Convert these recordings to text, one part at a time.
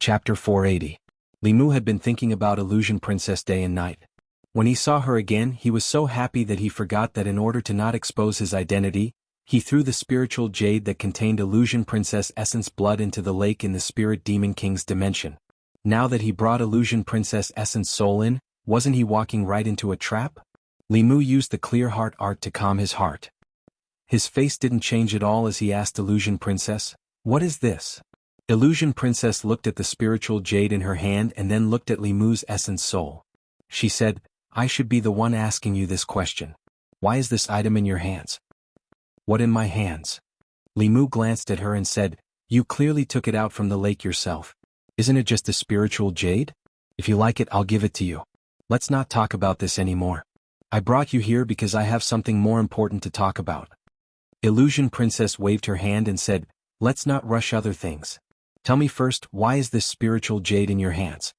Chapter 480. Li Mu had been thinking about Illusion Princess day and night. When he saw her again, he was so happy that he forgot that in order to not expose his identity, he threw the spiritual jade that contained Illusion Princess Essence blood into the lake in the Spirit Demon King's dimension. Now that he brought Illusion Princess Essence soul in, wasn't he walking right into a trap? Li Mu used the clear heart art to calm his heart. His face didn't change at all as he asked Illusion Princess, "What is this?" Illusion Princess looked at the spiritual jade in her hand and then looked at Li Mu's essence soul. She said, "I should be the one asking you this question. Why is this item in your hands?" "What in my hands?" Li Mu glanced at her and said, "You clearly took it out from the lake yourself. Isn't it just a spiritual jade? If you like it, I'll give it to you. Let's not talk about this anymore. I brought you here because I have something more important to talk about." Illusion Princess waved her hand and said, "Let's not rush other things. Tell me first, why is this spiritual jade in your hands?"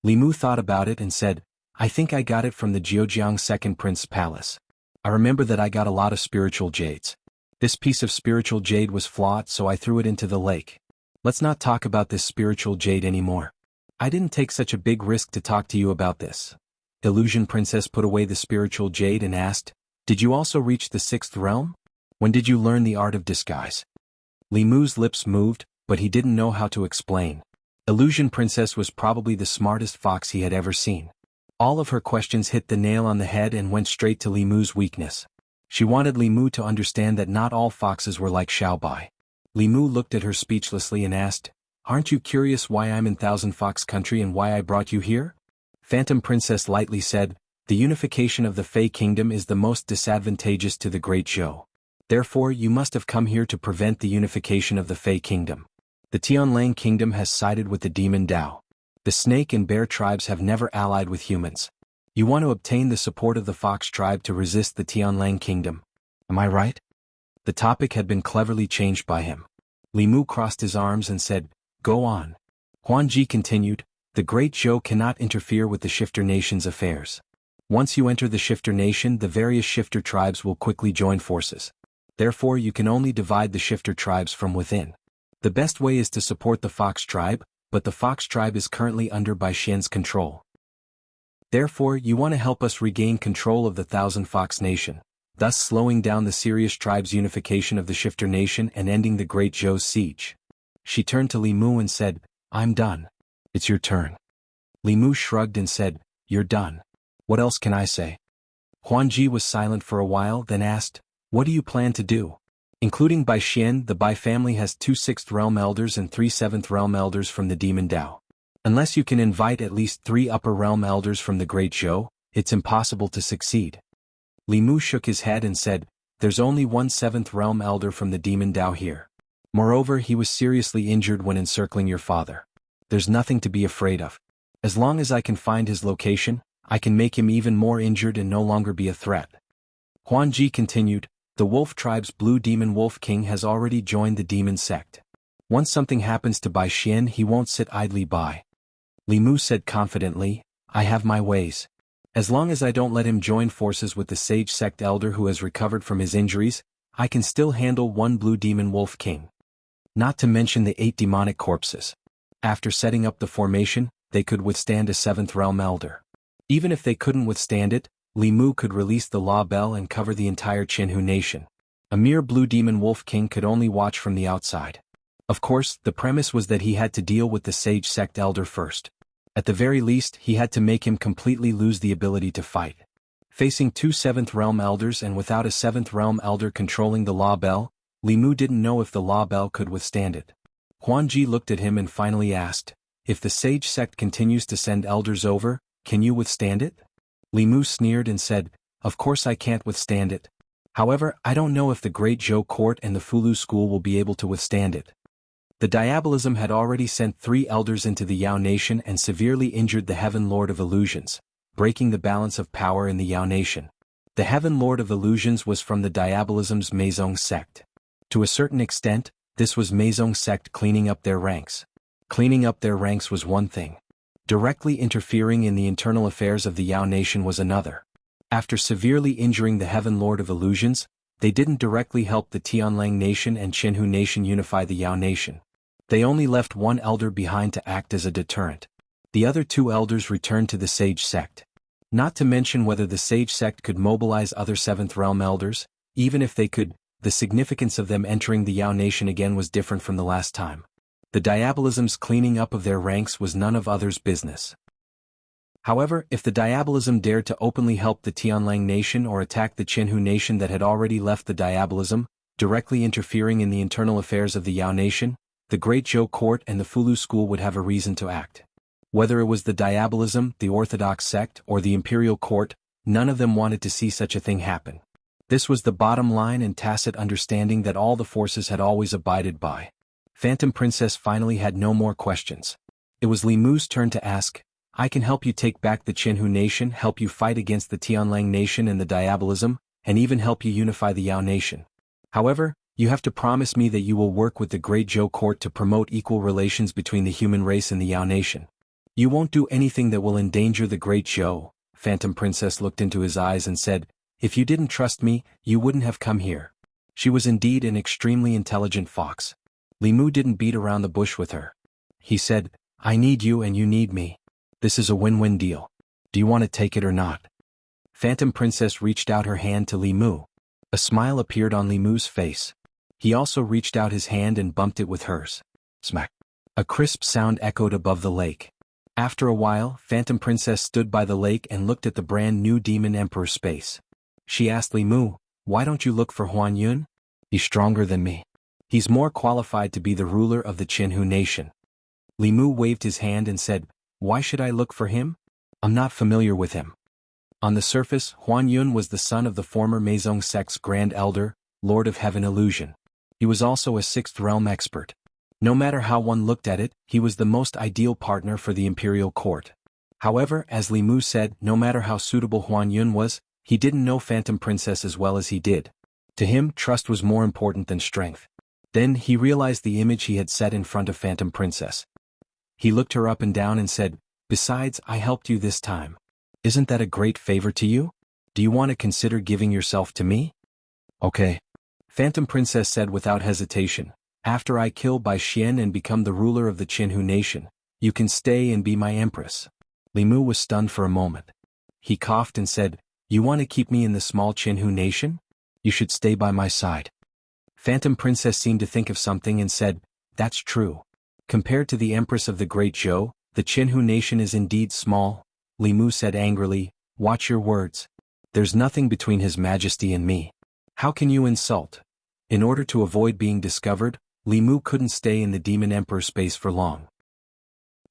Li Mu thought about it and said, "I think I got it from the Jiujiang Second Prince Palace. I remember that I got a lot of spiritual jades. This piece of spiritual jade was flawed, so I threw it into the lake. Let's not talk about this spiritual jade anymore. I didn't take such a big risk to talk to you about this." Illusion Princess put away the spiritual jade and asked, "Did you also reach the 6th realm? When did you learn the art of disguise?" Li Mu's lips moved, but he didn't know how to explain. Illusion Princess was probably the smartest fox he had ever seen. All of her questions hit the nail on the head and went straight to Li Mu's weakness. She wanted Li Mu to understand that not all foxes were like Xiaobai. Li Mu looked at her speechlessly and asked, "Aren't you curious why I'm in Thousand Fox Country and why I brought you here?" Phantom Princess lightly said, "The unification of the Fey Kingdom is the most disadvantageous to the Great Zhou. Therefore you must have come here to prevent the unification of the Fey Kingdom. The Tianlang Kingdom has sided with the Demon Dao. The Snake and Bear tribes have never allied with humans. You want to obtain the support of the Fox tribe to resist the Tianlang Kingdom. Am I right?" The topic had been cleverly changed by him. Li Mu crossed his arms and said, "Go on." Huan Ji continued, "The Great Zhou cannot interfere with the Shifter Nation's affairs. Once you enter the Shifter Nation, the various Shifter tribes will quickly join forces. Therefore you can only divide the Shifter tribes from within. The best way is to support the Fox tribe, but the Fox tribe is currently under Bai Xian's control. Therefore you want to help us regain control of the Thousand Fox Nation, thus slowing down the serious tribe's unification of the Shifter Nation and ending the Great Zhou's siege." She turned to Li Mu and said, "I'm done. It's your turn." Li Mu shrugged and said, "You're done. What else can I say?" Huan Ji was silent for a while, then asked, "What do you plan to do?" Including Bai Xian, the Bai family has 2 6th Realm Elders and 3 7th Realm Elders from the Demon Dao. Unless you can invite at least 3 Upper Realm Elders from the Great Zhou, it's impossible to succeed. Li Mu shook his head and said, "There's only 1 7th Realm Elder from the Demon Dao here. Moreover, he was seriously injured when encircling your father. There's nothing to be afraid of. As long as I can find his location, I can make him even more injured and no longer be a threat." Huan Ji continued, "The Wolf Tribe's Blue Demon Wolf King has already joined the Demon Sect. Once something happens to Bai Xian, he won't sit idly by." Li Mu said confidently, "I have my ways. As long as I don't let him join forces with the Sage Sect Elder who has recovered from his injuries, I can still handle 1 Blue Demon Wolf King. Not to mention the 8 demonic corpses. After setting up the formation, they could withstand a 7th Realm Elder. Even if they couldn't withstand it, Li Mu could release the Law Bell and cover the entire Qinhu Nation. A mere Blue Demon Wolf King could only watch from the outside. Of course, the premise was that he had to deal with the Sage Sect Elder first. At the very least, he had to make him completely lose the ability to fight. Facing 2 7th Realm Elders and without a 7th Realm Elder controlling the Law Bell, Li Mu didn't know if the Law Bell could withstand it. Huan Ji looked at him and finally asked, "If the Sage Sect continues to send Elders over, can you withstand it?" Li Mu sneered and said, "Of course I can't withstand it. However, I don't know if the Great Zhou Court and the Fulu School will be able to withstand it." The Diabolism had already sent 3 elders into the Yao Nation and severely injured the Heaven Lord of Illusions, breaking the balance of power in the Yao Nation. The Heaven Lord of Illusions was from the Diabolism's Meizong sect. To a certain extent, this was Meizong sect cleaning up their ranks. Cleaning up their ranks was one thing. Directly interfering in the internal affairs of the Yao Nation was another. After severely injuring the Heaven Lord of Illusions, they didn't directly help the Tianlang Nation and Qinhu Nation unify the Yao Nation. They only left one elder behind to act as a deterrent. The other two elders returned to the Sage Sect. Not to mention whether the Sage Sect could mobilize other Seventh Realm elders. Even if they could, the significance of them entering the Yao Nation again was different from the last time. The Diabolism's cleaning up of their ranks was none of others' business. However, if the Diabolism dared to openly help the Tianlang Nation or attack the Qinhu Nation that had already left the Diabolism, directly interfering in the internal affairs of the Yao Nation, the Great Zhou Court and the Fulu School would have a reason to act. Whether it was the Diabolism, the Orthodox sect, or the Imperial Court, none of them wanted to see such a thing happen. This was the bottom line and tacit understanding that all the forces had always abided by. Phantom Princess finally had no more questions. It was Li Mu's turn to ask, I can help you take back the Qinhu Nation, help you fight against the Tianlang Nation and the Diabolism, and even help you unify the Yao Nation. However, you have to promise me that you will work with the Great Zhou Court to promote equal relations between the human race and the Yao Nation. You won't do anything that will endanger the Great Zhou. Phantom Princess looked into his eyes and said, if you didn't trust me, you wouldn't have come here. She was indeed an extremely intelligent fox. Li Mu didn't beat around the bush with her. He said, I need you and you need me. This is a win-win deal. Do you want to take it or not? Phantom Princess reached out her hand to Li Mu. A smile appeared on Li Mu's face. He also reached out his hand and bumped it with hers. Smack. A crisp sound echoed above the lake. After a while, Phantom Princess stood by the lake and looked at the brand new Demon Emperor space. She asked Li Mu, why don't you look for Huan Yun? He's stronger than me. He's more qualified to be the ruler of the Qinhu Nation. Li Mu waved his hand and said, why should I look for him? I'm not familiar with him. On the surface, Huan Yun was the son of the former Meizong sect's Grand Elder, Lord of Heaven Illusion. He was also a Sixth Realm expert. No matter how one looked at it, he was the most ideal partner for the Imperial Court. However, as Li Mu said, no matter how suitable Huan Yun was, he didn't know Phantom Princess as well as he did. To him, trust was more important than strength. Then he realized the image he had set in front of Phantom Princess. He looked her up and down and said, besides, I helped you this time. Isn't that a great favor to you? Do you want to consider giving yourself to me? Okay. Phantom Princess said without hesitation, after I kill Bai Xian and become the ruler of the Qinhu Nation, you can stay and be my empress. Li Mu was stunned for a moment. He coughed and said, you want to keep me in the small Qinhu Nation? You should stay by my side. Phantom Princess seemed to think of something and said, that's true. Compared to the Empress of the Great Zhou, the Qinhu Nation is indeed small. Li Mu said angrily, watch your words. There's nothing between His Majesty and me. How can you insult? In order to avoid being discovered, Li Mu couldn't stay in the Demon Emperor space for long.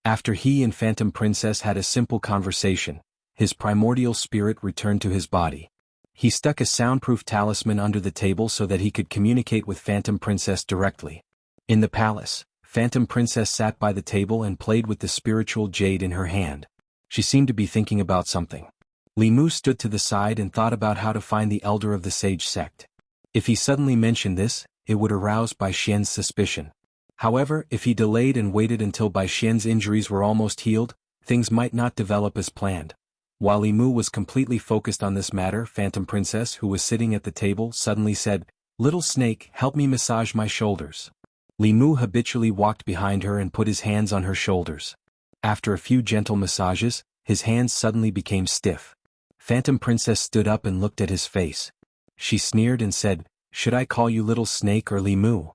After he and Phantom Princess had a simple conversation, his primordial spirit returned to his body. He stuck a soundproof talisman under the table so that he could communicate with Phantom Princess directly. In the palace, Phantom Princess sat by the table and played with the spiritual jade in her hand. She seemed to be thinking about something. Li Mu stood to the side and thought about how to find the elder of the Sage Sect. If he suddenly mentioned this, it would arouse Bai Xian's suspicion. However, if he delayed and waited until Bai Xian's injuries were almost healed, things might not develop as planned. While Li Mu was completely focused on this matter, Phantom Princess, who was sitting at the table, suddenly said, little snake, help me massage my shoulders. Li Mu habitually walked behind her and put his hands on her shoulders. After a few gentle massages, his hands suddenly became stiff. Phantom Princess stood up and looked at his face. She sneered and said, should I call you Little Snake or Li Mu?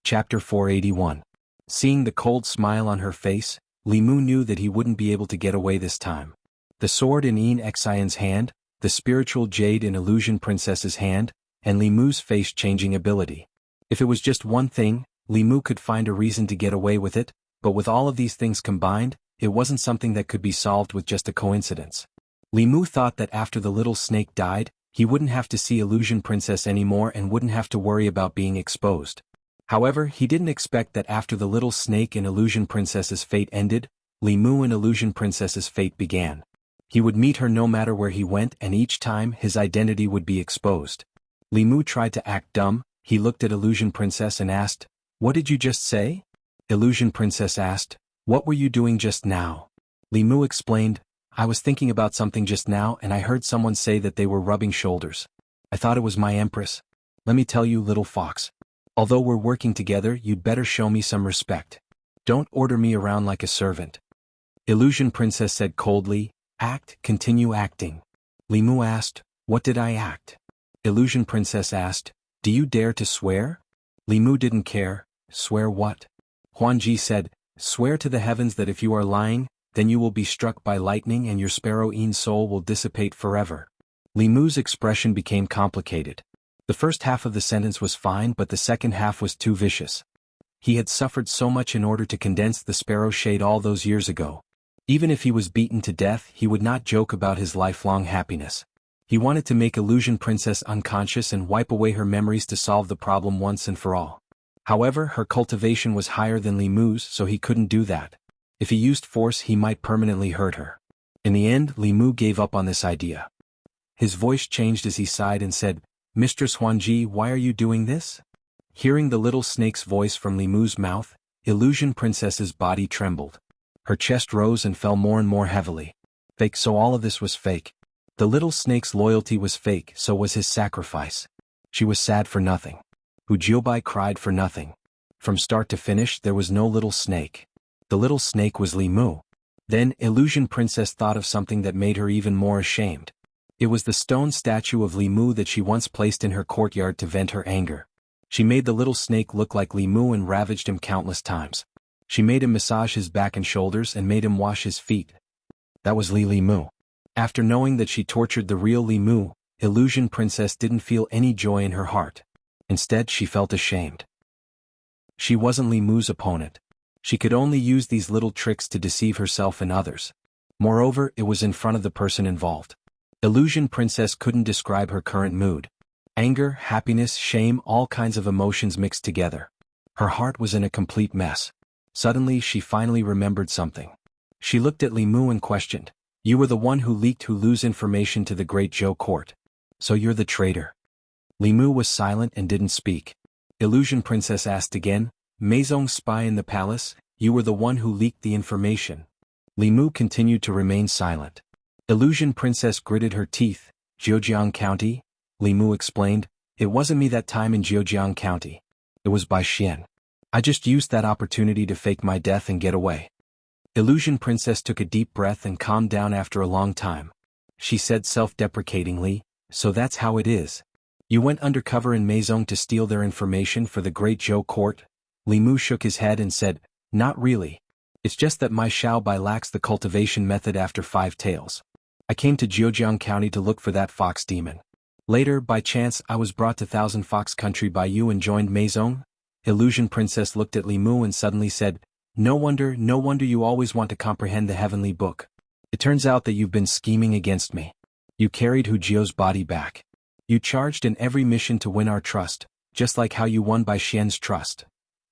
Chapter 481. Seeing the cold smile on her face, Li Mu knew that he wouldn't be able to get away this time. The sword in Xian's hand, the spiritual jade in Illusion Princess's hand, and Li Mu's face-changing ability. If it was just one thing, Li Mu could find a reason to get away with it, but with all of these things combined, it wasn't something that could be solved with just a coincidence. Li Mu thought that after the little snake died, he wouldn't have to see Illusion Princess anymore and wouldn't have to worry about being exposed. However, he didn't expect that after the little snake and Illusion Princess's fate ended, Li Mu and Illusion Princess's fate began. He would meet her no matter where he went, and each time his identity would be exposed. Li Mu tried to act dumb. He looked at Illusion Princess and asked, what did you just say? Illusion Princess asked, what were you doing just now? Li Mu explained, I was thinking about something just now and I heard someone say that they were rubbing shoulders. I thought it was my empress. Let me tell you, little fox. Although we're working together, you'd better show me some respect. Don't order me around like a servant. Illusion Princess said coldly, continue acting. Limu asked, what did I act? Illusion Princess asked, do you dare to swear? Limu didn't care. Swear what? Huanji said, swear to the heavens that if you are lying, then you will be struck by lightning and your sparrow-ine soul will dissipate forever. Limu's expression became complicated. The first half of the sentence was fine, but the second half was too vicious. He had suffered so much in order to condense the sparrow shade all those years ago. Even if he was beaten to death, he would not joke about his lifelong happiness. He wanted to make Illusion Princess unconscious and wipe away her memories to solve the problem once and for all. However, her cultivation was higher than Limu's, so he couldn't do that. If he used force, he might permanently hurt her. In the end, Limu gave up on this idea. His voice changed as he sighed and said, Mistress Huanji, why are you doing this? Hearing the little snake's voice from Limu's mouth, Illusion Princess's body trembled. Her chest rose and fell more and more heavily. Fake, so all of this was fake. The little snake's loyalty was fake, so was his sacrifice. She was sad for nothing. Hu Jiubai cried for nothing. From start to finish, there was no little snake. The little snake was Limu. Then, Illusion Princess thought of something that made her even more ashamed. It was the stone statue of Limu that she once placed in her courtyard to vent her anger. She made the little snake look like Limu and ravaged him countless times. She made him massage his back and shoulders and made him wash his feet. That was Limu. After knowing that she tortured the real Limu, Illusion Princess didn't feel any joy in her heart. Instead, she felt ashamed. She wasn't Limu's opponent. She could only use these little tricks to deceive herself and others. Moreover, it was in front of the person involved. Illusion Princess couldn't describe her current mood. Anger, happiness, shame, all kinds of emotions mixed together. Her heart was in a complete mess. Suddenly, she finally remembered something. She looked at Limu and questioned, you were the one who leaked Hulu's information to the Great Zhou court. So you're the traitor. Limu was silent and didn't speak. Illusion Princess asked again, Meizong's spy in the palace, you were the one who leaked the information. Limu continued to remain silent. Illusion Princess gritted her teeth. Zhejiang County? Limu explained, it wasn't me that time in Zhejiang County. It was Bai Xian. I just used that opportunity to fake my death and get away. Illusion Princess took a deep breath and calmed down after a long time. She said self-deprecatingly, so that's how it is. You went undercover in Meizong to steal their information for the Great Zhou court? Limu shook his head and said, not really. It's just that my Xiaobai lacks the cultivation method after 5 tails. I came to Zhejiang County to look for that fox demon. Later, by chance, I was brought to Thousand Fox Country by you and joined Meizong? Illusion Princess looked at Limu and suddenly said, no wonder you always want to comprehend the heavenly book. It turns out that you've been scheming against me. You carried Hu Jio's body back. You charged in every mission to win our trust, just like how you won Bai Xian's trust.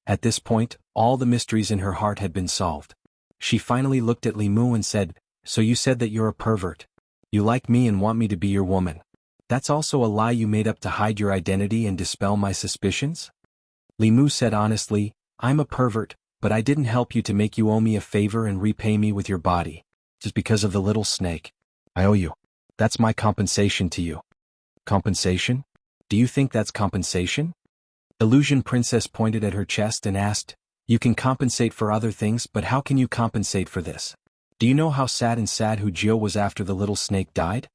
At this point, all the mysteries in her heart had been solved. She finally looked at Limu and said, so you said that you're a pervert. You like me and want me to be your woman. That's also a lie you made up to hide your identity and dispel my suspicions? Limu said honestly, I'm a pervert, but I didn't help you to make you owe me a favor and repay me with your body. Just because of the little snake. I owe you. That's my compensation to you. Compensation? Do you think that's compensation? Illusion Princess pointed at her chest and asked, you can compensate for other things, but how can you compensate for this? Do you know how sad Hu Jio was after the little snake died?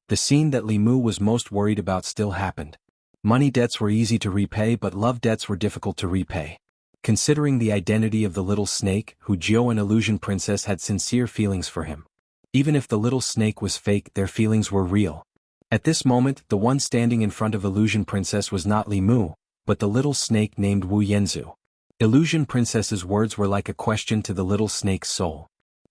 The scene that Limu was most worried about still happened. Money debts were easy to repay, but love debts were difficult to repay. Considering the identity of the little snake, Hu Jio and Illusion Princess had sincere feelings for him. Even if the little snake was fake, their feelings were real. At this moment, the one standing in front of Illusion Princess was not Limu, but the little snake named Wu Yanzu. Illusion Princess's words were like a question to the little snake's soul.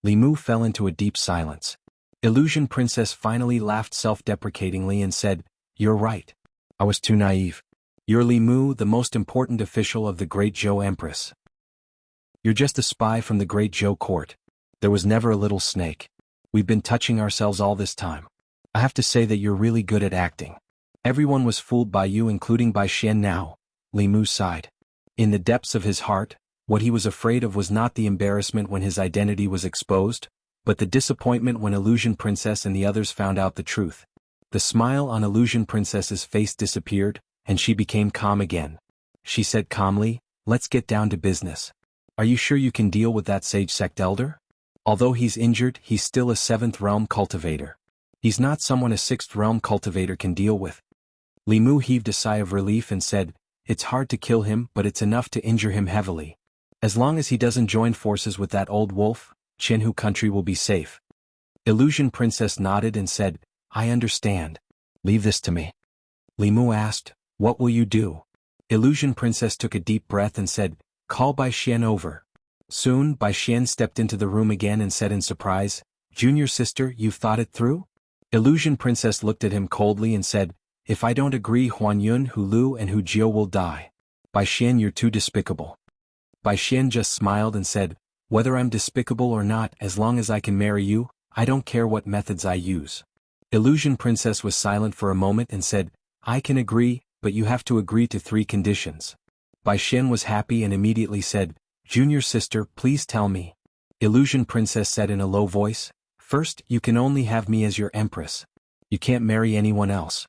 Limu fell into a deep silence. Illusion Princess finally laughed self-deprecatingly and said, you're right. I was too naive. You're Limu, the most important official of the Great Zhou Empress. You're just a spy from the Great Zhou court. There was never a little snake. We've been touching ourselves all this time. I have to say that you're really good at acting. Everyone was fooled by you, including Bai Xian now. Limu sighed. In the depths of his heart, what he was afraid of was not the embarrassment when his identity was exposed, but the disappointment when Illusion Princess and the others found out the truth. The smile on Illusion Princess's face disappeared, and she became calm again. She said calmly, let's get down to business. Are you sure you can deal with that sage sect elder? Although he's injured, he's still a 7th realm cultivator. He's not someone a 6th realm cultivator can deal with. Limu heaved a sigh of relief and said, it's hard to kill him, but it's enough to injure him heavily. As long as he doesn't join forces with that old wolf, Chenhu country will be safe. Illusion Princess nodded and said, I understand. Leave this to me. Limu asked, what will you do? Illusion Princess took a deep breath and said, call Bai Xian over. Soon, Bai Xian stepped into the room again and said in surprise, Junior sister, you've thought it through? Illusion Princess looked at him coldly and said, if I don't agree, Huan Yun, Hu Lu and Hu Jiao will die. Bai Xian, you're too despicable. Bai Xian just smiled and said, whether I'm despicable or not, as long as I can marry you, I don't care what methods I use. Illusion Princess was silent for a moment and said, I can agree, but you have to agree to 3 conditions. Bai Xian was happy and immediately said, Junior sister, please tell me. Illusion Princess said in a low voice, first, you can only have me as your empress. You can't marry anyone else.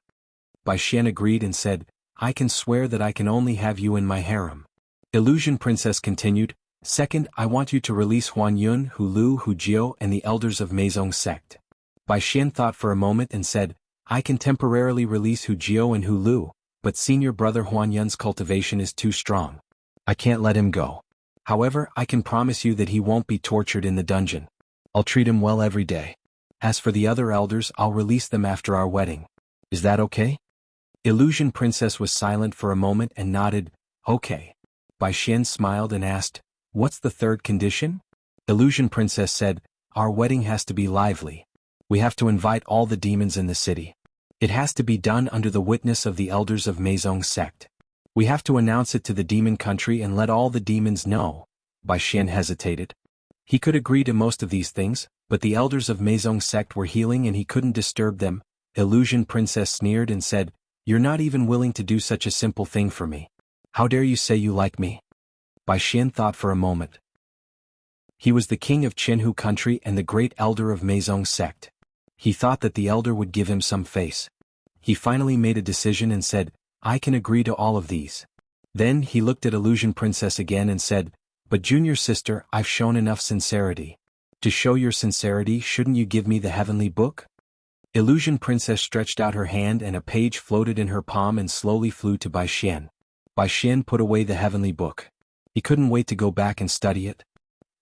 Bai Xian agreed and said, I can swear that I can only have you in my harem. Illusion Princess continued, second, I want you to release Huan Yun, Hu Lu, Hu Jiao and the elders of Meizong sect. Bai Xian thought for a moment and said, I can temporarily release Hu Jiao and Hu Lu, but senior brother Huan Yun's cultivation is too strong. I can't let him go. However, I can promise you that he won't be tortured in the dungeon. I'll treat him well every day. As for the other elders, I'll release them after our wedding. Is that okay? Illusion Princess was silent for a moment and nodded, okay. Bai Xian smiled and asked, what's the 3rd condition? Illusion Princess said, our wedding has to be lively. We have to invite all the demons in the city. It has to be done under the witness of the elders of Meizong sect. We have to announce it to the demon country and let all the demons know. Bai Xian hesitated. He could agree to most of these things, but the elders of Meizong sect were healing and he couldn't disturb them. Illusion Princess sneered and said, you're not even willing to do such a simple thing for me. How dare you say you like me? Bai Xian thought for a moment. He was the king of Chenhu country and the great elder of Meizong sect. He thought that the elder would give him some face. He finally made a decision and said, I can agree to all of these. Then he looked at Illusion Princess again and said, but junior sister, I've shown enough sincerity. To show your sincerity, shouldn't you give me the heavenly book? Illusion Princess stretched out her hand and a page floated in her palm and slowly flew to Bai Xian. Bai Xian put away the heavenly book. He couldn't wait to go back and study it.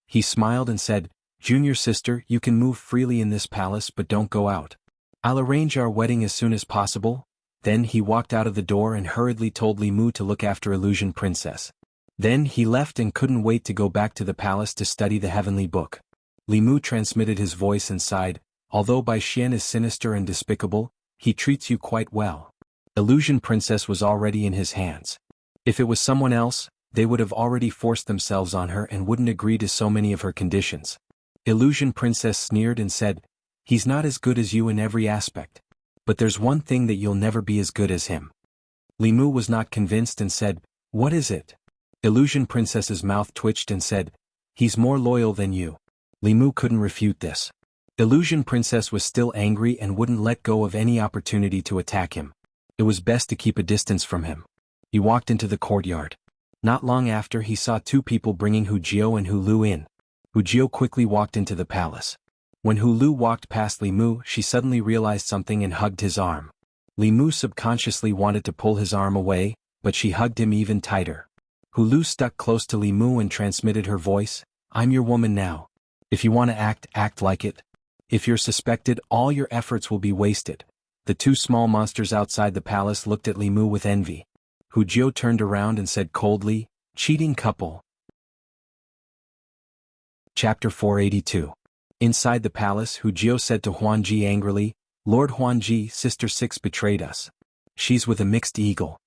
He smiled and said, Junior sister, you can move freely in this palace but don't go out. I'll arrange our wedding as soon as possible. Then he walked out of the door and hurriedly told Li Mu to look after Illusion Princess. Then he left and couldn't wait to go back to the palace to study the heavenly book. Li Mu transmitted his voice and sighed, although Bai Xian is sinister and despicable, he treats you quite well. Illusion Princess was already in his hands. If it was someone else, they would have already forced themselves on her and wouldn't agree to so many of her conditions. Illusion Princess sneered and said, he's not as good as you in every aspect. But there's one thing that you'll never be as good as him. Li Mu was not convinced and said, what is it? Illusion Princess's mouth twitched and said, he's more loyal than you. Li Mu couldn't refute this. Illusion Princess was still angry and wouldn't let go of any opportunity to attack him. It was best to keep a distance from him. He walked into the courtyard. Not long after, he saw 2 people bringing Hu Jiao and Hu Lu in. Hu Jiao quickly walked into the palace. When Hu Lu walked past Li Mu, she suddenly realized something and hugged his arm. Li Mu subconsciously wanted to pull his arm away, but she hugged him even tighter. Hu Lu stuck close to Li Mu and transmitted her voice, I'm your woman now. If you want to act, act like it. If you're suspected, all your efforts will be wasted. The 2 small monsters outside the palace looked at Li Mu with envy. Hu Jiao turned around and said coldly, cheating couple. Chapter 482. Inside the palace, Hu Jiao said to Huan Ji angrily, Lord Huan Ji, Sister 6 betrayed us. She's with a mixed eagle.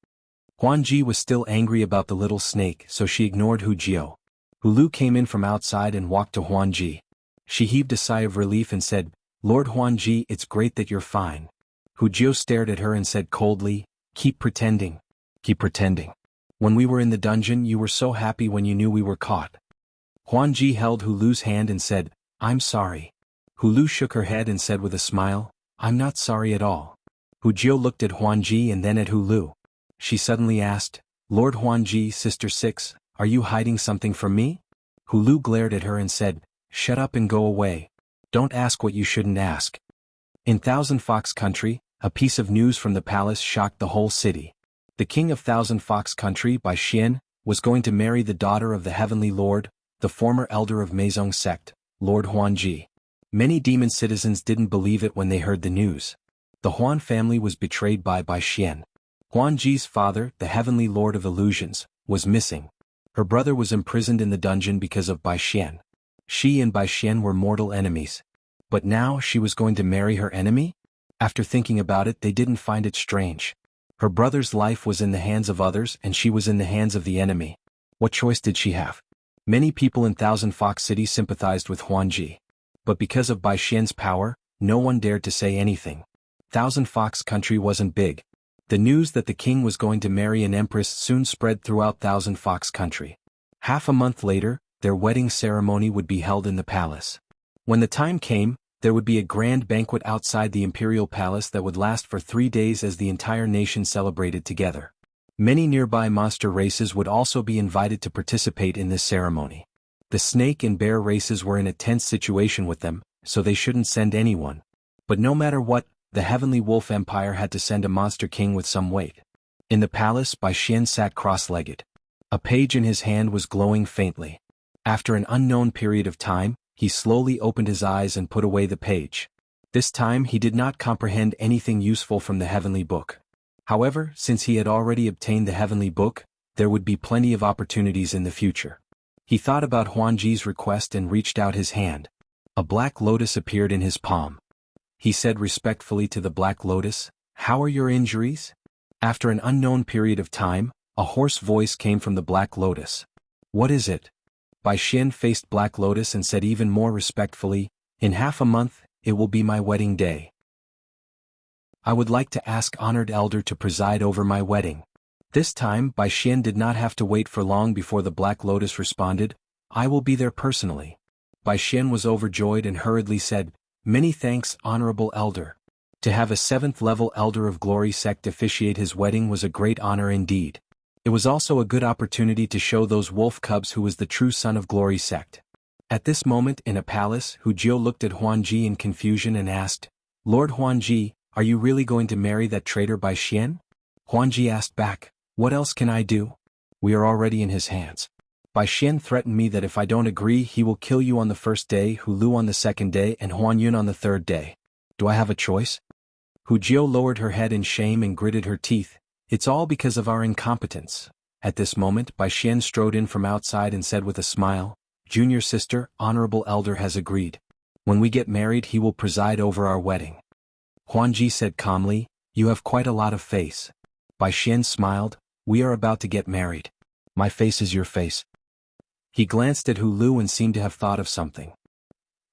Huan Ji was still angry about the little snake, so she ignored Hu Jiao. Hu Lu came in from outside and walked to Huan Ji. She heaved a sigh of relief and said, Lord Huan Ji, it's great that you're fine. Hu Jiao stared at her and said coldly, keep pretending. Keep pretending. When we were in the dungeon, you were so happy when you knew we were caught. Huan Ji held Hu Lu's hand and said, I'm sorry. Hu Lu shook her head and said with a smile, I'm not sorry at all. Hu Jiao looked at Huan Ji and then at Hu Lu. She suddenly asked, Lord Huanji, Sister 6, are you hiding something from me? Hu Lu glared at her and said, shut up and go away. Don't ask what you shouldn't ask. In Thousand Fox Country, a piece of news from the palace shocked the whole city. The king of Thousand Fox Country, Bai Xian, was going to marry the daughter of the Heavenly Lord, the former elder of Meizong sect, Lord Huanji. Many demon citizens didn't believe it when they heard the news. The Huan family was betrayed by Bai Xian. Huanji's father, the Heavenly Lord of Illusions, was missing. Her brother was imprisoned in the dungeon because of Bai Xian. She and Bai Xian were mortal enemies. But now she was going to marry her enemy? After thinking about it, they didn't find it strange. Her brother's life was in the hands of others and she was in the hands of the enemy. What choice did she have? Many people in Thousand Fox City sympathized with Huanji. But because of Bai Xian's power, no one dared to say anything. Thousand Fox Country wasn't big. The news that the king was going to marry an empress soon spread throughout Thousand Fox Country. Half a month later, their wedding ceremony would be held in the palace. When the time came, there would be a grand banquet outside the imperial palace that would last for 3 days as the entire nation celebrated together. Many nearby monster races would also be invited to participate in this ceremony. The snake and bear races were in a tense situation with them, so they shouldn't send anyone. But no matter what, the Heavenly Wolf Empire had to send a monster king with some weight. In the palace, Bai Xian sat cross-legged. A page in his hand was glowing faintly. After an unknown period of time, he slowly opened his eyes and put away the page. This time he did not comprehend anything useful from the Heavenly Book. However, since he had already obtained the Heavenly Book, there would be plenty of opportunities in the future. He thought about Huanji's request and reached out his hand. A black lotus appeared in his palm. He said respectfully to the black lotus, "How are your injuries?" After an unknown period of time, a hoarse voice came from the black lotus. "What is it?" Bai Xian faced Black Lotus and said even more respectfully, "In half a month, it will be my wedding day. I would like to ask Honored Elder to preside over my wedding." This time, Bai Xian did not have to wait for long before the Black Lotus responded, "I will be there personally." Bai Xian was overjoyed and hurriedly said, "Many thanks, Honorable Elder." To have a 7th-level Elder of Glory sect officiate his wedding was a great honor indeed. It was also a good opportunity to show those wolf cubs who was the true son of Glory sect. At this moment in a palace, Hu Jiu looked at Huanji in confusion and asked, "Lord Huanji, are you really going to marry that traitor Bai Xian?" Huanji asked back, "What else can I do? We are already in his hands. Bai Xian threatened me that if I don't agree he will kill you on the first day, Hu Lu on the second day and Huan Yun on the third day. Do I have a choice?" Hu Jiu lowered her head in shame and gritted her teeth. "It's all because of our incompetence." At this moment, Bai Xian strode in from outside and said with a smile, "Junior sister, Honorable Elder has agreed. When we get married he will preside over our wedding." Huanji said calmly, "You have quite a lot of face." Bai Xian smiled, "We are about to get married. My face is your face." He glanced at Hu Lu and seemed to have thought of something.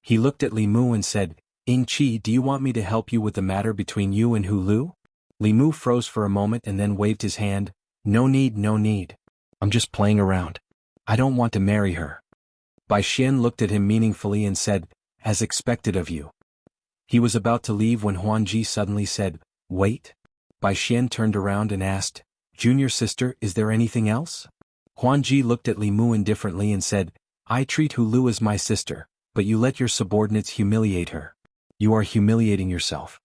He looked at Li Mu and said, "Ying Qi, do you want me to help you with the matter between you and Hu Lu?" Li Mu froze for a moment and then waved his hand, "No need, no need. I'm just playing around. I don't want to marry her." Bai Xian looked at him meaningfully and said, "As expected of you." He was about to leave when Huanji suddenly said, "Wait." Bai Xian turned around and asked, "Junior sister, is there anything else?" Huanji looked at Li Mu indifferently and said, "I treat Hu Lu as my sister, but you let your subordinates humiliate her. You are humiliating yourself."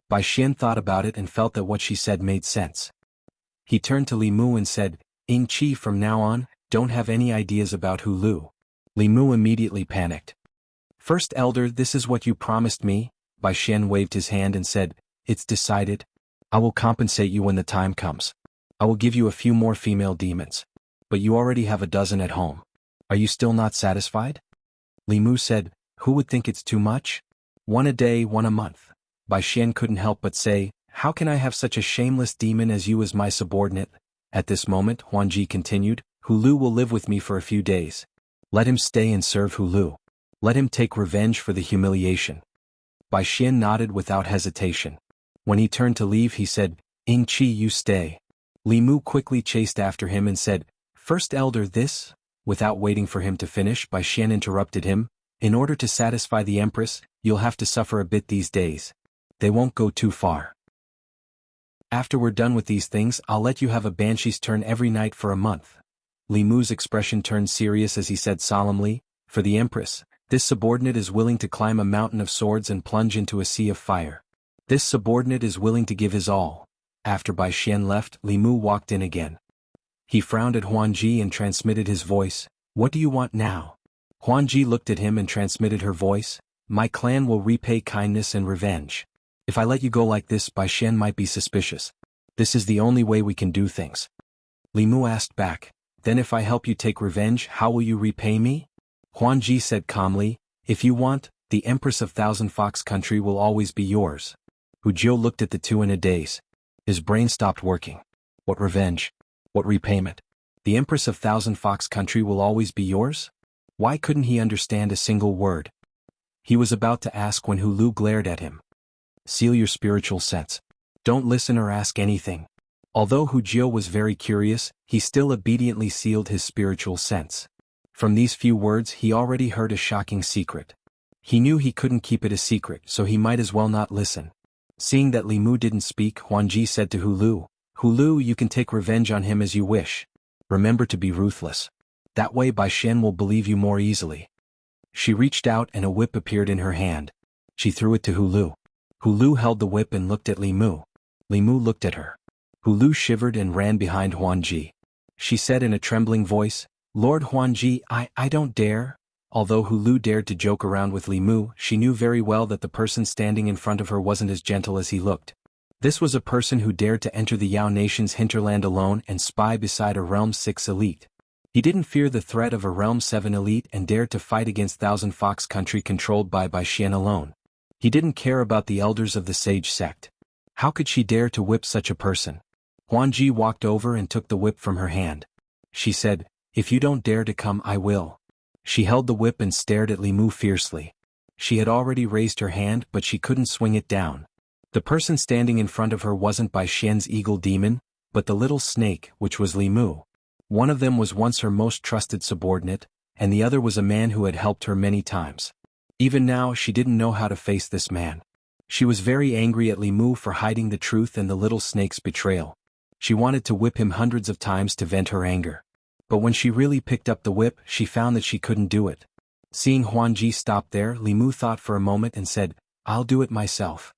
Bai Xian thought about it and felt that what she said made sense. He turned to Li Mu and said, "Ying Qi, from now on, don't have any ideas about Hu Lu." Li Mu immediately panicked. "First Elder, this is what you promised me." Bai Xian waved his hand and said, "It's decided. I will compensate you when the time comes. I will give you a few more female demons. But you already have a dozen at home. Are you still not satisfied?" Li Mu said, "Who would think it's too much? One a day, one a month." Bai Xian couldn't help but say, "How can I have such a shameless demon as you as my subordinate?" At this moment, Huanji continued, "Hu Lu will live with me for a few days. Let him stay and serve Hu Lu. Let him take revenge for the humiliation." Bai Xian nodded without hesitation. When he turned to leave he said, "Ying Qi, you stay." Li Mu quickly chased after him and said, "First Elder, this?" Without waiting for him to finish, Bai Xian interrupted him, "In order to satisfy the Empress, you'll have to suffer a bit these days. They won't go too far." After we're done with these things, I'll let you have a banshee's turn every night for a month. Li Mu's expression turned serious as he said solemnly, for the Empress, this subordinate is willing to climb a mountain of swords and plunge into a sea of fire. This subordinate is willing to give his all. After Bai Xian left, Li Mu walked in again. He frowned at Huanji and transmitted his voice, "What do you want now?" Huanji looked at him and transmitted her voice, "My clan will repay kindness and revenge. If I let you go like this, Bai Xian might be suspicious. This is the only way we can do things." Li Mu asked back, "Then if I help you take revenge, how will you repay me?" Huanji said calmly, "If you want, the Empress of Thousand Fox Country will always be yours." Hu Jiu looked at the two in a daze. His brain stopped working. What revenge? What repayment? The Empress of Thousand Fox Country will always be yours? Why couldn't he understand a single word? He was about to ask when Hu Lu glared at him. "Seal your spiritual sense. Don't listen or ask anything." Although Hu Jiu was very curious, he still obediently sealed his spiritual sense. From these few words he already heard a shocking secret. He knew he couldn't keep it a secret, so he might as well not listen. Seeing that Li Mu didn't speak, Huanji said to Hu Lu, you can take revenge on him as you wish. Remember to be ruthless. That way Bai Xian will believe you more easily." She reached out and a whip appeared in her hand. She threw it to Hu Lu. Hu Lu held the whip and looked at Li Mu. Li Mu looked at her. Hu Lu shivered and ran behind Huanji. She said in a trembling voice, "Lord Huanji, I don't dare." Although Hu Lu dared to joke around with Li Mu, she knew very well that the person standing in front of her wasn't as gentle as he looked. This was a person who dared to enter the Yao nation's hinterland alone and spy beside a Realm 6 elite. He didn't fear the threat of a Realm 7 elite and dared to fight against Thousand Fox Country controlled by Bai Xian alone. He didn't care about the elders of the Sage sect. How could she dare to whip such a person? Huanji walked over and took the whip from her hand. She said, "If you don't dare to come, I will." She held the whip and stared at Li Mu fiercely. She had already raised her hand, but she couldn't swing it down. The person standing in front of her wasn't Bai Xian's eagle demon, but the little snake, which was Li Mu. One of them was once her most trusted subordinate, and the other was a man who had helped her many times. Even now she didn't know how to face this man. She was very angry at Li Mu for hiding the truth and the little snake's betrayal. She wanted to whip him hundreds of times to vent her anger. But when she really picked up the whip, she found that she couldn't do it. Seeing Huanji stop there, Li Mu thought for a moment and said, "I'll do it myself."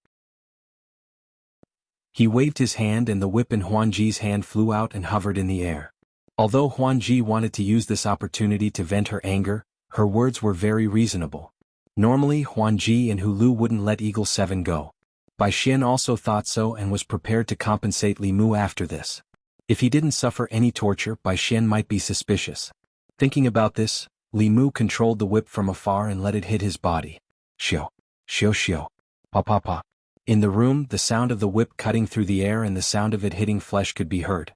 He waved his hand and the whip in Huanji's hand flew out and hovered in the air. Although Huanji wanted to use this opportunity to vent her anger, her words were very reasonable. Normally Huanji and Hu Lu wouldn't let Eagle 7 go. Bai Xian also thought so and was prepared to compensate Li Mu after this. If he didn't suffer any torture, Bai Xian might be suspicious. Thinking about this, Li Mu controlled the whip from afar and let it hit his body. Xiao, xiao xiao, pa pa pa. In the room, the sound of the whip cutting through the air and the sound of it hitting flesh could be heard.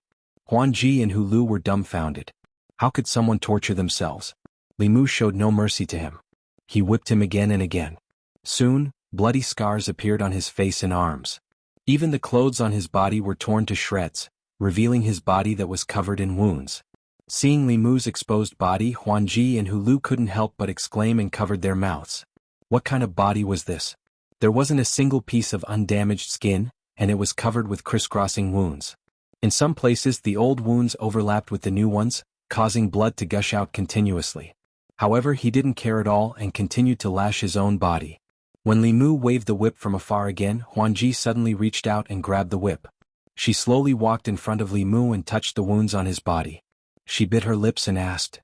Huanji and Hu Lu were dumbfounded. How could someone torture themselves? Li Mu showed no mercy to him. He whipped him again and again. Soon, bloody scars appeared on his face and arms. Even the clothes on his body were torn to shreds, revealing his body that was covered in wounds. Seeing Li Mu's exposed body, Huanji and Hu Lu couldn't help but exclaim and covered their mouths. What kind of body was this? There wasn't a single piece of undamaged skin, and it was covered with crisscrossing wounds. In some places the old wounds overlapped with the new ones, causing blood to gush out continuously. However, he didn't care at all and continued to lash his own body. When Li Mu waved the whip from afar again, Huanji suddenly reached out and grabbed the whip. She slowly walked in front of Li Mu and touched the wounds on his body. She bit her lips and asked,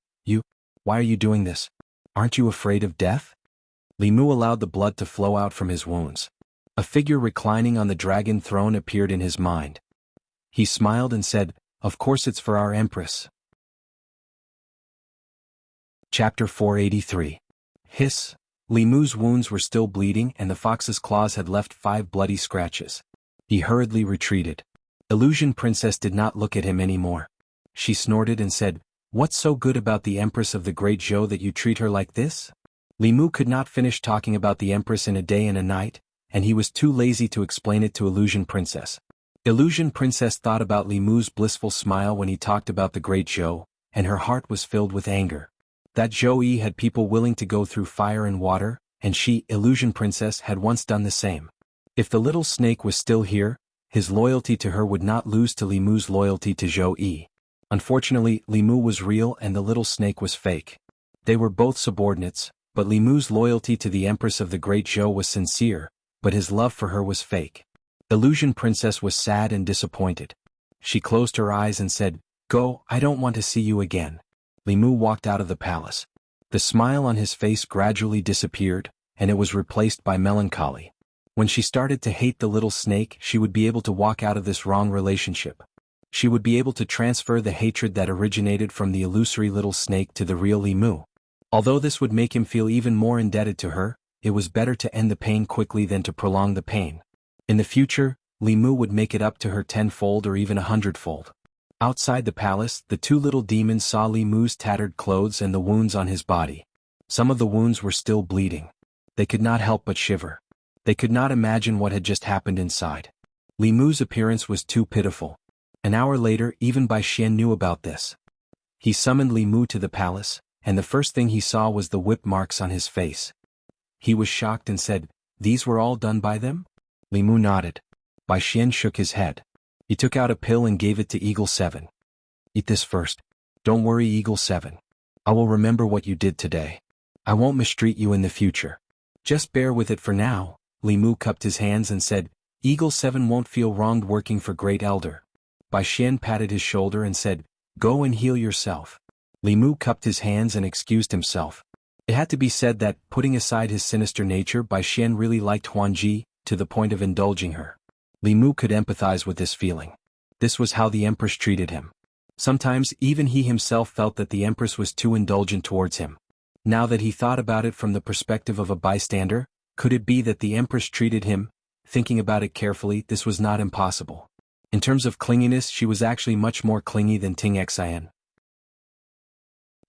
Why are you doing this? Aren't you afraid of death?" Li Mu allowed the blood to flow out from his wounds. A figure reclining on the dragon throne appeared in his mind. He smiled and said, "Of course it's for our Empress." Chapter 483. Hiss. Li Mu's wounds were still bleeding and the fox's claws had left 5 bloody scratches. He hurriedly retreated. Illusion Princess did not look at him anymore. She snorted and said, "What's so good about the Empress of the Great Zhou that you treat her like this?" Li Mu could not finish talking about the Empress in a day and a night, and he was too lazy to explain it to Illusion Princess. Illusion Princess thought about Li Mu's blissful smile when he talked about the Great Zhou, and her heart was filled with anger. That Zhou Yi had people willing to go through fire and water, and she, Illusion Princess, had once done the same. If the little snake was still here, his loyalty to her would not lose to Li Mu's loyalty to Zhou Yi. Unfortunately, Li Mu was real and the little snake was fake. They were both subordinates, but Li Mu's loyalty to the Empress of the Great Zhou was sincere, but his love for her was fake. Illusion Princess was sad and disappointed. She closed her eyes and said, "Go, I don't want to see you again." Li Mu walked out of the palace. The smile on his face gradually disappeared, and it was replaced by melancholy. When she started to hate the little snake, she would be able to walk out of this wrong relationship. She would be able to transfer the hatred that originated from the illusory little snake to the real Li Mu. Although this would make him feel even more indebted to her, it was better to end the pain quickly than to prolong the pain. In the future, Li Mu would make it up to her tenfold or even 100-fold. Outside the palace, the two little demons saw Li Mu's tattered clothes and the wounds on his body. Some of the wounds were still bleeding. They could not help but shiver. They could not imagine what had just happened inside. Li Mu's appearance was too pitiful. An hour later, even Bai Xian knew about this. He summoned Li Mu to the palace, and the first thing he saw was the whip marks on his face. He was shocked and said, "These were all done by them?" Li Mu nodded. Bai Xian shook his head. He took out a pill and gave it to Eagle 7. "Eat this first. Don't worry, Eagle 7. I will remember what you did today. I won't mistreat you in the future. Just bear with it for now." Li Mu cupped his hands and said, "Eagle 7 won't feel wronged working for Great Elder." Bai Xian patted his shoulder and said, "Go and heal yourself." Li Mu cupped his hands and excused himself. It had to be said that, putting aside his sinister nature, Bai Xian really liked Huanji, to the point of indulging her. Li Mu could empathize with this feeling. This was how the Empress treated him. Sometimes even he himself felt that the Empress was too indulgent towards him. Now that he thought about it from the perspective of a bystander, could it be that the Empress treated him? Thinking about it carefully, this was not impossible. In terms of clinginess, she was actually much more clingy than Ting Xian.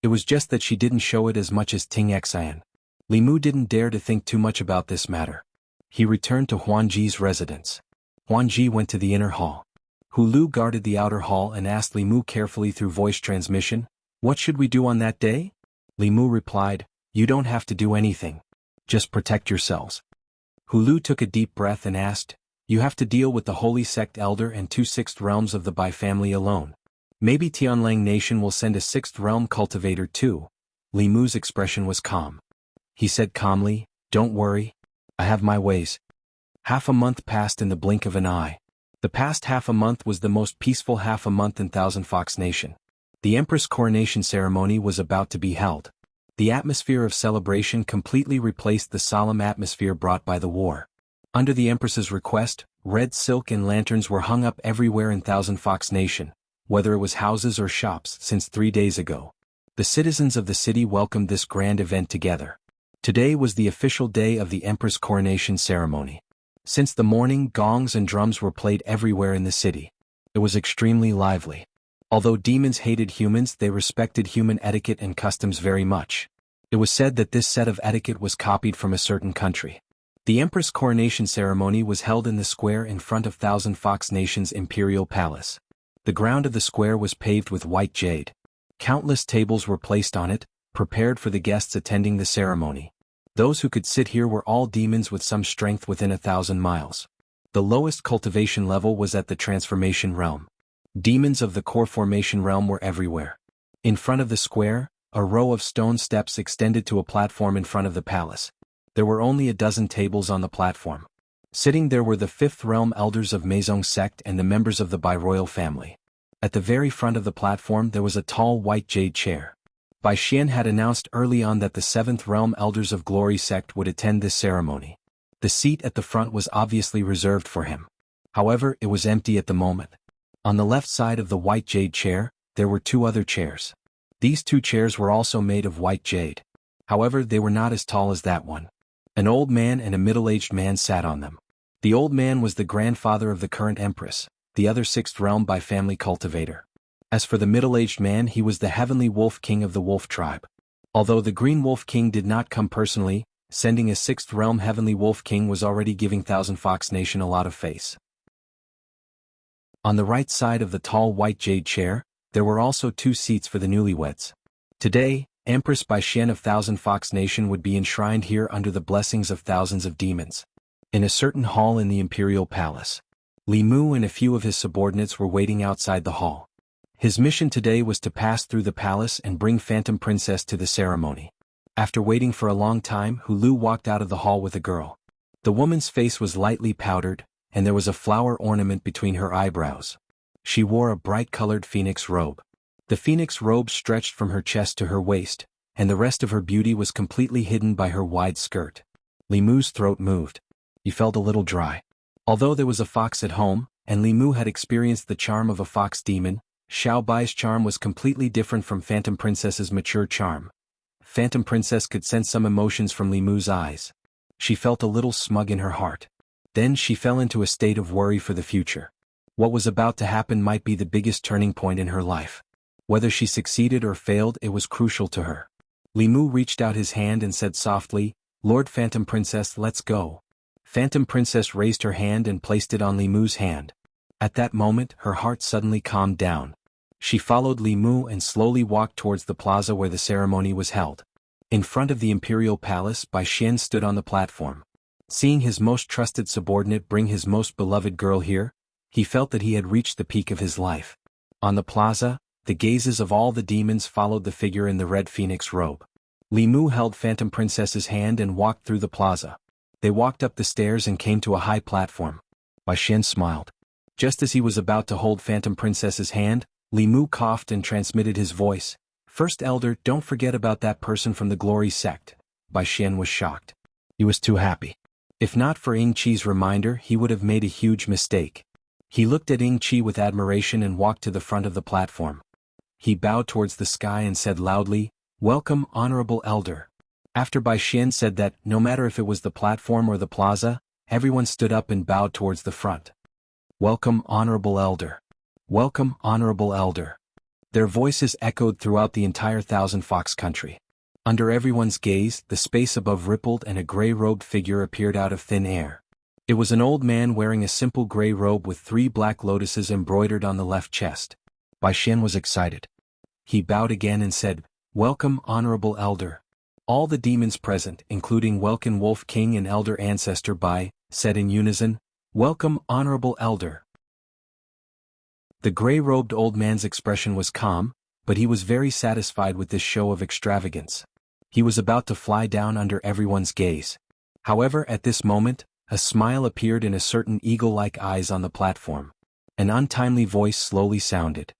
It was just that she didn't show it as much as Ting Xian. Li Mu didn't dare to think too much about this matter. He returned to Huanji's residence. Huanji went to the inner hall. Hu Lu guarded the outer hall and asked Li Mu carefully through voice transmission, "What should we do on that day?" Li Mu replied, "You don't have to do anything. Just protect yourselves." Hu Lu took a deep breath and asked, "You have to deal with the Holy Sect Elder and 2 sixth realms of the Bai family alone. Maybe Tianlang Nation will send a 6th realm cultivator too." Li Mu's expression was calm. He said calmly, "Don't worry. I have my ways." Half a month passed in the blink of an eye. The past half a month was the most peaceful half a month in Thousand Fox Nation. The Empress coronation ceremony was about to be held. The atmosphere of celebration completely replaced the solemn atmosphere brought by the war. Under the Empress's request, red silk and lanterns were hung up everywhere in Thousand Fox Nation, whether it was houses or shops, since 3 days ago. The citizens of the city welcomed this grand event together. Today was the official day of the Empress coronation ceremony. Since the morning, gongs and drums were played everywhere in the city. It was extremely lively. Although demons hated humans, they respected human etiquette and customs very much. It was said that this set of etiquette was copied from a certain country. The Empress coronation ceremony was held in the square in front of Thousand Fox Nation's imperial palace. The ground of the square was paved with white jade. Countless tables were placed on it, prepared for the guests attending the ceremony. Those who could sit here were all demons with some strength within 1,000 miles. The lowest cultivation level was at the transformation realm. Demons of the core formation realm were everywhere. In front of the square, a row of stone steps extended to a platform in front of the palace. There were only a dozen tables on the platform. Sitting there were the 5th realm elders of Meizong sect and the members of the Bai royal family. At the very front of the platform there was a tall white jade chair. Bai Xian had announced early on that the 7th realm elders of Glory sect would attend this ceremony. The seat at the front was obviously reserved for him. However, it was empty at the moment. On the left side of the white jade chair, there were 2 other chairs. These 2 chairs were also made of white jade. However, they were not as tall as that one. An old man and a middle-aged man sat on them. The old man was the grandfather of the current empress, the other 6th realm by family cultivator. As for the middle-aged man, he was the heavenly wolf king of the wolf tribe. Although the green wolf king did not come personally, sending a 6th realm heavenly wolf king was already giving Thousand Fox Nation a lot of face. On the right side of the tall white jade chair, there were also 2 seats for the newlyweds. Today, Empress Bai Xian of Thousand Fox Nation would be enshrined here under the blessings of thousands of demons. In a certain hall in the imperial palace. Li Mu and a few of his subordinates were waiting outside the hall. His mission today was to pass through the palace and bring Phantom Princess to the ceremony. After waiting for a long time, Hulu walked out of the hall with a girl. The woman's face was lightly powdered, and there was a flower ornament between her eyebrows. She wore a bright-colored phoenix robe. The phoenix robe stretched from her chest to her waist, and the rest of her beauty was completely hidden by her wide skirt. Li Mu's throat moved. He felt a little dry. Although there was a fox at home, and Li Mu had experienced the charm of a fox demon, Xiao Bai's charm was completely different from Phantom Princess's mature charm. Phantom Princess could sense some emotions from Li Mu's eyes. She felt a little smug in her heart. Then she fell into a state of worry for the future. What was about to happen might be the biggest turning point in her life. Whether she succeeded or failed, it was crucial to her. Li Mu reached out his hand and said softly, "Lord Phantom Princess, let's go." Phantom Princess raised her hand and placed it on Li Mu's hand. At that moment, her heart suddenly calmed down. She followed Li Mu and slowly walked towards the plaza where the ceremony was held. In front of the imperial palace, Bai Xian stood on the platform. Seeing his most trusted subordinate bring his most beloved girl here, he felt that he had reached the peak of his life. On the plaza, the gazes of all the demons followed the figure in the red phoenix robe. Li Mu held Phantom Princess's hand and walked through the plaza. They walked up the stairs and came to a high platform. Bai Xian smiled. Just as he was about to hold Phantom Princess's hand, Li Mu coughed and transmitted his voice. "First Elder, don't forget about that person from the Glory sect." Bai Xian was shocked. He was too happy. If not for Ying Qi's reminder, he would have made a huge mistake. He looked at Ying Qi with admiration and walked to the front of the platform. He bowed towards the sky and said loudly, "Welcome, Honorable Elder." After Bai Xian said that, no matter if it was the platform or the plaza, everyone stood up and bowed towards the front. "Welcome, Honorable Elder. Welcome, Honorable Elder." Their voices echoed throughout the entire Thousand Fox country. Under everyone's gaze, the space above rippled and a gray-robed figure appeared out of thin air. It was an old man wearing a simple gray robe with 3 black lotuses embroidered on the left chest. Bai Xian was excited. He bowed again and said, "Welcome, Honorable Elder." All the demons present, including Welkin Wolf King and Elder Ancestor Bai, said in unison, "Welcome, Honorable Elder." The gray-robed old man's expression was calm, but he was very satisfied with this show of extravagance. He was about to fly down under everyone's gaze. However, at this moment, a smile appeared in a certain eagle-like eyes on the platform. An untimely voice slowly sounded.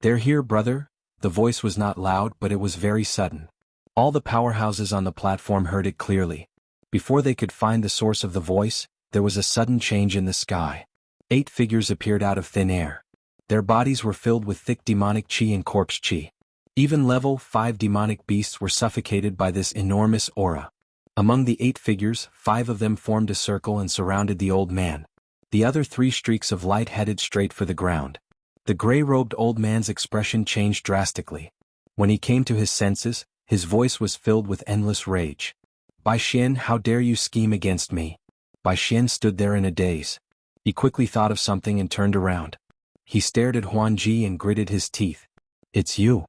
"They're here, brother." The voice was not loud, but it was very sudden. All the powerhouses on the platform heard it clearly. Before they could find the source of the voice, there was a sudden change in the sky. 8 figures appeared out of thin air. Their bodies were filled with thick demonic qi and corpse qi. Even level 5 demonic beasts were suffocated by this enormous aura. Among the 8 figures, 5 of them formed a circle and surrounded the old man. The other 3 streaks of light headed straight for the ground. The gray-robed old man's expression changed drastically. When he came to his senses, his voice was filled with endless rage. "Bai Xian, how dare you scheme against me?" Bai Xian stood there in a daze. He quickly thought of something and turned around. He stared at Huan Ji and gritted his teeth. "It's you."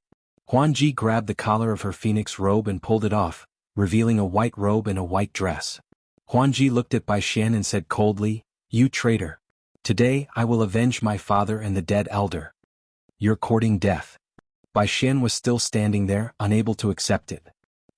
Huan Ji grabbed the collar of her phoenix robe and pulled it off, revealing a white robe and a white dress. Huan Ji looked at Bai Xian and said coldly, "You traitor. Today I will avenge my father and the dead elder. You're courting death." Bai Xian was still standing there, unable to accept it.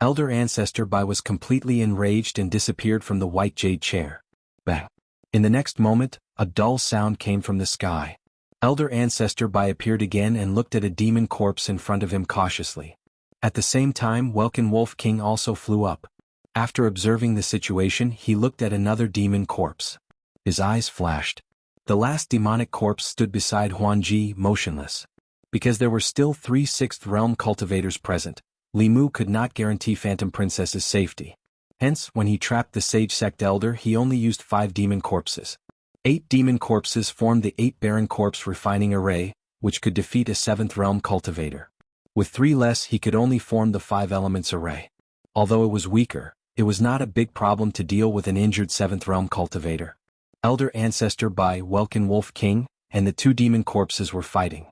Elder Ancestor Bai was completely enraged and disappeared from the white jade chair. Bang! In the next moment, a dull sound came from the sky. Elder Ancestor Bai appeared again and looked at a demon corpse in front of him cautiously. At the same time, Welkin Wolf King also flew up. After observing the situation, he looked at another demon corpse. His eyes flashed. The last demonic corpse stood beside Huan Ji, motionless. Because there were still 3 6th realm cultivators present, Li Mu could not guarantee Phantom Princess's safety. Hence, when he trapped the Sage Sect Elder, he only used 5 demon corpses. 8 demon corpses formed the 8 Baron Corpse Refining Array, which could defeat a 7th realm cultivator. With 3 less, he could only form the 5 Elements Array. Although it was weaker, it was not a big problem to deal with an injured 7th realm cultivator. Elder Ancestor Bai, Welkin Wolf King, and the 2 demon corpses were fighting.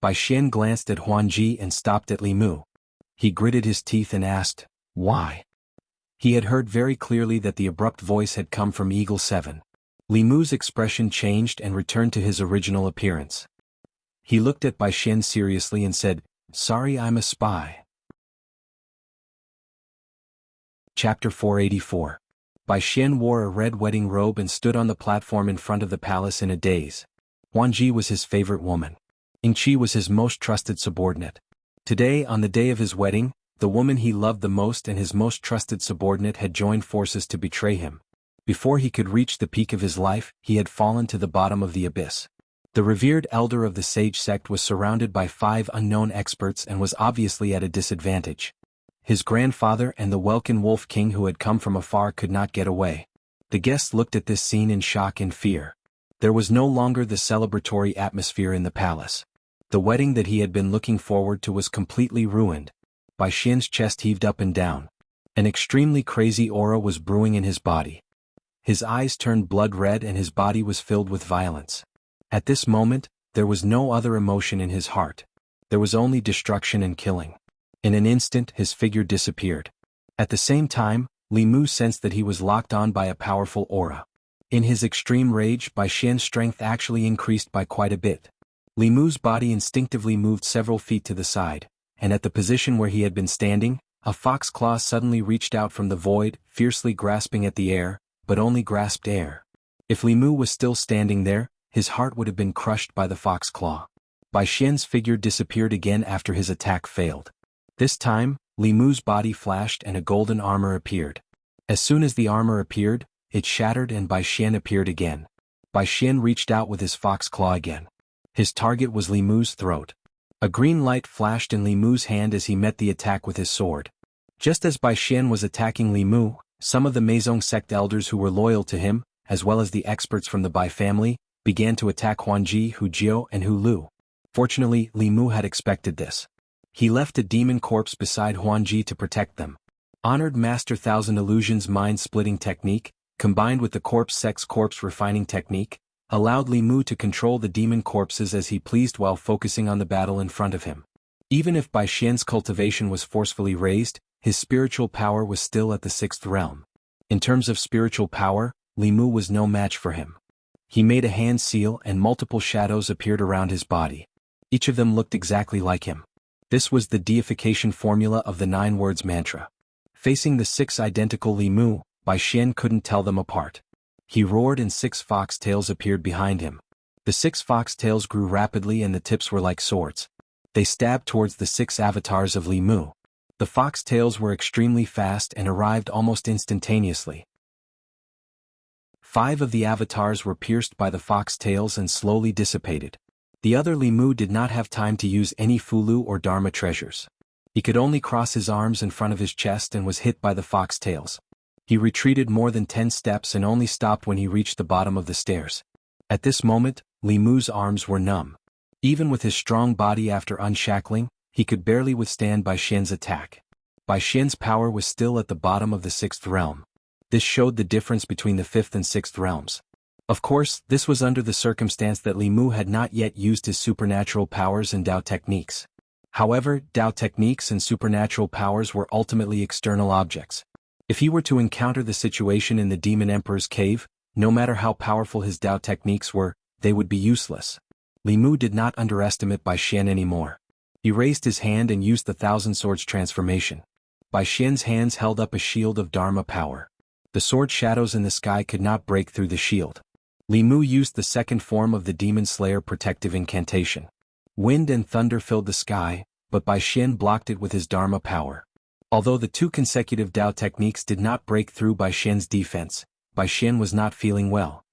Bai Xian glanced at Huan Ji and stopped at Li Mu. He gritted his teeth and asked, "Why?" He had heard very clearly that the abrupt voice had come from Eagle 7. Li Mu's expression changed and returned to his original appearance. He looked at Bai Xian seriously and said, "Sorry, I'm a spy." Chapter 484. Bai Xian wore a red wedding robe and stood on the platform in front of the palace in a daze. Huan Ji was his favorite woman. Ying Qi was his most trusted subordinate. Today, on the day of his wedding, the woman he loved the most and his most trusted subordinate had joined forces to betray him. Before he could reach the peak of his life, he had fallen to the bottom of the abyss. The revered elder of the sage sect was surrounded by 5 unknown experts and was obviously at a disadvantage. His grandfather and the Welkin Wolf King who had come from afar could not get away. The guests looked at this scene in shock and fear. There was no longer the celebratory atmosphere in the palace. The wedding that he had been looking forward to was completely ruined. Bai Xian's chest heaved up and down. An extremely crazy aura was brewing in his body. His eyes turned blood red and his body was filled with violence. At this moment, there was no other emotion in his heart. There was only destruction and killing. In an instant, his figure disappeared. At the same time, Li Mu sensed that he was locked on by a powerful aura. In his extreme rage, Bai Xian's strength actually increased by quite a bit. Li Mu's body instinctively moved several feet to the side, and at the position where he had been standing, a fox claw suddenly reached out from the void, fiercely grasping at the air, but only grasped air. If Li Mu was still standing there, his heart would have been crushed by the fox claw. Bai Xian's figure disappeared again after his attack failed. This time, Li Mu's body flashed and a golden armor appeared. As soon as the armor appeared, it shattered and Bai Xian appeared again. Bai Xian reached out with his fox claw again. His target was Li Mu's throat. A green light flashed in Li Mu's hand as he met the attack with his sword. Just as Bai Xian was attacking Li Mu, some of the Meizong sect elders who were loyal to him, as well as the experts from the Bai family, began to attack Huan Ji, Hu Jiu and Hu Lu. Fortunately, Li Mu had expected this. He left a demon corpse beside Huan Ji to protect them. Honored Master Thousand Illusions mind-splitting technique, combined with the corpse sex corpse refining technique, allowed Li Mu to control the demon corpses as he pleased while focusing on the battle in front of him. Even if Bai Xian's cultivation was forcefully raised, his spiritual power was still at the 6th realm. In terms of spiritual power, Li Mu was no match for him. He made a hand seal and multiple shadows appeared around his body. Each of them looked exactly like him. This was the deification formula of the 9 words mantra. Facing the 6 identical Li Mu, Bai Xian couldn't tell them apart. He roared and 6 fox tails appeared behind him. The 6 fox tails grew rapidly and the tips were like swords. They stabbed towards the 6 avatars of Li Mu. The fox tails were extremely fast and arrived almost instantaneously. 5 of the avatars were pierced by the fox tails and slowly dissipated. The other Li Mu did not have time to use any Fulu or Dharma treasures. He could only cross his arms in front of his chest and was hit by the fox tails. He retreated more than 10 steps and only stopped when he reached the bottom of the stairs. At this moment, Li Mu's arms were numb. Even with his strong body after unshackling, he could barely withstand Bai Xian's attack. Bai Xian's power was still at the bottom of the 6th realm. This showed the difference between the 5th and 6th realms. Of course, this was under the circumstance that Li Mu had not yet used his supernatural powers and Dao techniques. However, Dao techniques and supernatural powers were ultimately external objects. If he were to encounter the situation in the Demon Emperor's cave, no matter how powerful his Dao techniques were, they would be useless. Li Mu did not underestimate Bai Xian anymore. He raised his hand and used the Thousand Swords transformation. Bai Xian's hands held up a shield of Dharma power. The sword shadows in the sky could not break through the shield. Li Mu used the second form of the Demon Slayer protective incantation. Wind and thunder filled the sky, but Bai Xian blocked it with his Dharma power. Although the 2 consecutive Dao techniques did not break through Bai Xian's defense, Bai Xian was not feeling well.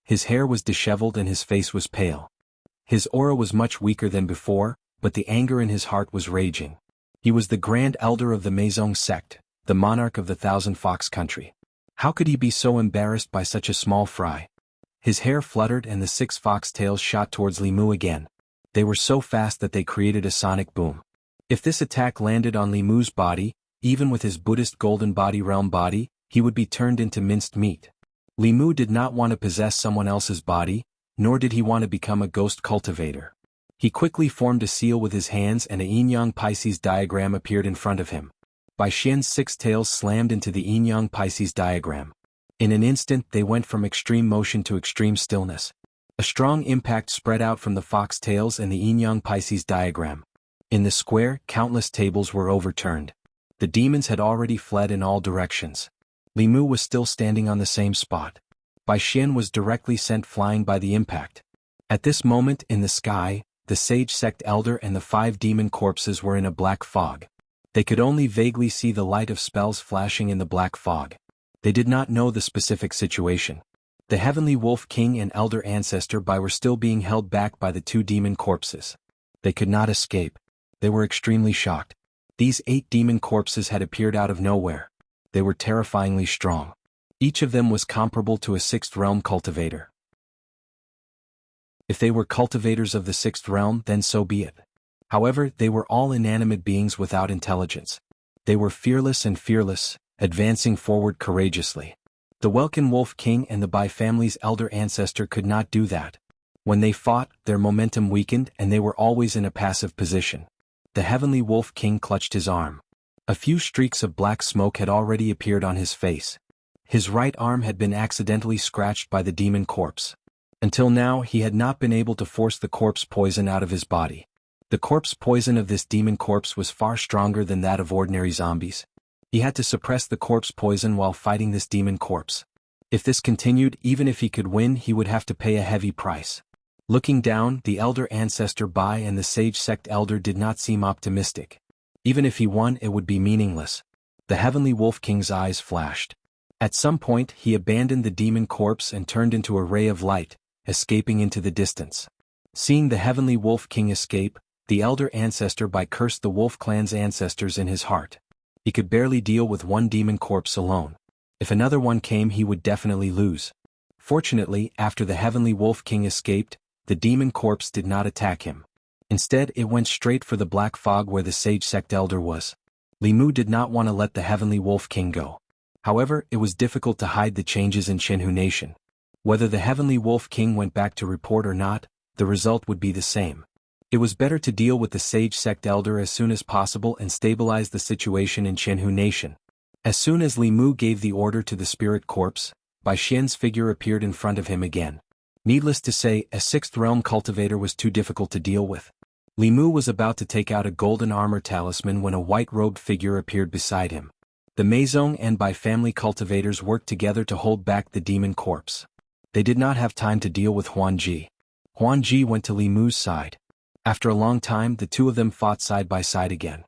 His hair was disheveled and his face was pale. His aura was much weaker than before, but the anger in his heart was raging. He was the Grand Elder of the Meizong sect, the monarch of the Thousand Fox country. How could he be so embarrassed by such a small fry? His hair fluttered and the 6 fox tails shot towards Li Mu again. They were so fast that they created a sonic boom. If this attack landed on Li Mu's body, even with his Buddhist golden body realm body, he would be turned into minced meat. Li Mu did not want to possess someone else's body, nor did he want to become a ghost cultivator. He quickly formed a seal with his hands and a yin-yang Pisces diagram appeared in front of him. Bai Xian's 6 tails slammed into the yin-yang Pisces diagram. In an instant they went from extreme motion to extreme stillness. A strong impact spread out from the foxtails and the yin-yang Pisces diagram. In the square, countless tables were overturned. The demons had already fled in all directions. Li Mu was still standing on the same spot. Bai Xian was directly sent flying by the impact. At this moment in the sky, the sage sect elder and the 5 demon corpses were in a black fog. They could only vaguely see the light of spells flashing in the black fog. They did not know the specific situation. The Heavenly Wolf King and Elder Ancestor Bai were still being held back by the 2 demon corpses. They could not escape. They were extremely shocked. These 8 demon corpses had appeared out of nowhere. They were terrifyingly strong. Each of them was comparable to a 6th realm cultivator. If they were cultivators of the 6th realm, then so be it. However, they were all inanimate beings without intelligence. They were fearless and fearless, advancing forward courageously. The Welkin Wolf King and the Bai family's elder ancestor could not do that. When they fought, their momentum weakened and they were always in a passive position. The Heavenly Wolf King clutched his arm. A few streaks of black smoke had already appeared on his face. His right arm had been accidentally scratched by the demon corpse. Until now he had not been able to force the corpse poison out of his body. The corpse poison of this demon corpse was far stronger than that of ordinary zombies. He had to suppress the corpse poison while fighting this demon corpse. If this continued, even if he could win, he would have to pay a heavy price. Looking down, the elder ancestor Bai and the sage sect elder did not seem optimistic. Even if he won, it would be meaningless. The Heavenly Wolf King's eyes flashed. At some point, he abandoned the demon corpse and turned into a ray of light, escaping into the distance. Seeing the Heavenly Wolf King escape, the elder ancestor Bai cursed the Wolf Clan's ancestors in his heart. He could barely deal with one demon corpse alone. If another one came, he would definitely lose. Fortunately, after the Heavenly Wolf King escaped, the demon corpse did not attack him. Instead, it went straight for the black fog where the sage sect elder was. Li Mu did not want to let the Heavenly Wolf King go. However, it was difficult to hide the changes in Shenhu Nation. Whether the Heavenly Wolf King went back to report or not, the result would be the same. It was better to deal with the sage sect elder as soon as possible and stabilize the situation in Shenhu Nation. As soon as Li Mu gave the order to the spirit corpse, Bai Xian's figure appeared in front of him again. Needless to say, a 6th realm cultivator was too difficult to deal with. Li Mu was about to take out a golden armor talisman when a white-robed figure appeared beside him. The Meizong and Bai family cultivators worked together to hold back the demon corpse. They did not have time to deal with Huan Ji. Huan Ji went to Li Mu's side. After a long time, the 2 of them fought side by side again.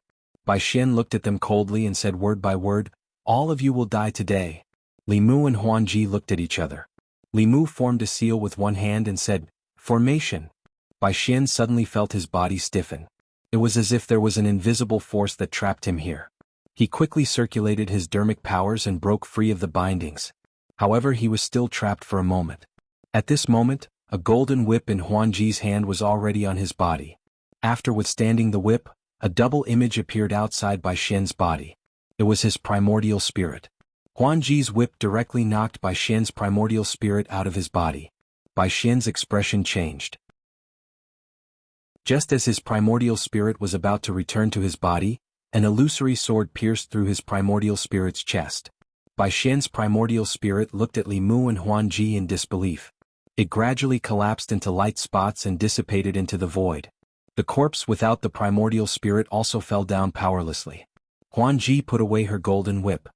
Bai Xian looked at them coldly and said word by word, "All of you will die today." Li Mu and Huan Ji looked at each other. Li Mu formed a seal with one hand and said, "Formation." Bai Xian suddenly felt his body stiffen. It was as if there was an invisible force that trapped him here. He quickly circulated his dermic powers and broke free of the bindings. However, he was still trapped for a moment. At this moment, a golden whip in Huan Ji's hand was already on his body. After withstanding the whip, a double image appeared outside Bai Xian's body. It was his primordial spirit. Huan Ji's whip directly knocked Bai Xian's primordial spirit out of his body. Bai Xian's expression changed. Just as his primordial spirit was about to return to his body, an illusory sword pierced through his primordial spirit's chest. Bai Xian's primordial spirit looked at Li Mu and Huan Ji in disbelief. It gradually collapsed into light spots and dissipated into the void. The corpse without the primordial spirit also fell down powerlessly. Huan Ji put away her golden whip.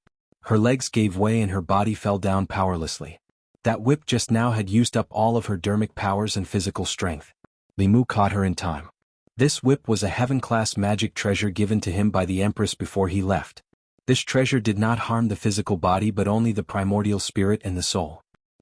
Her legs gave way and her body fell down powerlessly. That whip just now had used up all of her dermic powers and physical strength. Li Mu caught her in time. This whip was a heaven-class magic treasure given to him by the Empress before he left. This treasure did not harm the physical body but only the primordial spirit and the soul.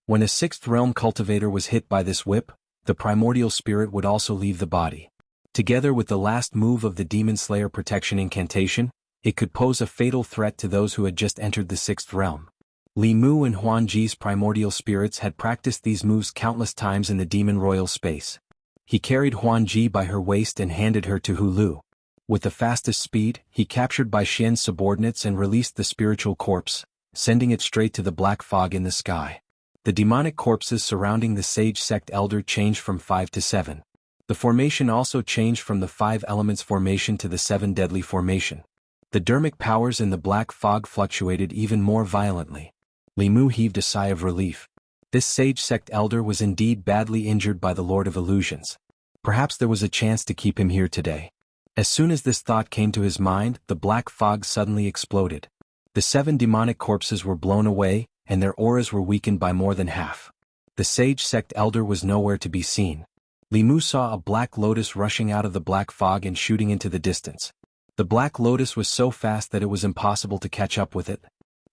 When a 6th realm cultivator was hit by this whip, the primordial spirit would also leave the body. Together with the last move of the Demon Slayer protection incantation, it could pose a fatal threat to those who had just entered the 6th realm. Li Mu and Huan Ji's primordial spirits had practiced these moves countless times in the demon royal space. He carried Huan Ji by her waist and handed her to Hu Lu. With the fastest speed, he captured Bai Xian's subordinates and released the spiritual corpse, sending it straight to the black fog in the sky. The demonic corpses surrounding the sage sect elder changed from 5 to 7. The formation also changed from the 5 elements formation to the 7 deadly formation. The dermic powers in the black fog fluctuated even more violently. Li Mu heaved a sigh of relief. This sage sect elder was indeed badly injured by the Lord of Illusions. Perhaps there was a chance to keep him here today. As soon as this thought came to his mind, the black fog suddenly exploded. The 7 demonic corpses were blown away, and their auras were weakened by more than half. The sage sect elder was nowhere to be seen. Li Mu saw a black lotus rushing out of the black fog and shooting into the distance. The black lotus was so fast that it was impossible to catch up with it.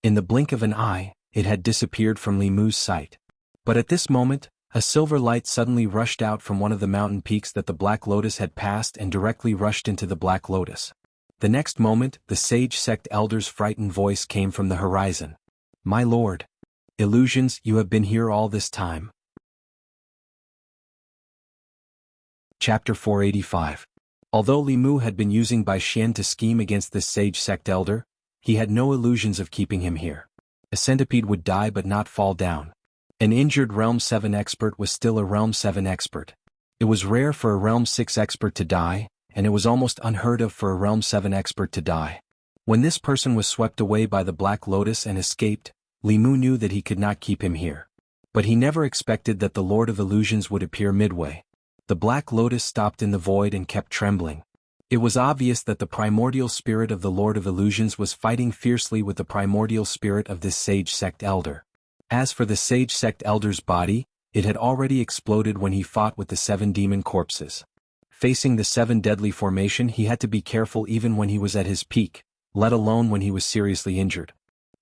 In the blink of an eye, it had disappeared from Li Mu's sight. But at this moment, a silver light suddenly rushed out from one of the mountain peaks that the black lotus had passed and directly rushed into the black lotus. The next moment, the sage sect elder's frightened voice came from the horizon. "My lord. Illusions, you have been here all this time." Chapter 485. Although Li Mu had been using Bai Xian to scheme against this sage sect elder, he had no illusions of keeping him here. A centipede would die but not fall down. An injured Realm 7 expert was still a Realm 7 expert. It was rare for a Realm 6 expert to die, and it was almost unheard of for a Realm 7 expert to die. When this person was swept away by the Black Lotus and escaped, Li Mu knew that he could not keep him here. But he never expected that the Lord of Illusions would appear midway. The Black Lotus stopped in the void and kept trembling. It was obvious that the primordial spirit of the Lord of Illusions was fighting fiercely with the primordial spirit of this sage sect elder. As for the sage sect elder's body, it had already exploded when he fought with the 7 demon corpses. Facing the 7 deadly formation, he had to be careful even when he was at his peak, let alone when he was seriously injured.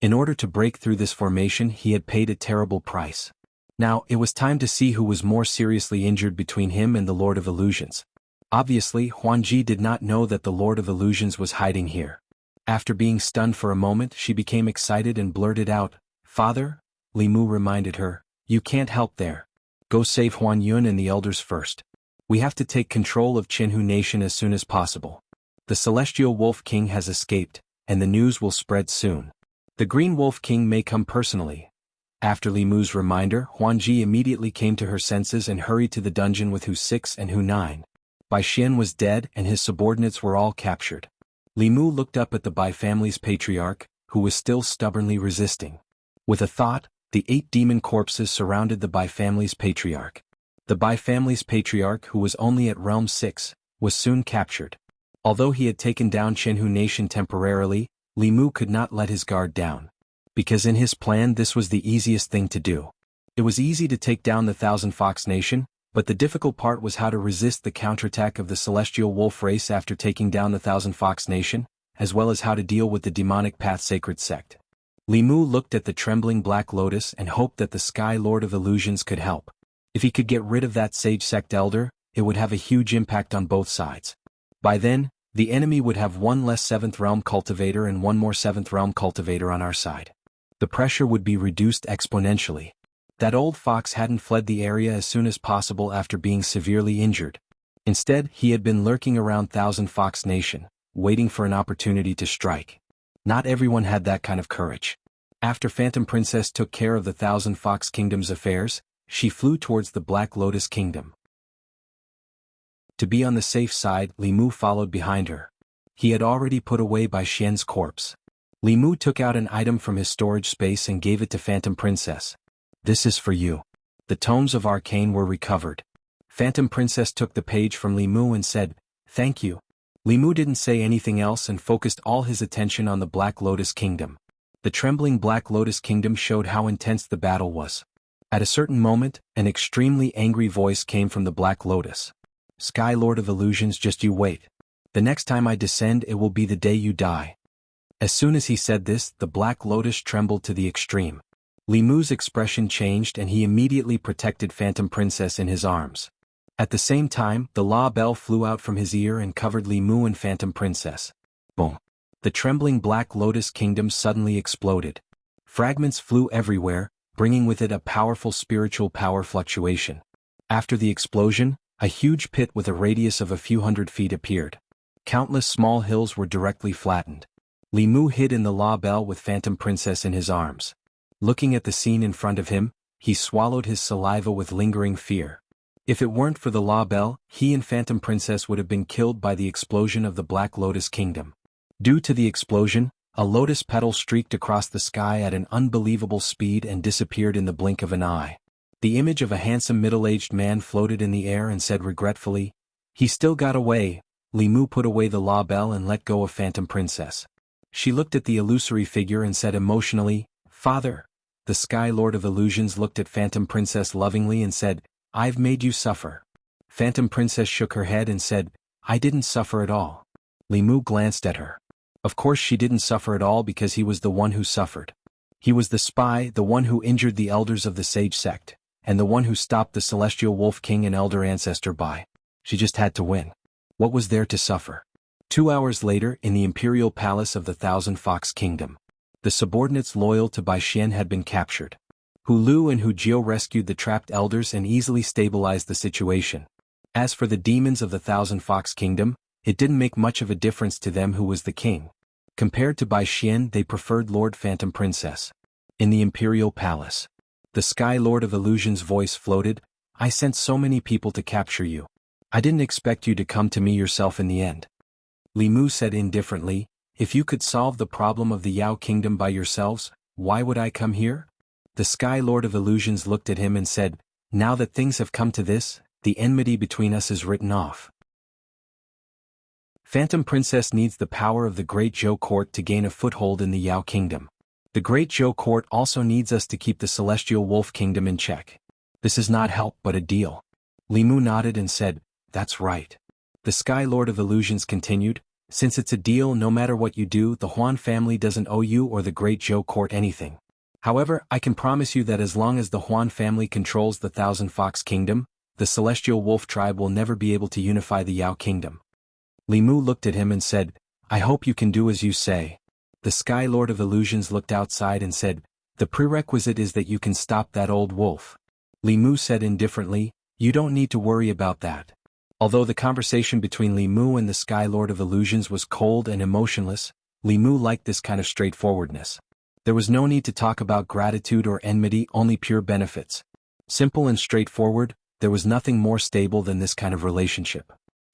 In order to break through this formation, he had paid a terrible price. Now, it was time to see who was more seriously injured between him and the Lord of Illusions. Obviously, Huanji did not know that the Lord of Illusions was hiding here. After being stunned for a moment, she became excited and blurted out, "Father?" Li Mu reminded her, "You can't help there. Go save Huan Yun and the elders first. We have to take control of Qinhu Nation as soon as possible. The Celestial Wolf King has escaped, and the news will spread soon. The Green Wolf King may come personally." After Li Mu's reminder, Huanji immediately came to her senses and hurried to the dungeon with Hu 6 and Hu 9. Bai Xian was dead and his subordinates were all captured. Li Mu looked up at the Bai family's patriarch, who was still stubbornly resisting. With a thought, the 8 demon corpses surrounded the Bai family's patriarch. The Bai family's patriarch, who was only at Realm 6, was soon captured. Although he had taken down Qinhu Nation temporarily, Li Mu could not let his guard down. Because in his plan this was the easiest thing to do. It was easy to take down the Thousand Fox Nation, but the difficult part was how to resist the counterattack of the Celestial Wolf race after taking down the Thousand Fox Nation, as well as how to deal with the demonic Path Sacred sect. Li Mu looked at the trembling Black Lotus and hoped that the Sky Lord of Illusions could help. If he could get rid of that sage sect elder, it would have a huge impact on both sides. By then, the enemy would have 1 less 7th Realm Cultivator and 1 more 7th Realm Cultivator on our side. The pressure would be reduced exponentially. That old fox hadn't fled the area as soon as possible after being severely injured. Instead, he had been lurking around Thousand Fox Nation, waiting for an opportunity to strike. Not everyone had that kind of courage. After Phantom Princess took care of the Thousand Fox Kingdom's affairs, she flew towards the Black Lotus Kingdom. To be on the safe side, Li Mu followed behind her. He had already put away Bai Xian's corpse. Li Mu took out an item from his storage space and gave it to Phantom Princess. "This is for you." The tomes of Arcane were recovered. Phantom Princess took the page from Li Mu and said, "Thank you." Li Mu didn't say anything else and focused all his attention on the Black Lotus Kingdom. The trembling Black Lotus Kingdom showed how intense the battle was. At a certain moment, an extremely angry voice came from the Black Lotus. "Sky Lord of Illusions, just you wait. The next time I descend it will be the day you die." As soon as he said this, the Black Lotus trembled to the extreme. Li Mu's expression changed and he immediately protected Phantom Princess in his arms. At the same time, the law bell flew out from his ear and covered Li Mu and Phantom Princess. Boom! The trembling Black Lotus Kingdom suddenly exploded. Fragments flew everywhere, bringing with it a powerful spiritual power fluctuation. After the explosion, a huge pit with a radius of a few hundred feet appeared. Countless small hills were directly flattened. Li Mu hid in the law bell with Phantom Princess in his arms. Looking at the scene in front of him, he swallowed his saliva with lingering fear. If it weren't for the law bell, he and Phantom Princess would have been killed by the explosion of the Black Lotus Kingdom. Due to the explosion, A lotus petal streaked across the sky at an unbelievable speed and disappeared in the blink of an eye. The image of a handsome middle-aged man floated in the air and said regretfully, "He still got away." Limu put away the law bell and let go of Phantom Princess. She looked at the illusory figure and said emotionally, "Father." The Sky Lord of Illusions looked at Phantom Princess lovingly and said, "I've made you suffer." Phantom Princess shook her head and said, "I didn't suffer at all." Limu glanced at her. Of course she didn't suffer at all because he was the one who suffered. He was the spy, the one who injured the elders of the Sage Sect, and the one who stopped the Celestial Wolf King and Elder Ancestor Bai. She just had to win. What was there to suffer? 2 hours later, in the Imperial Palace of the Thousand Fox Kingdom, the subordinates loyal to Bai Xian had been captured. Hu Lu and Hu Jiu rescued the trapped elders and easily stabilized the situation. As for the demons of the Thousand Fox Kingdom, it didn't make much of a difference to them who was the king. Compared to Bai Xian, they preferred Lord Phantom Princess. In the Imperial Palace, the Sky Lord of Illusion's voice floated, "I sent so many people to capture you. I didn't expect you to come to me yourself in the end." Limu said indifferently, "If you could solve the problem of the Yao Kingdom by yourselves, why would I come here?" The Sky Lord of Illusions looked at him and said, "Now that things have come to this, the enmity between us is written off. Phantom Princess needs the power of the Great Zhou Court to gain a foothold in the Yao Kingdom. The Great Zhou Court also needs us to keep the Celestial Wolf Kingdom in check. This is not help but a deal." Limu nodded and said, "That's right." The Sky Lord of Illusions continued, "Since it's a deal, no matter what you do, the Huan family doesn't owe you or the Great Zhou Court anything. However, I can promise you that as long as the Huan family controls the Thousand Fox Kingdom, the Celestial Wolf tribe will never be able to unify the Yao Kingdom." Limu looked at him and said, "I hope you can do as you say." The Sky Lord of Illusions looked outside and said, "The prerequisite is that you can stop that old wolf." Limu said indifferently, "You don't need to worry about that." Although the conversation between Limu and the Sky Lord of Illusions was cold and emotionless, Limu liked this kind of straightforwardness. There was no need to talk about gratitude or enmity, only pure benefits. Simple and straightforward, there was nothing more stable than this kind of relationship.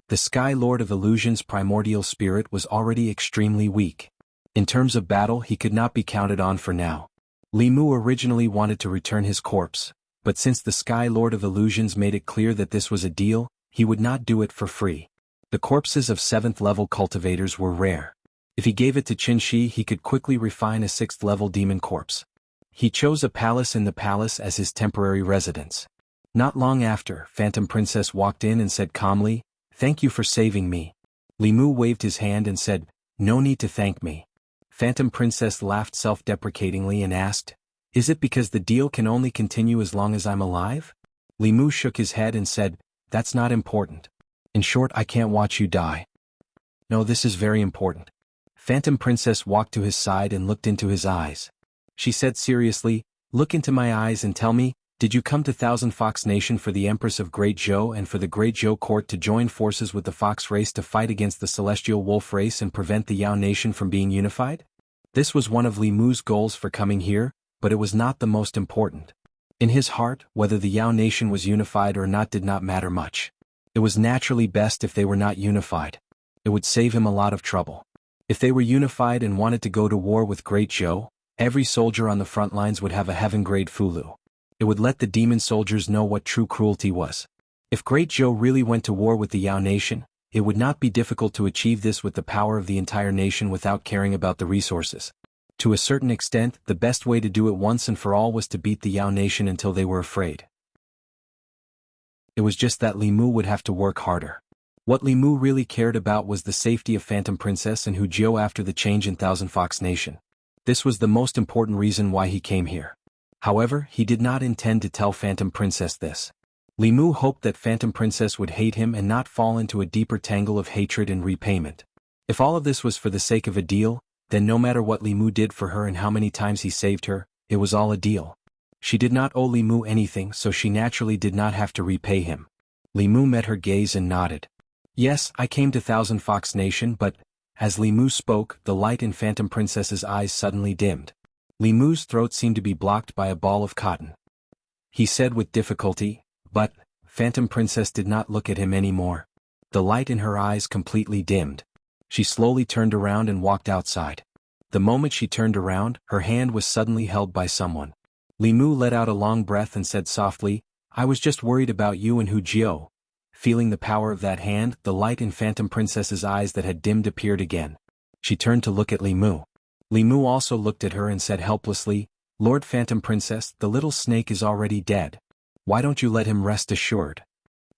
The Sky Lord of Illusion's primordial spirit was already extremely weak. In terms of battle, he could not be counted on for now. Limu originally wanted to return his corpse, but since the Sky Lord of Illusions made it clear that this was a deal, he would not do it for free. The corpses of 7th-level cultivators were rare. If he gave it to Qinshi, he could quickly refine a 6th-level demon corpse. He chose a palace in the palace as his temporary residence. Not long after, Phantom Princess walked in and said calmly, "Thank you for saving me." Limu waved his hand and said, "No need to thank me." Phantom Princess laughed self-deprecatingly and asked, "Is it because the deal can only continue as long as I'm alive?" Limu shook his head and said, "That's not important. In short, I can't watch you die." "No, this is very important." Phantom Princess walked to his side and looked into his eyes. She said seriously, "Look into my eyes and tell me, did you come to Thousand Fox Nation for the Empress of Great Zhou and for the Great Zhou Court to join forces with the Fox race to fight against the Celestial Wolf race and prevent the Yao Nation from being unified?" This was one of Limu's goals for coming here, but it was not the most important. In his heart, whether the Yao Nation was unified or not did not matter much. It was naturally best if they were not unified. It would save him a lot of trouble. If they were unified and wanted to go to war with Great Zhou, every soldier on the front lines would have a heaven-grade Fulu. It would let the demon soldiers know what true cruelty was. If Great Zhou really went to war with the Yao Nation, it would not be difficult to achieve this with the power of the entire nation without caring about the resources. To a certain extent, the best way to do it once and for all was to beat the Yao Nation until they were afraid. It was just that Limu would have to work harder. What Limu really cared about was the safety of Phantom Princess and Hu Jiu after the change in Thousand Fox Nation. This was the most important reason why he came here. However, he did not intend to tell Phantom Princess this. Limu hoped that Phantom Princess would hate him and not fall into a deeper tangle of hatred and repayment. If all of this was for the sake of a deal, then no matter what Limu did for her and how many times he saved her, it was all a deal. She did not owe Limu anything, so she naturally did not have to repay him. Limu met her gaze and nodded. "Yes, I came to Thousand Fox Nation, but..." As Limu spoke, the light in Phantom Princess's eyes suddenly dimmed. Limu's throat seemed to be blocked by a ball of cotton. He said with difficulty, "But..." Phantom Princess did not look at him anymore. The light in her eyes completely dimmed. She slowly turned around and walked outside. The moment she turned around, her hand was suddenly held by someone. Li Mu let out a long breath and said softly, "I was just worried about you and Hu Jiao." Feeling the power of that hand, the light in Phantom Princess's eyes that had dimmed appeared again. She turned to look at Li Mu. Li Mu also looked at her and said helplessly, "Lord Phantom Princess, the little snake is already dead. Why don't you let him rest assured?"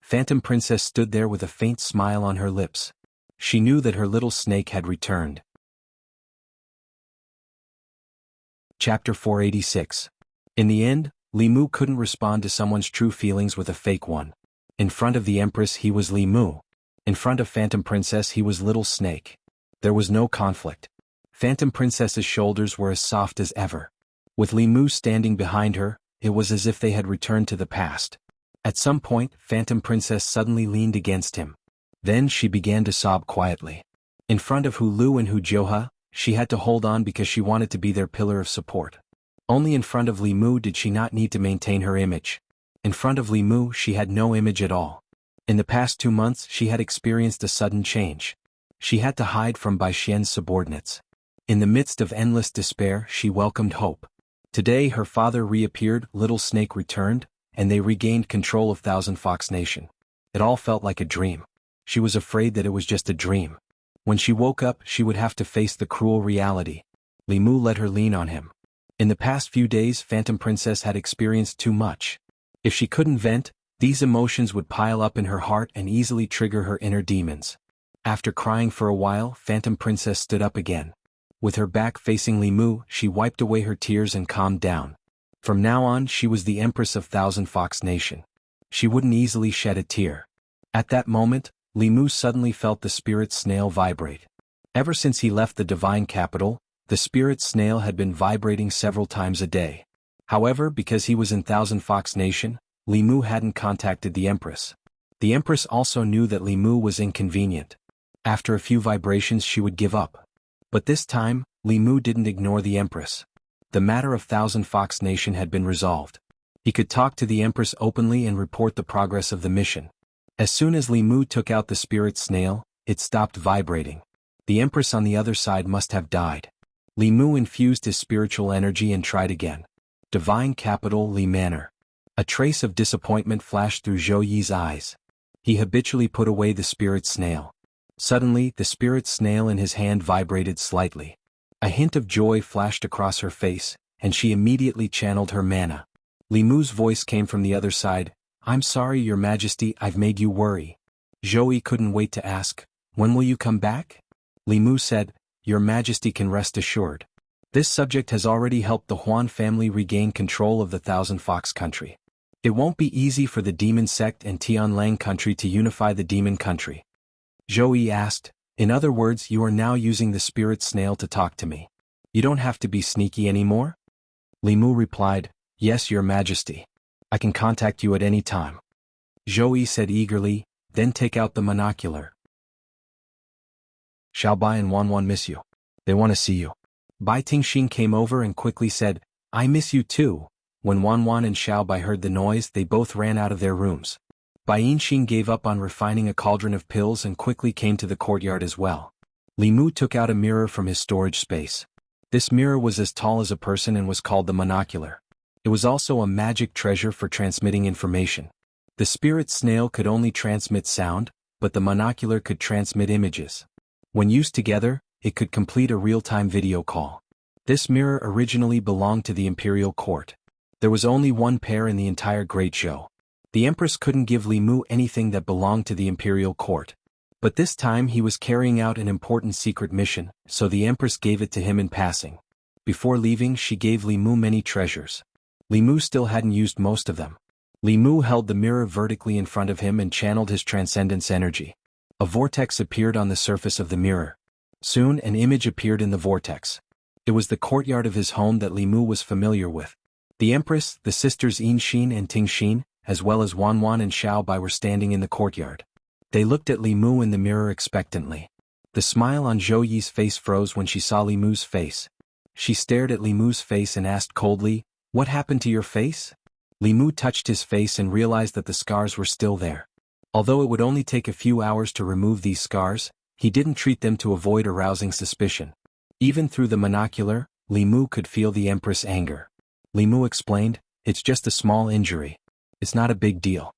Phantom Princess stood there with a faint smile on her lips. She knew that her little snake had returned. Chapter 486. In the end, Li Mu couldn't respond to someone's true feelings with a fake one. In front of the Empress he was Li Mu. In front of Phantom Princess he was Little Snake. There was no conflict. Phantom Princess's shoulders were as soft as ever. With Li Mu standing behind her, it was as if they had returned to the past. At some point, Phantom Princess suddenly leaned against him. Then she began to sob quietly. In front of Hu Lu and Hu Jiuhe, she had to hold on because she wanted to be their pillar of support. Only in front of Li Mu did she not need to maintain her image. In front of Li Mu she had no image at all. In the past 2 months she had experienced a sudden change. She had to hide from Bai Xian's subordinates. In the midst of endless despair she welcomed hope. Today her father reappeared, Little Snake returned, and they regained control of Thousand Fox Nation. It all felt like a dream. She was afraid that it was just a dream. When she woke up she would have to face the cruel reality. Li Mu let her lean on him. In the past few days Phantom Princess had experienced too much. If she couldn't vent, these emotions would pile up in her heart and easily trigger her inner demons. After crying for a while, Phantom Princess stood up again. With her back facing Li Mu, she wiped away her tears and calmed down. From now on she was the Empress of Thousand Fox Nation. She wouldn't easily shed a tear. At that moment, Li Mu suddenly felt the spirit snail vibrate. Ever since he left the divine capital, the spirit snail had been vibrating several times a day. However, because he was in Thousand Fox Nation, Li Mu hadn't contacted the Empress. The Empress also knew that Li Mu was inconvenient. After a few vibrations she would give up. But this time, Li Mu didn't ignore the Empress. The matter of Thousand Fox Nation had been resolved. He could talk to the Empress openly and report the progress of the mission. As soon as Li Mu took out the spirit snail, it stopped vibrating. The Empress on the other side must have died. Li Mu infused his spiritual energy and tried again. Divine Capital, Li Manor. A trace of disappointment flashed through Zhou Yi's eyes. He habitually put away the spirit snail. Suddenly, the spirit snail in his hand vibrated slightly. A hint of joy flashed across her face, and she immediately channeled her mana. Li Mu's voice came from the other side. "I'm sorry, Your Majesty, I've made you worry." Zhou Yi couldn't wait to ask, "When will you come back?" Li Mu said, "Your Majesty can rest assured. This subject has already helped the Huan family regain control of the Thousand Fox country. It won't be easy for the demon sect and Tianlang country to unify the demon country." Zhou Yi asked, "In other words, you are now using the spirit snail to talk to me. You don't have to be sneaky anymore?" Li Mu replied, "Yes, Your Majesty. I can contact you at any time." Zhou Yi said eagerly, "Then take out the monocular. Xiaobai and Wanwan miss you. They want to see you." Bai Tingxin came over and quickly said, "I miss you too." When Wanwan and Xiaobai heard the noise they both ran out of their rooms. Bai Yinxin gave up on refining a cauldron of pills and quickly came to the courtyard as well. Li Mu took out a mirror from his storage space. This mirror was as tall as a person and was called the monocular. It was also a magic treasure for transmitting information. The spirit snail could only transmit sound, but the monocular could transmit images. When used together, it could complete a real-time video call. This mirror originally belonged to the imperial court. There was only one pair in the entire Great Zhou. The Empress couldn't give Li Mu anything that belonged to the imperial court. But this time he was carrying out an important secret mission, so the Empress gave it to him in passing. Before leaving she gave Li Mu many treasures. Li Mu still hadn't used most of them. Li Mu held the mirror vertically in front of him and channeled his transcendence energy. A vortex appeared on the surface of the mirror. Soon an image appeared in the vortex. It was the courtyard of his home that Li Mu was familiar with. The Empress, the sisters Yinxin and Tingxin, as well as Wanwan and Xiaobai were standing in the courtyard. They looked at Li Mu in the mirror expectantly. The smile on Zhou Yi's face froze when she saw Li Mu's face. She stared at Li Mu's face and asked coldly, "What happened to your face?" Li Mu touched his face and realized that the scars were still there. Although it would only take a few hours to remove these scars, he didn't treat them to avoid arousing suspicion. Even through the monocular, Li Mu could feel the Empress' anger. Li Mu explained, "It's just a small injury. It's not a big deal."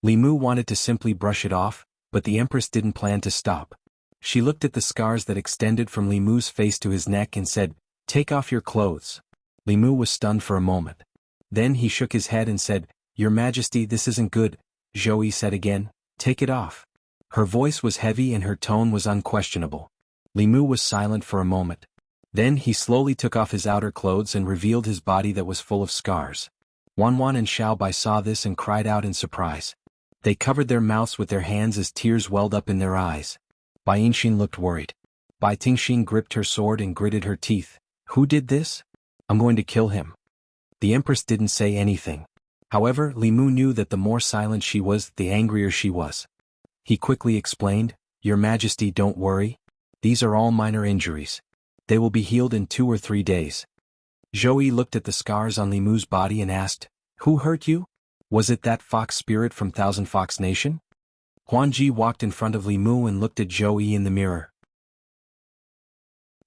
Li Mu wanted to simply brush it off, but the Empress didn't plan to stop. She looked at the scars that extended from Li Mu's face to his neck and said, "Take off your clothes." Li Mu was stunned for a moment. Then he shook his head and said, "Your Majesty, this isn't good." Zhou Yi said again, "Take it off." Her voice was heavy and her tone was unquestionable. Li Mu was silent for a moment. Then he slowly took off his outer clothes and revealed his body that was full of scars. Wanwan and Xiao Bai saw this and cried out in surprise. They covered their mouths with their hands as tears welled up in their eyes. Bai Yinxin looked worried. Bai Tingxin gripped her sword and gritted her teeth. "Who did this? I'm going to kill him." The Empress didn't say anything. However, Li Mu knew that the more silent she was, the angrier she was. He quickly explained, "Your Majesty, don't worry. These are all minor injuries. They will be healed in 2 or 3 days." Zhou Yi looked at the scars on Li Mu's body and asked, "Who hurt you? Was it that fox spirit from Thousand Fox Nation?" Huan Ji walked in front of Li Mu and looked at Zhou Yi in the mirror.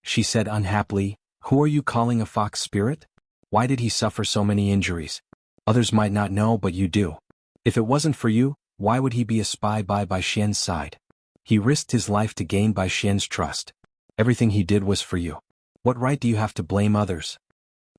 She said unhappily, "Who are you calling a fox spirit? Why did he suffer so many injuries? Others might not know, but you do. If it wasn't for you, why would he be a spy by Bai Xian's side? He risked his life to gain Bai Xian's trust. Everything he did was for you. What right do you have to blame others?"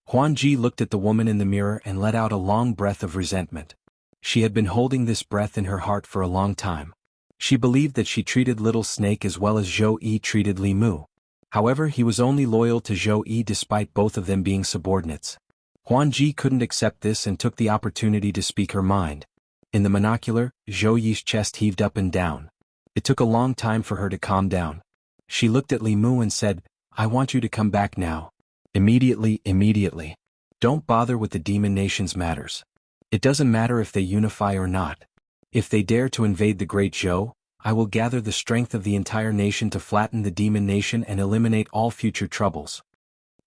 Huan Ji looked at the woman in the mirror and let out a long breath of resentment. She had been holding this breath in her heart for a long time. She believed that she treated Little Snake as well as Zhou Yi treated Li Mu. However, he was only loyal to Zhou Yi despite both of them being subordinates. Huan Ji couldn't accept this and took the opportunity to speak her mind. In the monocular, Zhou Yi's chest heaved up and down. It took a long time for her to calm down. She looked at Li Mu and said, "I want you to come back now. Immediately. Don't bother with the demon nation's matters. It doesn't matter if they unify or not. If they dare to invade the Great Zhou, I will gather the strength of the entire nation to flatten the demon nation and eliminate all future troubles."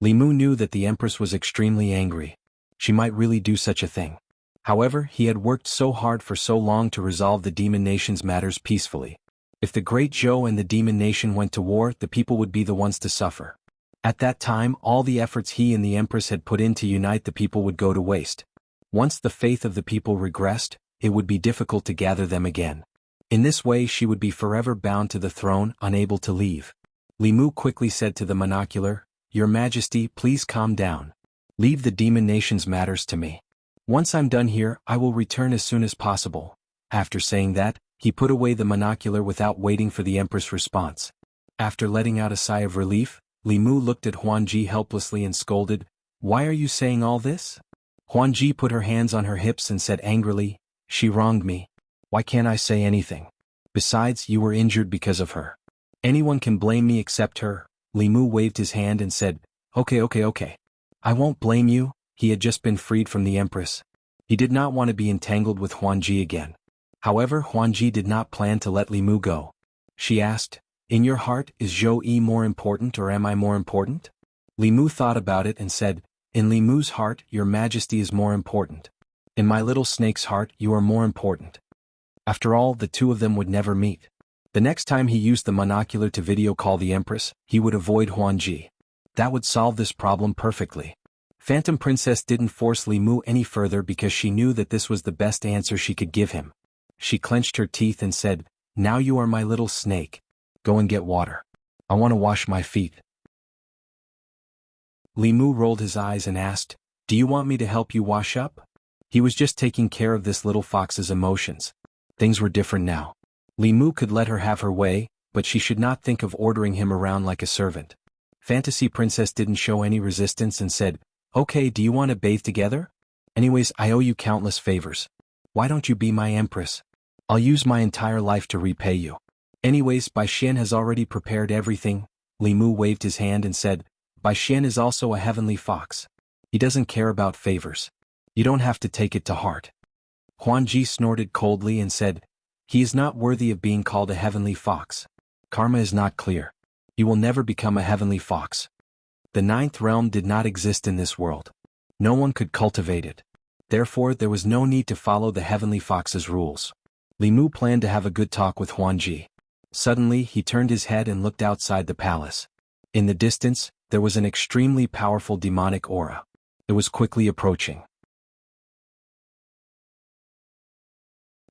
Li Mu knew that the Empress was extremely angry. She might really do such a thing. However, he had worked so hard for so long to resolve the demon nation's matters peacefully. If the Great Zhou and the demon nation went to war, the people would be the ones to suffer. At that time, all the efforts he and the Empress had put in to unite the people would go to waste. Once the faith of the people regressed, it would be difficult to gather them again. In this way she would be forever bound to the throne, unable to leave. Li Mu quickly said to the monocular, "Your Majesty, please calm down. Leave the demon nation's matters to me. Once I'm done here, I will return as soon as possible." After saying that, he put away the monocular without waiting for the Empress' response. After letting out a sigh of relief, Li Mu looked at Huan Ji helplessly and scolded, "Why are you saying all this?" Huan Ji put her hands on her hips and said angrily, "She wronged me. Why can't I say anything? Besides, you were injured because of her. Anyone can blame me except her." Li Mu waved his hand and said, Okay. I won't blame you." He had just been freed from the Empress. He did not want to be entangled with Huan Ji again. However, Huan Ji did not plan to let Li Mu go. She asked, "In your heart, is Zhou Yi more important or am I more important?" Li Mu thought about it and said, "In Li Mu's heart, your Majesty is more important. In my little snake's heart, you are more important." After all, the two of them would never meet. The next time he used the monocular to video call the Empress, he would avoid Huan Ji. That would solve this problem perfectly. Phantom Princess didn't force Li Mu any further because she knew that this was the best answer she could give him. She clenched her teeth and said, "Now you are my little snake. Go and get water. I want to wash my feet." Li Mu rolled his eyes and asked, "Do you want me to help you wash up?" He was just taking care of this little fox's emotions. Things were different now. Li Mu could let her have her way, but she should not think of ordering him around like a servant. Fantasy Princess didn't show any resistance and said, "Okay, do you want to bathe together? Anyways, I owe you countless favors. Why don't you be my Empress? I'll use my entire life to repay you." Anyways, Bai Xian has already prepared everything. Li Mu waved his hand and said, "Bai Xian is also a heavenly fox. He doesn't care about favors. You don't have to take it to heart." Huan Ji snorted coldly and said, "He is not worthy of being called a heavenly fox. Karma is not clear. He will never become a heavenly fox. The 9th realm did not exist in this world. No one could cultivate it. Therefore, there was no need to follow the heavenly fox's rules." Li Mu planned to have a good talk with Huan Ji. Suddenly, he turned his head and looked outside the palace. In the distance, there was an extremely powerful demonic aura. It was quickly approaching.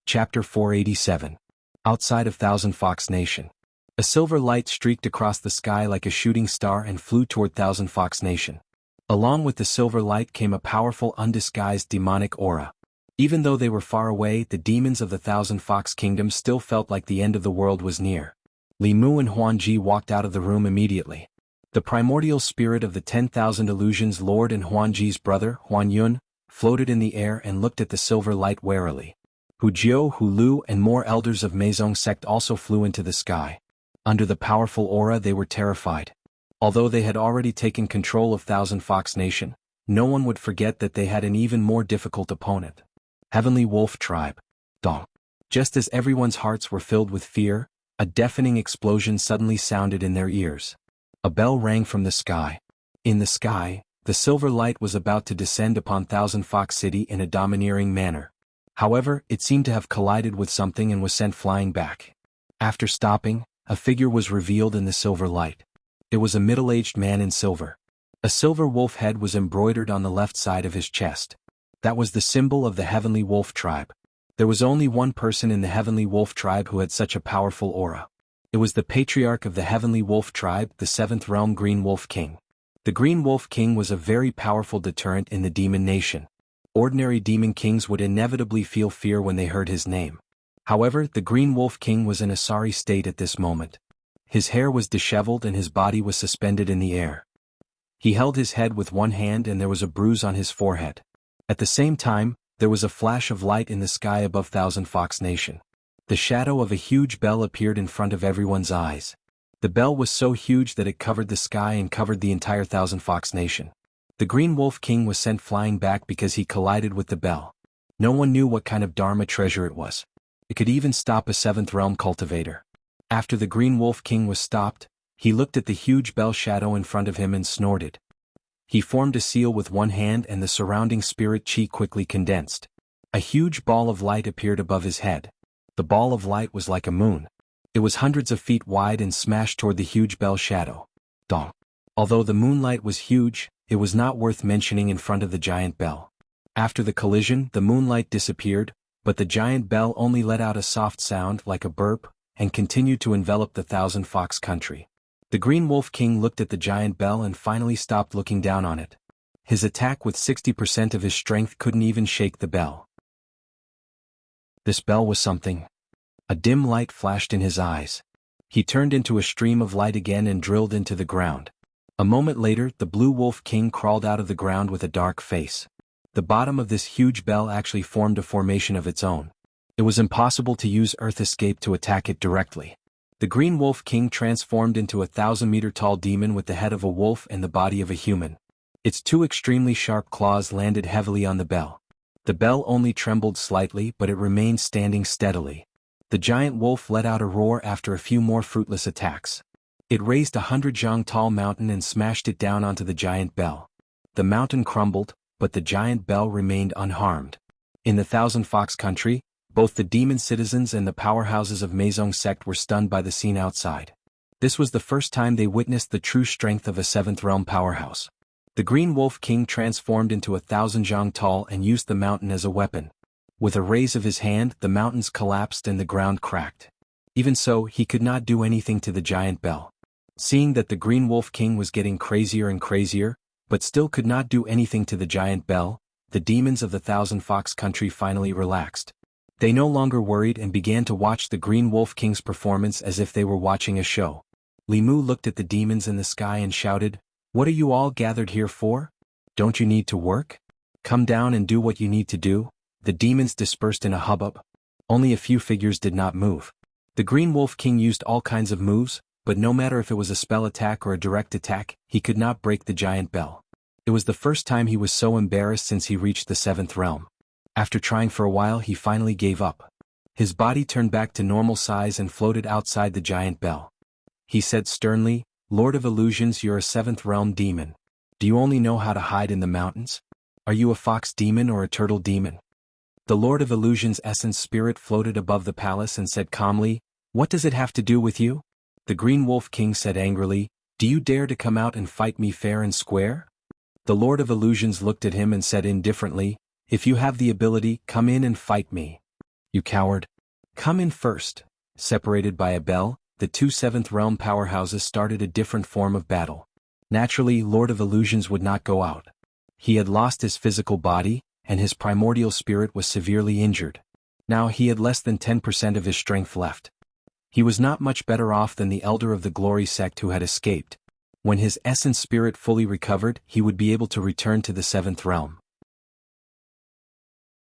Chapter 487. Outside of Thousand Fox Nation. A silver light streaked across the sky like a shooting star and flew toward Thousand Fox Nation. Along with the silver light came a powerful undisguised demonic aura. Even though they were far away, the demons of the Thousand Fox Kingdom still felt like the end of the world was near. Li Mu and Huan Ji walked out of the room immediately. The primordial spirit of the 10,000 Illusions Lord and Huan Ji's brother, Huan Yun, floated in the air and looked at the silver light warily. Hu Jiu, Hu Lu and more elders of Meizong sect also flew into the sky. Under the powerful aura they were terrified. Although they had already taken control of Thousand Fox Nation, no one would forget that they had an even more difficult opponent. Heavenly Wolf Tribe. Dong. Just as everyone's hearts were filled with fear, a deafening explosion suddenly sounded in their ears. A bell rang from the sky. In the sky, the silver light was about to descend upon Thousand Fox City in a domineering manner. However, it seemed to have collided with something and was sent flying back. After stopping, a figure was revealed in the silver light. It was a middle-aged man in silver. A silver wolf head was embroidered on the left side of his chest. That was the symbol of the Heavenly Wolf Tribe. There was only one person in the Heavenly Wolf Tribe who had such a powerful aura. It was the patriarch of the Heavenly Wolf Tribe, the 7th Realm Green Wolf King. The Green Wolf King was a very powerful deterrent in the demon nation. Ordinary demon kings would inevitably feel fear when they heard his name. However, the Green Wolf King was in a sorry state at this moment. His hair was disheveled and his body was suspended in the air. He held his head with one hand and there was a bruise on his forehead. At the same time, there was a flash of light in the sky above Thousand Fox Nation. The shadow of a huge bell appeared in front of everyone's eyes. The bell was so huge that it covered the sky and covered the entire Thousand Fox Nation. The Green Wolf King was sent flying back because he collided with the bell. No one knew what kind of Dharma treasure it was. It could even stop a 7th Realm cultivator. After the Green Wolf King was stopped, he looked at the huge bell shadow in front of him and snorted. He formed a seal with one hand and the surrounding spirit chi quickly condensed. A huge ball of light appeared above his head. The ball of light was like a moon. It was hundreds of feet wide and smashed toward the huge bell shadow. Dong. Although the moonlight was huge, it was not worth mentioning in front of the giant bell. After the collision, the moonlight disappeared, but the giant bell only let out a soft sound like a burp, and continued to envelop the Thousand Fox country. The Green Wolf King looked at the giant bell and finally stopped looking down on it. His attack with 60% of his strength couldn't even shake the bell. This bell was something. A dim light flashed in his eyes. He turned into a stream of light again and drilled into the ground. A moment later, the Blue Wolf King crawled out of the ground with a dark face. The bottom of this huge bell actually formed a formation of its own. It was impossible to use Earth Escape to attack it directly. The Green Wolf King transformed into a 1,000-meter-tall demon with the head of a wolf and the body of a human. Its two extremely sharp claws landed heavily on the bell. The bell only trembled slightly, but it remained standing steadily. The giant wolf let out a roar after a few more fruitless attacks. It raised a 100-zhang-tall mountain and smashed it down onto the giant bell. The mountain crumbled, but the giant bell remained unharmed. In the Thousand Fox country, both the demon citizens and the powerhouses of Meizong sect were stunned by the scene outside. This was the first time they witnessed the true strength of a 7th Realm powerhouse. The Green Wolf King transformed into a 1,000 zhang tall and used the mountain as a weapon. With a raise of his hand, the mountains collapsed and the ground cracked. Even so, he could not do anything to the giant bell. Seeing that the Green Wolf King was getting crazier and crazier, but still could not do anything to the giant bell, the demons of the Thousand Fox country finally relaxed. They no longer worried and began to watch the Green Wolf King's performance as if they were watching a show. Li Mu looked at the demons in the sky and shouted, "What are you all gathered here for? Don't you need to work? Come down and do what you need to do." The demons dispersed in a hubbub. Only a few figures did not move. The Green Wolf King used all kinds of moves, but no matter if it was a spell attack or a direct attack, he could not break the giant bell. It was the first time he was so embarrassed since he reached the 7th realm. After trying for a while, he finally gave up. His body turned back to normal size and floated outside the giant bell. He said sternly, "Lord of Illusions, you're a 7th realm demon. Do you only know how to hide in the mountains? Are you a fox demon or a turtle demon?" The Lord of Illusions' essence spirit floated above the palace and said calmly, "What does it have to do with you?" The Green Wolf King said angrily, Do you dare to come out and fight me fair and square? The Lord of Illusions looked at him and said indifferently, if you have the ability, come in and fight me. You coward. Come in first. Separated by a bell, the two seventh realm powerhouses started a different form of battle. Naturally, Lord of Illusions would not go out. He had lost his physical body, and his primordial spirit was severely injured. Now he had less than 10% of his strength left. He was not much better off than the elder of the glory sect who had escaped. When his essence spirit fully recovered, he would be able to return to the seventh realm.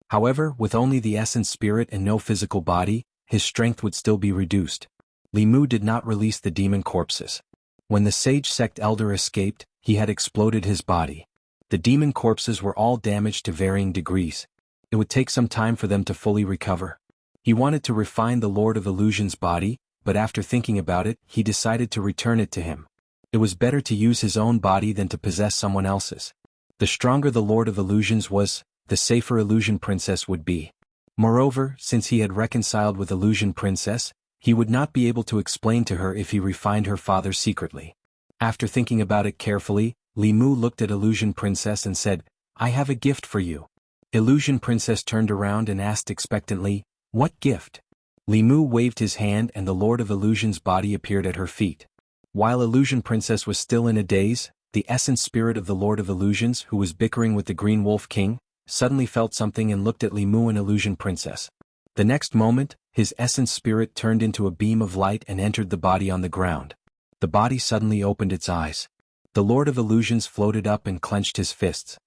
However, with only the essence spirit and no physical body, his strength would still be reduced. Li Mu did not release the demon corpses. When the sage sect elder escaped, he had exploded his body. The demon corpses were all damaged to varying degrees. It would take some time for them to fully recover. He wanted to refine the Lord of Illusion's body, but after thinking about it, he decided to return it to him. It was better to use his own body than to possess someone else's. The stronger the Lord of Illusions was, the safer Illusion Princess would be. Moreover, since he had reconciled with Illusion Princess, he would not be able to explain to her if he refined her father secretly. After thinking about it carefully, Li Mu looked at Illusion Princess and said, I have a gift for you. Illusion Princess turned around and asked expectantly, what gift? Li Mu waved his hand and the Lord of Illusion's body appeared at her feet. While Illusion Princess was still in a daze, the essence spirit of the Lord of Illusions, who was bickering with the Green Wolf King, suddenly felt something and looked at Li Mu and Illusion Princess. The next moment, his essence spirit turned into a beam of light and entered the body on the ground. The body suddenly opened its eyes. The Lord of Illusions floated up and clenched his fists.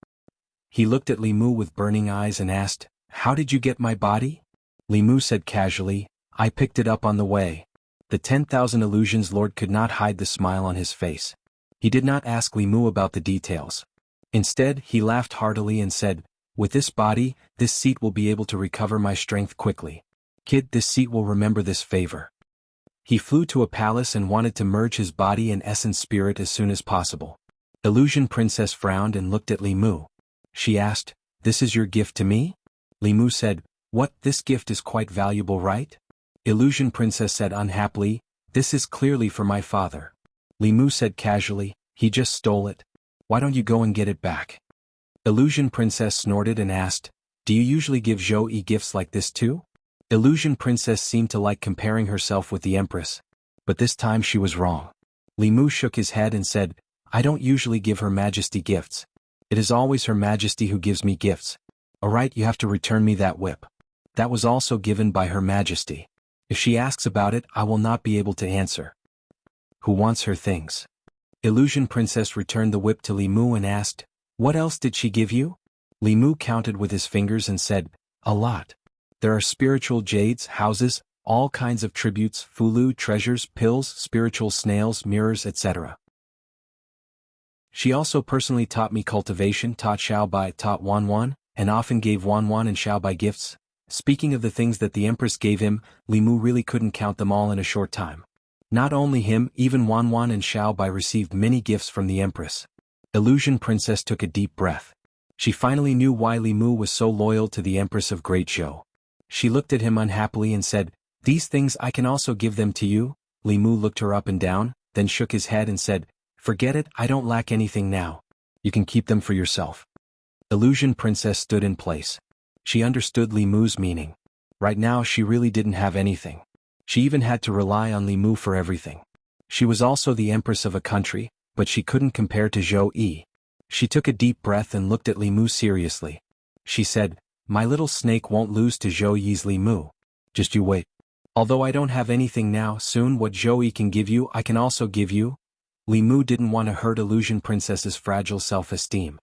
He looked at Li Mu with burning eyes and asked, how did you get my body? Li Mu said casually, I picked it up on the way. The 10,000 Illusions Lord could not hide the smile on his face. He did not ask Li Mu about the details. Instead, he laughed heartily and said, with this body, this seat will be able to recover my strength quickly. Kid, this seat will remember this favor. He flew to a palace and wanted to merge his body and essence spirit as soon as possible. Illusion Princess frowned and looked at Li Mu. She asked, this is your gift to me? Li Mu said, what, this gift is quite valuable, right? Illusion Princess said unhappily, this is clearly for my father. Li Mu said casually, he just stole it. Why don't you go and get it back? Illusion Princess snorted and asked, do you usually give Zhou-Yi gifts like this too? Illusion Princess seemed to like comparing herself with the Empress. But this time she was wrong. Li Mu shook his head and said, I don't usually give Her Majesty gifts. It is always Her Majesty who gives me gifts. Alright, you have to return me that whip. That was also given by Her Majesty. If she asks about it, I will not be able to answer. Who wants her things? Illusion Princess returned the whip to Li Mu and asked, what else did she give you? Li Mu counted with his fingers and said, a lot. There are spiritual jades, houses, all kinds of tributes, fulu, treasures, pills, spiritual snails, mirrors, etc. She also personally taught me cultivation, taught Xiaobai, taught Wanwan, and often gave Wanwan and Xiaobai gifts. Speaking of the things that the Empress gave him, Li Mu really couldn't count them all in a short time. Not only him, even Wanwan and Xiaobai received many gifts from the Empress. Illusion Princess took a deep breath. She finally knew why Li Mu was so loyal to the Empress of Great Zhou. She looked at him unhappily and said, these things I can also give them to you? Li Mu looked her up and down, then shook his head and said, forget it, I don't lack anything now. You can keep them for yourself. Illusion Princess stood in place. She understood Li Mu's meaning. Right now she really didn't have anything. She even had to rely on Li Mu for everything. She was also the Empress of a country, but she couldn't compare to Zhou-Yi. She took a deep breath and looked at Li Mu seriously. She said, my little snake won't lose to Zhou-Yi's Li Mu. Just you wait. Although I don't have anything now, soon what Zhou-Yi can give you I can also give you. Li Mu didn't want to hurt Illusion Princess's fragile self-esteem.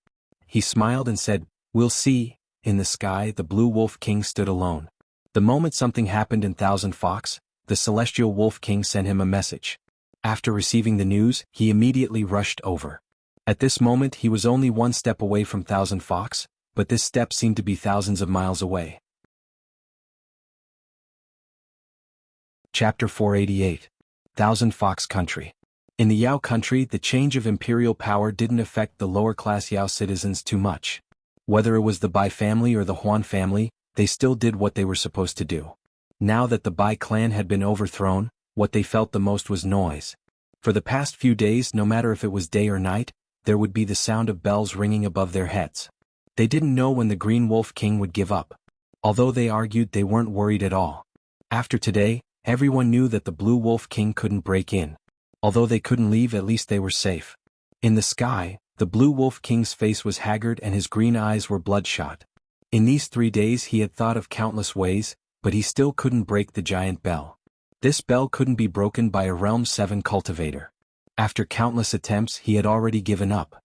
He smiled and said, we'll see. In the sky, the Blue Wolf King stood alone. The moment something happened in Thousand Fox, the Celestial Wolf King sent him a message. After receiving the news, he immediately rushed over. At this moment he was only one step away from Thousand Fox, but this step seemed to be thousands of miles away. Chapter 488. Thousand Fox Country. In the Yao country, the change of imperial power didn't affect the lower-class Yao citizens too much. Whether it was the Bai family or the Huan family, they still did what they were supposed to do. Now that the Bai clan had been overthrown, what they felt the most was noise. For the past few days, no matter if it was day or night, there would be the sound of bells ringing above their heads. They didn't know when the Green Wolf King would give up. Although they argued, they weren't worried at all. After today, everyone knew that the Blue Wolf King couldn't break in. Although they couldn't leave, at least they were safe. In the sky, the Blue Wolf King's face was haggard and his green eyes were bloodshot. In these 3 days he had thought of countless ways, but he still couldn't break the giant bell. This bell couldn't be broken by a Realm 7 cultivator. After countless attempts, he had already given up.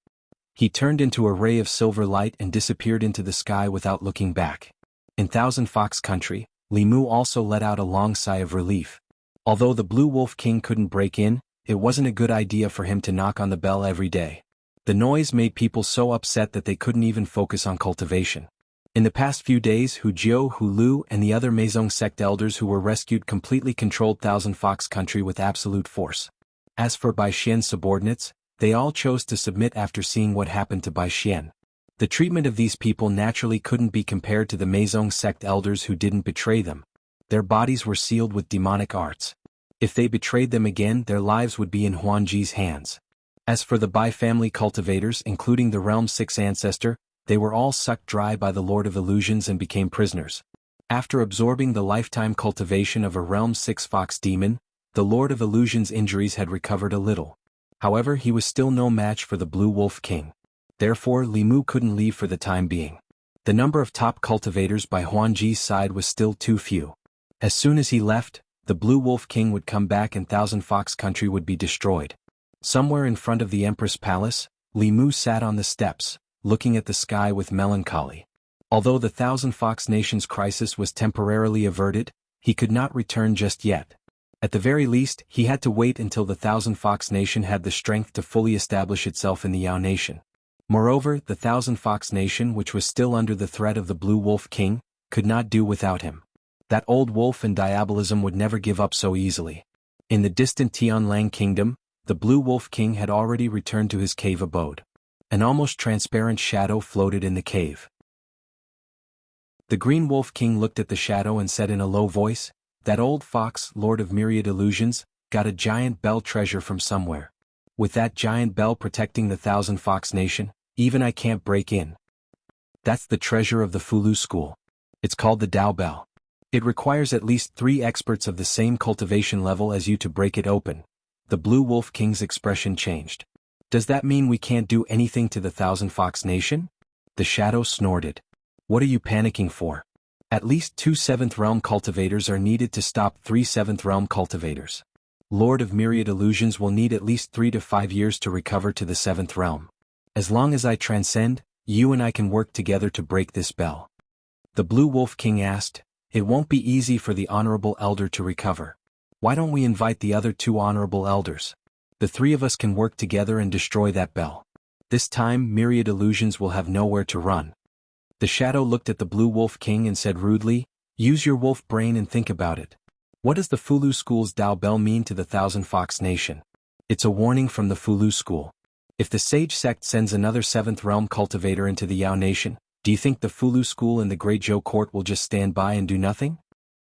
He turned into a ray of silver light and disappeared into the sky without looking back. In Thousand Fox Country, Limu also let out a long sigh of relief. Although the Blue Wolf King couldn't break in, it wasn't a good idea for him to knock on the bell every day. The noise made people so upset that they couldn't even focus on cultivation. In the past few days, Hu Jiu, Hu Lu, and the other Meizong sect elders who were rescued completely controlled Thousand Fox Country with absolute force. As for Bai Xian's subordinates, they all chose to submit after seeing what happened to Bai Xian. The treatment of these people naturally couldn't be compared to the Meizong sect elders who didn't betray them. Their bodies were sealed with demonic arts. If they betrayed them again, their lives would be in Huanji's hands. As for the Bai family cultivators, including the Realm 6 ancestor, they were all sucked dry by the Lord of Illusions and became prisoners. After absorbing the lifetime cultivation of a Realm 6 fox demon, the Lord of Illusions' injuries had recovered a little. However, he was still no match for the Blue Wolf King. Therefore, Limu couldn't leave for the time being. The number of top cultivators by Huanji's side was still too few. As soon as he left, the Blue Wolf King would come back and Thousand Fox Country would be destroyed. Somewhere in front of the Empress Palace, Limu sat on the steps, looking at the sky with melancholy. Although the Thousand Fox Nation's crisis was temporarily averted, he could not return just yet. At the very least, he had to wait until the Thousand Fox Nation had the strength to fully establish itself in the Yao Nation. Moreover, the Thousand Fox Nation, which was still under the threat of the Blue Wolf King, could not do without him. That old wolf and diabolism would never give up so easily. In the distant Tianlang Kingdom, the Blue Wolf King had already returned to his cave abode. An almost transparent shadow floated in the cave. The Green Wolf King looked at the shadow and said in a low voice, "That old fox, Lord of Myriad Illusions, got a giant bell treasure from somewhere. With that giant bell protecting the Thousand Fox Nation, even I can't break in. That's the treasure of the Fulu School. It's called the Dao Bell. It requires at least 3 experts of the same cultivation level as you to break it open." The Blue Wolf King's expression changed. "Does that mean we can't do anything to the Thousand Fox Nation?" The shadow snorted. "What are you panicking for? At least 2 7th Realm cultivators are needed to stop 3 7th Realm cultivators. Lord of Myriad Illusions will need at least 3 to 5 years to recover to the 7th Realm. As long as I transcend, you and I can work together to break this bell." The Blue Wolf King asked, "It won't be easy for the Honorable Elder to recover. Why don't we invite the other 2 Honorable Elders? The 3 of us can work together and destroy that bell. This time Myriad Illusions will have nowhere to run." The shadow looked at the Blue Wolf King and said rudely, "Use your wolf brain and think about it. What does the Fulu School's Dao Bell mean to the Thousand Fox Nation? It's a warning from the Fulu School. If the Sage Sect sends another 7th Realm cultivator into the Yao Nation, do you think the Fulu School and the Great Zhou Court will just stand by and do nothing?"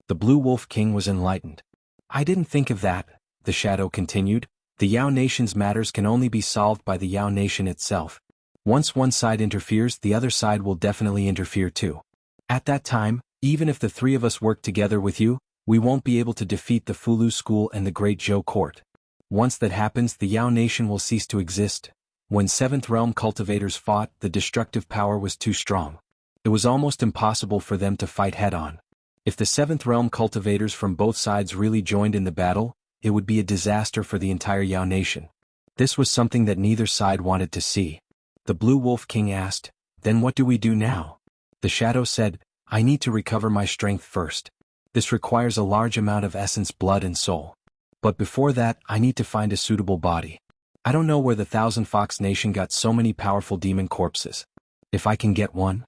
The Blue Wolf King was enlightened. "I didn't think of that," the shadow continued. "The Yao Nation's matters can only be solved by the Yao Nation itself. Once one side interferes, the other side will definitely interfere too. At that time, even if the 3 of us work together with you, we won't be able to defeat the Fulu School and the Great Zhou Court. Once that happens, the Yao Nation will cease to exist. When 7th Realm cultivators fought, the destructive power was too strong. It was almost impossible for them to fight head-on. If the 7th Realm cultivators from both sides really joined in the battle, it would be a disaster for the entire Yao Nation. This was something that neither side wanted to see." The Blue Wolf King asked, "Then what do we do now?" The shadow said, "I need to recover my strength first. This requires a large amount of essence, blood and soul. But before that, I need to find a suitable body. I don't know where the Thousand Fox Nation got so many powerful demon corpses. If I can get one?"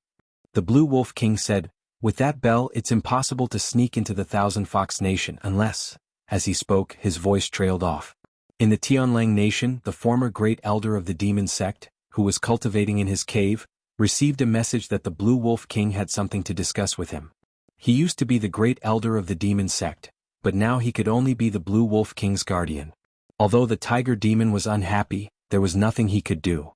The Blue Wolf King said, "With that bell, it's impossible to sneak into the Thousand Fox Nation unless..." As he spoke, his voice trailed off. In the Tianlang Nation, the former Great Elder of the Demon Sect, who was cultivating in his cave, received a message that the Blue Wolf King had something to discuss with him. He used to be the Great Elder of the Demon Sect, but now he could only be the Blue Wolf King's guardian. Although the tiger demon was unhappy, there was nothing he could do.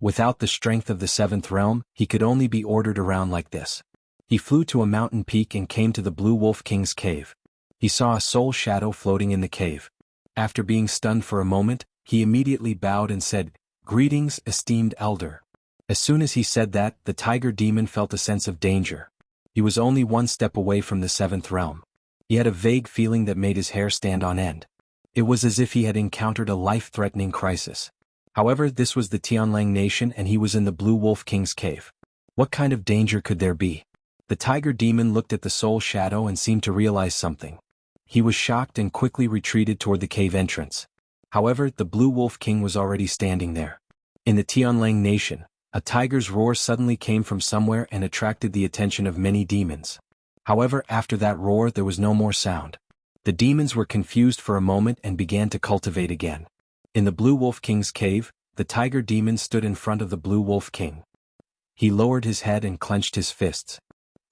Without the strength of the seventh realm, he could only be ordered around like this. He flew to a mountain peak and came to the Blue Wolf King's cave. He saw a soul shadow floating in the cave. After being stunned for a moment, he immediately bowed and said, "Greetings, esteemed elder." As soon as he said that, the tiger demon felt a sense of danger. He was only one step away from the seventh realm. He had a vague feeling that made his hair stand on end. It was as if he had encountered a life-threatening crisis. However, this was the Tianlang nation and he was in the Blue Wolf King's cave. What kind of danger could there be? The tiger demon looked at the soul shadow and seemed to realize something. He was shocked and quickly retreated toward the cave entrance. However, the Blue Wolf King was already standing there. In the Tianlang nation, a tiger's roar suddenly came from somewhere and attracted the attention of many demons. However, after that roar there was no more sound. The demons were confused for a moment and began to cultivate again. In the Blue Wolf King's cave, the tiger demon stood in front of the Blue Wolf King. He lowered his head and clenched his fists.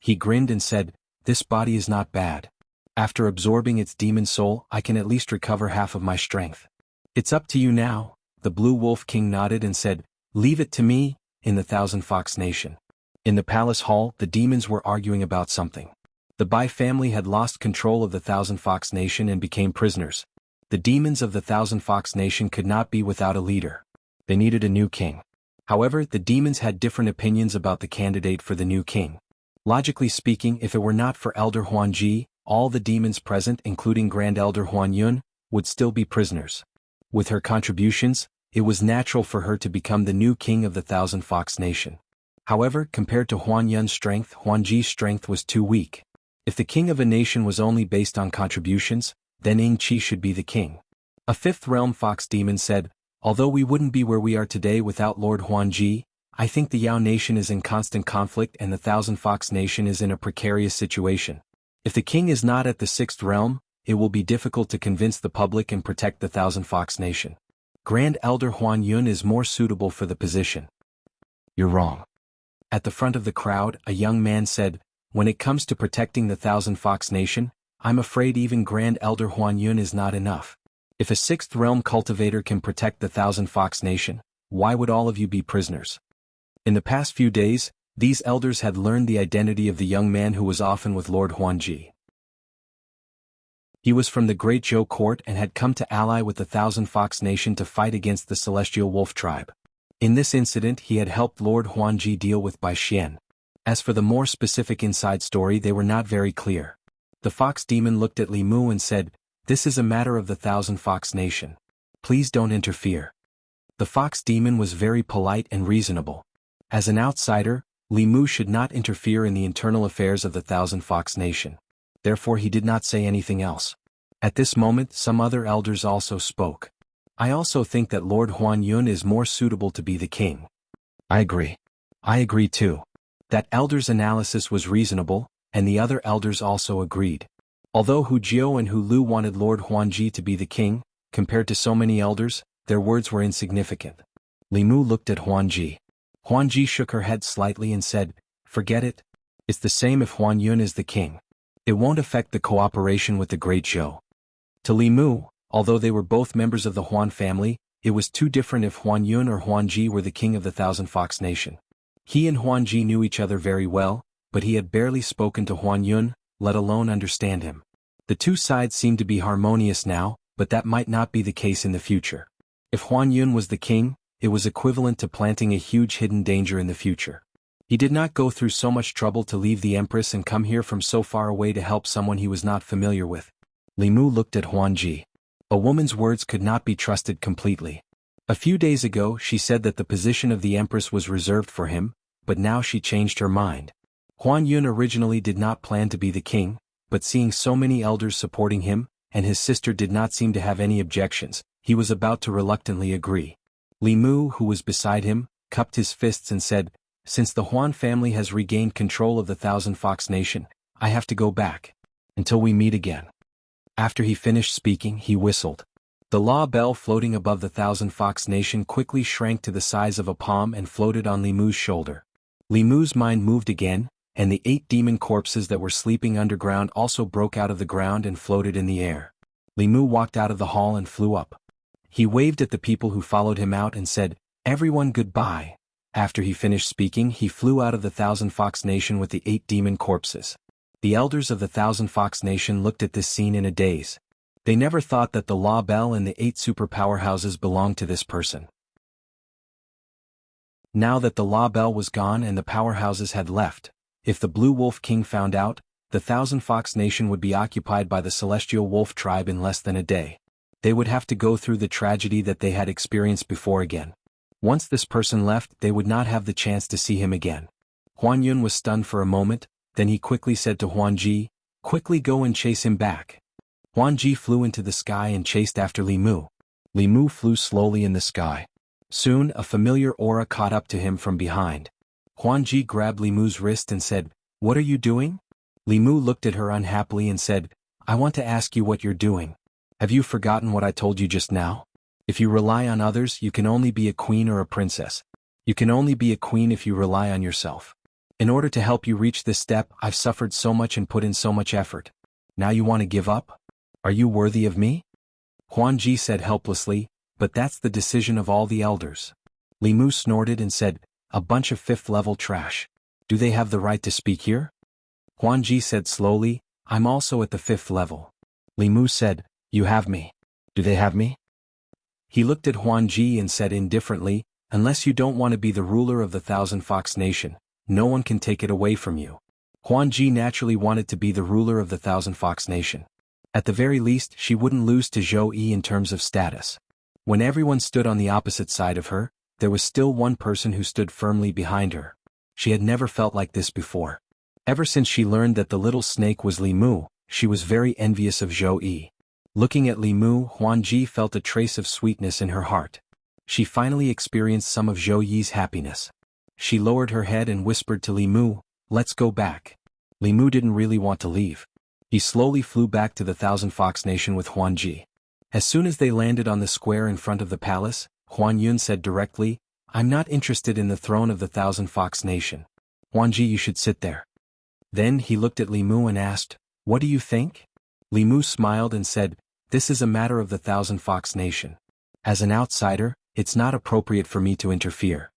He grinned and said, "This body is not bad. After absorbing its demon soul, I can at least recover half of my strength. It's up to you now." The Blue Wolf King nodded and said, "Leave it to me." In the Thousand Fox Nation. In the palace hall, the demons were arguing about something. The Bai family had lost control of the Thousand Fox Nation and became prisoners. The demons of the Thousand Fox Nation could not be without a leader. They needed a new king. However, the demons had different opinions about the candidate for the new king. Logically speaking, if it were not for Elder Huan Ji, all the demons present, including Grand Elder Huan Yun, would still be prisoners. With her contributions, it was natural for her to become the new king of the Thousand Fox Nation. However, compared to Huan Yun's strength, Huan Ji's strength was too weak. If the king of a nation was only based on contributions, then Ing Chi should be the king. A fifth realm fox demon said, "Although we wouldn't be where we are today without Lord Huan Ji, I think the Yao nation is in constant conflict and the Thousand Fox Nation is in a precarious situation. If the king is not at the sixth realm, it will be difficult to convince the public and protect the Thousand Fox Nation. Grand Elder Huan Yun is more suitable for the position." "You're wrong." At the front of the crowd, a young man said, "When it comes to protecting the Thousand Fox Nation, I'm afraid even Grand Elder Huan Yun is not enough. If a sixth realm cultivator can protect the Thousand Fox Nation, why would all of you be prisoners?" In the past few days, these elders had learned the identity of the young man who was often with Lord Huan Ji. He was from the Great Zhou court and had come to ally with the Thousand Fox Nation to fight against the Celestial Wolf tribe. In this incident he had helped Lord Huan Ji deal with Bai Xian. As for the more specific inside story, they were not very clear. The fox demon looked at Li Mu and said, "This is a matter of the Thousand Fox Nation. Please don't interfere." The fox demon was very polite and reasonable. As an outsider, Li Mu should not interfere in the internal affairs of the Thousand Fox Nation. Therefore he did not say anything else. At this moment some other elders also spoke. "I also think that Lord Huan Yun is more suitable to be the king." "I agree. I agree too." That elder's analysis was reasonable, and the other elders also agreed. Although Hu Jiao and Hu Lu wanted Lord Huan Ji to be the king, compared to so many elders, their words were insignificant. Li Mu looked at Huan Ji. Huan Ji shook her head slightly and said, "Forget it. It's the same if Huan Yun is the king. It won't affect the cooperation with the Great Zhou." To Li Mu, although they were both members of the Huan family, it was too different if Huan Yun or Huan Ji were the king of the Thousand Fox Nation. He and Huan Ji knew each other very well, but he had barely spoken to Huan Yun, let alone understand him. The two sides seemed to be harmonious now, but that might not be the case in the future. If Huan Yun was the king, it was equivalent to planting a huge hidden danger in the future. He did not go through so much trouble to leave the Empress and come here from so far away to help someone he was not familiar with. Li Mu looked at Huan Ji. A woman's words could not be trusted completely. A few days ago she said that the position of the Empress was reserved for him, but now she changed her mind. Huan Yun originally did not plan to be the king, but seeing so many elders supporting him, and his sister did not seem to have any objections, he was about to reluctantly agree. Li Mu, who was beside him, cupped his fists and said, "Since the Huan family has regained control of the Thousand Fox Nation, I have to go back. Until we meet again." After he finished speaking, he whistled. The law bell floating above the Thousand Fox Nation quickly shrank to the size of a palm and floated on Li Mu's shoulder. Li Mu's mind moved again, and the 8 demon corpses that were sleeping underground also broke out of the ground and floated in the air. Li Mu walked out of the hall and flew up. He waved at the people who followed him out and said, "Everyone goodbye." After he finished speaking, he flew out of the Thousand Fox Nation with the 8 demon corpses. The elders of the Thousand Fox Nation looked at this scene in a daze. They never thought that the Law Bell and the 8 super powerhouses belonged to this person. Now that the Law Bell was gone and the powerhouses had left, if the Blue Wolf King found out, the Thousand Fox Nation would be occupied by the Celestial Wolf tribe in less than a day. They would have to go through the tragedy that they had experienced before again. Once this person left, they would not have the chance to see him again. Huan Yun was stunned for a moment, then he quickly said to Huan Ji, "Quickly go and chase him back." Huan Ji flew into the sky and chased after Li Mu. Li Mu flew slowly in the sky. Soon, a familiar aura caught up to him from behind. Huan Ji grabbed Li Mu's wrist and said, "What are you doing?" Li Mu looked at her unhappily and said, "I want to ask you what you're doing. Have you forgotten what I told you just now? If you rely on others, you can only be a queen or a princess. You can only be a queen if you rely on yourself. In order to help you reach this step, I've suffered so much and put in so much effort. Now you want to give up? Are you worthy of me?" Huan Ji said helplessly, "But that's the decision of all the elders." Li Mu snorted and said, "A bunch of 5th-level trash. Do they have the right to speak here?" Huan Ji said slowly, "I'm also at the 5th level." Li Mu said, "You have me. Do they have me?" He looked at Huan Ji and said indifferently, "Unless you don't want to be the ruler of the Thousand Fox Nation, no one can take it away from you." Huan Ji naturally wanted to be the ruler of the Thousand Fox Nation. At the very least, she wouldn't lose to Zhou Yi in terms of status. When everyone stood on the opposite side of her, there was still one person who stood firmly behind her. She had never felt like this before. Ever since she learned that the little snake was Li Mu, she was very envious of Zhou Yi. Looking at Li Mu, Huan Ji felt a trace of sweetness in her heart. She finally experienced some of Zhou Yi's happiness. She lowered her head and whispered to Li Mu, "Let's go back." Li Mu didn't really want to leave. He slowly flew back to the Thousand Fox Nation with Huan Ji. As soon as they landed on the square in front of the palace, Huan Yun said directly, "I'm not interested in the throne of the Thousand Fox Nation. Huan Ji, you should sit there." Then he looked at Li Mu and asked, "What do you think?" Li Mu smiled and said, "This is a matter of the Thousand Fox Nation. As an outsider, it's not appropriate for me to interfere."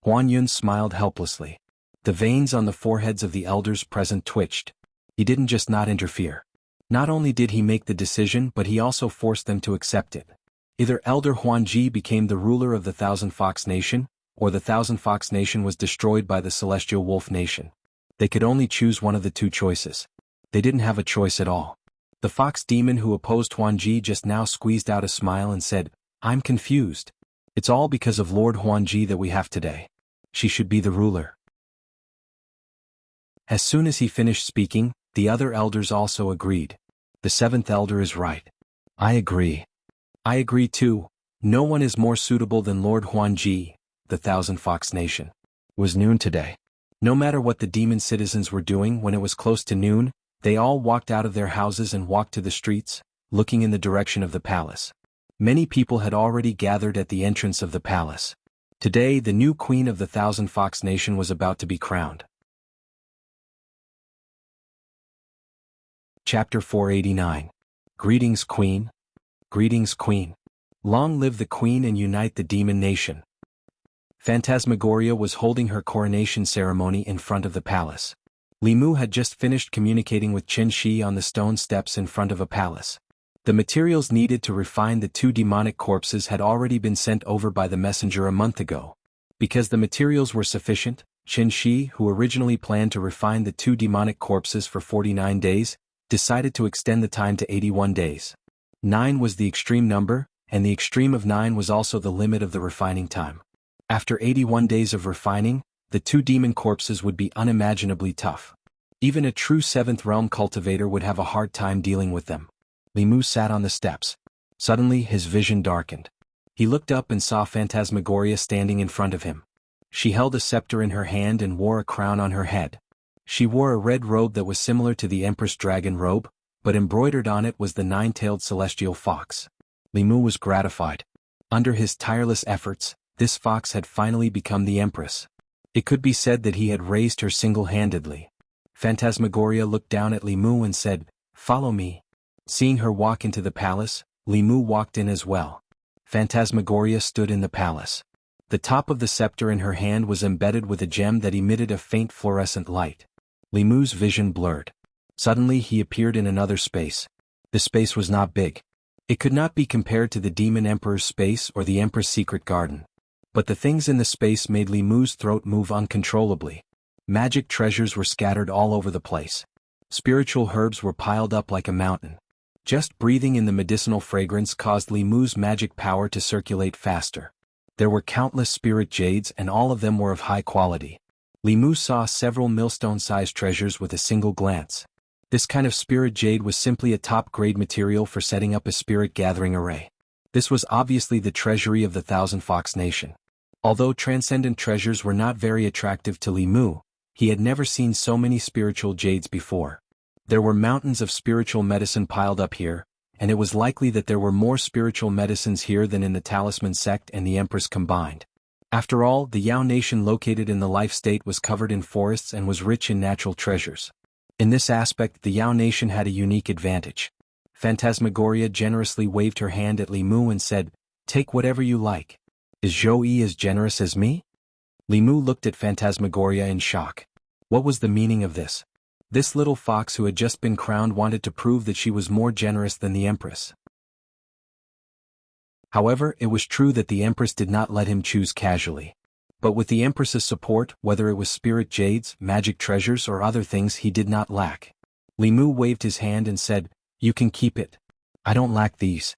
Huan Yun smiled helplessly. The veins on the foreheads of the elders present twitched. He didn't just not interfere. Not only did he make the decision, but he also forced them to accept it. Either Elder Huan Ji became the ruler of the Thousand Fox Nation, or the Thousand Fox Nation was destroyed by the Celestial Wolf Nation. They could only choose one of the two choices. They didn't have a choice at all. The fox demon who opposed Huan Ji just now squeezed out a smile and said, "I'm confused. It's all because of Lord Huan Ji that we have today. She should be the ruler." As soon as he finished speaking, the other elders also agreed. "The 7th elder is right. I agree. I agree too. No one is more suitable than Lord Huan Ji, the Thousand Fox Nation." It was noon today. No matter what the demon citizens were doing when it was close to noon, they all walked out of their houses and walked to the streets, looking in the direction of the palace. Many people had already gathered at the entrance of the palace. Today, the new queen of the Thousand Fox Nation was about to be crowned. Chapter 489. Greetings, Queen. Greetings, Queen. Long live the Queen and unite the demon nation. Phantasmagoria was holding her coronation ceremony in front of the palace. Li Mu had just finished communicating with Qin Shi on the stone steps in front of a palace. The materials needed to refine the 2 demonic corpses had already been sent over by the messenger a month ago. Because the materials were sufficient, Qin Shi, who originally planned to refine the 2 demonic corpses for 49 days, decided to extend the time to 81 days. 9 was the extreme number, and the extreme of 9 was also the limit of the refining time. After 81 days of refining, the 2 demon corpses would be unimaginably tough. Even a true 7th realm cultivator would have a hard time dealing with them. Li Mu sat on the steps. Suddenly his vision darkened. He looked up and saw Phantasmagoria standing in front of him. She held a scepter in her hand and wore a crown on her head. She wore a red robe that was similar to the Empress Dragon robe, but embroidered on it was the 9-tailed celestial fox. Li Mu was gratified. Under his tireless efforts, this fox had finally become the Empress. It could be said that he had raised her single-handedly. Phantasmagoria looked down at Li Mu and said, "Follow me." Seeing her walk into the palace, Limu walked in as well. Phantasmagoria stood in the palace. The top of the scepter in her hand was embedded with a gem that emitted a faint fluorescent light. Limu's vision blurred. Suddenly he appeared in another space. The space was not big. It could not be compared to the Demon Emperor's space or the Empress' secret garden. But the things in the space made Limu's throat move uncontrollably. Magic treasures were scattered all over the place. Spiritual herbs were piled up like a mountain. Just breathing in the medicinal fragrance caused Limu's magic power to circulate faster. There were countless spirit jades and all of them were of high quality. Limu saw several millstone-sized treasures with a single glance. This kind of spirit jade was simply a top-grade material for setting up a spirit gathering array. This was obviously the treasury of the Thousand Fox Nation. Although transcendent treasures were not very attractive to Limu, he had never seen so many spiritual jades before. There were mountains of spiritual medicine piled up here, and it was likely that there were more spiritual medicines here than in the Talisman sect and the Empress combined. After all, the Yao nation located in the life state was covered in forests and was rich in natural treasures. In this aspect, the Yao nation had a unique advantage. Phantasmagoria generously waved her hand at Limu and said, "Take whatever you like. Is Zhou as generous as me?" Limu looked at Phantasmagoria in shock. What was the meaning of this? This little fox who had just been crowned wanted to prove that she was more generous than the Empress. However, it was true that the Empress did not let him choose casually. But with the Empress's support, whether it was spirit jades, magic treasures or other things, he did not lack. Limu waved his hand and said, "You can keep it. I don't lack these."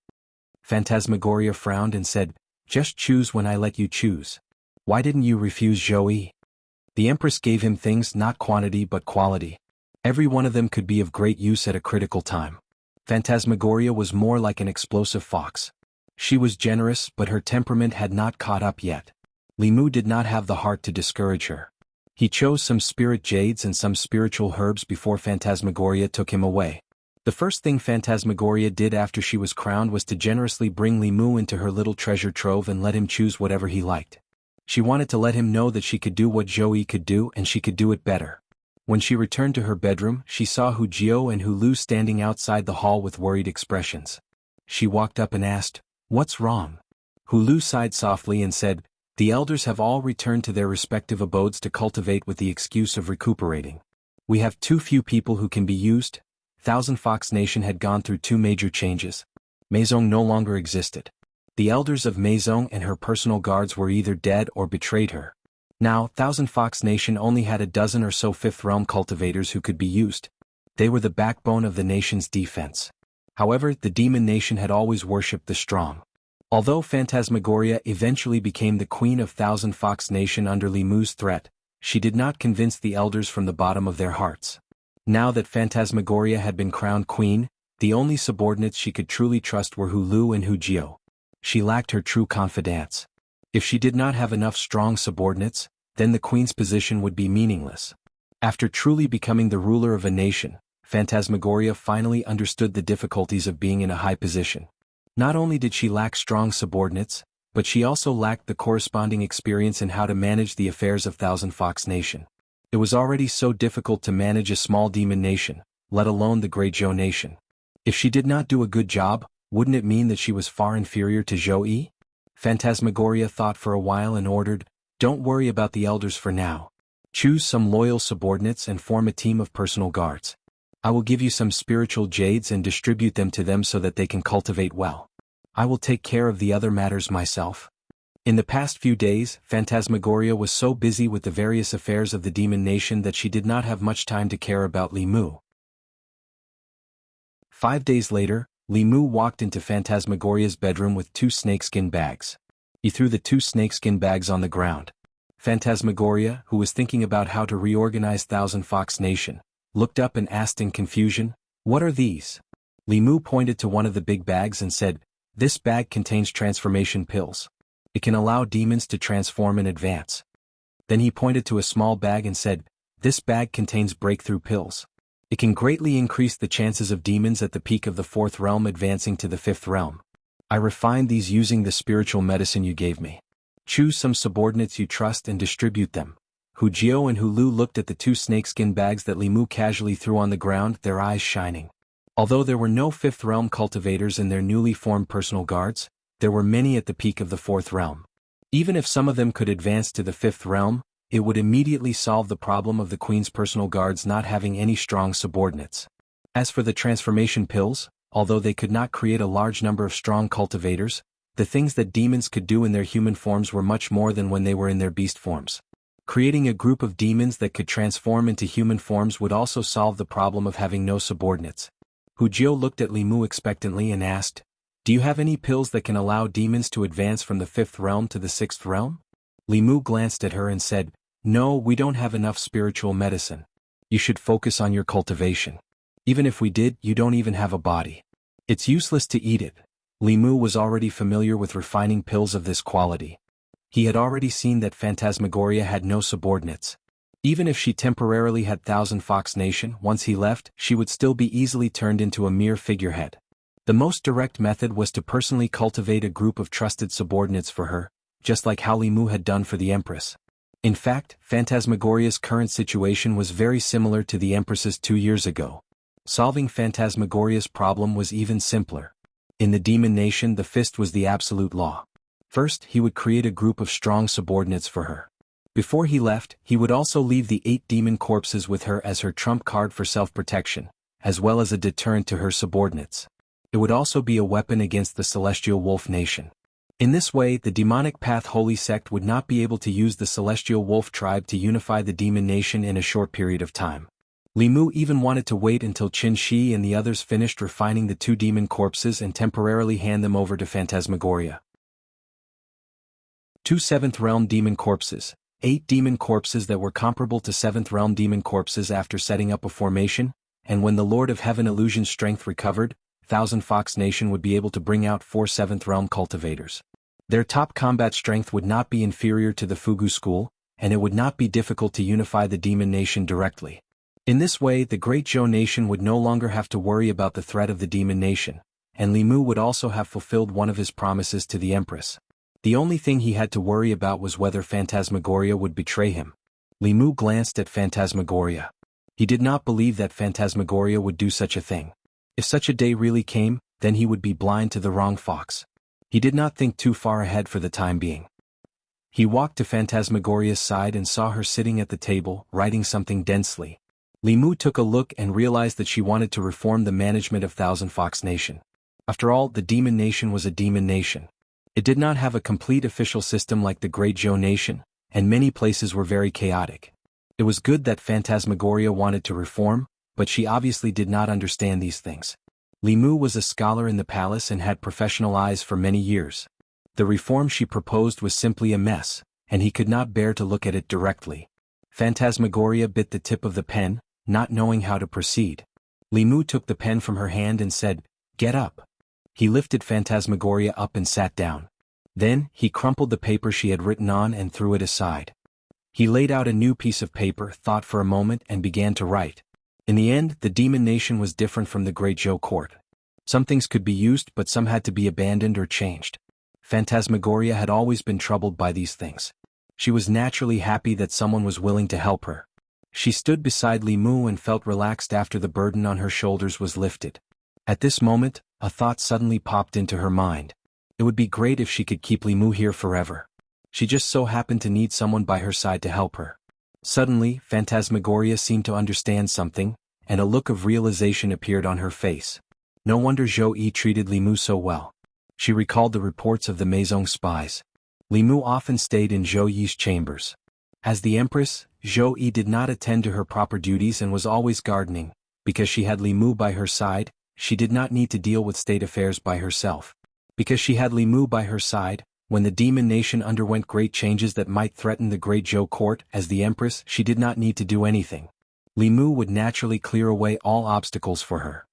Phantasmagoria frowned and said, "Just choose when I let you choose. Why didn't you refuse Zhou?" The Empress gave him things not quantity but quality. Every one of them could be of great use at a critical time. Phantasmagoria was more like an explosive fox. She was generous, but her temperament had not caught up yet. Limu did not have the heart to discourage her. He chose some spirit jades and some spiritual herbs before Phantasmagoria took him away. The first thing Phantasmagoria did after she was crowned was to generously bring Limu into her little treasure trove and let him choose whatever he liked. She wanted to let him know that she could do what Zhou could do and she could do it better. When she returned to her bedroom, she saw Hu Jiao and Hu Lu standing outside the hall with worried expressions. She walked up and asked, "What's wrong?" Hu Lu sighed softly and said, "The elders have all returned to their respective abodes to cultivate with the excuse of recuperating. We have too few people who can be used. Thousand Fox Nation had gone through two major changes. Meizong no longer existed. The elders of Meizong and her personal guards were either dead or betrayed her. Now, Thousand Fox Nation only had a dozen or so Fifth Realm cultivators who could be used. They were the backbone of the nation's defense. However, the Demon Nation had always worshipped the strong. Although Phantasmagoria eventually became the queen of Thousand Fox Nation under Limu's threat, she did not convince the elders from the bottom of their hearts. Now that Phantasmagoria had been crowned queen, the only subordinates she could truly trust were Hu Lu and Hu Jiao. She lacked her true confidants. If she did not have enough strong subordinates, then the queen's position would be meaningless. After truly becoming the ruler of a nation, Phantasmagoria finally understood the difficulties of being in a high position. Not only did she lack strong subordinates, but she also lacked the corresponding experience in how to manage the affairs of Thousand Fox Nation. It was already so difficult to manage a small demon nation, let alone the great Zhou nation. If she did not do a good job, wouldn't it mean that she was far inferior to Zhou? Phantasmagoria thought for a while and ordered, "Don't worry about the elders for now. Choose some loyal subordinates and form a team of personal guards. I will give you some spiritual jades and distribute them to them so that they can cultivate well. I will take care of the other matters myself." In the past few days, Phantasmagoria was so busy with the various affairs of the demon nation that she did not have much time to care about Limu. 5 days later, Limu walked into Phantasmagoria's bedroom with 2 snakeskin bags. He threw the 2 snakeskin bags on the ground. Phantasmagoria, who was thinking about how to reorganize Thousand Fox Nation, looked up and asked in confusion, "What are these?" Limu pointed to one of the big bags and said, "This bag contains transformation pills. It can allow demons to transform in advance." Then he pointed to a small bag and said, "This bag contains breakthrough pills. It can greatly increase the chances of demons at the peak of the 4th realm advancing to the 5th realm. I refined these using the spiritual medicine you gave me. Choose some subordinates you trust and distribute them." Hu Jiao and Hu Lu looked at the 2 snakeskin bags that Limu casually threw on the ground, their eyes shining. Although there were no fifth realm cultivators in their newly formed personal guards, there were many at the peak of the fourth realm. Even if some of them could advance to the fifth realm, it would immediately solve the problem of the Queen's personal guards not having any strong subordinates. As for the transformation pills, although they could not create a large number of strong cultivators, the things that demons could do in their human forms were much more than when they were in their beast forms. Creating a group of demons that could transform into human forms would also solve the problem of having no subordinates. Hu Jiu looked at Li Mu expectantly and asked, "Do you have any pills that can allow demons to advance from the fifth realm to the sixth realm?" Li Mu glanced at her and said, "No, we don't have enough spiritual medicine. You should focus on your cultivation. Even if we did, you don't even have a body. It's useless to eat it." Li Mu was already familiar with refining pills of this quality. He had already seen that Phantasmagoria had no subordinates. Even if she temporarily had Thousand Fox Nation, once he left, she would still be easily turned into a mere figurehead. The most direct method was to personally cultivate a group of trusted subordinates for her, just like how Li Mu had done for the Empress. In fact, Phantasmagoria's current situation was very similar to the Empress's 2 years ago. Solving Phantasmagoria's problem was even simpler. In the Demon Nation, the fist was the absolute law. First, he would create a group of strong subordinates for her. Before he left, he would also leave the 8 demon corpses with her as her trump card for self-protection, as well as a deterrent to her subordinates. It would also be a weapon against the Celestial Wolf Nation. In this way, the Demonic Path Holy Sect would not be able to use the Celestial Wolf tribe to unify the Demon Nation in a short period of time. Li Mu even wanted to wait until Qin Shi and the others finished refining the 2 demon corpses and temporarily hand them over to Phantasmagoria. 2 7th Realm Demon Corpses. 8 demon corpses that were comparable to 7th Realm Demon Corpses after setting up a formation, and when the Lord of Heaven Illusion strength recovered, Thousand Fox Nation would be able to bring out 4 7th Realm cultivators. Their top combat strength would not be inferior to the Fugu School, and it would not be difficult to unify the Demon Nation directly. In this way, the Great Zhou Nation would no longer have to worry about the threat of the Demon Nation, and Li Mu would also have fulfilled one of his promises to the Empress. The only thing he had to worry about was whether Phantasmagoria would betray him. Li Mu glanced at Phantasmagoria. He did not believe that Phantasmagoria would do such a thing. If such a day really came, then he would be blind to the wrong fox. He did not think too far ahead for the time being. He walked to Phantasmagoria's side and saw her sitting at the table, writing something densely. Li Mu took a look and realized that she wanted to reform the management of Thousand Fox Nation. After all, the Demon Nation was a demon nation. It did not have a complete official system like the Great Zhou Nation, and many places were very chaotic. It was good that Phantasmagoria wanted to reform, but she obviously did not understand these things. Li Mu was a scholar in the palace and had professional eyes for many years. The reform she proposed was simply a mess, and he could not bear to look at it directly. Phantasmagoria bit the tip of the pen, not knowing how to proceed. Li Mu took the pen from her hand and said, "Get up." He lifted Phantasmagoria up and sat down. Then, he crumpled the paper she had written on and threw it aside. He laid out a new piece of paper, thought for a moment and began to write. In the end, the Demon Nation was different from the Great Zhou Court. Some things could be used but some had to be abandoned or changed. Phantasmagoria had always been troubled by these things. She was naturally happy that someone was willing to help her. She stood beside Li Mu and felt relaxed after the burden on her shoulders was lifted. At this moment, a thought suddenly popped into her mind. It would be great if she could keep Li Mu here forever. She just so happened to need someone by her side to help her. Suddenly, Phantasmagoria seemed to understand something, and a look of realization appeared on her face. No wonder Zhou Yi treated Li Mu so well. She recalled the reports of the Meizong spies. Li Mu often stayed in Zhou Yi's chambers. As the Empress, Zhou Yi did not attend to her proper duties and was always gardening. Because she had Li Mu by her side, she did not need to deal with state affairs by herself. Because she had Li Mu by her side, when the Demon Nation underwent great changes that might threaten the Great Zhou Court as the Empress, she did not need to do anything. Li Mu would naturally clear away all obstacles for her.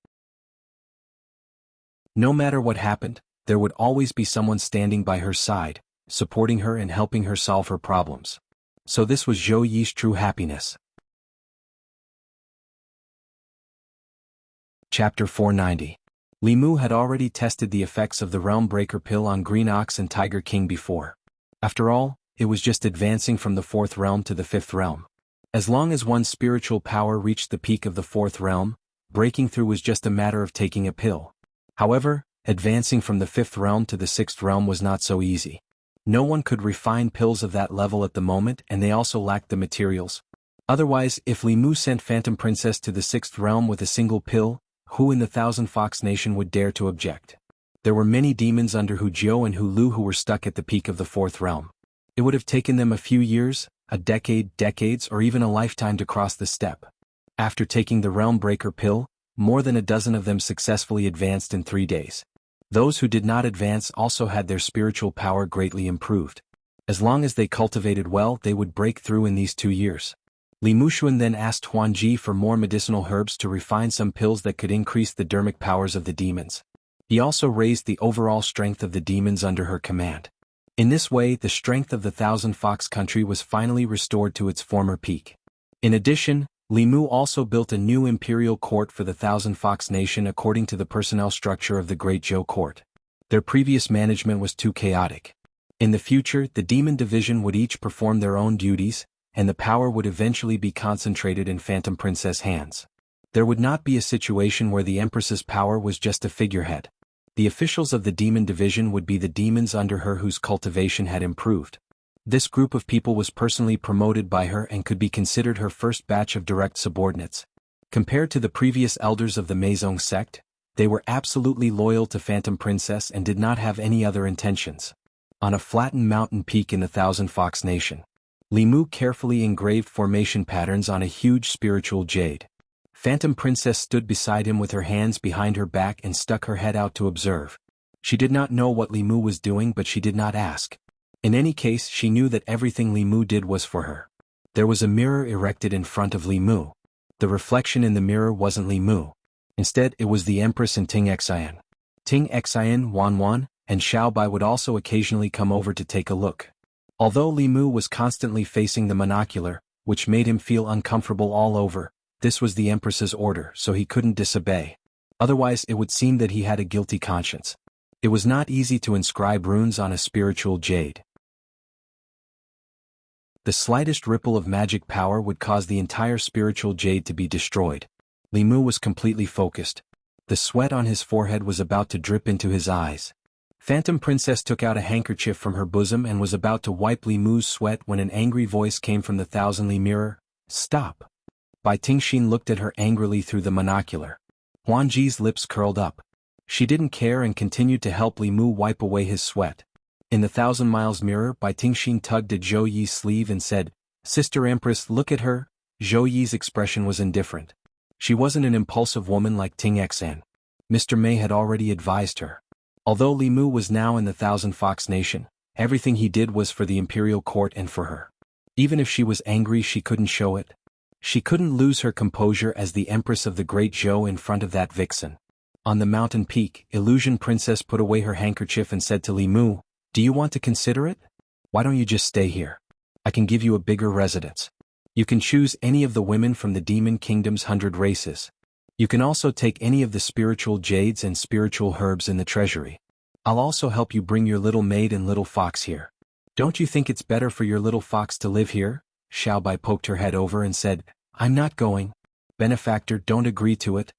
No matter what happened, there would always be someone standing by her side, supporting her and helping her solve her problems. So this was Zhou Yi's true happiness. Chapter 490. Li Mu had already tested the effects of the Realm Breaker pill on Green Ox and Tiger King before. After all, it was just advancing from the 4th realm to the 5th realm. As long as one's spiritual power reached the peak of the 4th realm, breaking through was just a matter of taking a pill. However, advancing from the 5th realm to the 6th realm was not so easy. No one could refine pills of that level at the moment, and they also lacked the materials. Otherwise, if Li Mu sent Phantom Princess to the 6th realm with a single pill, who in the Thousand Fox Nation would dare to object? There were many demons under Hu Jiu and Hu Lu who were stuck at the peak of the 4th realm. It would have taken them a few years, a decade, decades, or even a lifetime to cross the step. After taking the Realm Breaker pill, more than a dozen of them successfully advanced in 3 days. Those who did not advance also had their spiritual power greatly improved. As long as they cultivated well, they would break through in these 2 years. Li Mushuan then asked Huanji for more medicinal herbs to refine some pills that could increase the dermic powers of the demons. He also raised the overall strength of the demons under her command. In this way, the strength of the Thousand Fox country was finally restored to its former peak. In addition, Li Mu also built a new imperial court for the Thousand Fox Nation according to the personnel structure of the Great Zhou Court. Their previous management was too chaotic. In the future, the demon division would each perform their own duties, and the power would eventually be concentrated in Phantom Princess' hands. There would not be a situation where the Empress's power was just a figurehead. The officials of the demon division would be the demons under her whose cultivation had improved. This group of people was personally promoted by her and could be considered her first batch of direct subordinates. Compared to the previous elders of the Meizong sect, they were absolutely loyal to Phantom Princess and did not have any other intentions. On a flattened mountain peak in the Thousand Fox Nation, Li Mu carefully engraved formation patterns on a huge spiritual jade. Phantom Princess stood beside him with her hands behind her back and stuck her head out to observe. She did not know what Li Mu was doing, but she did not ask. In any case, she knew that everything Li Mu did was for her. There was a mirror erected in front of Li Mu. The reflection in the mirror wasn't Li Mu. Instead, it was the Empress and Ting Xian. Ting Xian, Wan Wan, and Xiao Bai would also occasionally come over to take a look. Although Li Mu was constantly facing the monocular, which made him feel uncomfortable all over, this was the Empress's order, so he couldn't disobey. Otherwise, it would seem that he had a guilty conscience. It was not easy to inscribe runes on a spiritual jade. The slightest ripple of magic power would cause the entire spiritual jade to be destroyed. Li Mu was completely focused. The sweat on his forehead was about to drip into his eyes. Phantom Princess took out a handkerchief from her bosom and was about to wipe Li Mu's sweat when an angry voice came from the Thousand Li mirror. "Stop!" Bai Tingxin looked at her angrily through the monocular. Huanji's lips curled up. She didn't care and continued to help Li Mu wipe away his sweat. In the Thousand Miles mirror, Bai Tingxin tugged at Zhou Yi's sleeve and said, "Sister Empress, look at her." Zhou Yi's expression was indifferent. She wasn't an impulsive woman like Ting Xan. Mr. Mei had already advised her. Although Li Mu was now in the Thousand Fox Nation, everything he did was for the imperial court and for her. Even if she was angry, she couldn't show it. She couldn't lose her composure as the Empress of the Great Zhou in front of that vixen. On the mountain peak, Illusion Princess put away her handkerchief and said to Li Mu, "Do you want to consider it? Why don't you just stay here? I can give you a bigger residence. You can choose any of the women from the Demon Kingdom's 100 races. You can also take any of the spiritual jades and spiritual herbs in the treasury. I'll also help you bring your little maid and little fox here. Don't you think it's better for your little fox to live here?" Xiao Bai poked her head over and said, "I'm not going. Benefactor, don't agree to it."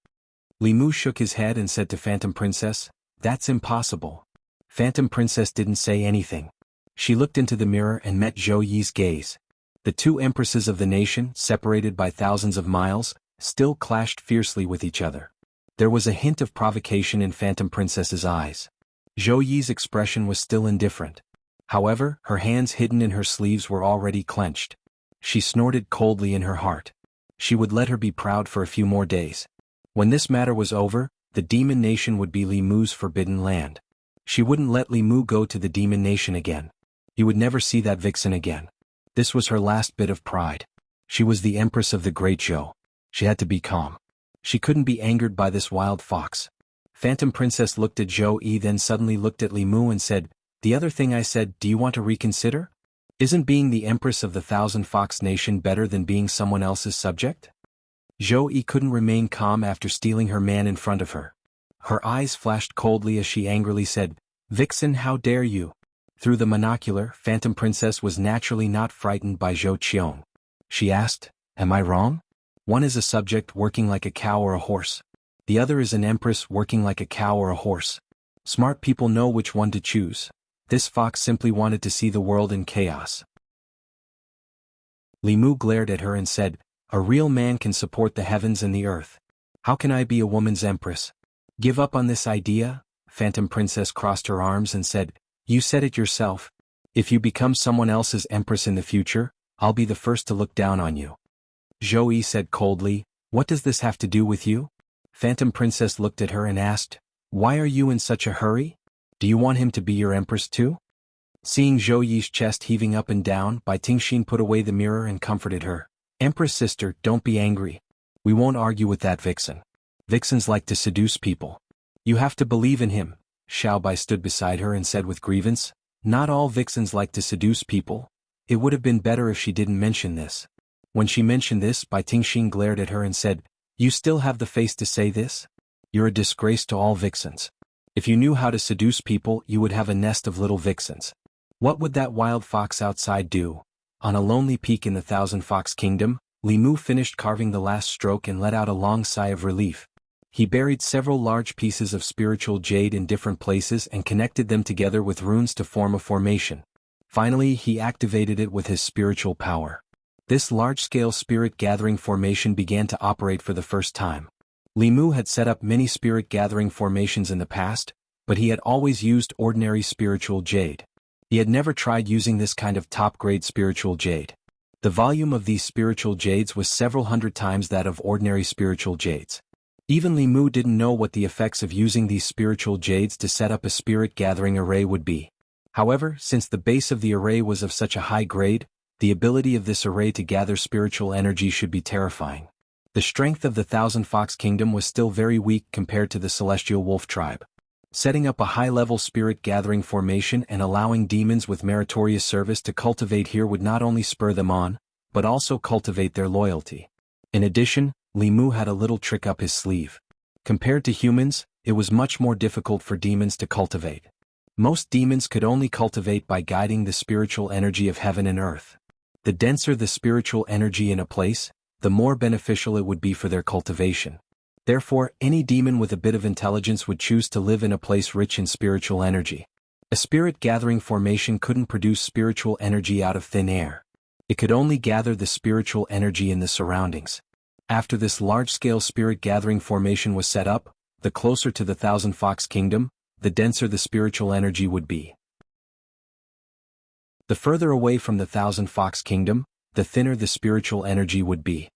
Li Mu shook his head and said to Phantom Princess, "That's impossible." Phantom Princess didn't say anything. She looked into the mirror and met Zhou Yi's gaze. The two empresses of the nation, separated by thousands of miles, still clashed fiercely with each other. There was a hint of provocation in Phantom Princess's eyes. Zhou Yi's expression was still indifferent. However, her hands hidden in her sleeves were already clenched. She snorted coldly in her heart. She would let her be proud for a few more days. When this matter was over, the demon nation would be Li Mu's forbidden land. She wouldn't let Li Mu go to the demon nation again. He would never see that vixen again. This was her last bit of pride. She was the Empress of the Great Zhou. She had to be calm. She couldn't be angered by this wild fox. Phantom Princess looked at Zhou Yi, then suddenly looked at Li Mu and said, "The other thing I said, do you want to reconsider? Isn't being the Empress of the Thousand Fox Nation better than being someone else's subject?" Zhou Yi couldn't remain calm after stealing her man in front of her. Her eyes flashed coldly as she angrily said, "Vixen, how dare you?" Through the monocular, Phantom Princess was naturally not frightened by Zhou Qiong. She asked, "Am I wrong?" One is a subject working like a cow or a horse. The other is an empress working like a cow or a horse. Smart people know which one to choose. This fox simply wanted to see the world in chaos. Limu glared at her and said, "A real man can support the heavens and the earth. How can I be a woman's empress? Give up on this idea?" Phantom Princess crossed her arms and said, "You said it yourself. If you become someone else's empress in the future, I'll be the first to look down on you." Zhou said coldly, "What does this have to do with you?" Phantom Princess looked at her and asked, "Why are you in such a hurry? Do you want him to be your empress too?" Seeing Zhou Yi's chest heaving up and down, Bai Tingxin put away the mirror and comforted her. "Empress sister, don't be angry. We won't argue with that vixen. Vixens like to seduce people. You have to believe in him." Xiao Bai stood beside her and said with grievance, "Not all vixens like to seduce people. It would have been better if she didn't mention this." When she mentioned this, Bai Tingxin glared at her and said, "You still have the face to say this? You're a disgrace to all vixens. If you knew how to seduce people, you would have a nest of little vixens. What would that wild fox outside do?" On a lonely peak in the Thousand Fox Kingdom, Limu finished carving the last stroke and let out a long sigh of relief. He buried several large pieces of spiritual jade in different places and connected them together with runes to form a formation. Finally, he activated it with his spiritual power. This large-scale spirit-gathering formation began to operate for the first time. Limu had set up many spirit-gathering formations in the past, but he had always used ordinary spiritual jade. He had never tried using this kind of top-grade spiritual jade. The volume of these spiritual jades was several hundred times that of ordinary spiritual jades. Even Limu didn't know what the effects of using these spiritual jades to set up a spirit-gathering array would be. However, since the base of the array was of such a high grade, the ability of this array to gather spiritual energy should be terrifying. The strength of the Thousand Fox Kingdom was still very weak compared to the Celestial Wolf tribe. Setting up a high-level spirit-gathering formation and allowing demons with meritorious service to cultivate here would not only spur them on, but also cultivate their loyalty. In addition, Limu had a little trick up his sleeve. Compared to humans, it was much more difficult for demons to cultivate. Most demons could only cultivate by guiding the spiritual energy of heaven and earth. The denser the spiritual energy in a place, the more beneficial it would be for their cultivation. Therefore, any demon with a bit of intelligence would choose to live in a place rich in spiritual energy. A spirit-gathering formation couldn't produce spiritual energy out of thin air. It could only gather the spiritual energy in the surroundings. After this large-scale spirit-gathering formation was set up, the closer to the Thousand Fox Kingdom, the denser the spiritual energy would be. The further away from the Thousand Fox Kingdom, the thinner the spiritual energy would be.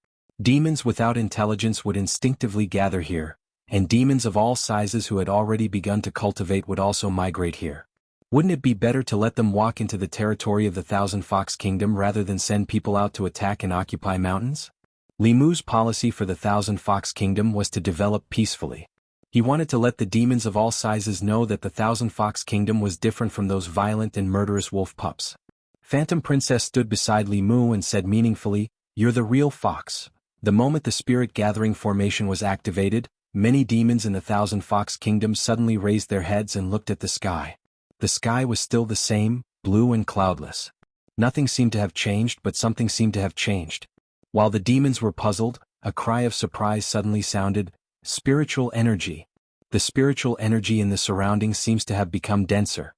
Demons without intelligence would instinctively gather here, and demons of all sizes who had already begun to cultivate would also migrate here. Wouldn't it be better to let them walk into the territory of the Thousand Fox Kingdom rather than send people out to attack and occupy mountains? Limu's policy for the Thousand Fox Kingdom was to develop peacefully. He wanted to let the demons of all sizes know that the Thousand Fox Kingdom was different from those violent and murderous wolf pups. Phantom Princess stood beside Limu and said meaningfully, "You're the real fox." The moment the spirit-gathering formation was activated, many demons in the Thousand Fox Kingdom suddenly raised their heads and looked at the sky. The sky was still the same, blue and cloudless. Nothing seemed to have changed, but something seemed to have changed. While the demons were puzzled, a cry of surprise suddenly sounded, "Spiritual energy." The spiritual energy in the surroundings seems to have become denser.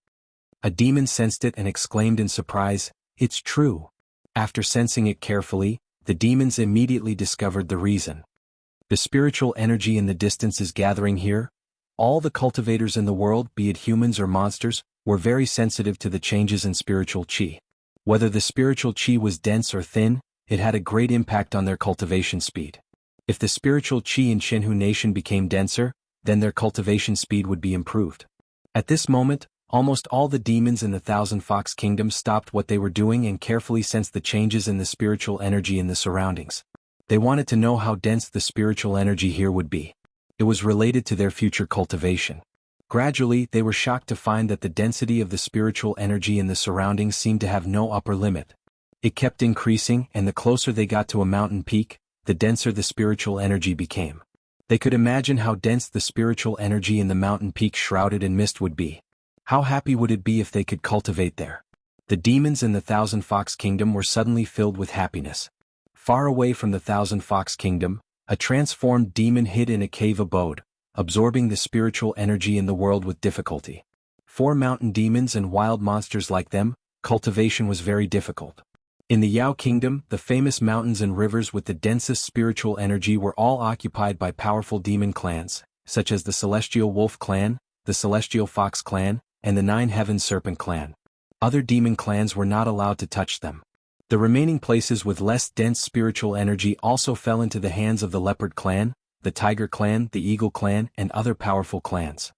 A demon sensed it and exclaimed in surprise, "It's true." After sensing it carefully, the demons immediately discovered the reason. The spiritual energy in the distance is gathering here. All the cultivators in the world, be it humans or monsters, were very sensitive to the changes in spiritual qi. Whether the spiritual qi was dense or thin, it had a great impact on their cultivation speed. If the spiritual qi in Xinhu Nation became denser, then their cultivation speed would be improved. At this moment, almost all the demons in the Thousand Fox Kingdom stopped what they were doing and carefully sensed the changes in the spiritual energy in the surroundings. They wanted to know how dense the spiritual energy here would be. It was related to their future cultivation. Gradually, they were shocked to find that the density of the spiritual energy in the surroundings seemed to have no upper limit. It kept increasing, and the closer they got to a mountain peak, the denser the spiritual energy became. They could imagine how dense the spiritual energy in the mountain peak shrouded in mist would be. How happy would it be if they could cultivate there? The demons in the Thousand Fox Kingdom were suddenly filled with happiness. Far away from the Thousand Fox Kingdom, a transformed demon hid in a cave abode, absorbing the spiritual energy in the world with difficulty. 4 mountain demons and wild monsters like them, cultivation was very difficult. In the Yao Kingdom, the famous mountains and rivers with the densest spiritual energy were all occupied by powerful demon clans, such as the Celestial Wolf Clan, the Celestial Fox Clan, and the 9 Heaven Serpent Clan. Other demon clans were not allowed to touch them. The remaining places with less dense spiritual energy also fell into the hands of the Leopard Clan, the Tiger Clan, the Eagle Clan, and other powerful clans.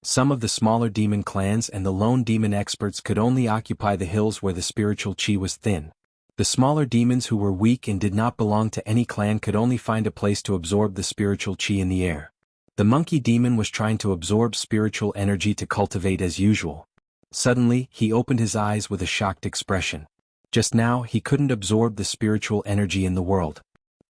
Some of the smaller demon clans and the lone demon experts could only occupy the hills where the spiritual chi was thin. The smaller demons who were weak and did not belong to any clan could only find a place to absorb the spiritual chi in the air. The monkey demon was trying to absorb spiritual energy to cultivate as usual. Suddenly, he opened his eyes with a shocked expression. Just now, he couldn't absorb the spiritual energy in the world.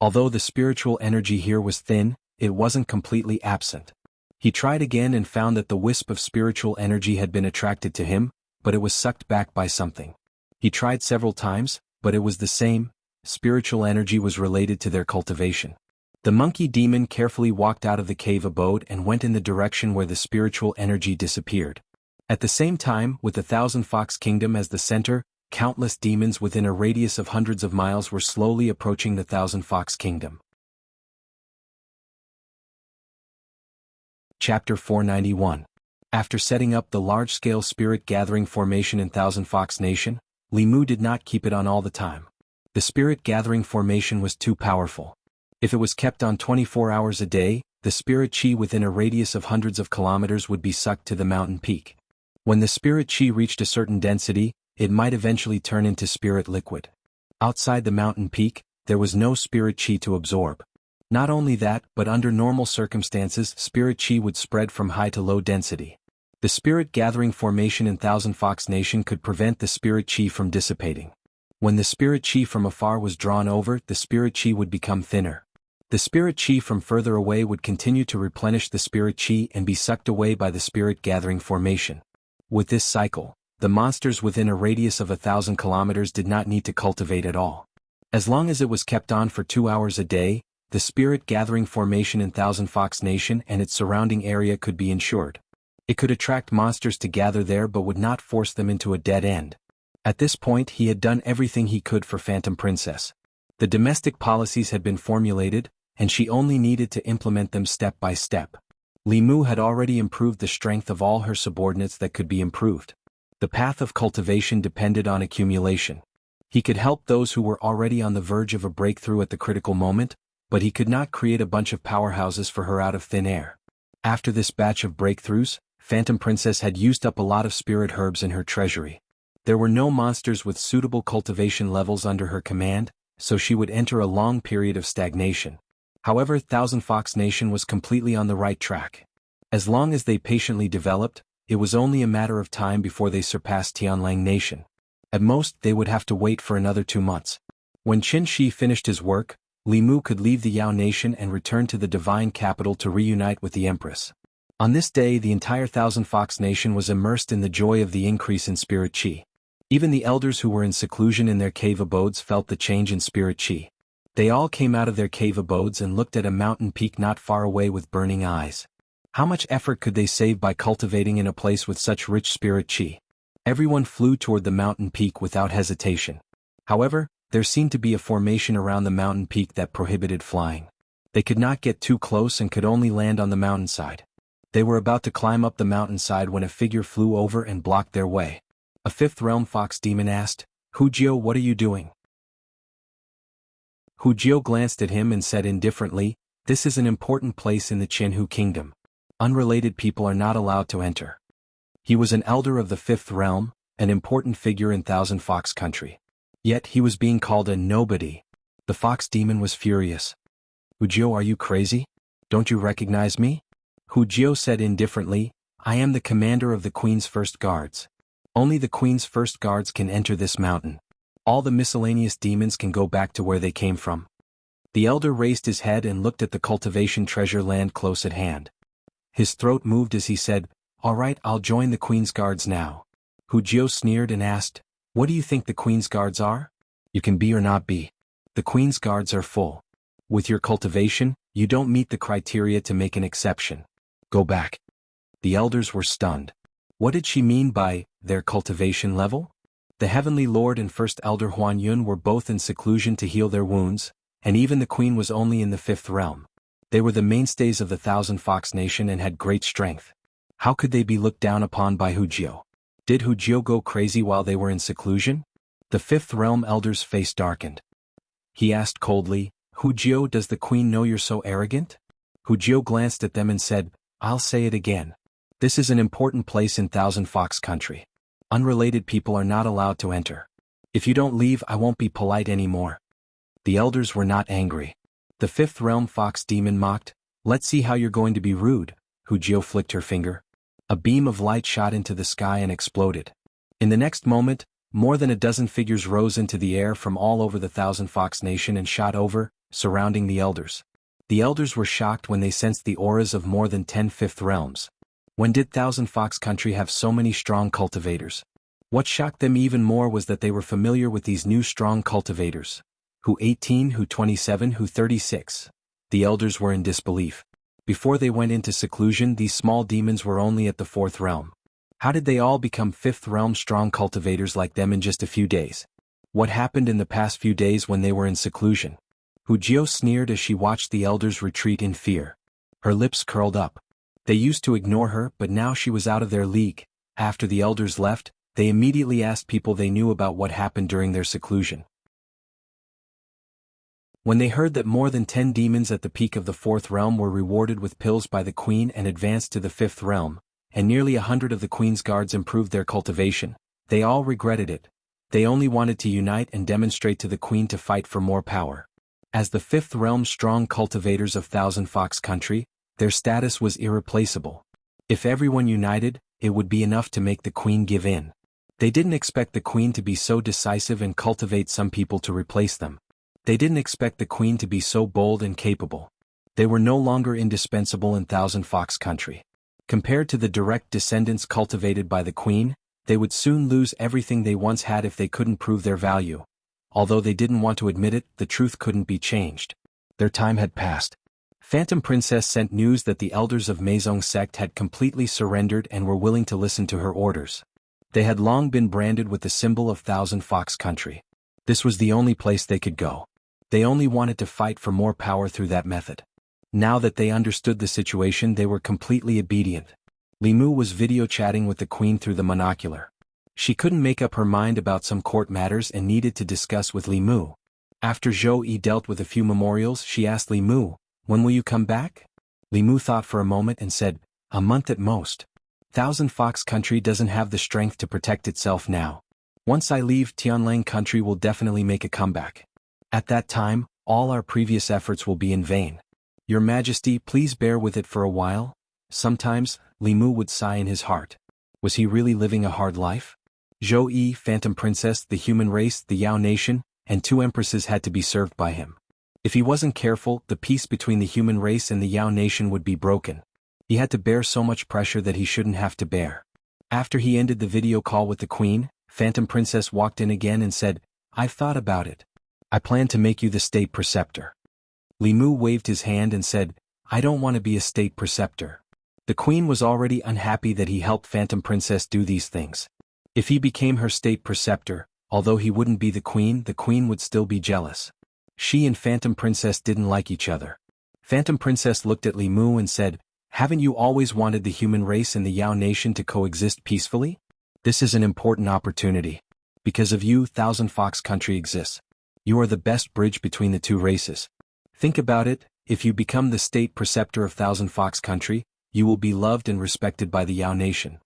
Although the spiritual energy here was thin, it wasn't completely absent. He tried again and found that the wisp of spiritual energy had been attracted to him, but it was sucked back by something. He tried several times, but it was the same. Spiritual energy was related to their cultivation. The monkey demon carefully walked out of the cave abode and went in the direction where the spiritual energy disappeared. At the same time, with the Thousand Fox Kingdom as the center, countless demons within a radius of hundreds of miles were slowly approaching the Thousand Fox Kingdom. Chapter 491. After setting up the large-scale spirit gathering formation in Thousand Fox Nation, Li Mu did not keep it on all the time. The spirit gathering formation was too powerful. If it was kept on 24 hours a day, the spirit chi within a radius of hundreds of kilometers would be sucked to the mountain peak. When the spirit chi reached a certain density, it might eventually turn into spirit liquid. Outside the mountain peak, there was no spirit chi to absorb. Not only that, but under normal circumstances, spirit chi would spread from high to low density. The spirit gathering formation in Thousand Fox Nation could prevent the spirit chi from dissipating. When the spirit chi from afar was drawn over, the spirit chi would become thinner. The spirit chi from further away would continue to replenish the spirit chi and be sucked away by the spirit gathering formation. With this cycle, the monsters within a radius of 1,000 kilometers did not need to cultivate at all. As long as it was kept on for 2 hours a day, the spirit gathering formation in Thousand Fox Nation and its surrounding area could be ensured. It could attract monsters to gather there but would not force them into a dead end. At this point he had done everything he could for Phantom Princess. The domestic policies had been formulated, and she only needed to implement them step by step. Li Mu had already improved the strength of all her subordinates that could be improved. The path of cultivation depended on accumulation. He could help those who were already on the verge of a breakthrough at the critical moment, but he could not create a bunch of powerhouses for her out of thin air. After this batch of breakthroughs, Phantom Princess had used up a lot of spirit herbs in her treasury. There were no monsters with suitable cultivation levels under her command, so she would enter a long period of stagnation. However, Thousand Fox Nation was completely on the right track. As long as they patiently developed, it was only a matter of time before they surpassed Tianlang Nation. At most, they would have to wait for another 2 months. When Qin Shi finished his work, Li Mu could leave the Yao Nation and return to the divine capital to reunite with the Empress. On this day the entire Thousand Fox Nation was immersed in the joy of the increase in spirit chi. Even the elders who were in seclusion in their cave abodes felt the change in spirit chi. They all came out of their cave abodes and looked at a mountain peak not far away with burning eyes. How much effort could they save by cultivating in a place with such rich spirit chi? Everyone flew toward the mountain peak without hesitation. However, there seemed to be a formation around the mountain peak that prohibited flying. They could not get too close and could only land on the mountainside. They were about to climb up the mountainside when a figure flew over and blocked their way. A fifth realm fox demon asked, "Hu Jiao, what are you doing?" Hu Jiao glanced at him and said indifferently, "This is an important place in the Qinhu Kingdom. Unrelated people are not allowed to enter." He was an elder of the fifth realm, an important figure in Thousand Fox Country. Yet he was being called a nobody. The fox demon was furious. "Hu Jiao, are you crazy? Don't you recognize me?" Hu Jiao said indifferently, "I am the commander of the Queen's First Guards. Only the Queen's First Guards can enter this mountain. All the miscellaneous demons can go back to where they came from." The elder raised his head and looked at the cultivation treasure land close at hand. His throat moved as he said, "All right, I'll join the Queen's Guards now." Hu Jiao sneered and asked, "What do you think the Queen's Guards are?" You can be or not be. The Queen's guards are full. With your cultivation, you don't meet the criteria to make an exception. Go back. The elders were stunned. What did she mean by their cultivation level? The Heavenly Lord and First Elder Huan Yun were both in seclusion to heal their wounds, and even the Queen was only in the 5th realm. They were the mainstays of the Thousand Fox Nation and had great strength. How could they be looked down upon by Hujiao? Did Hujiao go crazy while they were in seclusion? The 5th realm elder's face darkened. He asked coldly, Hujiao, does the Queen know you're so arrogant? Hujiao glanced at them and said, I'll say it again. This is an important place in Thousand Fox Country. Unrelated people are not allowed to enter. If you don't leave, I won't be polite anymore. The elders were not angry. The 5th realm fox demon mocked, let's see how you're going to be rude. Hujiao flicked her finger. A beam of light shot into the sky and exploded. In the next moment, more than a dozen figures rose into the air from all over the Thousand Fox Nation and shot over, surrounding the elders. The elders were shocked when they sensed the auras of more than 10 fifth realms. When did Thousand Fox Country have so many strong cultivators? What shocked them even more was that they were familiar with these new strong cultivators. Who 18, who 27, who 36. The elders were in disbelief. Before they went into seclusion, these small demons were only at the 4th realm. How did they all become 5th realm strong cultivators like them in just a few days? What happened in the past few days when they were in seclusion? Hujiao sneered as she watched the elders retreat in fear. Her lips curled up. They used to ignore her, but now she was out of their league. After the elders left, they immediately asked people they knew about what happened during their seclusion. When they heard that more than 10 demons at the peak of the 4th realm were rewarded with pills by the Queen and advanced to the 5th realm, and nearly 100 of the Queen's guards improved their cultivation, they all regretted it. They only wanted to unite and demonstrate to the Queen to fight for more power. As the 5th realm's strong cultivators of Thousand Fox Country, their status was irreplaceable. If everyone united, it would be enough to make the Queen give in. They didn't expect the Queen to be so decisive and cultivate some people to replace them. They didn't expect the Queen to be so bold and capable. They were no longer indispensable in Thousand Fox Country. Compared to the direct descendants cultivated by the Queen, they would soon lose everything they once had if they couldn't prove their value. Although they didn't want to admit it, the truth couldn't be changed. Their time had passed. Phantom Princess sent news that the elders of Meizong sect had completely surrendered and were willing to listen to her orders. They had long been branded with the symbol of Thousand Fox Country. This was the only place they could go. They only wanted to fight for more power through that method. Now that they understood the situation, they were completely obedient. Li Mu was video chatting with the Queen through the monocular. She couldn't make up her mind about some court matters and needed to discuss with Li Mu. After Zhou Yi dealt with a few memorials, she asked Li Mu, "When will you come back?" Li Mu thought for a moment and said, "A month at most. Thousand Fox Country doesn't have the strength to protect itself now. Once I leave, Tianlang Country will definitely make a comeback. At that time, all our previous efforts will be in vain. Your Majesty, please bear with it for a while." Sometimes, Li Mu would sigh in his heart. Was he really living a hard life? Zhou Yi, Phantom Princess, the human race, the Yao Nation, and 2 empresses had to be served by him. If he wasn't careful, the peace between the human race and the Yao Nation would be broken. He had to bear so much pressure that he shouldn't have to bear. After he ended the video call with the Queen, Phantom Princess walked in again and said, "I've thought about it. I plan to make you the state preceptor." Li Mu waved his hand and said, "I don't want to be a state preceptor." The Queen was already unhappy that he helped Phantom Princess do these things. If he became her state preceptor, although he wouldn't be the Queen would still be jealous. She and Phantom Princess didn't like each other. Phantom Princess looked at Li Mu and said, "Haven't you always wanted the human race and the Yao Nation to coexist peacefully? This is an important opportunity. Because of you, Thousand Fox Country exists. You are the best bridge between the 2 races. Think about it, if you become the state preceptor of Thousand Fox Country, you will be loved and respected by the Yao Nation.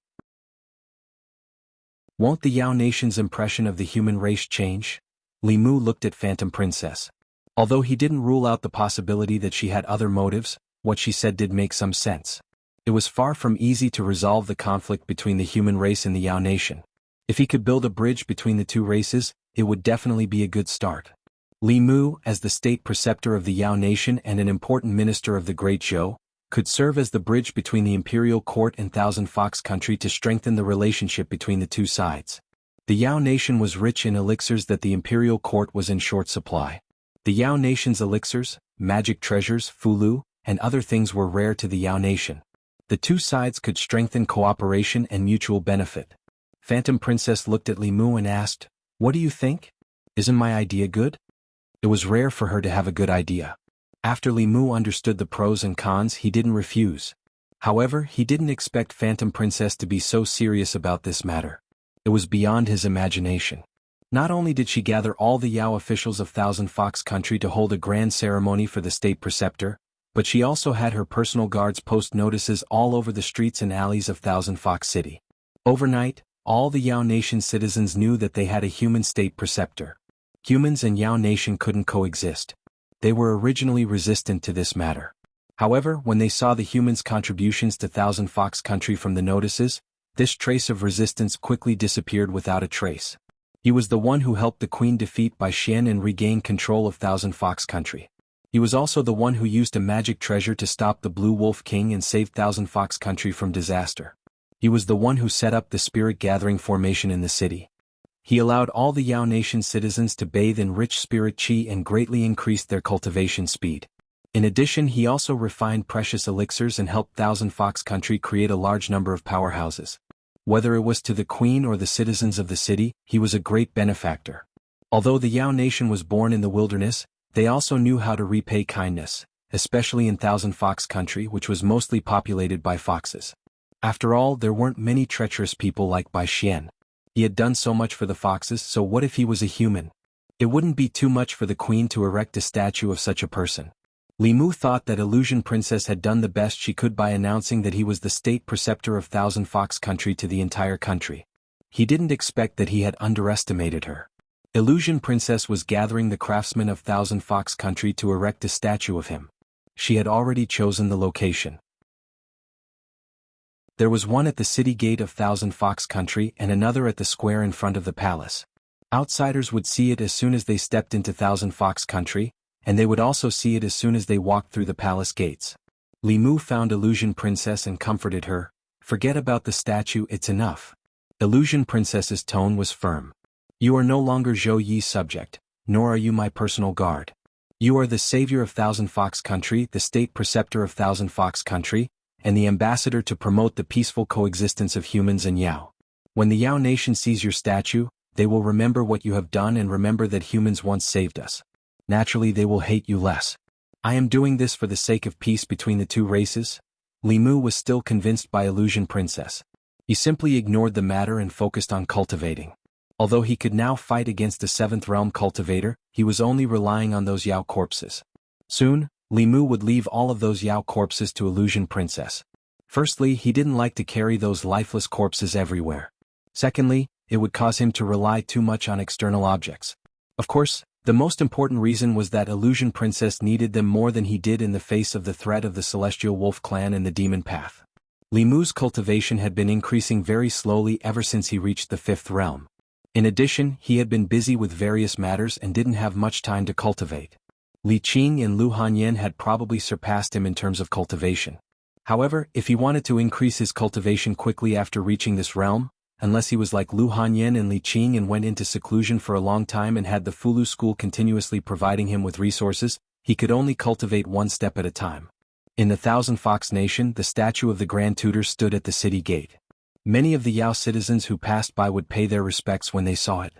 Won't the Yao Nation's impression of the human race change?" Li Mu looked at Phantom Princess. Although he didn't rule out the possibility that she had other motives, what she said did make some sense. It was far from easy to resolve the conflict between the human race and the Yao Nation. If he could build a bridge between the 2 races, it would definitely be a good start. Li Mu, as the state preceptor of the Yao Nation and an important minister of the Great Zhou, could serve as the bridge between the imperial court and Thousand Fox Country to strengthen the relationship between the 2 sides. The Yao nation was rich in elixirs that the imperial court was in short supply. The Yao nation's elixirs, magic treasures, fulu, and other things were rare to the Yao nation. The two sides could strengthen cooperation and mutual benefit. Phantom Princess looked at Li Mu and asked, "What do you think? Isn't my idea good?" It was rare for her to have a good idea. After Li Mu understood the pros and cons, he didn't refuse. However, he didn't expect Phantom Princess to be so serious about this matter. It was beyond his imagination. Not only did she gather all the Yao officials of Thousand Fox Country to hold a grand ceremony for the state preceptor, but she also had her personal guards post notices all over the streets and alleys of Thousand Fox City. Overnight, all the Yao Nation citizens knew that they had a human state preceptor. Humans and Yao Nation couldn't coexist. They were originally resistant to this matter. However, when they saw the humans' contributions to Thousand Fox Country from the notices, this trace of resistance quickly disappeared without a trace. He was the one who helped the Queen defeat Bai Xian and regain control of Thousand Fox Country. He was also the one who used a magic treasure to stop the Blue Wolf King and save Thousand Fox Country from disaster. He was the one who set up the spirit gathering formation in the city. He allowed all the Yao Nation citizens to bathe in rich spirit qi and greatly increased their cultivation speed. In addition, he also refined precious elixirs and helped Thousand Fox Country create a large number of powerhouses. Whether it was to the Queen or the citizens of the city, he was a great benefactor. Although the Yao Nation was born in the wilderness, they also knew how to repay kindness, especially in Thousand Fox Country, which was mostly populated by foxes. After all, there weren't many treacherous people like Bai Xian. He had done so much for the foxes, so what if he was a human? It wouldn't be too much for the Queen to erect a statue of such a person. Li Mu thought that Illusion Princess had done the best she could by announcing that he was the state preceptor of Thousand Fox Country to the entire country. He didn't expect that he had underestimated her. Illusion Princess was gathering the craftsmen of Thousand Fox Country to erect a statue of him. She had already chosen the location. There was one at the city gate of Thousand Fox Country and another at the square in front of the palace. Outsiders would see it as soon as they stepped into Thousand Fox Country, and they would also see it as soon as they walked through the palace gates. Li Mu found Illusion Princess and comforted her. "Forget about the statue, it's enough." Illusion Princess's tone was firm. "You are no longer Zhou Yi's subject, nor are you my personal guard. You are the savior of Thousand Fox Country, the state preceptor of Thousand Fox Country, and the ambassador to promote the peaceful coexistence of humans and Yao. When the Yao Nation sees your statue, they will remember what you have done and remember that humans once saved us. Naturally, they will hate you less. I am doing this for the sake of peace between the two races." Li Mu was still convinced by Illusion Princess. He simply ignored the matter and focused on cultivating. Although he could now fight against the Seventh Realm cultivator, he was only relying on those Yao corpses. Soon, Li Mu would leave all of those Yao corpses to Illusion Princess. Firstly, he didn't like to carry those lifeless corpses everywhere. Secondly, it would cause him to rely too much on external objects. Of course, the most important reason was that Illusion Princess needed them more than he did in the face of the threat of the Celestial Wolf Clan and the Demon Path. Li Mu's cultivation had been increasing very slowly ever since he reached the Fifth Realm. In addition, he had been busy with various matters and didn't have much time to cultivate. Li Qing and Lu Hanyan had probably surpassed him in terms of cultivation. However, if he wanted to increase his cultivation quickly after reaching this realm, unless he was like Lu Hanyan and Li Qing and went into seclusion for a long time and had the Fulu school continuously providing him with resources, he could only cultivate one step at a time. In the Thousand Fox Nation, the statue of the Grand Tutor stood at the city gate. Many of the Yao citizens who passed by would pay their respects when they saw it.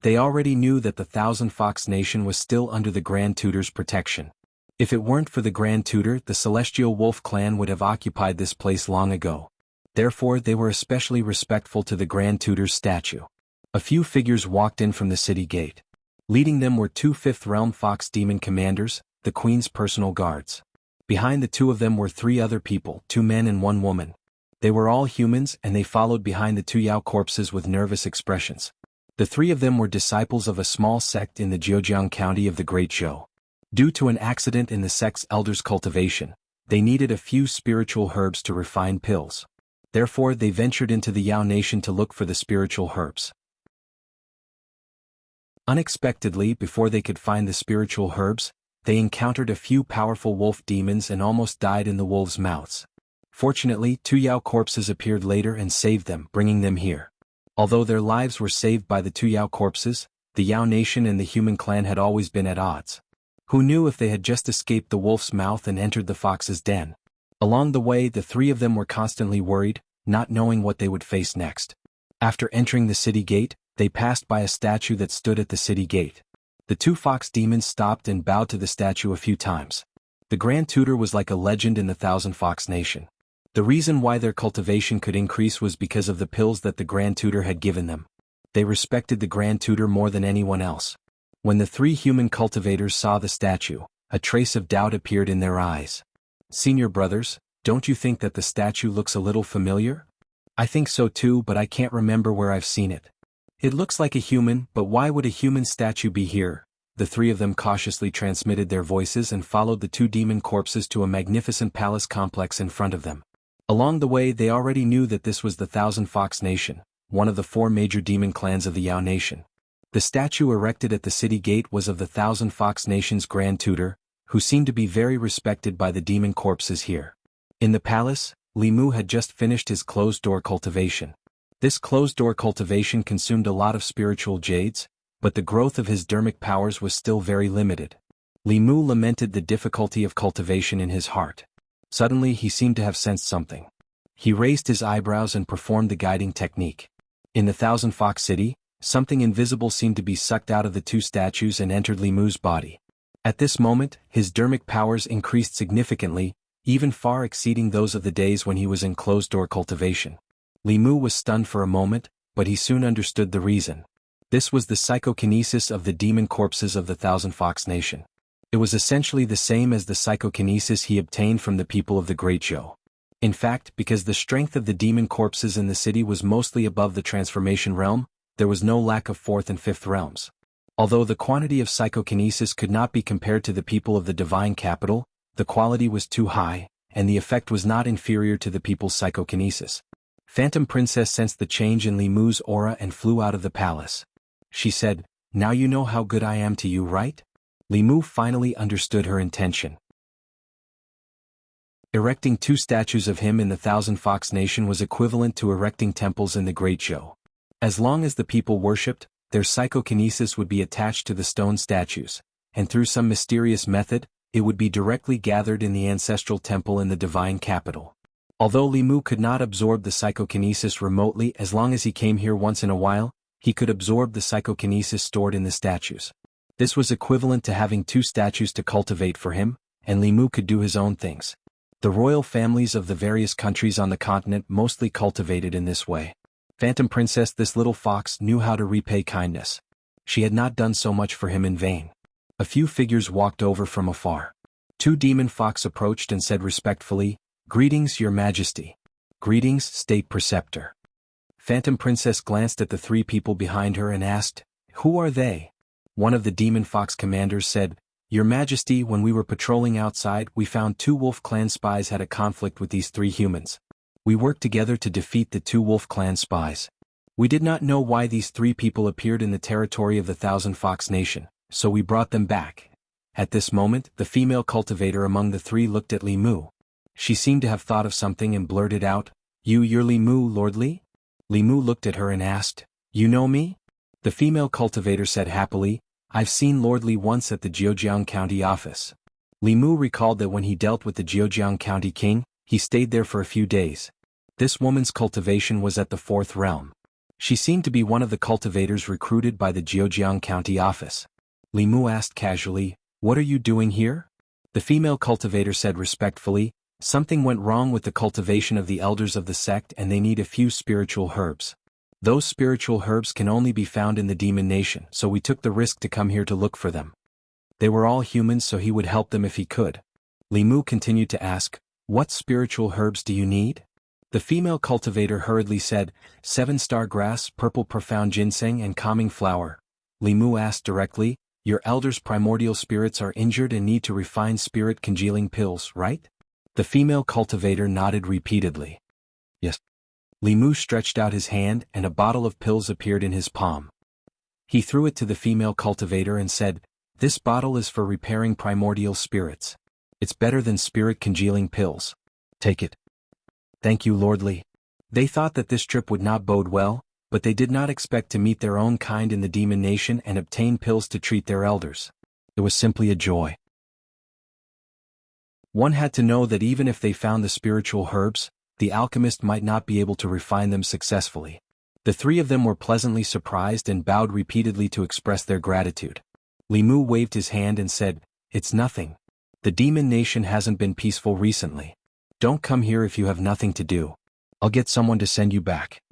They already knew that the Thousand Fox Nation was still under the Grand Tutor's protection. If it weren't for the Grand Tutor, the Celestial Wolf Clan would have occupied this place long ago. Therefore, they were especially respectful to the Grand Tutor's statue. A few figures walked in from the city gate. Leading them were two Fifth Realm Fox Demon commanders, the Queen's personal guards. Behind the two of them were three other people, two men and one woman. They were all humans and they followed behind the two Yao corpses with nervous expressions. The three of them were disciples of a small sect in the Zhejiang County of the Great Zhou. Due to an accident in the sect's elders' cultivation, they needed a few spiritual herbs to refine pills. Therefore, they ventured into the Yao Nation to look for the spiritual herbs. Unexpectedly, before they could find the spiritual herbs, they encountered a few powerful wolf demons and almost died in the wolves' mouths. Fortunately, two Yao corpses appeared later and saved them, bringing them here. Although their lives were saved by the two Yao corpses, the Yao nation and the human clan had always been at odds. Who knew if they had just escaped the wolf's mouth and entered the fox's den? Along the way, the three of them were constantly worried, not knowing what they would face next. After entering the city gate, they passed by a statue that stood at the city gate. The two fox demons stopped and bowed to the statue a few times. The Grand Tutor was like a legend in the Thousand Fox Nation. The reason why their cultivation could increase was because of the pills that the Grand Tutor had given them. They respected the Grand Tutor more than anyone else. When the three human cultivators saw the statue, a trace of doubt appeared in their eyes. "Senior brothers, don't you think that the statue looks a little familiar?" "I think so too, but I can't remember where I've seen it." "It looks like a human, but why would a human statue be here?" The three of them cautiously transmitted their voices and followed the two demon corpses to a magnificent palace complex in front of them. Along the way, they already knew that this was the Thousand Fox Nation, one of the four major demon clans of the Yao Nation. The statue erected at the city gate was of the Thousand Fox Nation's Grand Tutor, who seemed to be very respected by the demon corpses here. In the palace, Li Mu had just finished his closed-door cultivation. This closed-door cultivation consumed a lot of spiritual jades, but the growth of his dermic powers was still very limited. Li Mu lamented the difficulty of cultivation in his heart. Suddenly he seemed to have sensed something. He raised his eyebrows and performed the guiding technique. In the Thousand Fox City, something invisible seemed to be sucked out of the two statues and entered Li Mu's body. At this moment, his dermic powers increased significantly, even far exceeding those of the days when he was in closed-door cultivation. Li Mu was stunned for a moment, but he soon understood the reason. This was the psychokinesis of the demon corpses of the Thousand Fox Nation. It was essentially the same as the psychokinesis he obtained from the people of the Great Zhou. In fact, because the strength of the demon corpses in the city was mostly above the transformation realm, there was no lack of fourth and fifth realms. Although the quantity of psychokinesis could not be compared to the people of the divine capital, the quality was too high, and the effect was not inferior to the people's psychokinesis. Phantom Princess sensed the change in Li Mu's aura and flew out of the palace. She said, "Now you know how good I am to you, right?" Li Mu finally understood her intention. Erecting two statues of him in the Thousand Fox Nation was equivalent to erecting temples in the Great Zhou. As long as the people worshipped, their psychokinesis would be attached to the stone statues, and through some mysterious method, it would be directly gathered in the ancestral temple in the divine capital. Although Li Mu could not absorb the psychokinesis remotely as long as he came here once in a while, he could absorb the psychokinesis stored in the statues. This was equivalent to having two statues to cultivate for him, and Li Mu could do his own things. The royal families of the various countries on the continent mostly cultivated in this way. Phantom Princess, this little fox, knew how to repay kindness. She had not done so much for him in vain. A few figures walked over from afar. Two demon fox approached and said respectfully, "Greetings, Your Majesty." "Greetings, State Preceptor." Phantom Princess glanced at the three people behind her and asked, "Who are they?" One of the demon fox commanders said, "Your Majesty, when we were patrolling outside, we found two Wolf Clan spies had a conflict with these three humans. We worked together to defeat the two Wolf Clan spies. We did not know why these three people appeared in the territory of the Thousand Fox Nation, so we brought them back." At this moment, the female cultivator among the three looked at Li Mu. She seemed to have thought of something and blurted out, You're Li Mu, Lord Li?" Li Mu looked at her and asked, "You know me?" The female cultivator said happily, "I've seen Lord Li once at the Jiujiang County office." Li Mu recalled that when he dealt with the Jiujiang County king, he stayed there for a few days. This woman's cultivation was at the fourth realm. She seemed to be one of the cultivators recruited by the Jiujiang County office. Li Mu asked casually, "What are you doing here?" The female cultivator said respectfully, "Something went wrong with the cultivation of the elders of the sect and they need a few spiritual herbs. Those spiritual herbs can only be found in the demon nation, so we took the risk to come here to look for them." They were all humans, so he would help them if he could. Li Mu continued to ask, "What spiritual herbs do you need?" The female cultivator hurriedly said, 7-star grass, purple profound ginseng and calming flower. Li Mu asked directly, "Your elders' primordial spirits are injured and need to refine spirit congealing pills, right?" The female cultivator nodded repeatedly. "Yes." Li Mu stretched out his hand and a bottle of pills appeared in his palm. He threw it to the female cultivator and said, "This bottle is for repairing primordial spirits. It's better than spirit congealing pills. Take it." "Thank you, Lord Li." They thought that this trip would not bode well, but they did not expect to meet their own kind in the demon nation and obtain pills to treat their elders. It was simply a joy. One had to know that even if they found the spiritual herbs, the alchemist might not be able to refine them successfully. The three of them were pleasantly surprised and bowed repeatedly to express their gratitude. Limu waved his hand and said, "It's nothing. The demon nation hasn't been peaceful recently. Don't come here if you have nothing to do. I'll get someone to send you back."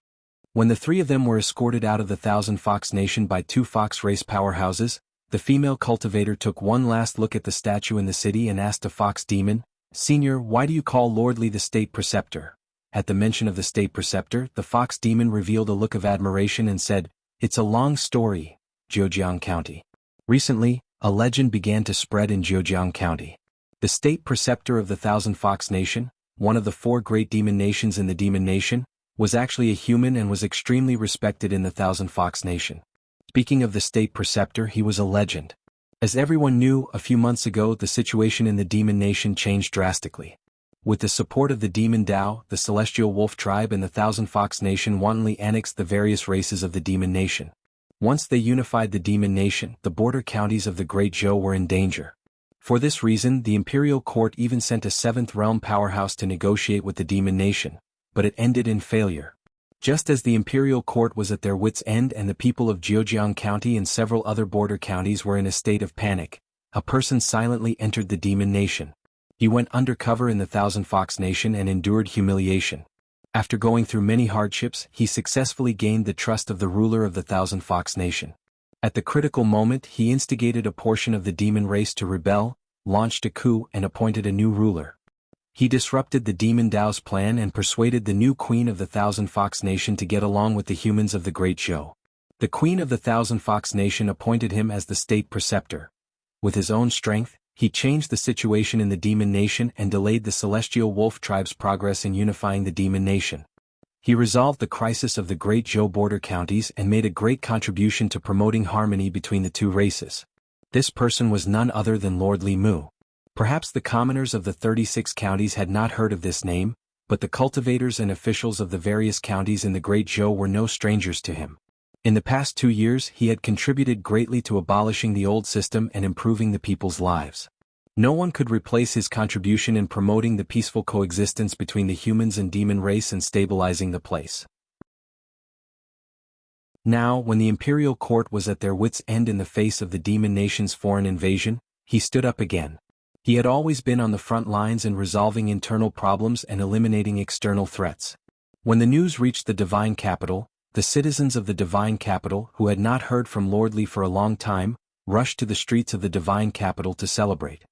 When the three of them were escorted out of the Thousand Fox Nation by two fox race powerhouses, the female cultivator took one last look at the statue in the city and asked a fox demon, "Senior, why do you call Lordly the state preceptor?" At the mention of the state preceptor, the fox demon revealed a look of admiration and said, "It's a long story, Zhejiang County. Recently, a legend began to spread in Zhejiang County. The state preceptor of the Thousand Fox Nation, one of the four great demon nations in the demon nation, was actually a human and was extremely respected in the Thousand Fox Nation. Speaking of the state preceptor, he was a legend. As everyone knew, a few months ago the situation in the demon nation changed drastically. With the support of the demon Dao, the celestial wolf tribe and the Thousand Fox Nation wantonly annexed the various races of the demon nation. Once they unified the demon nation, the border counties of the Great Zhou were in danger. For this reason, the imperial court even sent a seventh realm powerhouse to negotiate with the demon nation, but it ended in failure. Just as the imperial court was at their wits' end and the people of Zhejiang County and several other border counties were in a state of panic, a person silently entered the demon nation. He went undercover in the Thousand Fox Nation and endured humiliation. After going through many hardships, he successfully gained the trust of the ruler of the Thousand Fox Nation. At the critical moment, he instigated a portion of the demon race to rebel, launched a coup and appointed a new ruler. He disrupted the demon Dao's plan and persuaded the new queen of the Thousand Fox Nation to get along with the humans of the Great Zhou. The queen of the Thousand Fox Nation appointed him as the state preceptor. With his own strength, he changed the situation in the demon nation and delayed the celestial wolf tribe's progress in unifying the demon nation. He resolved the crisis of the Great Zhou border counties and made a great contribution to promoting harmony between the two races. This person was none other than Lord Limu. Perhaps the commoners of the 36 counties had not heard of this name, but the cultivators and officials of the various counties in the Great Zhou were no strangers to him. In the past 2 years he had contributed greatly to abolishing the old system and improving the people's lives. No one could replace his contribution in promoting the peaceful coexistence between the humans and demon race and stabilizing the place. Now, when the imperial court was at their wits' end in the face of the demon nation's foreign invasion, he stood up again. He had always been on the front lines in resolving internal problems and eliminating external threats. When the news reached the divine capital, the citizens of the divine capital, who had not heard from Lordly for a long time, rushed to the streets of the divine capital to celebrate.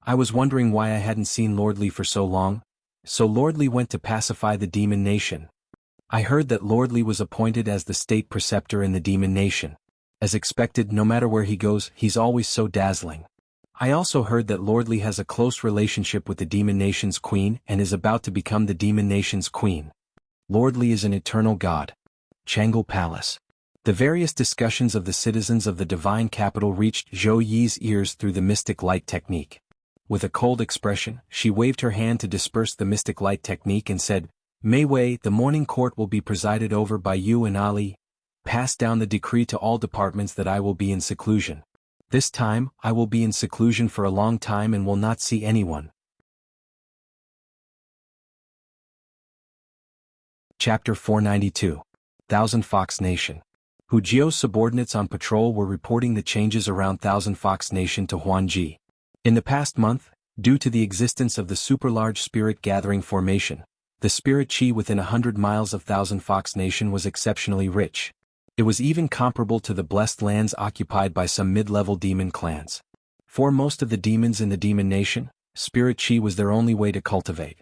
I was wondering why I hadn't seen Lordly for so long, so Lordly went to pacify the demon nation. I heard that Lordly was appointed as the state preceptor in the demon nation. As expected, no matter where he goes, he's always so dazzling. I also heard that Lordly has a close relationship with the demon nation's queen and is about to become the demon nation's queen. Lordly is an eternal god. Chang'e Palace. The various discussions of the citizens of the divine capital reached Zhou Yi's ears through the mystic light technique. With a cold expression, she waved her hand to disperse the mystic light technique and said, "Mei Wei, the morning court will be presided over by you and Ali. Pass down the decree to all departments that I will be in seclusion. This time, I will be in seclusion for a long time and will not see anyone." Chapter 492. Thousand Fox Nation. Hujiu's subordinates on patrol were reporting the changes around Thousand Fox Nation to Huanji. In the past month, due to the existence of the super-large spirit gathering formation, the spirit chi within 100 miles of Thousand Fox Nation was exceptionally rich. It was even comparable to the blessed lands occupied by some mid-level demon clans. For most of the demons in the demon nation, spirit chi was their only way to cultivate.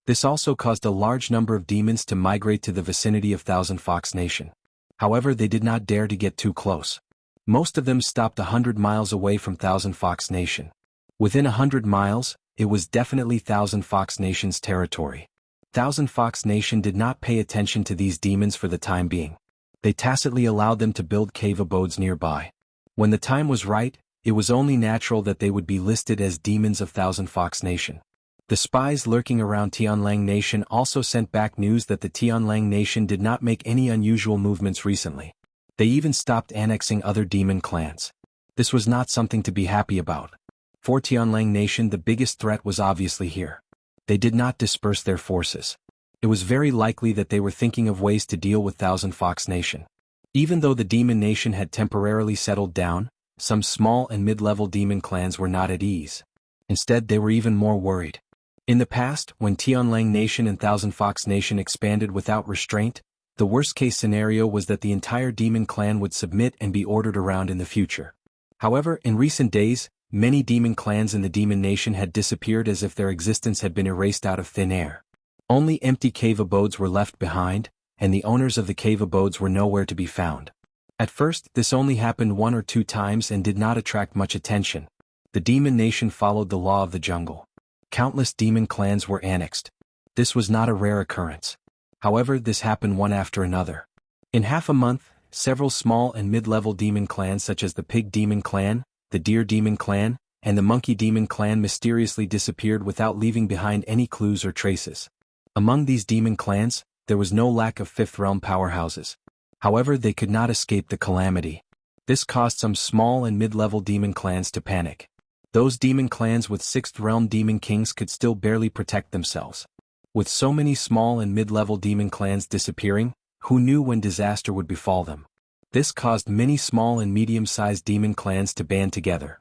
This also caused a large number of demons to migrate to the vicinity of Thousand Fox Nation. However, they did not dare to get too close. Most of them stopped 100 miles away from Thousand Fox Nation. Within 100 miles, it was definitely Thousand Fox Nation's territory. Thousand Fox Nation did not pay attention to these demons for the time being. They tacitly allowed them to build cave abodes nearby. When the time was right, it was only natural that they would be listed as demons of Thousand Fox Nation. The spies lurking around Tianlang Nation also sent back news that the Tianlang Nation did not make any unusual movements recently. They even stopped annexing other demon clans. This was not something to be happy about. For Tianlang Nation, the biggest threat was obviously here. They did not disperse their forces. It was very likely that they were thinking of ways to deal with Thousand Fox Nation. Even though the Demon Nation had temporarily settled down, some small and mid-level demon clans were not at ease. Instead, they were even more worried. In the past, when Tianlang Nation and Thousand Fox Nation expanded without restraint, the worst-case scenario was that the entire demon clan would submit and be ordered around in the future. However, in recent days, many demon clans in the Demon Nation had disappeared as if their existence had been erased out of thin air. Only empty cave abodes were left behind, and the owners of the cave abodes were nowhere to be found. At first, this only happened 1 or 2 times and did not attract much attention. The Demon Nation followed the law of the jungle. Countless demon clans were annexed. This was not a rare occurrence. However, this happened one after another. In half a month, several small and mid-level demon clans such as the Pig Demon Clan, the Deer Demon Clan, and the Monkey Demon Clan mysteriously disappeared without leaving behind any clues or traces. Among these demon clans, there was no lack of Fifth Realm powerhouses. However, they could not escape the calamity. This caused some small and mid-level demon clans to panic. Those demon clans with 6th Realm demon kings could still barely protect themselves. With so many small and mid-level demon clans disappearing, who knew when disaster would befall them? This caused many small and medium-sized demon clans to band together.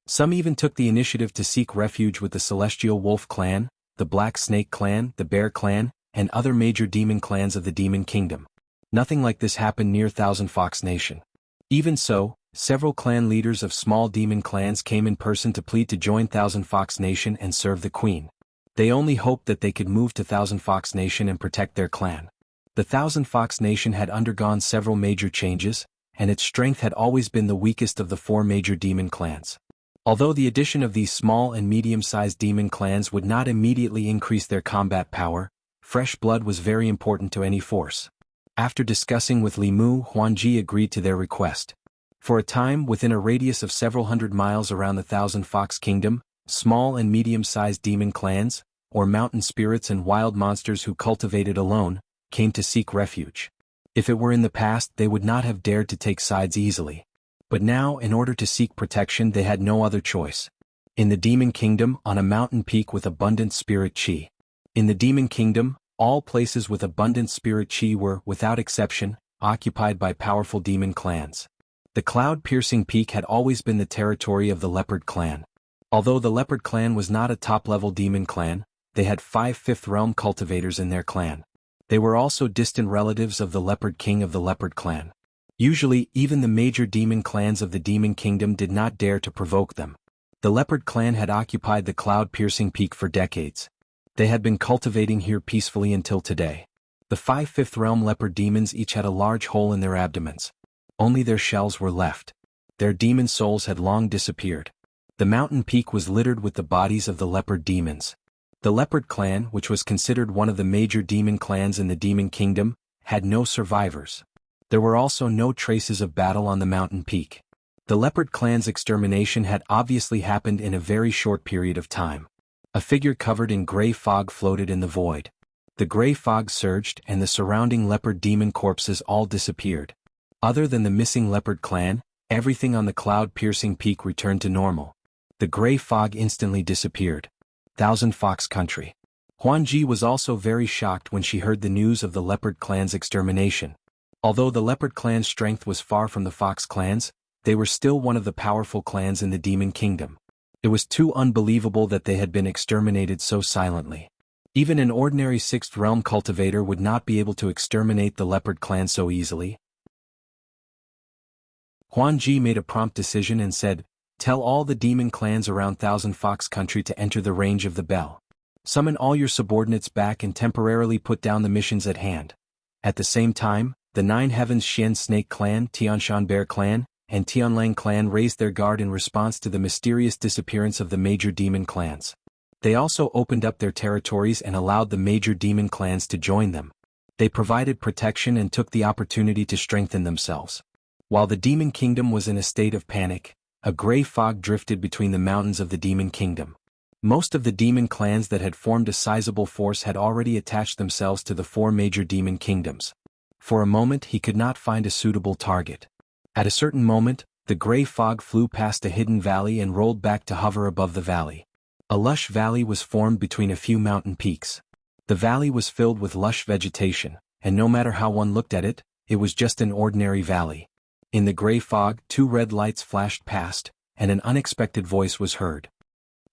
Some even took the initiative to seek refuge with the Celestial Wolf Clan, the Black Snake Clan, the Bear Clan, and other major demon clans of the Demon Kingdom. Nothing like this happened near Thousand Fox Nation. Even so, several clan leaders of small demon clans came in person to plead to join Thousand Fox Nation and serve the Queen. They only hoped that they could move to Thousand Fox Nation and protect their clan. The Thousand Fox Nation had undergone several major changes, and its strength had always been the weakest of the 4 major demon clans. Although the addition of these small and medium-sized demon clans would not immediately increase their combat power, fresh blood was very important to any force. After discussing with Li Mu, Huanji agreed to their request. For a time, within a radius of several hundred miles around the Thousand Fox Kingdom, small and medium-sized demon clans, or mountain spirits and wild monsters who cultivated alone, came to seek refuge. If it were in the past, they would not have dared to take sides easily. But now, in order to seek protection, they had no other choice. In the Demon Kingdom, on a mountain peak with abundant spirit chi. In the Demon Kingdom, all places with abundant spirit chi were, without exception, occupied by powerful demon clans. The cloud-piercing peak had always been the territory of the Leopard Clan. Although the Leopard Clan was not a top-level demon clan, they had 5 Fifth Realm cultivators in their clan. They were also distant relatives of the Leopard King of the Leopard Clan. Usually, even the major demon clans of the Demon Kingdom did not dare to provoke them. The Leopard Clan had occupied the cloud-piercing peak for decades. They had been cultivating here peacefully until today. The 5 Fifth Realm leopard demons each had a large hole in their abdomens. Only their shells were left. Their demon souls had long disappeared. The mountain peak was littered with the bodies of the leopard demons. The Leopard Clan, which was considered one of the major demon clans in the Demon Kingdom, had no survivors. There were also no traces of battle on the mountain peak. The Leopard Clan's extermination had obviously happened in a very short period of time. A figure covered in gray fog floated in the void. The gray fog surged and the surrounding leopard demon corpses all disappeared. Other than the missing Leopard Clan, everything on the cloud-piercing peak returned to normal. The gray fog instantly disappeared. Thousand Fox Country. Huanji was also very shocked when she heard the news of the Leopard Clan's extermination. Although the Leopard Clan's strength was far from the Fox Clans, they were still one of the powerful clans in the Demon Kingdom. It was too unbelievable that they had been exterminated so silently. Even an ordinary 6th Realm cultivator would not be able to exterminate the Leopard Clan so easily. Huanji made a prompt decision and said, "Tell all the demon clans around Thousand Fox Country to enter the range of the bell. Summon all your subordinates back and temporarily put down the missions at hand." At the same time, the 9 Heavens Xian Snake Clan, Tianshan Bear Clan, and Tianlang Clan raised their guard in response to the mysterious disappearance of the major demon clans. They also opened up their territories and allowed the major demon clans to join them. They provided protection and took the opportunity to strengthen themselves. While the Demon Kingdom was in a state of panic, a gray fog drifted between the mountains of the Demon Kingdom. Most of the demon clans that had formed a sizable force had already attached themselves to the 4 major demon kingdoms. For a moment he could not find a suitable target. At a certain moment, the gray fog flew past a hidden valley and rolled back to hover above the valley. A lush valley was formed between a few mountain peaks. The valley was filled with lush vegetation, and no matter how one looked at it, it was just an ordinary valley. In the gray fog, 2 red lights flashed past, and an unexpected voice was heard.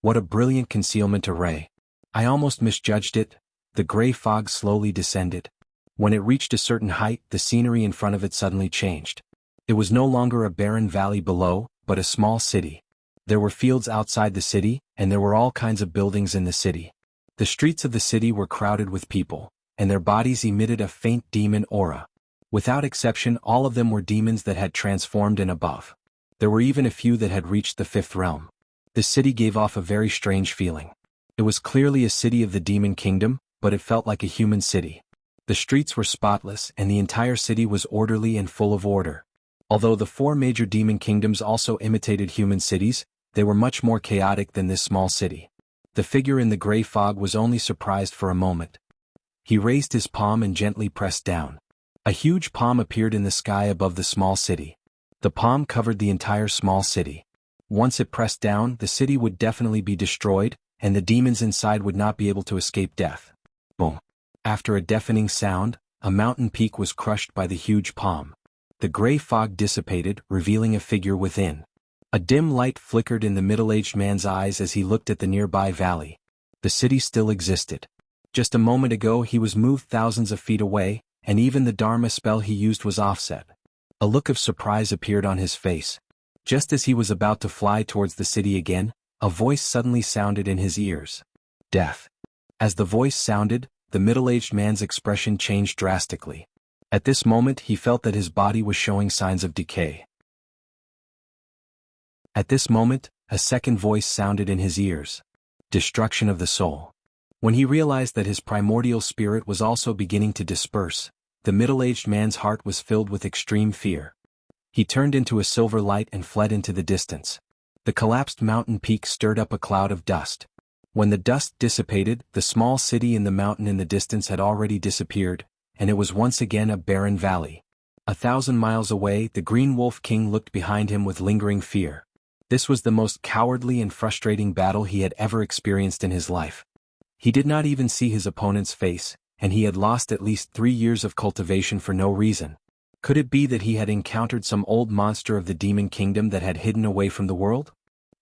What a brilliant concealment array! I almost misjudged it. The gray fog slowly descended. When it reached a certain height, the scenery in front of it suddenly changed. It was no longer a barren valley below, but a small city. There were fields outside the city, and there were all kinds of buildings in the city. The streets of the city were crowded with people, and their bodies emitted a faint demon aura. Without exception, all of them were demons that had transformed and above. There were even a few that had reached the 5th realm. The city gave off a very strange feeling. It was clearly a city of the demon kingdom, but it felt like a human city. The streets were spotless and the entire city was orderly and full of order. Although the 4 major demon kingdoms also imitated human cities, they were much more chaotic than this small city. The figure in the gray fog was only surprised for a moment. He raised his palm and gently pressed down. A huge palm appeared in the sky above the small city. The palm covered the entire small city. Once it pressed down, the city would definitely be destroyed, and the demons inside would not be able to escape death. Boom. After a deafening sound, a mountain peak was crushed by the huge palm. The gray fog dissipated, revealing a figure within. A dim light flickered in the middle-aged man's eyes as he looked at the nearby valley. The city still existed. Just a moment ago he was moved thousands of feet away, and even the Dharma spell he used was offset. A look of surprise appeared on his face. Just as he was about to fly towards the city again, a voice suddenly sounded in his ears. Death. As the voice sounded, the middle-aged man's expression changed drastically. At this moment he felt that his body was showing signs of decay. At this moment, a second voice sounded in his ears. Destruction of the soul. When he realized that his primordial spirit was also beginning to disperse, the middle-aged man's heart was filled with extreme fear. He turned into a silver light and fled into the distance. The collapsed mountain peak stirred up a cloud of dust. When the dust dissipated, the small city in the mountain in the distance had already disappeared, and it was once again a barren valley. 1,000 miles away, the Green Wolf King looked behind him with lingering fear. This was the most cowardly and frustrating battle he had ever experienced in his life. He did not even see his opponent's face, and he had lost at least 3 years of cultivation for no reason. Could it be that he had encountered some old monster of the demon kingdom that had hidden away from the world?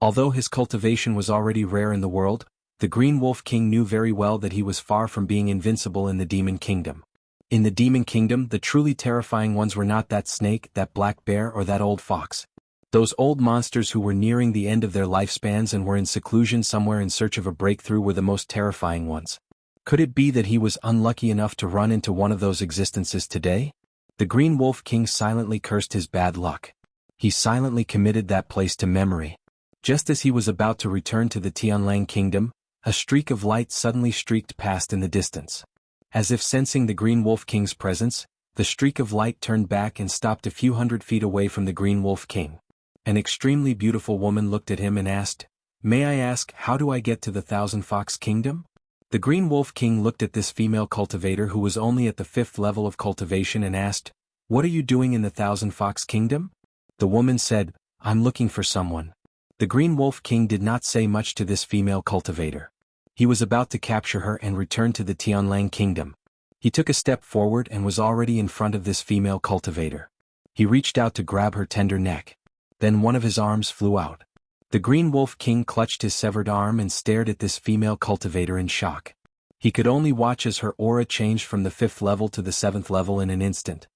Although his cultivation was already rare in the world, the Green Wolf King knew very well that he was far from being invincible in the demon kingdom. In the demon kingdom, the truly terrifying ones were not that snake, that black bear, or that old fox. Those old monsters who were nearing the end of their lifespans and were in seclusion somewhere in search of a breakthrough were the most terrifying ones. Could it be that he was unlucky enough to run into one of those existences today? The Green Wolf King silently cursed his bad luck. He silently committed that place to memory. Just as he was about to return to the Tianlang Kingdom, a streak of light suddenly streaked past in the distance. As if sensing the Green Wolf King's presence, the streak of light turned back and stopped a few hundred feet away from the Green Wolf King. An extremely beautiful woman looked at him and asked, "May I ask, how do I get to the Thousand Fox Kingdom?" The Green Wolf King looked at this female cultivator who was only at the 5th level of cultivation and asked, "What are you doing in the Thousand Fox Kingdom?" The woman said, "I'm looking for someone." The Green Wolf King did not say much to this female cultivator. He was about to capture her and return to the Tianlang Kingdom. He took a step forward and was already in front of this female cultivator. He reached out to grab her tender neck. Then one of his arms flew out. The Green Wolf King clutched his severed arm and stared at this female cultivator in shock. He could only watch as her aura changed from the 5th level to the 7th level in an instant.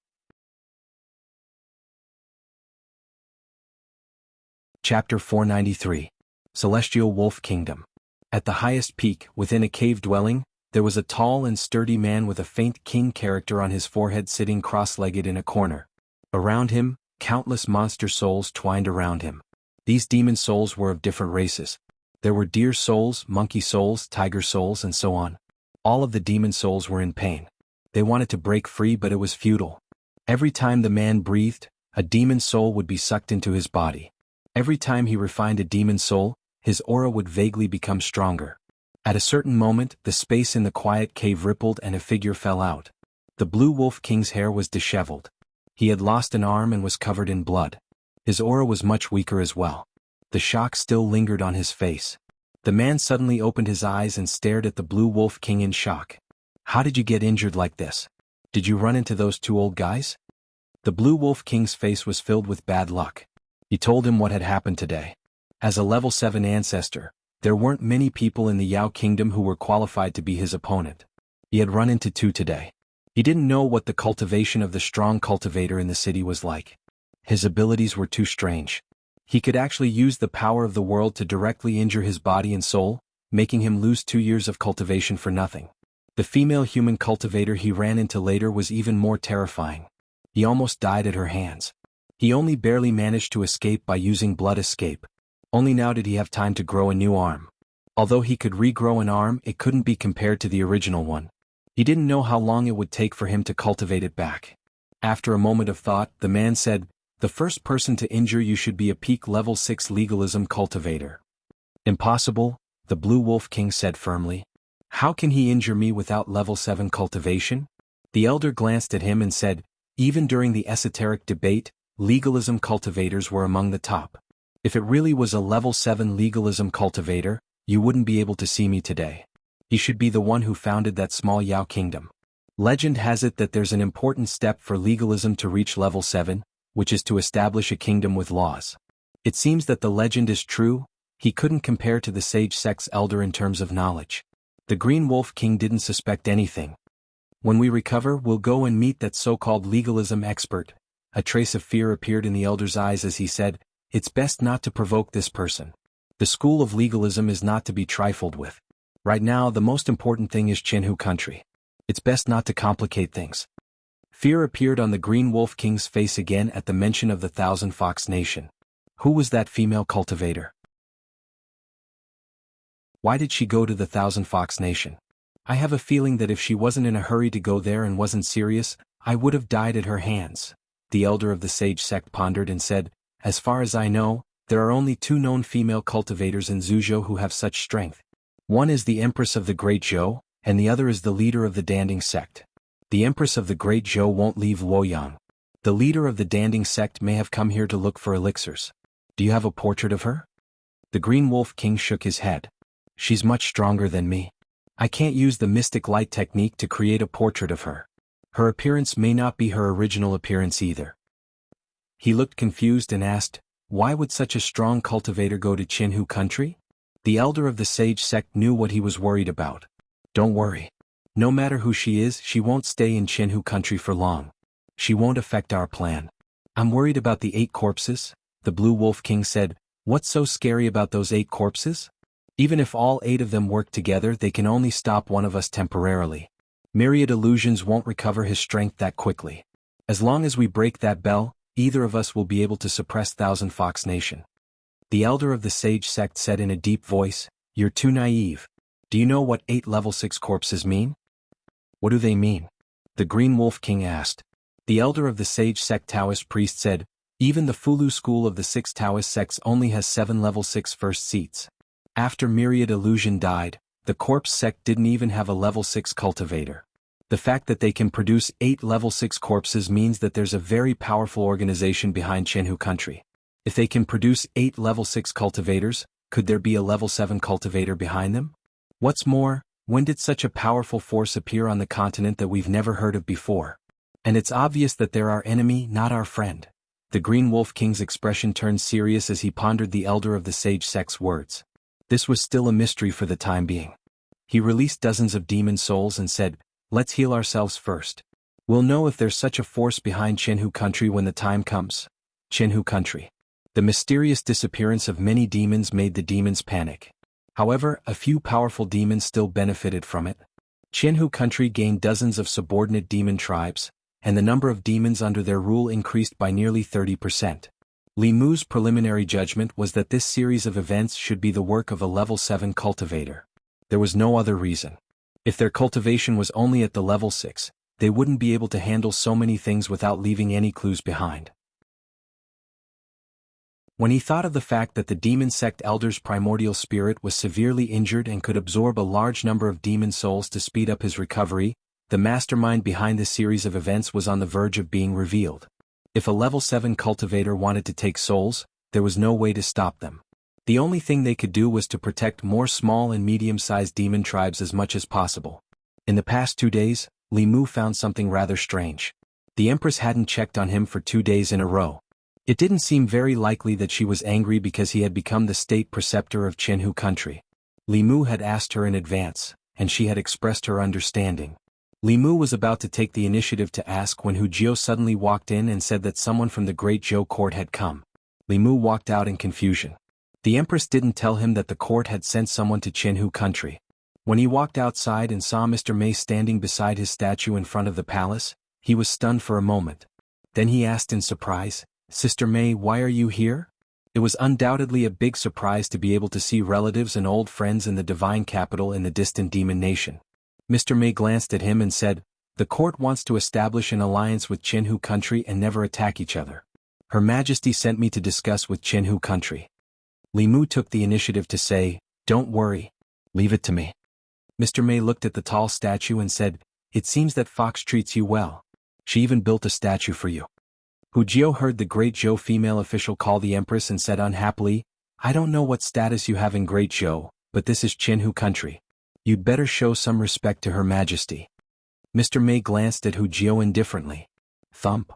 Chapter 493. Celestial Wolf Kingdom. At the highest peak, within a cave dwelling, there was a tall and sturdy man with a faint king character on his forehead sitting cross-legged in a corner. Around him, countless monster souls twined around him. These demon souls were of different races. There were deer souls, monkey souls, tiger souls, and so on. All of the demon souls were in pain. They wanted to break free, but it was futile. Every time the man breathed, a demon soul would be sucked into his body. Every time he refined a demon soul, his aura would vaguely become stronger. At a certain moment, the space in the quiet cave rippled and a figure fell out. The Blue Wolf King's hair was disheveled. He had lost an arm and was covered in blood. His aura was much weaker as well. The shock still lingered on his face. The man suddenly opened his eyes and stared at the Blue Wolf King in shock. "How did you get injured like this? Did you run into those two old guys?" The Blue Wolf King's face was filled with bad luck. He told him what had happened today. As a level 7 ancestor, there weren't many people in the Yao Kingdom who were qualified to be his opponent. He had run into two today. He didn't know what the cultivation of the strong cultivator in the city was like. His abilities were too strange. He could actually use the power of the world to directly injure his body and soul, making him lose 2 years of cultivation for nothing. The female human cultivator he ran into later was even more terrifying. He almost died at her hands. He only barely managed to escape by using blood escape. Only now did he have time to grow a new arm. Although he could regrow an arm, it couldn't be compared to the original one. He didn't know how long it would take for him to cultivate it back. After a moment of thought, the man said, "The first person to injure you should be a peak level 6 legalism cultivator." "Impossible," the Blue Wolf King said firmly. "How can he injure me without level 7 cultivation?" The elder glanced at him and said, "Even during the esoteric debate, legalism cultivators were among the top. If it really was a level 7 legalism cultivator, you wouldn't be able to see me today. He should be the one who founded that small Yao kingdom. Legend has it that there's an important step for legalism to reach level 7, which is to establish a kingdom with laws. It seems that the legend is true. He couldn't compare to the sage sect's elder in terms of knowledge. The Green Wolf King didn't suspect anything. When we recover, we'll go and meet that so-called legalism expert." A trace of fear appeared in the elder's eyes as he said, "It's best not to provoke this person. The school of legalism is not to be trifled with. Right now, the most important thing is Chinhu country. It's best not to complicate things." Fear appeared on the Green Wolf King's face again at the mention of the Thousand Fox Nation. Who was that female cultivator? Why did she go to the Thousand Fox Nation? I have a feeling that if she wasn't in a hurry to go there and wasn't serious, I would have died at her hands. The elder of the sage sect pondered and said, "As far as I know, there are only 2 known female cultivators in Zhuzhou who have such strength. One is the Empress of the Great Zhou, and the other is the leader of the Danding sect. The Empress of the Great Zhou won't leave Luoyang. The leader of the Danding sect may have come here to look for elixirs. Do you have a portrait of her?" The Green Wolf King shook his head. "She's much stronger than me. I can't use the mystic light technique to create a portrait of her. Her appearance may not be her original appearance either." He looked confused and asked, "Why would such a strong cultivator go to Chinhu country?" The elder of the sage sect knew what he was worried about. "Don't worry. No matter who she is, she won't stay in Chinhu country for long. She won't affect our plan." "I'm worried about the 8 corpses," the Blue Wolf King said. "What's so scary about those 8 corpses? Even if all 8 of them work together, they can only stop one of us temporarily. Myriad illusions won't recover his strength that quickly. As long as we break that bell, either of us will be able to suppress Thousand Fox Nation." The elder of the sage sect said in a deep voice, "You're too naive. Do you know what 8 level 6 corpses mean?" "What do they mean?" the Green Wolf King asked. The elder of the sage sect Taoist priest said, "Even the Fulu school of the 6 Taoist sects only has 7 level 6 first seats. After Myriad Illusion died, the corpse sect didn't even have a level 6 cultivator. The fact that they can produce 8 level 6 corpses means that there's a very powerful organization behind Chinhu country. If they can produce 8 level 6 cultivators, could there be a level 7 cultivator behind them? What's more, when did such a powerful force appear on the continent that we've never heard of before? And it's obvious that they're our enemy, not our friend." The Green Wolf King's expression turned serious as he pondered the elder of the sage sect's words. This was still a mystery for the time being. He released dozens of demon souls and said, "Let's heal ourselves first. We'll know if there's such a force behind Chinhu country when the time comes." Chinhu country. The mysterious disappearance of many demons made the demons panic. However, a few powerful demons still benefited from it. Chinhu country gained dozens of subordinate demon tribes, and the number of demons under their rule increased by nearly 30%. Li Mu's preliminary judgment was that this series of events should be the work of a level 7 cultivator. There was no other reason. If their cultivation was only at the level 6, they wouldn't be able to handle so many things without leaving any clues behind. When he thought of the fact that the demon sect elder's primordial spirit was severely injured and could absorb a large number of demon souls to speed up his recovery, the mastermind behind this series of events was on the verge of being revealed. If a level 7 cultivator wanted to take souls, there was no way to stop them. The only thing they could do was to protect more small and medium-sized demon tribes as much as possible. In the past 2 days, Li Mu found something rather strange. The Empress hadn't checked on him for 2 days in a row. It didn't seem very likely that she was angry because he had become the state preceptor of Qinhu country. Li Mu had asked her in advance, and she had expressed her understanding. Li Mu was about to take the initiative to ask when Hu Jiao suddenly walked in and said that someone from the Great Zhou court had come. Li Mu walked out in confusion. The Empress didn't tell him that the court had sent someone to Qinhu country. When he walked outside and saw Mr. Mei standing beside his statue in front of the palace, he was stunned for a moment. Then he asked in surprise, "Sister Mei, why are you here?" It was undoubtedly a big surprise to be able to see relatives and old friends in the divine capital in the distant demon nation. Mr. Mei glanced at him and said, "The court wants to establish an alliance with Qinhu country and never attack each other. Her Majesty sent me to discuss with Qinhu country." Li Mu took the initiative to say, "Don't worry. Leave it to me." Mr. Mei looked at the tall statue and said, "It seems that Fox treats you well. She even built a statue for you." Hu Jiao heard the Great Zhou female official call the Empress and said unhappily, "I don't know what status you have in Great Zhou, but this is Qinhu country. You'd better show some respect to Her Majesty." Mr. Mei glanced at Hu Jiao indifferently. Thump.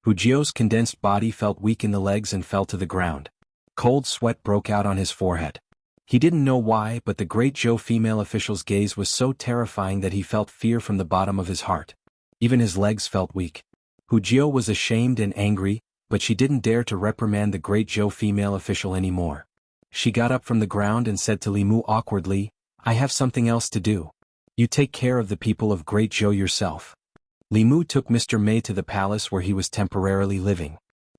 Hu Jiao's condensed body felt weak in the legs and fell to the ground. Cold sweat broke out on his forehead. He didn't know why, but the Great Zhou female official's gaze was so terrifying that he felt fear from the bottom of his heart. Even his legs felt weak. Hu Jiao was ashamed and angry, but she didn't dare to reprimand the Great Zhou female official anymore. She got up from the ground and said to Li Mu awkwardly, "I have something else to do. You take care of the people of Great Zhou yourself." Li Mu took Mr. Mei to the palace where he was temporarily living.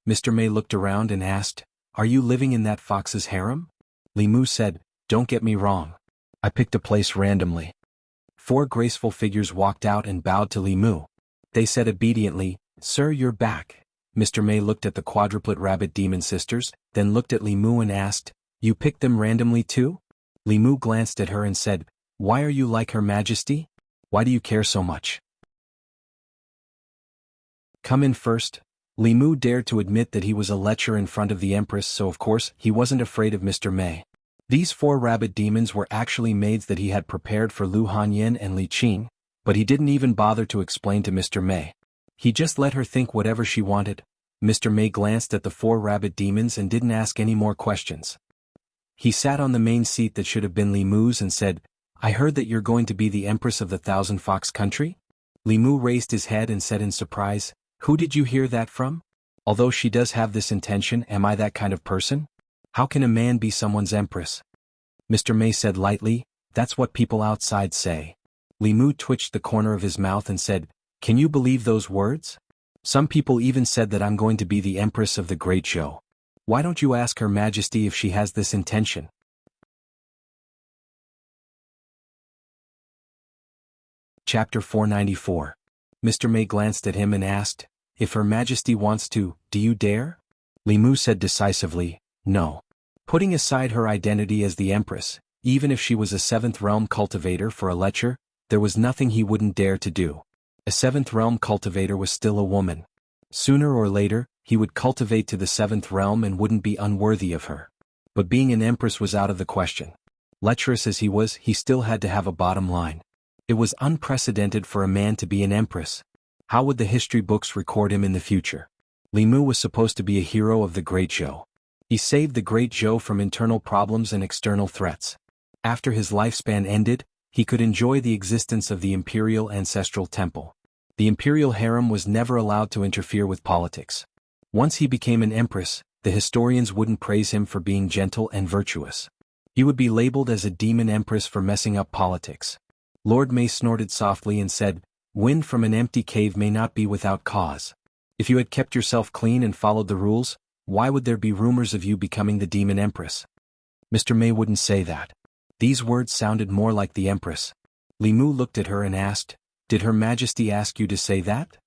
Mr. Mei looked around and asked, "Are you living in that fox's harem?" Li Mu said, "Don't get me wrong. I picked a place randomly." 4 graceful figures walked out and bowed to Li Mu. They said obediently, "Sir, you're back." Mr. Mei looked at the quadruplet rabbit demon sisters, then looked at Li Mu and asked, "You picked them randomly too?" Li Mu glanced at her and said, "Why are you like Her Majesty? Why do you care so much?" "Come in first." Li Mu dared to admit that he was a lecher in front of the Empress, so of course he wasn't afraid of Mr. Mei. These 4 rabbit demons were actually maids that he had prepared for Lu Hanyin and Li Qing, but he didn't even bother to explain to Mr. Mei. He just let her think whatever she wanted. Mr. Mei glanced at the 4 rabbit demons and didn't ask any more questions. He sat on the main seat that should have been Li Mu's and said, "I heard that you're going to be the Empress of the Thousand Fox country?" Li Mu raised his head and said in surprise, "Who did you hear that from? Although she does have this intention, am I that kind of person? How can a man be someone's empress?" Mr. Mei said lightly, "That's what people outside say." Li Mu twitched the corner of his mouth and said, "Can you believe those words? Some people even said that I'm going to be the Empress of the Great Zhou. Why don't you ask Her Majesty if she has this intention?" Chapter 494. Mr. Mei glanced at him and asked, "If Her Majesty wants to, do you dare?" Li Mu said decisively, "No." Putting aside her identity as the Empress, even if she was a 7th realm cultivator for a lecher, there was nothing he wouldn't dare to do. A 7th realm cultivator was still a woman. Sooner or later, he would cultivate to the 7th realm and wouldn't be unworthy of her. But being an Empress was out of the question. Lecherous as he was, he still had to have a bottom line. It was unprecedented for a man to be an Empress. How would the history books record him in the future? Li Mu was supposed to be a hero of the Great Zhou. He saved the Great Zhou from internal problems and external threats. After his lifespan ended, he could enjoy the existence of the Imperial Ancestral Temple. The Imperial Harem was never allowed to interfere with politics. Once he became an Empress, the historians wouldn't praise him for being gentle and virtuous. He would be labeled as a demon Empress for messing up politics. Lord Mei snorted softly and said, "Wind from an empty cave may not be without cause. If you had kept yourself clean and followed the rules, why would there be rumors of you becoming the demon Empress?" Mr. Mei wouldn't say that. These words sounded more like the Empress. Li Mu looked at her and asked, "Did Her Majesty ask you to say that?"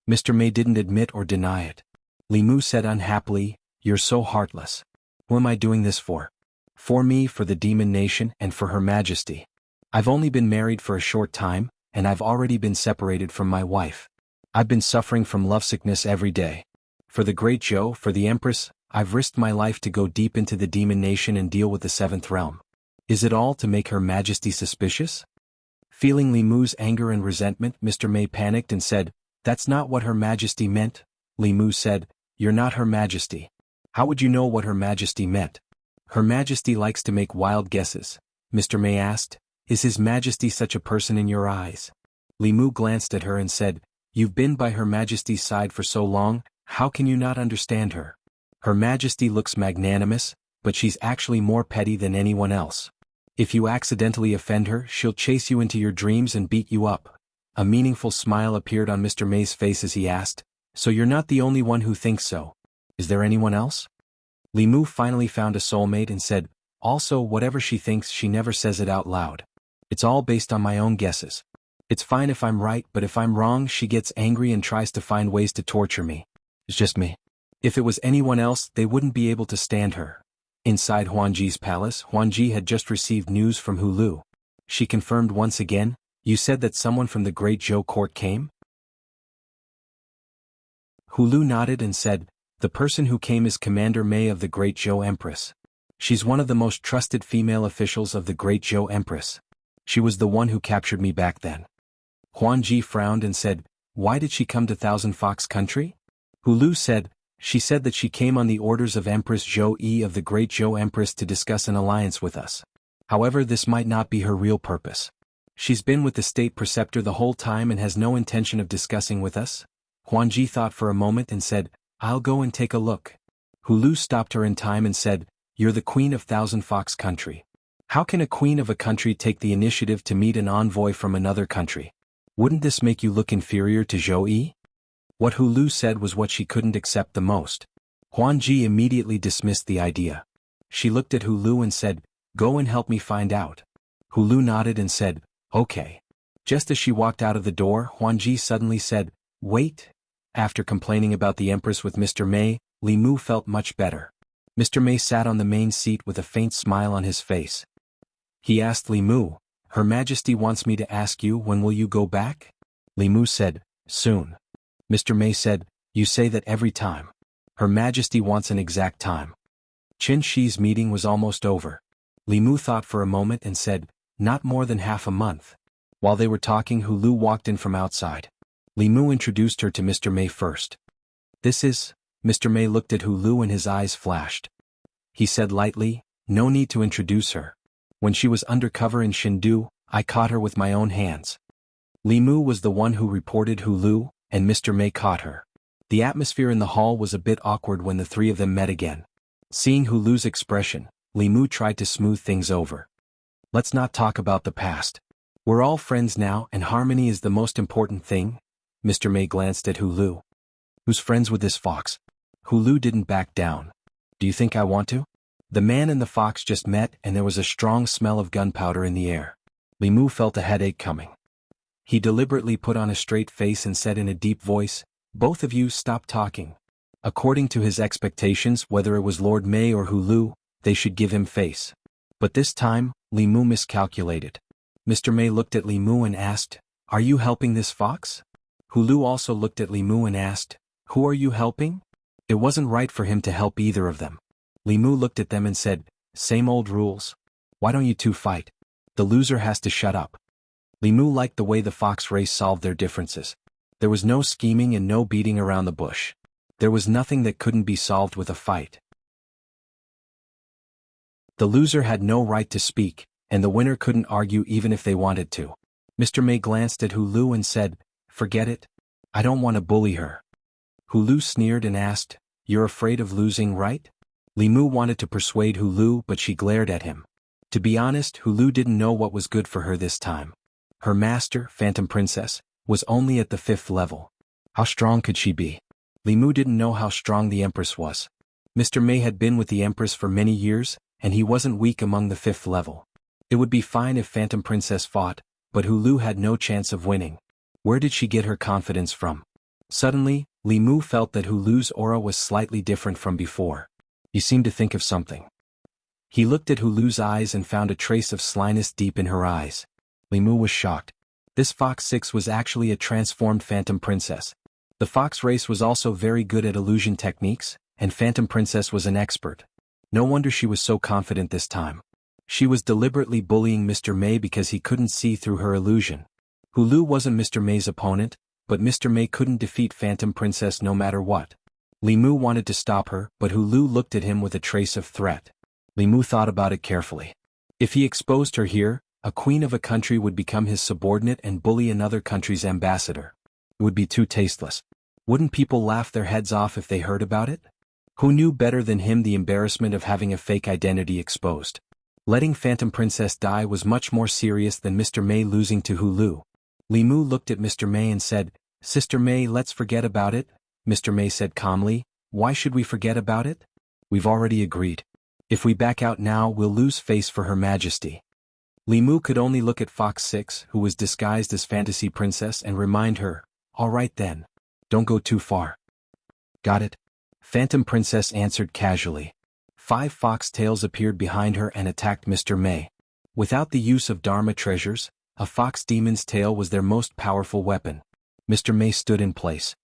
Mr. Mei didn't admit or deny it. Li Mu said unhappily, "You're so heartless. Who am I doing this for? For me, for the demon nation, and for Her Majesty. I've only been married for a short time, and I've already been separated from my wife. I've been suffering from lovesickness every day. For the great Zhou, for the Empress, I've risked my life to go deep into the demon nation and deal with the seventh realm. Is it all to make Her Majesty suspicious? Feeling Li Mu's anger and resentment, Mr. May panicked and said, "That's not what Her Majesty meant." Li Mu said, "You're not Her Majesty. How would you know what Her Majesty meant?" Her Majesty likes to make wild guesses. Mr. May asked, "Is His Majesty such a person in your eyes?" Li Mu glanced at her and said, "You've been by Her Majesty's side for so long, how can you not understand her? Her Majesty looks magnanimous, but she's actually more petty than anyone else. If you accidentally offend her, she'll chase you into your dreams and beat you up." A meaningful smile appeared on Mr. May's face as he asked, "So you're not the only one who thinks so. Is there anyone else?" Li Mu finally found a soulmate and said, "Also, whatever she thinks, she never says it out loud. It's all based on my own guesses. It's fine if I'm right, but if I'm wrong, she gets angry and tries to find ways to torture me. It's just me. If it was anyone else, they wouldn't be able to stand her." Inside Huangji's palace, Huangji had just received news from Hu Lu. She confirmed once again, "You said that someone from the Great Zhou court came?" Hu Lu nodded and said, "The person who came is Commander Mei of the Great Zhou Empress. She's one of the most trusted female officials of the Great Zhou Empress. She was the one who captured me back then." Huangji frowned and said, "Why did she come to Thousand Fox Country?" Hu Lu said, "She said that she came on the orders of Empress Zhou Yi of the Great Zhou Empress to discuss an alliance with us. However, this might not be her real purpose. She's been with the state preceptor the whole time and has no intention of discussing with us." Huangji thought for a moment and said, "I'll go and take a look." Hu Lu stopped her in time and said, "You're the queen of Thousand Fox Country. How can a queen of a country take the initiative to meet an envoy from another country? Wouldn't this make you look inferior to Zhou Yi?" What Hu Lu said was what she couldn't accept the most. Huangji immediately dismissed the idea. She looked at Hu Lu and said, "Go and help me find out." Hu Lu nodded and said, "Okay." Just as she walked out of the door, Huangji suddenly said, "Wait." After complaining about the Empress with Mr. May, Li Mu felt much better. Mr. May sat on the main seat with a faint smile on his face. He asked Li Mu, "Her Majesty wants me to ask you, when will you go back?" Li Mu said, "Soon." Mr. May said, "You say that every time. Her Majesty wants an exact time." Qin Shi's meeting was almost over. Li Mu thought for a moment and said, "Not more than half a month." While they were talking, Hu Lu walked in from outside. Li Mu introduced her to Mr. May first. "This is..." Mr. May looked at Hu Lu and his eyes flashed. He said lightly, "No need to introduce her. When she was undercover in Shindu, I caught her with my own hands." Li Mu was the one who reported Hu Lu, and Mr. May caught her. The atmosphere in the hall was a bit awkward when the three of them met again. Seeing Hu Lu's expression, Li Mu tried to smooth things over. "Let's not talk about the past. We're all friends now, and harmony is the most important thing." Mr. May glanced at Hu Lu. "Who's friends with this fox?" Hu Lu didn't back down. "Do you think I want to?" The man and the fox just met and there was a strong smell of gunpowder in the air. Li Mu felt a headache coming. He deliberately put on a straight face and said in a deep voice, "Both of you stop talking." According to his expectations, whether it was Lord May or Hu Lu, they should give him face. But this time, Li Mu miscalculated. Mr. May looked at Li Mu and asked, "Are you helping this fox?" Hu Lu also looked at Li Mu and asked, "Who are you helping?" It wasn't right for him to help either of them. Li Mu looked at them and said, "Same old rules. Why don't you two fight? The loser has to shut up." Li Mu liked the way the fox race solved their differences. There was no scheming and no beating around the bush. There was nothing that couldn't be solved with a fight. The loser had no right to speak, and the winner couldn't argue even if they wanted to. Mr. May glanced at Hu Lu and said, "Forget it. I don't want to bully her." Hu Lu sneered and asked, "You're afraid of losing, right?" Li Mu wanted to persuade Hu Lu, but she glared at him. To be honest, Hu Lu didn't know what was good for her this time. Her master, Phantom Princess, was only at the 5th level. How strong could she be? Li Mu didn't know how strong the Empress was. Mr. May had been with the Empress for many years, and he wasn't weak among the 5th level. It would be fine if Phantom Princess fought, but Hu Lu had no chance of winning. Where did she get her confidence from? Suddenly, Li Mu felt that Hu Lu's aura was slightly different from before. You seem to think of something. He looked at Hulu's eyes and found a trace of slyness deep in her eyes. Limu was shocked. This Fox 6 was actually a transformed Phantom Princess. The Fox race was also very good at illusion techniques, and Phantom Princess was an expert. No wonder she was so confident this time. She was deliberately bullying Mr. May because he couldn't see through her illusion. Hulu wasn't Mr. May's opponent, but Mr. May couldn't defeat Phantom Princess no matter what. Limu wanted to stop her, but Hulu looked at him with a trace of threat. Limu thought about it carefully. If he exposed her here, a queen of a country would become his subordinate and bully another country's ambassador. It would be too tasteless. Wouldn't people laugh their heads off if they heard about it? Who knew better than him the embarrassment of having a fake identity exposed? Letting Phantom Princess die was much more serious than Mr. May losing to Hulu. Limu looked at Mr. May and said, "Sister May, let's forget about it." Mr. May said calmly, "Why should we forget about it? We've already agreed. If we back out now, we'll lose face for Her Majesty." Limu could only look at Fox 6, who was disguised as Fantasy Princess, and remind her, "All right then. Don't go too far." "Got it?" Phantom Princess answered casually. 5 fox tails appeared behind her and attacked Mr. May. Without the use of Dharma treasures, a fox demon's tail was their most powerful weapon. Mr. May stood in place.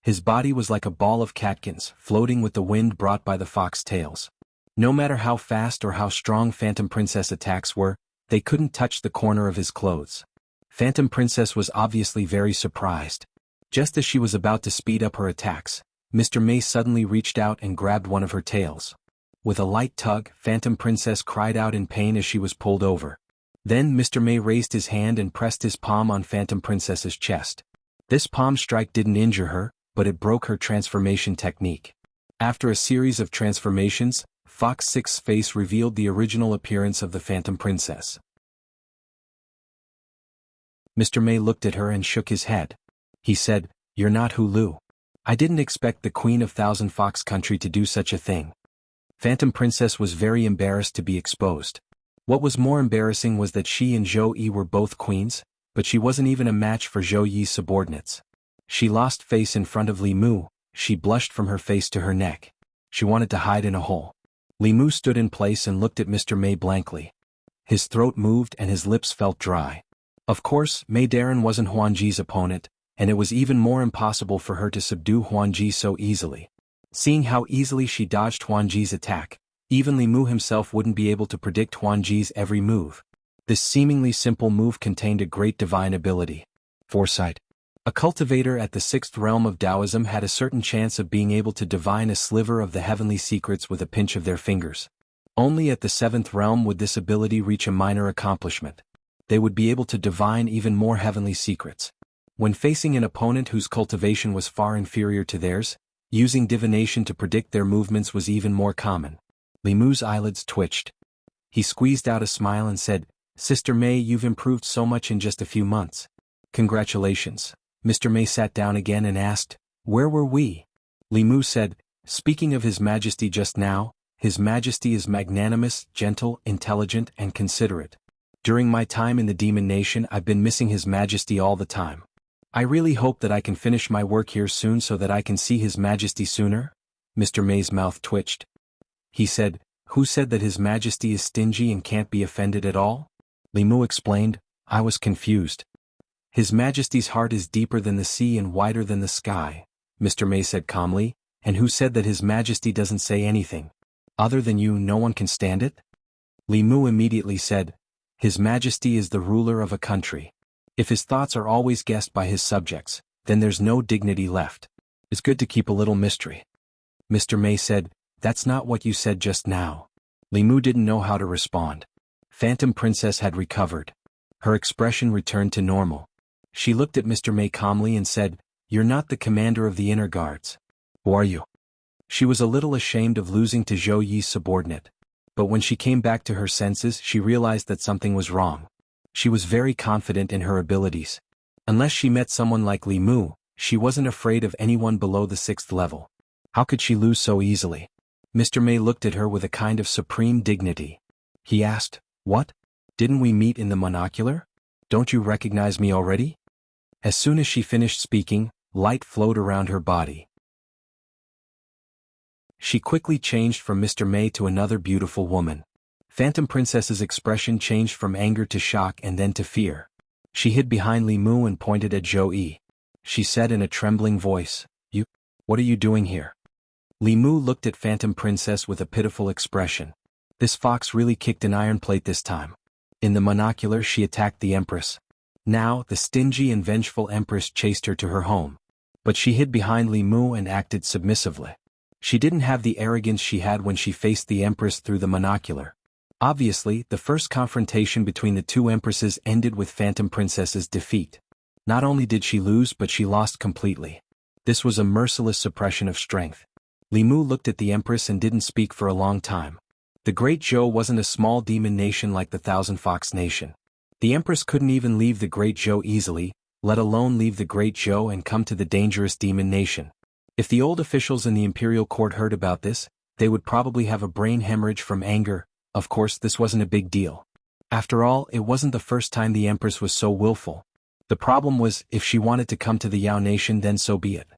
His body was like a ball of catkins, floating with the wind brought by the fox tails. No matter how fast or how strong Phantom Princess attacks were, they couldn't touch the corner of his clothes. Phantom Princess was obviously very surprised. Just as she was about to speed up her attacks, Mr. May suddenly reached out and grabbed one of her tails. With a light tug, Phantom Princess cried out in pain as she was pulled over. Then Mr. May raised his hand and pressed his palm on Phantom Princess's chest. This palm strike didn't injure her, but it broke her transformation technique. After a series of transformations, Fox 6's face revealed the original appearance of the Phantom Princess. Mr. May looked at her and shook his head. He said, "You're not Hulu. I didn't expect the Queen of Thousand Fox Country to do such a thing." Phantom Princess was very embarrassed to be exposed. What was more embarrassing was that she and Zhou Yi were both queens, but she wasn't even a match for Zhou Yi's subordinates. She lost face in front of Limu. She blushed from her face to her neck. She wanted to hide in a hole. Limu stood in place and looked at Mr. May blankly. His throat moved and his lips felt dry. Of course, Mei Darren wasn't Huangji's opponent, and it was even more impossible for her to subdue Huangji so easily. Seeing how easily she dodged Huangji's attack, even Limu himself wouldn't be able to predict Huangji's every move. This seemingly simple move contained a great divine ability. Foresight. A cultivator at the 6th realm of Taoism had a certain chance of being able to divine a sliver of the heavenly secrets with a pinch of their fingers. Only at the 7th realm would this ability reach a minor accomplishment. They would be able to divine even more heavenly secrets. When facing an opponent whose cultivation was far inferior to theirs, using divination to predict their movements was even more common. Limu's eyelids twitched. He squeezed out a smile and said, "Sister May, you've improved so much in just a few months. Congratulations." Mr. May sat down again and asked, "Where were we?" Limu said, "Speaking of His Majesty just now, His Majesty is magnanimous, gentle, intelligent, and considerate. During my time in the Demon Nation, I've been missing His Majesty all the time. I really hope that I can finish my work here soon so that I can see His Majesty sooner." Mr. May's mouth twitched. He said, "Who said that His Majesty is stingy and can't be offended at all?" Limu explained, "I was confused." "His Majesty's heart is deeper than the sea and wider than the sky," Mr. May said calmly, "and who said that His Majesty doesn't say anything? Other than you, no one can stand it?" Limu immediately said, "His Majesty is the ruler of a country. If his thoughts are always guessed by his subjects, then there's no dignity left. It's good to keep a little mystery." Mr. May said, "That's not what you said just now." Limu didn't know how to respond. Phantom Princess had recovered. Her expression returned to normal. She looked at Mr. May calmly and said, "You're not the commander of the inner guards. Who are you?" She was a little ashamed of losing to Zhou Yi's subordinate. But when she came back to her senses, she realized that something was wrong. She was very confident in her abilities. Unless she met someone like Limu, she wasn't afraid of anyone below the 6th level. How could she lose so easily? Mr. May looked at her with a kind of supreme dignity. He asked, "What? Didn't we meet in the monocular? Don't you recognize me already?" As soon as she finished speaking, light flowed around her body. She quickly changed from Mr. May to another beautiful woman. Phantom Princess's expression changed from anger to shock and then to fear. She hid behind Li Mu and pointed at Zhou Yi. She said in a trembling voice, What are you doing here? Li Mu looked at Phantom Princess with a pitiful expression. This fox really kicked an iron plate this time. In the monocular she attacked the Empress. Now, the stingy and vengeful Empress chased her to her home. But she hid behind Li Mu and acted submissively. She didn't have the arrogance she had when she faced the Empress through the monocular. Obviously, the first confrontation between the two Empresses ended with Phantom Princess's defeat. Not only did she lose but she lost completely. This was a merciless suppression of strength. Li Mu looked at the Empress and didn't speak for a long time. The Great Zhou wasn't a small demon nation like the Thousand Fox Nation. The Empress couldn't even leave the Great Zhou easily, let alone leave the Great Zhou and come to the dangerous demon nation. If the old officials in the imperial court heard about this, they would probably have a brain hemorrhage from anger. Of course, this wasn't a big deal. After all, it wasn't the first time the Empress was so willful. The problem was, if she wanted to come to the Yao nation then so be it.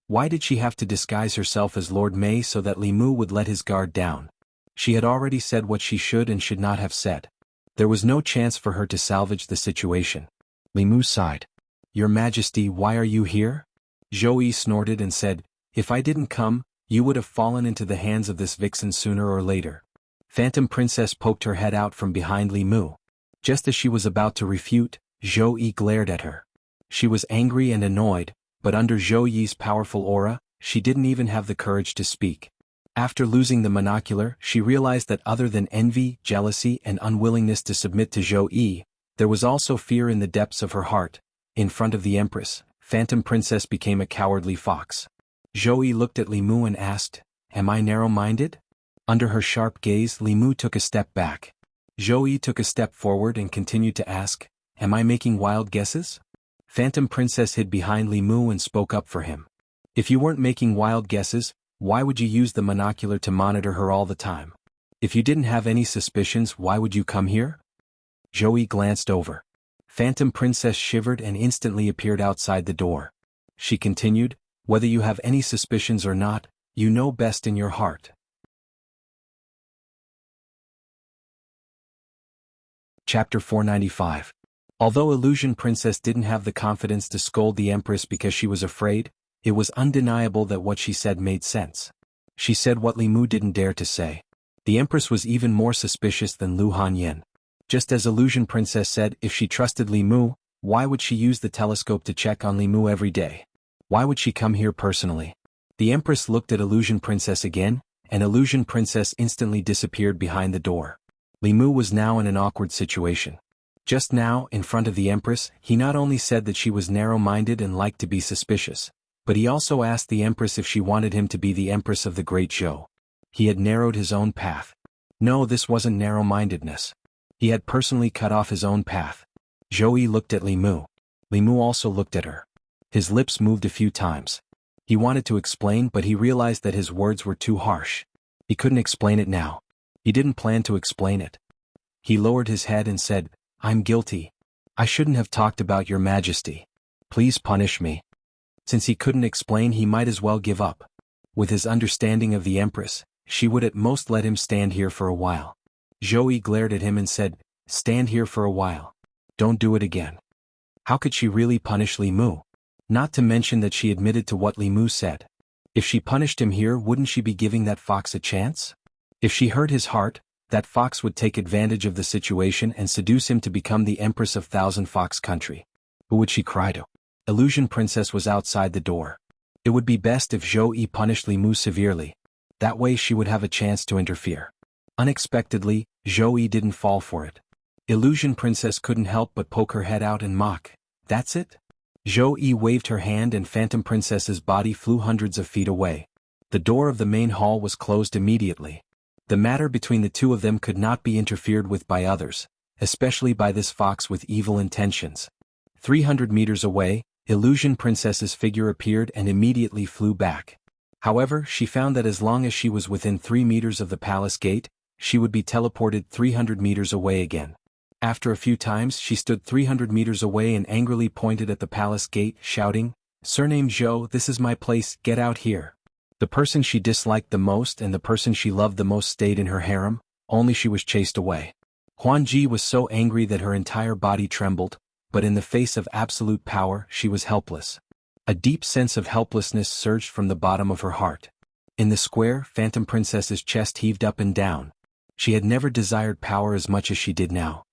Why did she have to disguise herself as Lord Mei so that Li Mu would let his guard down? She had already said what she should and should not have said. There was no chance for her to salvage the situation. Li Mu sighed. Your Majesty, why are you here? Zhou Yi snorted and said, If I didn't come, you would have fallen into the hands of this vixen sooner or later. Phantom Princess poked her head out from behind Li Mu. Just as she was about to refute, Zhou Yi glared at her. She was angry and annoyed, but under Zhou Yi's powerful aura, she didn't even have the courage to speak. After losing the monocular, she realized that other than envy, jealousy and unwillingness to submit to Zhou Yi, there was also fear in the depths of her heart. In front of the Empress, Phantom Princess became a cowardly fox. Zhou Yi looked at Li Mu and asked, Am I narrow-minded? Under her sharp gaze, Li Mu took a step back. Zhou Yi took a step forward and continued to ask, Am I making wild guesses? Phantom Princess hid behind Li Mu and spoke up for him. If you weren't making wild guesses, why would you use the monocular to monitor her all the time? If you didn't have any suspicions, why would you come here? Zhou Yi glanced over. Phantom Princess shivered and instantly appeared outside the door. She continued, Whether you have any suspicions or not, you know best in your heart. Chapter 495. Although Illusion Princess didn't have the confidence to scold the Empress because she was afraid, it was undeniable that what she said made sense. She said what Li Mu didn't dare to say. The Empress was even more suspicious than Lu Hanyan. Just as Illusion Princess said if she trusted Li Mu, why would she use the telescope to check on Li Mu every day? Why would she come here personally? The Empress looked at Illusion Princess again, and Illusion Princess instantly disappeared behind the door. Li Mu was now in an awkward situation. Just now, in front of the Empress, he not only said that she was narrow-minded and liked to be suspicious, but he also asked the Empress if she wanted him to be the Empress of the Great Zhou. He had narrowed his own path. No, this wasn't narrow-mindedness. He had personally cut off his own path. Zhou Yi looked at Li Mu. Li Mu also looked at her. His lips moved a few times. He wanted to explain but he realized that his words were too harsh. He couldn't explain it now. He didn't plan to explain it. He lowered his head and said, I'm guilty. I shouldn't have talked about your Majesty. Please punish me. Since he couldn't explain, he might as well give up. With his understanding of the Empress, she would at most let him stand here for a while. Zhou Yi glared at him and said, Stand here for a while. Don't do it again. How could she really punish Li Mu? Not to mention that she admitted to what Li Mu said. If she punished him here, wouldn't she be giving that fox a chance? If she hurt his heart, that fox would take advantage of the situation and seduce him to become the Empress of Thousand Fox Country. Who would she cry to? Illusion Princess was outside the door. It would be best if Zhou Yi punished Li Mu severely. That way she would have a chance to interfere. Unexpectedly, Zhou Yi didn't fall for it. Illusion Princess couldn't help but poke her head out and mock. That's it? Zhou Yi waved her hand and Phantom Princess's body flew hundreds of feet away. The door of the main hall was closed immediately. The matter between the two of them could not be interfered with by others, especially by this fox with evil intentions. 300 meters away, Illusion Princess's figure appeared and immediately flew back. However, she found that as long as she was within 3 meters of the palace gate, she would be teleported 300 meters away again. After a few times she stood 300 meters away and angrily pointed at the palace gate, shouting, Surname Zhou, this is my place, get out here. The person she disliked the most and the person she loved the most stayed in her harem, only she was chased away. Huan Ji was so angry that her entire body trembled, but in the face of absolute power she was helpless. A deep sense of helplessness surged from the bottom of her heart. In the square, Phantom Princess's chest heaved up and down. She had never desired power as much as she did now.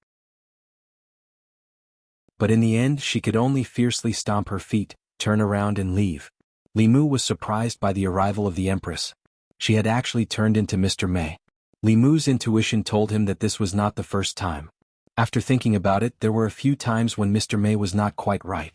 But in the end she could only fiercely stomp her feet, turn around and leave. Li Mu was surprised by the arrival of the Empress. She had actually turned into Mr. Mei. Li Mu's intuition told him that this was not the first time. After thinking about it, there were a few times when Mr. Mei was not quite right.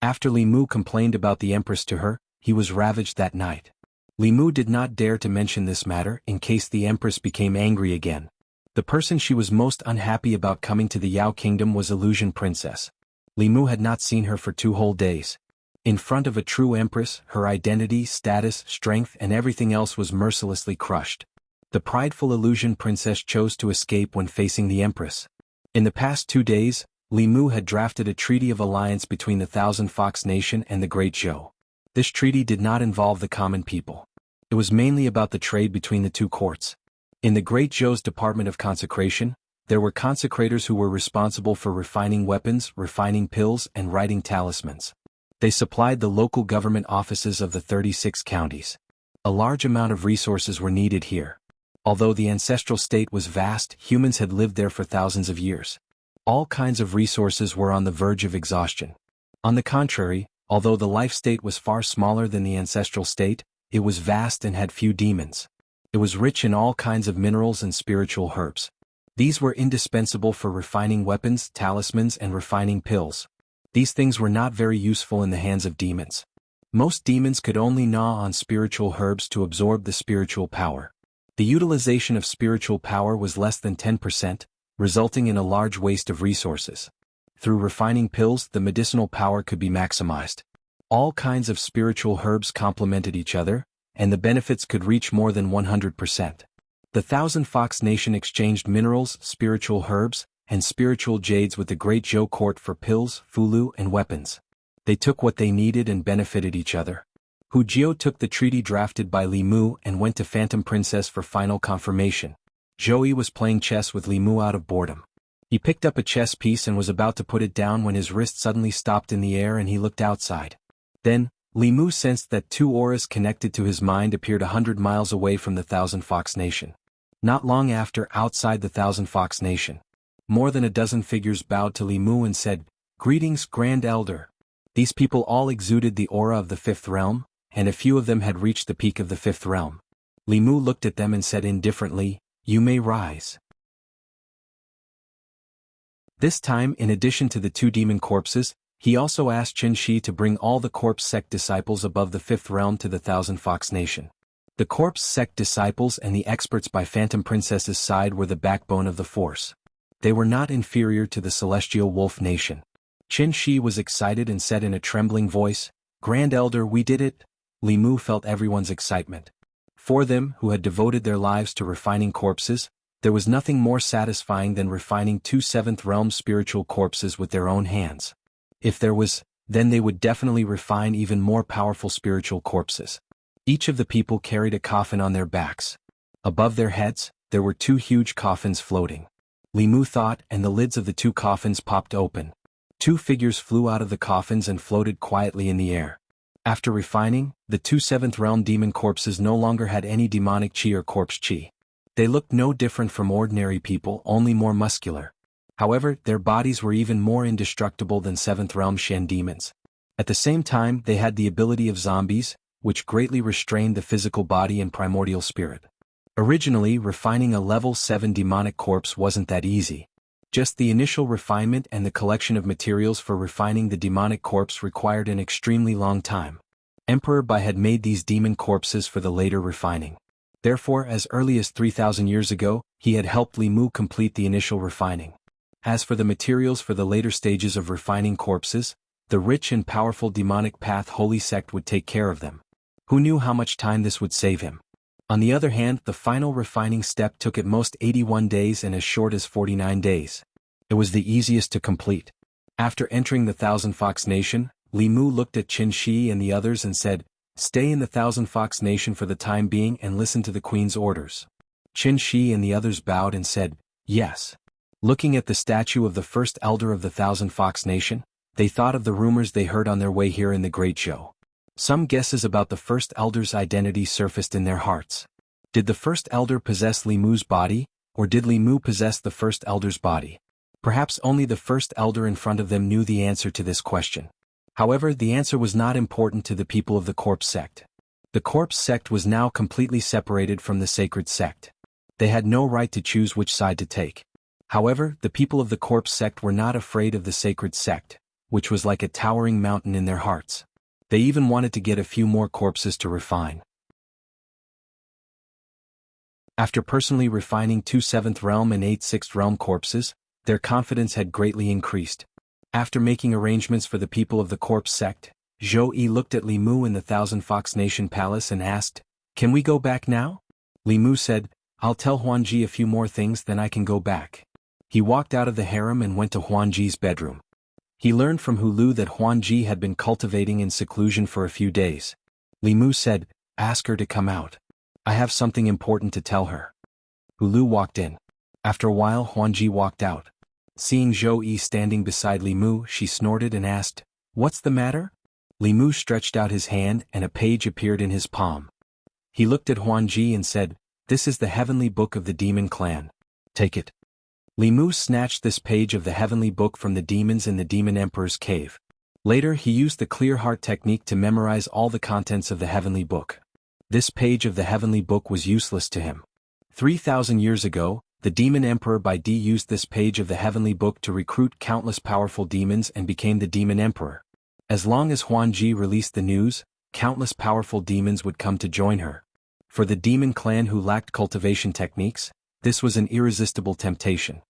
After Li Mu complained about the Empress to her, he was ravaged that night. Li Mu did not dare to mention this matter in case the Empress became angry again. The person she was most unhappy about coming to the Yao Kingdom was Illusion Princess. Li Mu had not seen her for 2 whole days. In front of a true empress, her identity, status, strength and everything else was mercilessly crushed. The prideful Illusion Princess chose to escape when facing the Empress. In the past 2 days, Li Mu had drafted a treaty of alliance between the Thousand Fox Nation and the Great Zhou. This treaty did not involve the common people. It was mainly about the trade between the 2 courts. In the Great Zhou's Department of Consecration, there were consecrators who were responsible for refining weapons, refining pills and writing talismans. They supplied the local government offices of the 36 counties. A large amount of resources were needed here. Although the ancestral state was vast, humans had lived there for thousands of years. All kinds of resources were on the verge of exhaustion. On the contrary, although the life state was far smaller than the ancestral state, it was vast and had few demons. It was rich in all kinds of minerals and spiritual herbs. These were indispensable for refining weapons, talismans and refining pills. These things were not very useful in the hands of demons. Most demons could only gnaw on spiritual herbs to absorb the spiritual power. The utilization of spiritual power was less than 10%, resulting in a large waste of resources. Through refining pills, the medicinal power could be maximized. All kinds of spiritual herbs complemented each other, and the benefits could reach more than 100%. The Thousand Fox Nation exchanged minerals, spiritual herbs, and spiritual jades with the Great Zhou court for pills, fulu, and weapons. They took what they needed and benefited each other. Hu Jiao took the treaty drafted by Li Mu and went to Phantom Princess for final confirmation. Zhou Yi was playing chess with Li Mu out of boredom. He picked up a chess piece and was about to put it down when his wrist suddenly stopped in the air and he looked outside. Then, Li Mu sensed that 2 auras connected to his mind appeared 100 miles away from the Thousand Fox Nation. Not long after, outside the Thousand Fox Nation, more than a dozen figures bowed to Li Mu and said, "Greetings, Grand Elder." These people all exuded the aura of the 5th realm, and a few of them had reached the peak of the 5th realm. Li Mu looked at them and said indifferently, "You may rise." This time, in addition to the 2 demon corpses, he also asked Qin Shi to bring all the corpse sect disciples above the 5th realm to the Thousand Fox Nation. The corpse sect disciples and the experts by Phantom Princess's side were the backbone of the force. They were not inferior to the Celestial Wolf Nation. Qin Shi was excited and said in a trembling voice, "Grand Elder, we did it." Li Mu felt everyone's excitement. For them, who had devoted their lives to refining corpses, there was nothing more satisfying than refining 2 7th realm spiritual corpses with their own hands. If there was, then they would definitely refine even more powerful spiritual corpses. Each of the people carried a coffin on their backs. Above their heads, there were 2 huge coffins floating. Li Mu thought, and the lids of the 2 coffins popped open. 2 figures flew out of the coffins and floated quietly in the air. After refining, the 2 7th realm demon corpses no longer had any demonic chi or corpse chi. They looked no different from ordinary people, only more muscular. However, their bodies were even more indestructible than 7th realm Shen demons. At the same time, they had the ability of zombies, which greatly restrained the physical body and primordial spirit. Originally, refining a level 7 demonic corpse wasn't that easy. Just the initial refinement and the collection of materials for refining the demonic corpse required an extremely long time. Emperor Bai had made these demon corpses for the later refining. Therefore, as early as 3,000 years ago, he had helped Li Mu complete the initial refining. As for the materials for the later stages of refining corpses, the rich and powerful demonic path holy sect would take care of them. Who knew how much time this would save him? On the other hand, the final refining step took at most 81 days and as short as 49 days. It was the easiest to complete. After entering the Thousand Fox Nation, Li Mu looked at Qin Shi and the others and said, Stay in the Thousand Fox Nation for the time being and listen to the Queen's orders. Qin Shi and the others bowed and said, yes. Looking at the statue of the first elder of the Thousand Fox Nation, they thought of the rumors they heard on their way here in the Great Show. Some guesses about the first elder's identity surfaced in their hearts. Did the first elder possess Li Mu's body, or did Li Mu possess the first elder's body? Perhaps only the first elder in front of them knew the answer to this question. However, the answer was not important to the people of the Corpse sect. The Corpse sect was now completely separated from the sacred sect. They had no right to choose which side to take. However, the people of the Corpse sect were not afraid of the sacred sect, which was like a towering mountain in their hearts. They even wanted to get a few more corpses to refine. After personally refining 2 7th realm and 8 6th realm corpses, their confidence had greatly increased. After making arrangements for the people of the Corpse sect, Zhou Yi looked at Li Mu in the Thousand Fox Nation Palace and asked, "Can we go back now?" Li Mu said, "I'll tell Huanji a few more things, then I can go back." He walked out of the harem and went to Huanji's bedroom. He learned from Hulu that Huanji had been cultivating in seclusion for a few days. Li Mu said, "Ask her to come out. I have something important to tell her." Hulu walked in. After a while Huanji walked out. Seeing Zhou Yi standing beside Li Mu, she snorted and asked, "What's the matter?" Li Mu stretched out his hand and a page appeared in his palm. He looked at Huanji and said, "This is the heavenly book of the demon clan. Take it." Li Mu snatched this page of the heavenly book from the demons in the demon emperor's cave. Later he used the clear heart technique to memorize all the contents of the heavenly book. This page of the heavenly book was useless to him. 3,000 years ago, the demon emperor Bai Di used this page of the heavenly book to recruit countless powerful demons and became the demon emperor. As long as Huanji released the news, countless powerful demons would come to join her. For the demon clan who lacked cultivation techniques, this was an irresistible temptation.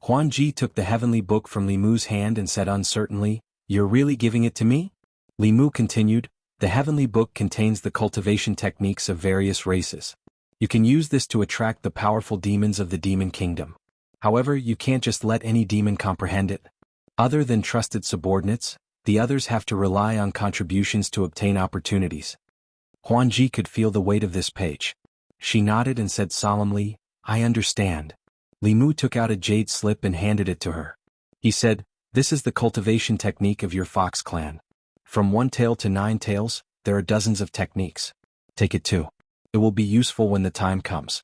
Huanji took the heavenly book from Li Mu's hand and said uncertainly, "You're really giving it to me?" Li Mu continued, "The heavenly book contains the cultivation techniques of various races. You can use this to attract the powerful demons of the demon kingdom. However, you can't just let any demon comprehend it. Other than trusted subordinates, the others have to rely on contributions to obtain opportunities." Huanji could feel the weight of this page. She nodded and said solemnly, "I understand." Li Mu took out a jade slip and handed it to her. He said, "This is the cultivation technique of your fox clan. From 1 tail to 9 tails, there are dozens of techniques. Take it too. It will be useful when the time comes."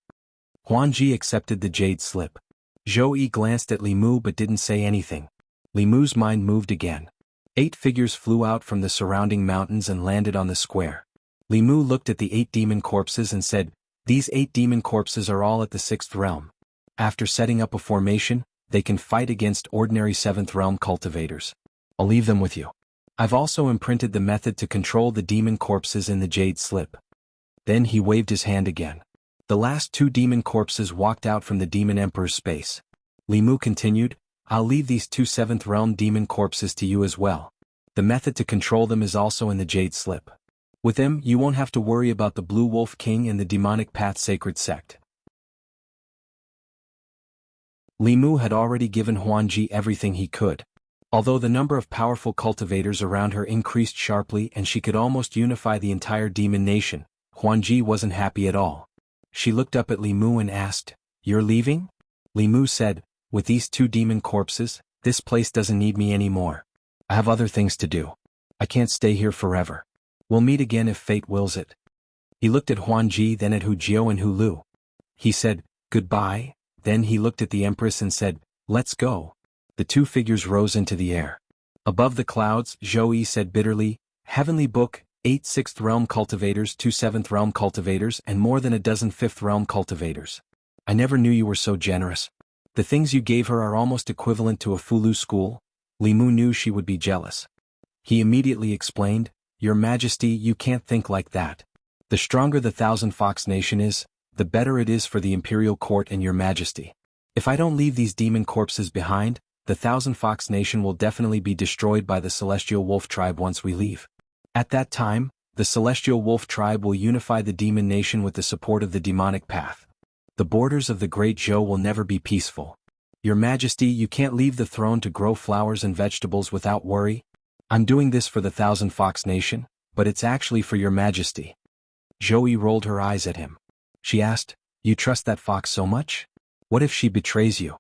Huanji accepted the jade slip. Zhou Yi glanced at Li Mu but didn't say anything. Li Mu's mind moved again. 8 figures flew out from the surrounding mountains and landed on the square. Li Mu looked at the 8 demon corpses and said, "These 8 demon corpses are all at the 6th realm. After setting up a formation, they can fight against ordinary 7th realm cultivators. I'll leave them with you. I've also imprinted the method to control the demon corpses in the jade slip." Then he waved his hand again. The last 2 demon corpses walked out from the demon emperor's space. Li Mu continued, "I'll leave these 2 7th realm demon corpses to you as well. The method to control them is also in the jade slip. With them, you won't have to worry about the Blue Wolf King and the demonic path sacred sect." Li Mu had already given Huanji everything he could. Although the number of powerful cultivators around her increased sharply and she could almost unify the entire demon nation, Huanji wasn't happy at all. She looked up at Li Mu and asked, "You're leaving?" Li Mu said, "With these 2 demon corpses, this place doesn't need me anymore. I have other things to do. I can't stay here forever. We'll meet again if fate wills it." He looked at Huanji, then at Hu Jiao and Hu Lu. He said, "Goodbye," then he looked at the Empress and said, "Let's go." The 2 figures rose into the air. Above the clouds, Zhou Yi said bitterly, "Heavenly book, 8 6th realm cultivators, 2 7th realm cultivators and more than a dozen 5th realm cultivators. I never knew you were so generous. The things you gave her are almost equivalent to a Fulu school." Li Mu knew she would be jealous. He immediately explained, "Your Majesty, you can't think like that. The stronger the Thousand Fox Nation is, the better it is for the Imperial Court and your Majesty. If I don't leave these demon corpses behind, the Thousand Fox Nation will definitely be destroyed by the Celestial Wolf Tribe once we leave. At that time, the Celestial Wolf Tribe will unify the demon nation with the support of the demonic path. The borders of the Great Zhou will never be peaceful. Your Majesty, you can't leave the throne to grow flowers and vegetables without worry. I'm doing this for the Thousand Fox Nation, but it's actually for your majesty. Zhou rolled her eyes at him. She asked, you trust that fox so much? What if she betrays you?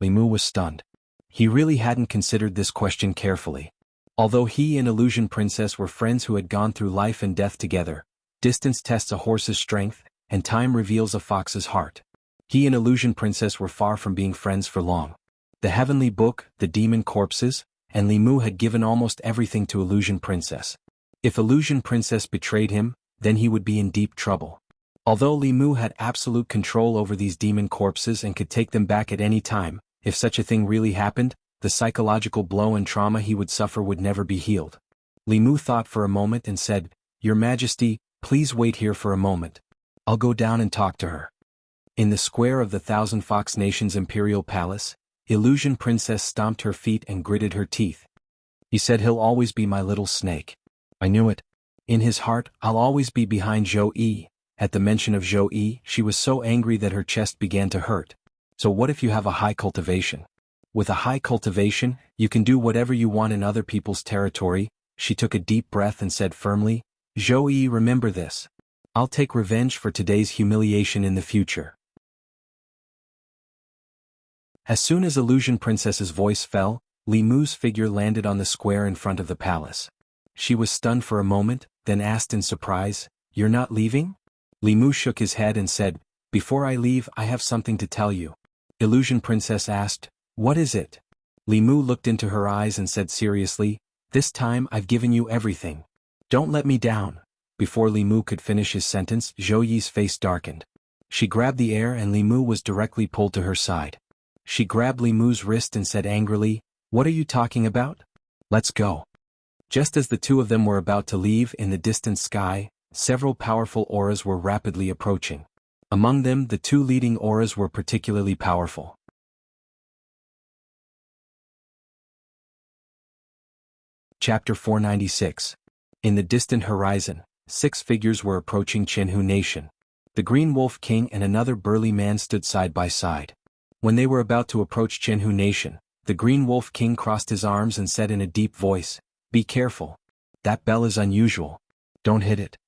Limu was stunned. He really hadn't considered this question carefully. Although he and Illusion Princess were friends who had gone through life and death together, distance tests a horse's strength, and time reveals a fox's heart. He and Illusion Princess were far from being friends for long. The Heavenly Book, the demon corpses, and Limu had given almost everything to Illusion Princess. If Illusion Princess betrayed him, then he would be in deep trouble. Although Limu had absolute control over these demon corpses and could take them back at any time, if such a thing really happened, the psychological blow and trauma he would suffer would never be healed. Limu thought for a moment and said, Your Majesty, please wait here for a moment. I'll go down and talk to her. In the square of the Thousand Fox Nation's Imperial Palace, Illusion Princess stomped her feet and gritted her teeth. He said he'll always be my little snake. I knew it. In his heart, I'll always be behind Zhou. At the mention of Zhou, she was so angry that her chest began to hurt. So what if you have a high cultivation? With a high cultivation, you can do whatever you want in other people's territory. She took a deep breath and said firmly, Zhou, remember this. I'll take revenge for today's humiliation in the future. As soon as Illusion Princess's voice fell, Limu's figure landed on the square in front of the palace. She was stunned for a moment, then asked in surprise, You're not leaving? Limu shook his head and said, Before I leave, I have something to tell you. Illusion Princess asked, What is it? Limu looked into her eyes and said seriously, This time I've given you everything. Don't let me down. Before Limu could finish his sentence, Zhou face darkened. She grabbed the air and Limu was directly pulled to her side. She grabbed Limu's wrist and said angrily, What are you talking about? Let's go. Just as the two of them were about to leave, in the distant sky, several powerful auras were rapidly approaching. Among them, the two leading auras were particularly powerful. Chapter 496. In the distant horizon, 6 figures were approaching Qinhu Nation. The Green Wolf King and another burly man stood side by side. When they were about to approach Qinhu Nation, the Green Wolf King crossed his arms and said in a deep voice, Be careful. That bell is unusual. Don't hit it.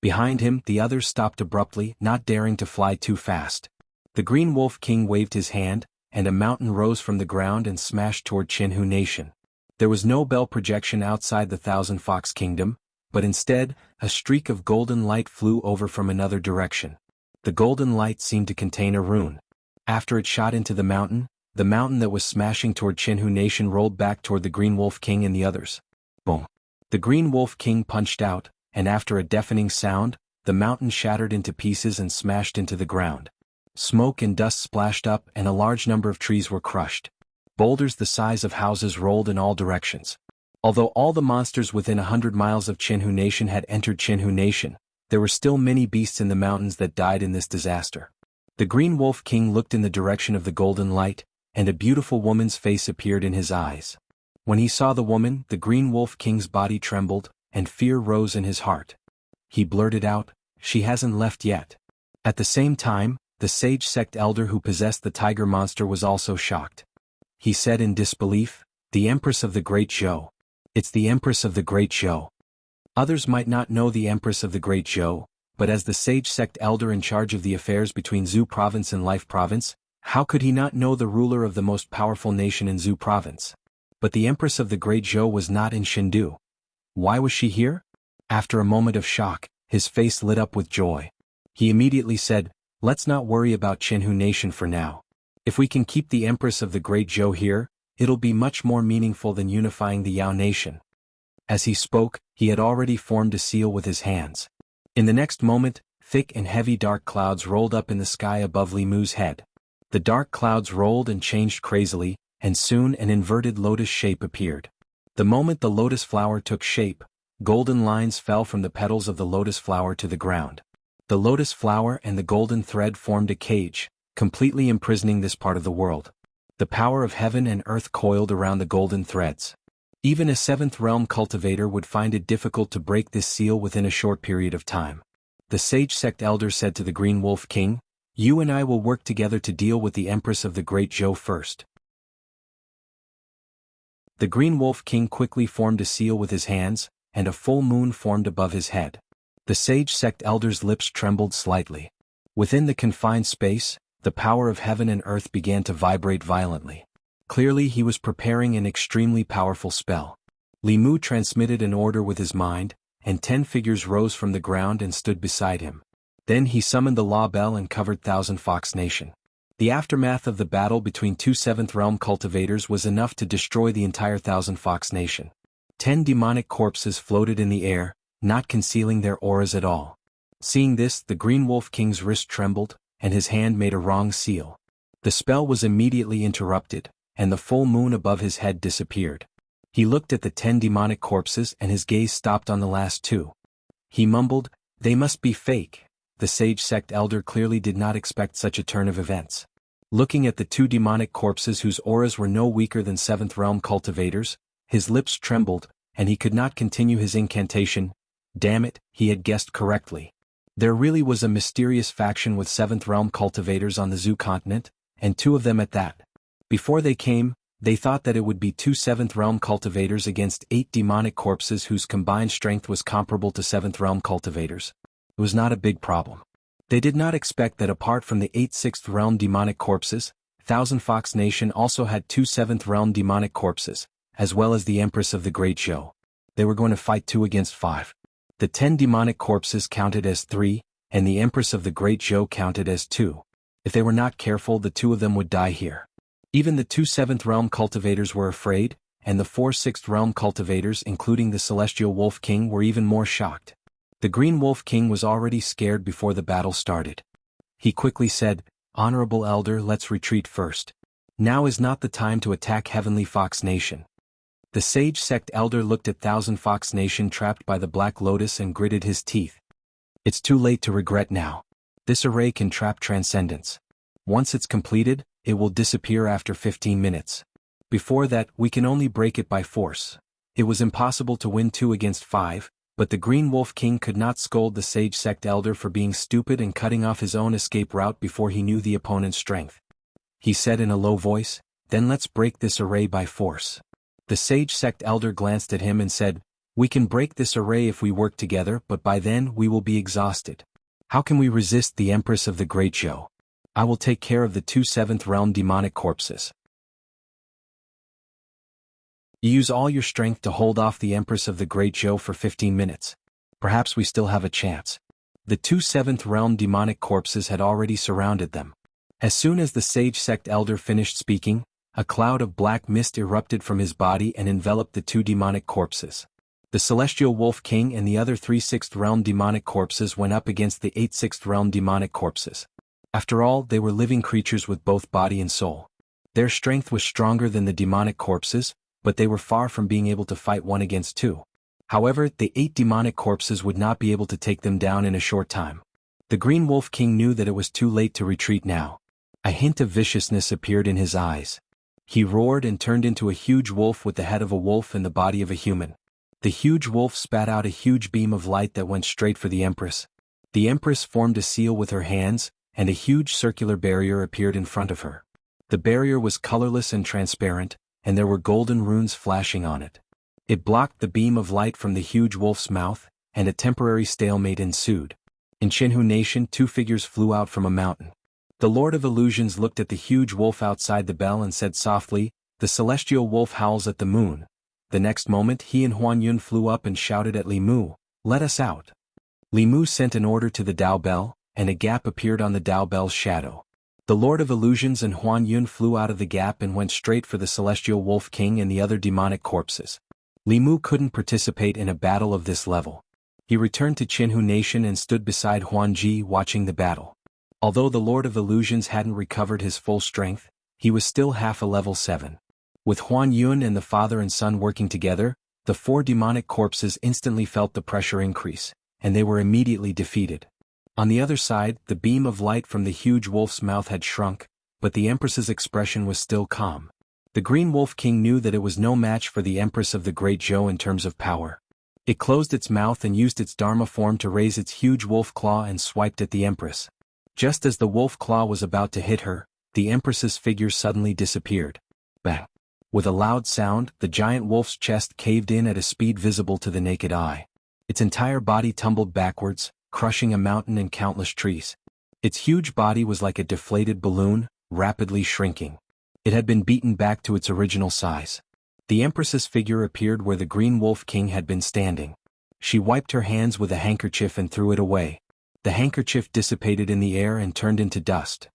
Behind him, the others stopped abruptly, not daring to fly too fast. The Green Wolf King waved his hand, and a mountain rose from the ground and smashed toward Qinhu Nation. There was no bell projection outside the Thousand Fox Kingdom, but instead, a streak of golden light flew over from another direction. The golden light seemed to contain a rune. After it shot into the mountain that was smashing toward Qinhu Nation rolled back toward the Green Wolf King and the others. Boom! The Green Wolf King punched out, and after a deafening sound, the mountain shattered into pieces and smashed into the ground. Smoke and dust splashed up and a large number of trees were crushed. Boulders the size of houses rolled in all directions. Although all the monsters within 100 miles of Qinhu Nation had entered Qinhu Nation, there were still many beasts in the mountains that died in this disaster. The Green Wolf King looked in the direction of the golden light, and a beautiful woman's face appeared in his eyes. When he saw the woman, the Green Wolf King's body trembled, and fear rose in his heart. He blurted out, She hasn't left yet. At the same time, the sage sect elder who possessed the tiger monster was also shocked. He said in disbelief, The Empress of the Great Zhou. It's the Empress of the Great Zhou. Others might not know the Empress of the Great Zhou, but as the sage sect elder in charge of the affairs between Zhu Province and Life Province, how could he not know the ruler of the most powerful nation in Zhu Province? But the Empress of the Great Zhou was not in Shindu. Why was she here? After a moment of shock, his face lit up with joy. He immediately said, Let's not worry about Qinhu Nation for now. If we can keep the Empress of the Great Zhou here, it'll be much more meaningful than unifying the Yao Nation. As he spoke, he had already formed a seal with his hands. In the next moment, thick and heavy dark clouds rolled up in the sky above Limu's head. The dark clouds rolled and changed crazily, and soon an inverted lotus shape appeared. The moment the lotus flower took shape, golden lines fell from the petals of the lotus flower to the ground. The lotus flower and the golden thread formed a cage, completely imprisoning this part of the world. The power of heaven and earth coiled around the golden threads. Even a 7th realm cultivator would find it difficult to break this seal within a short period of time. The sage sect elder said to the Green Wolf King, You and I will work together to deal with the Empress of the Great Zhou first. The Green Wolf King quickly formed a seal with his hands, and a full moon formed above his head. The sage sect elder's lips trembled slightly. Within the confined space, the power of heaven and earth began to vibrate violently. Clearly he was preparing an extremely powerful spell. Li Mu transmitted an order with his mind, and 10 figures rose from the ground and stood beside him. Then he summoned the law bell and covered Thousand Fox Nation. The aftermath of the battle between two Seventh Realm cultivators was enough to destroy the entire Thousand Fox Nation. 10 demonic corpses floated in the air, not concealing their auras at all. Seeing this, the Green Wolf King's wrist trembled, and his hand made a wrong seal. The spell was immediately interrupted, and the full moon above his head disappeared. He looked at the 10 demonic corpses and his gaze stopped on the last 2. He mumbled, "They must be fake." The sage sect elder clearly did not expect such a turn of events. Looking at the 2 demonic corpses whose auras were no weaker than 7th realm cultivators, his lips trembled, and he could not continue his incantation. Damn it, he had guessed correctly. There really was a mysterious faction with 7th realm cultivators on the Zoo continent, and 2 of them at that. Before they came, they thought that it would be 2 7th realm cultivators against 8 demonic corpses whose combined strength was comparable to 7th realm cultivators. It was not a big problem. They did not expect that apart from the 8 6th realm demonic corpses, Thousand Fox Nation also had 2 7th realm demonic corpses, as well as the Empress of the Great Zhou. They were going to fight 2 against 5. The 10 demonic corpses counted as 3, and the Empress of the Great Zhou counted as 2. If they were not careful, the 2 of them would die here. Even the 2 7th realm cultivators were afraid, and the 4 6th realm cultivators including the Celestial Wolf King were even more shocked. The Green Wolf King was already scared before the battle started. He quickly said, "Honorable Elder, let's retreat first. Now is not the time to attack Heavenly Fox Nation." The Sage Sect Elder looked at Thousand Fox Nation trapped by the Black Lotus and gritted his teeth. "It's too late to regret now. This array can trap Transcendence. Once it's completed, it will disappear after 15 minutes. Before that, we can only break it by force." It was impossible to win 2 against 5, but the Green Wolf King could not scold the Sage Sect Elder for being stupid and cutting off his own escape route before he knew the opponent's strength. He said in a low voice, "Then let's break this array by force." The Sage Sect Elder glanced at him and said, "We can break this array if we work together, but by then we will be exhausted. How can we resist the Empress of the Great Zhou? I will take care of the 2 7th realm demonic corpses. You use all your strength to hold off the Empress of the Great Zhou for 15 minutes. Perhaps we still have a chance." The 2 7th realm demonic corpses had already surrounded them. As soon as the Sage Sect Elder finished speaking, a cloud of black mist erupted from his body and enveloped the 2 demonic corpses. The Celestial Wolf King and the other 3 6th realm demonic corpses went up against the 8 6th realm demonic corpses. After all, they were living creatures with both body and soul. Their strength was stronger than the demonic corpses, but they were far from being able to fight 1 against 2. However, the 8 demonic corpses would not be able to take them down in a short time. The Green Wolf King knew that it was too late to retreat now. A hint of viciousness appeared in his eyes. He roared and turned into a huge wolf with the head of a wolf and the body of a human. The huge wolf spat out a huge beam of light that went straight for the Empress. The Empress formed a seal with her hands, and a huge circular barrier appeared in front of her. The barrier was colorless and transparent, and there were golden runes flashing on it. It blocked the beam of light from the huge wolf's mouth, and a temporary stalemate ensued. In Shinhu Nation, 2 figures flew out from a mountain. The Lord of Illusions looked at the huge wolf outside the bell and said softly, "The celestial wolf howls at the moon." The next moment he and Huan Yun flew up and shouted at Li Mu, "Let us out." Li Mu sent an order to the Dao Bell, and a gap appeared on the Dao Bell's shadow. The Lord of Illusions and Huan Yun flew out of the gap and went straight for the Celestial Wolf King and the other demonic corpses. Li Mu couldn't participate in a battle of this level. He returned to Qinhu Nation and stood beside Huan Ji watching the battle. Although the Lord of Illusions hadn't recovered his full strength, he was still half a level 7. With Huan Yun and the father and son working together, the 4 demonic corpses instantly felt the pressure increase, and they were immediately defeated. On the other side, the beam of light from the huge wolf's mouth had shrunk, but the Empress's expression was still calm. The Green Wolf King knew that it was no match for the Empress of the Great Zhou in terms of power. It closed its mouth and used its Dharma form to raise its huge wolf claw and swiped at the Empress. Just as the wolf claw was about to hit her, the Empress's figure suddenly disappeared. Bang! With a loud sound, the giant wolf's chest caved in at a speed visible to the naked eye. Its entire body tumbled backwards, crushing a mountain and countless trees. Its huge body was like a deflated balloon, rapidly shrinking. It had been beaten back to its original size. The Empress's figure appeared where the Green Wolf King had been standing. She wiped her hands with a handkerchief and threw it away. The handkerchief dissipated in the air and turned into dust.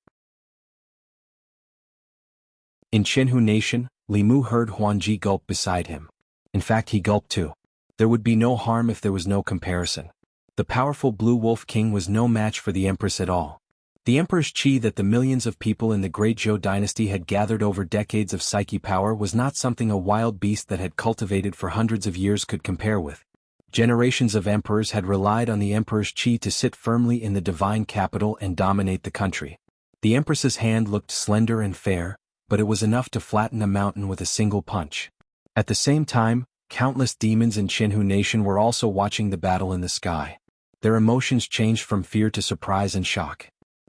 In Chenhu Nation, Li Mu heard Huanji gulp beside him. In fact, he gulped too. There would be no harm if there was no comparison. The powerful Blue Wolf King was no match for the Empress at all. The Emperor's qi that the millions of people in the Great Zhou dynasty had gathered over decades of psyche power was not something a wild beast that had cultivated for hundreds of years could compare with. Generations of emperors had relied on the Emperor's qi to sit firmly in the divine capital and dominate the country. The Empress's hand looked slender and fair, but it was enough to flatten a mountain with a single punch. At the same time, countless demons in Chenhu Nation were also watching the battle in the sky. Their emotions changed from fear to surprise and shock.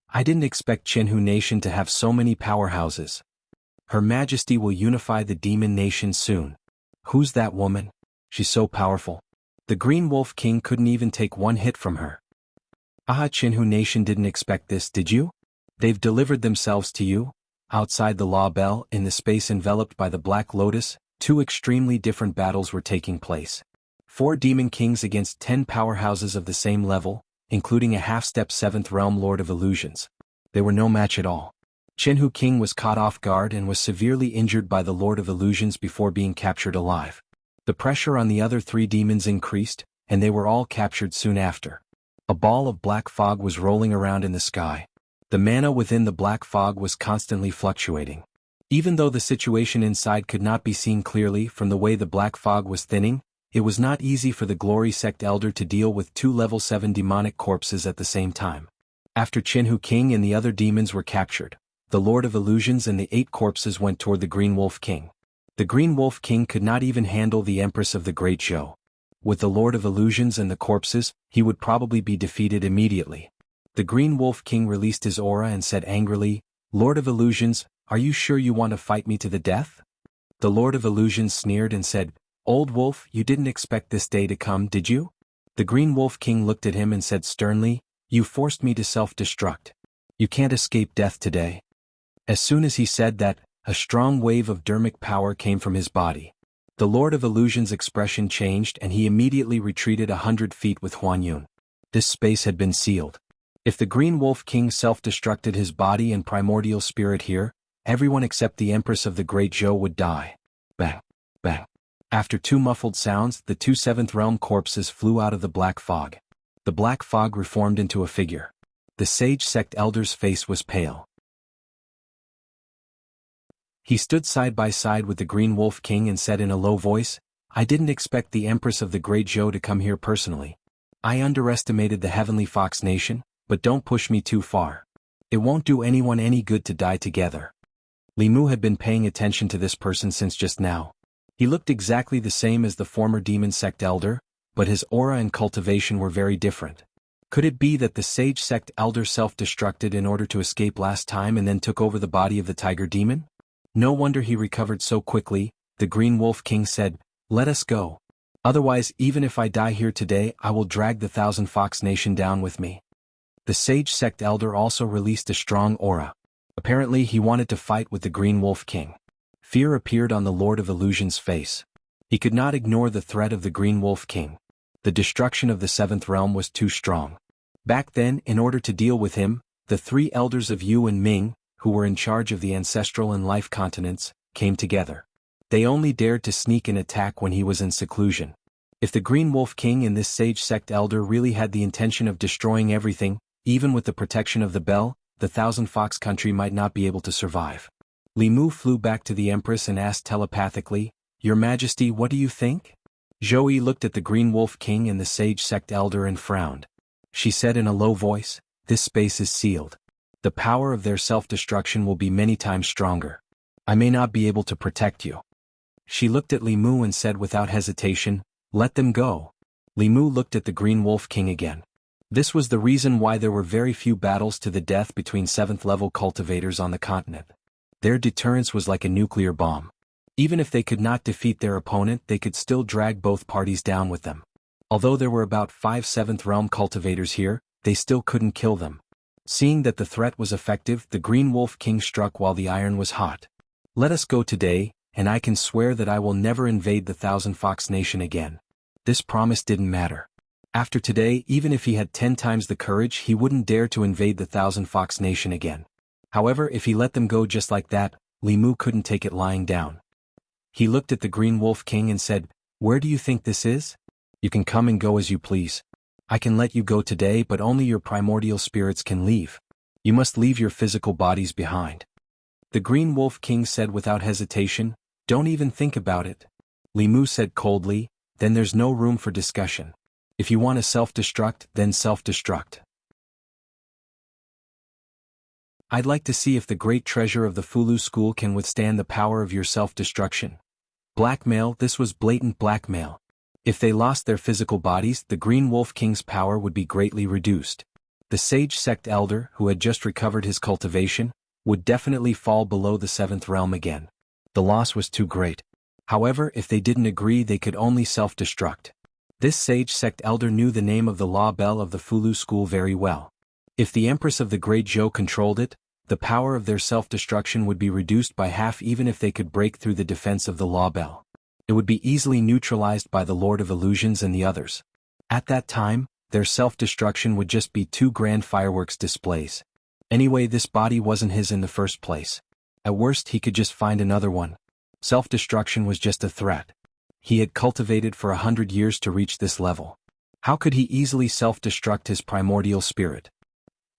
I didn't expect Chenhu Nation to have so many powerhouses. Her Majesty will unify the demon nation soon. Who's that woman? She's so powerful. The Green Wolf King couldn't even take one hit from her. Chenhu Nation didn't expect this, did you? They've delivered themselves to you? Outside the Law Bell, in the space enveloped by the Black Lotus, two extremely different battles were taking place. 4 demon kings against 10 powerhouses of the same level, including a half-step 7th realm Lord of Illusions. They were no match at all. Chenhu King was caught off guard and was severely injured by the Lord of Illusions before being captured alive. The pressure on the other 3 demons increased, and they were all captured soon after. A ball of black fog was rolling around in the sky. The mana within the black fog was constantly fluctuating. Even though the situation inside could not be seen clearly from the way the black fog was thinning, it was not easy for the Glory Sect Elder to deal with 2 level 7 demonic corpses at the same time. After Chenhu King and the other demons were captured, the Lord of Illusions and the 8 corpses went toward the Green Wolf King. The Green Wolf King could not even handle the Empress of the Great Zhou. With the Lord of Illusions and the corpses, he would probably be defeated immediately. The Green Wolf King released his aura and said angrily, "Lord of Illusions, are you sure you want to fight me to the death?" The Lord of Illusions sneered and said, "Old wolf, you didn't expect this day to come, did you?" The Green Wolf King looked at him and said sternly, "You forced me to self-destruct. You can't escape death today." As soon as he said that, a strong wave of dermic power came from his body. The Lord of Illusions' expression changed and he immediately retreated 100 feet with Huan Yun. This space had been sealed. If the Green Wolf King self-destructed his body and primordial spirit here, everyone except the Empress of the Great Zhou would die. Bang! Bang! After 2 muffled sounds, the 2 7th realm corpses flew out of the black fog. The black fog reformed into a figure. The Sage Sect Elder's face was pale. He stood side by side with the Green Wolf King and said in a low voice, "I didn't expect the Empress of the Great Zhou to come here personally. I underestimated the Heavenly Fox Nation, but don't push me too far. It won't do anyone any good to die together." Li Mu had been paying attention to this person since just now. He looked exactly the same as the former Demon Sect Elder, but his aura and cultivation were very different. Could it be that the Sage Sect Elder self-destructed in order to escape last time and then took over the body of the Tiger Demon? No wonder he recovered so quickly. The Green Wolf King said, "Let us go. Otherwise, even if I die here today, I will drag the 1,000 Fox Nation down with me." The Sage Sect Elder also released a strong aura. Apparently he wanted to fight with the Green Wolf King. Fear appeared on the Lord of Illusion's face. He could not ignore the threat of the Green Wolf King. The destruction of the 7th realm was too strong. Back then, in order to deal with him, the 3 elders of Yu and Ming, who were in charge of the ancestral and life continents, came together. They only dared to sneak and attack when he was in seclusion. If the Green Wolf King and this Sage Sect Elder really had the intention of destroying everything, even with the protection of the bell, the 1,000 Fox country might not be able to survive. Li Mu flew back to the Empress and asked telepathically, "Your Majesty, what do you think?" Zhou Yi looked at the Green Wolf King and the Sage Sect Elder and frowned. She said in a low voice, "This space is sealed. The power of their self-destruction will be many times stronger. I may not be able to protect you." She looked at Li Mu and said without hesitation, "Let them go." Li Mu looked at the Green Wolf King again. This was the reason why there were very few battles to the death between 7th-level cultivators on the continent. Their deterrence was like a nuclear bomb. Even if they could not defeat their opponent, they could still drag both parties down with them. Although there were about 5 7th realm cultivators here, they still couldn't kill them. Seeing that the threat was effective, the Green Wolf King struck while the iron was hot. Let us go today, and I can swear that I will never invade the Thousand Fox Nation again. This promise didn't matter. After today, even if he had 10 times the courage, he wouldn't dare to invade the Thousand Fox Nation again. However, if he let them go just like that, Li Mu couldn't take it lying down. He looked at the Green Wolf King and said, "Where do you think this is? You can come and go as you please. I can let you go today, but only your primordial spirits can leave. You must leave your physical bodies behind." The Green Wolf King said without hesitation, "Don't even think about it." Li Mu said coldly, "Then there's no room for discussion. If you want to self-destruct, then self-destruct. I'd like to see if the great treasure of the Fulu school can withstand the power of your self-destruction." Blackmail. This was blatant blackmail. If they lost their physical bodies, the Green Wolf King's power would be greatly reduced. The Sage Sect Elder, who had just recovered his cultivation, would definitely fall below the 7th realm again. The loss was too great. However, if they didn't agree, they could only self-destruct. This Sage Sect Elder knew the name of the law bell of the Fulu school very well. If the Empress of the Great Zhou controlled it, the power of their self-destruction would be reduced by half even if they could break through the defense of the law bell. It would be easily neutralized by the Lord of Illusions and the others. At that time, their self-destruction would just be 2 grand fireworks displays. Anyway, this body wasn't his in the first place. At worst, he could just find another one. Self-destruction was just a threat. He had cultivated for 100 years to reach this level. How could he easily self-destruct his primordial spirit?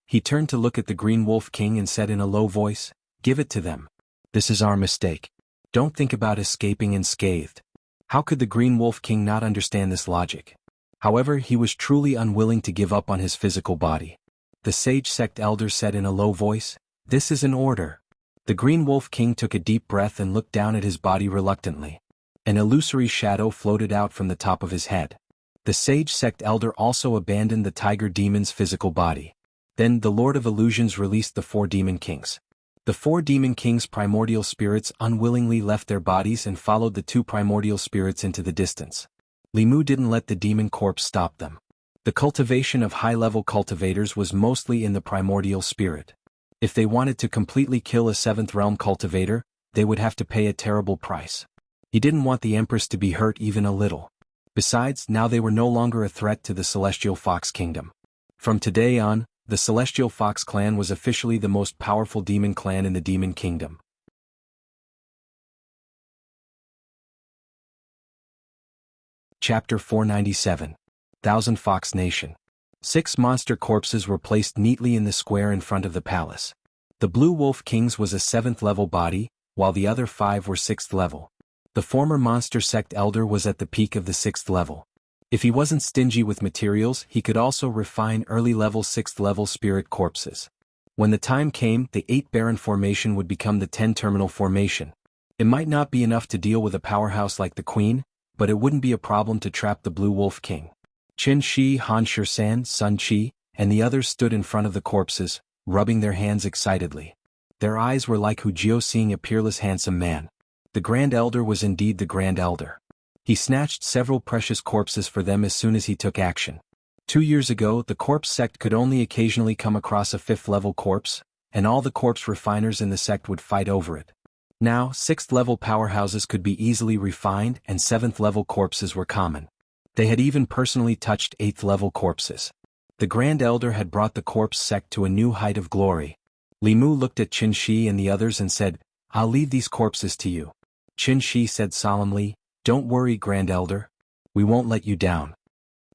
He turned to look at the Green Wolf King and said in a low voice, "Give it to them. This is our mistake. Don't think about escaping unscathed." How could the Green Wolf King not understand this logic? However, he was truly unwilling to give up on his physical body. The Sage Sect Elder said in a low voice, "This is an order." The Green Wolf King took a deep breath and looked down at his body reluctantly. An illusory shadow floated out from the top of his head. The Sage Sect Elder also abandoned the Tiger Demon's physical body. Then the Lord of Illusions released the 4 Demon Kings. The 4 Demon Kings' primordial spirits unwillingly left their bodies and followed the 2 primordial spirits into the distance. Li Mu didn't let the demon corpse stop them. The cultivation of high-level cultivators was mostly in the primordial spirit. If they wanted to completely kill a 7th realm cultivator, they would have to pay a terrible price. He didn't want the Empress to be hurt even a little. Besides, now they were no longer a threat to the Celestial Fox Kingdom. From today on, the Celestial Fox clan was officially the most powerful demon clan in the Demon Kingdom. Chapter 497. Thousand Fox Nation. 6 monster corpses were placed neatly in the square in front of the palace. The Blue Wolf King's was a 7th level body, while the other 5 were 6th level. The former Monster Sect Elder was at the peak of the 6th level. If he wasn't stingy with materials, he could also refine early-level 6th-level spirit corpses. When the time came, the 8 Baron formation would become the 10 Terminal formation. It might not be enough to deal with a powerhouse like the Queen, but it wouldn't be a problem to trap the Blue Wolf King. Qin Shi, Han Shisan, Sun Qi, and the others stood in front of the corpses, rubbing their hands excitedly. Their eyes were like Hu Jiao seeing a peerless handsome man. The Grand Elder was indeed the Grand Elder. He snatched several precious corpses for them as soon as he took action. 2 years ago, the corpse sect could only occasionally come across a 5th-level corpse, and all the corpse refiners in the sect would fight over it. Now, 6th-level powerhouses could be easily refined and 7th-level corpses were common. They had even personally touched 8th-level corpses. The Grand Elder had brought the corpse sect to a new height of glory. Li Mu looked at Qin Shi and the others and said, "I'll leave these corpses to you." Qin Shi said solemnly, "Don't worry, Grand Elder. We won't let you down."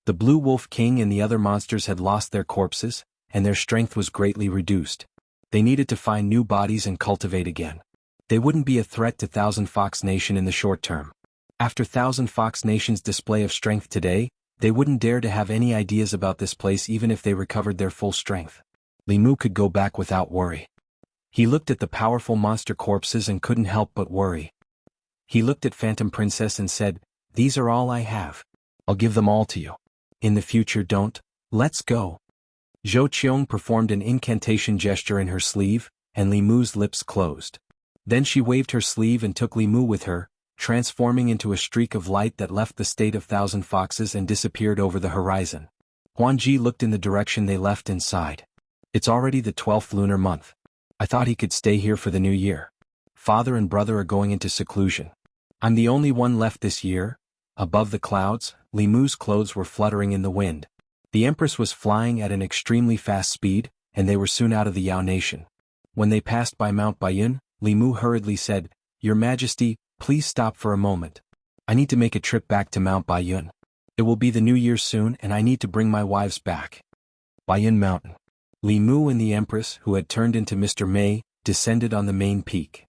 The Blue Wolf King and the other monsters had lost their corpses, and their strength was greatly reduced. They needed to find new bodies and cultivate again. They wouldn't be a threat to Thousand Fox Nation in the short term. After Thousand Fox Nation's display of strength today, they wouldn't dare to have any ideas about this place even if they recovered their full strength. Li Mu could go back without worry. He looked at the powerful monster corpses and couldn't help but worry. He looked at Phantom Princess and said, "These are all I have. I'll give them all to you. In the future, don't. Let's go." Zhou Qiong performed an incantation gesture in her sleeve, and Li Mu's lips closed. Then she waved her sleeve and took Li Mu with her, transforming into a streak of light that left the state of Thousand Foxes and disappeared over the horizon. Huanji looked in the direction they left and sighed. It's already the 12th lunar month. I thought he could stay here for the new year. Father and brother are going into seclusion. I'm the only one left this year. Above the clouds, Li Mu's clothes were fluttering in the wind. The Empress was flying at an extremely fast speed, and they were soon out of the Yao nation. When they passed by Mount Baiyun, Li Mu hurriedly said, "Your Majesty, please stop for a moment. I need to make a trip back to Mount Baiyun. It will be the new year soon and I need to bring my wives back." Baiyun Mountain. Li Mu and the Empress, who had turned into Mr. Mei, descended on the main peak.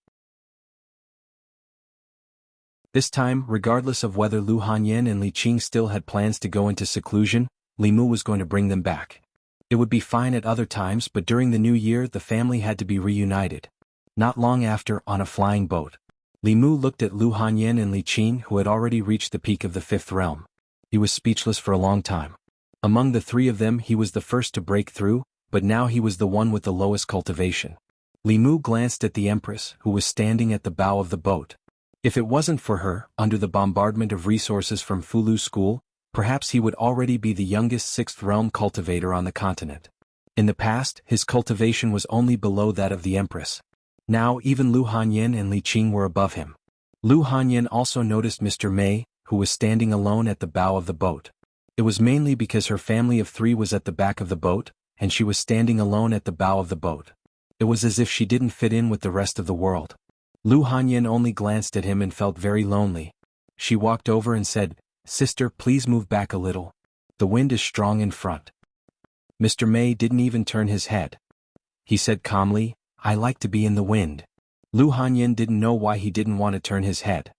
This time, regardless of whether Lu Hanyan and Li Qing still had plans to go into seclusion, Li Mu was going to bring them back. It would be fine at other times, but during the new year the family had to be reunited. Not long after, on a flying boat, Li Mu looked at Lu Hanyan and Li Qing, who had already reached the peak of the 5th realm. He was speechless for a long time. Among the three of them he was the first to break through, but now he was the one with the lowest cultivation. Li Mu glanced at the Empress, who was standing at the bow of the boat. If it wasn't for her, under the bombardment of resources from Fulu School, perhaps he would already be the youngest 6th realm cultivator on the continent. In the past, his cultivation was only below that of the Empress. Now even Lu Hanyan and Li Qing were above him. Lu Hanyan also noticed Mr. Mei, who was standing alone at the bow of the boat. It was mainly because her family of 3 was at the back of the boat, and she was standing alone at the bow of the boat. It was as if she didn't fit in with the rest of the world. Lu Hanyan only glanced at him and felt very lonely. She walked over and said, "Sister, please move back a little. The wind is strong in front." Mr. Mei didn't even turn his head. He said calmly, "I like to be in the wind." Lu Hanyan didn't know why he didn't want to turn his head.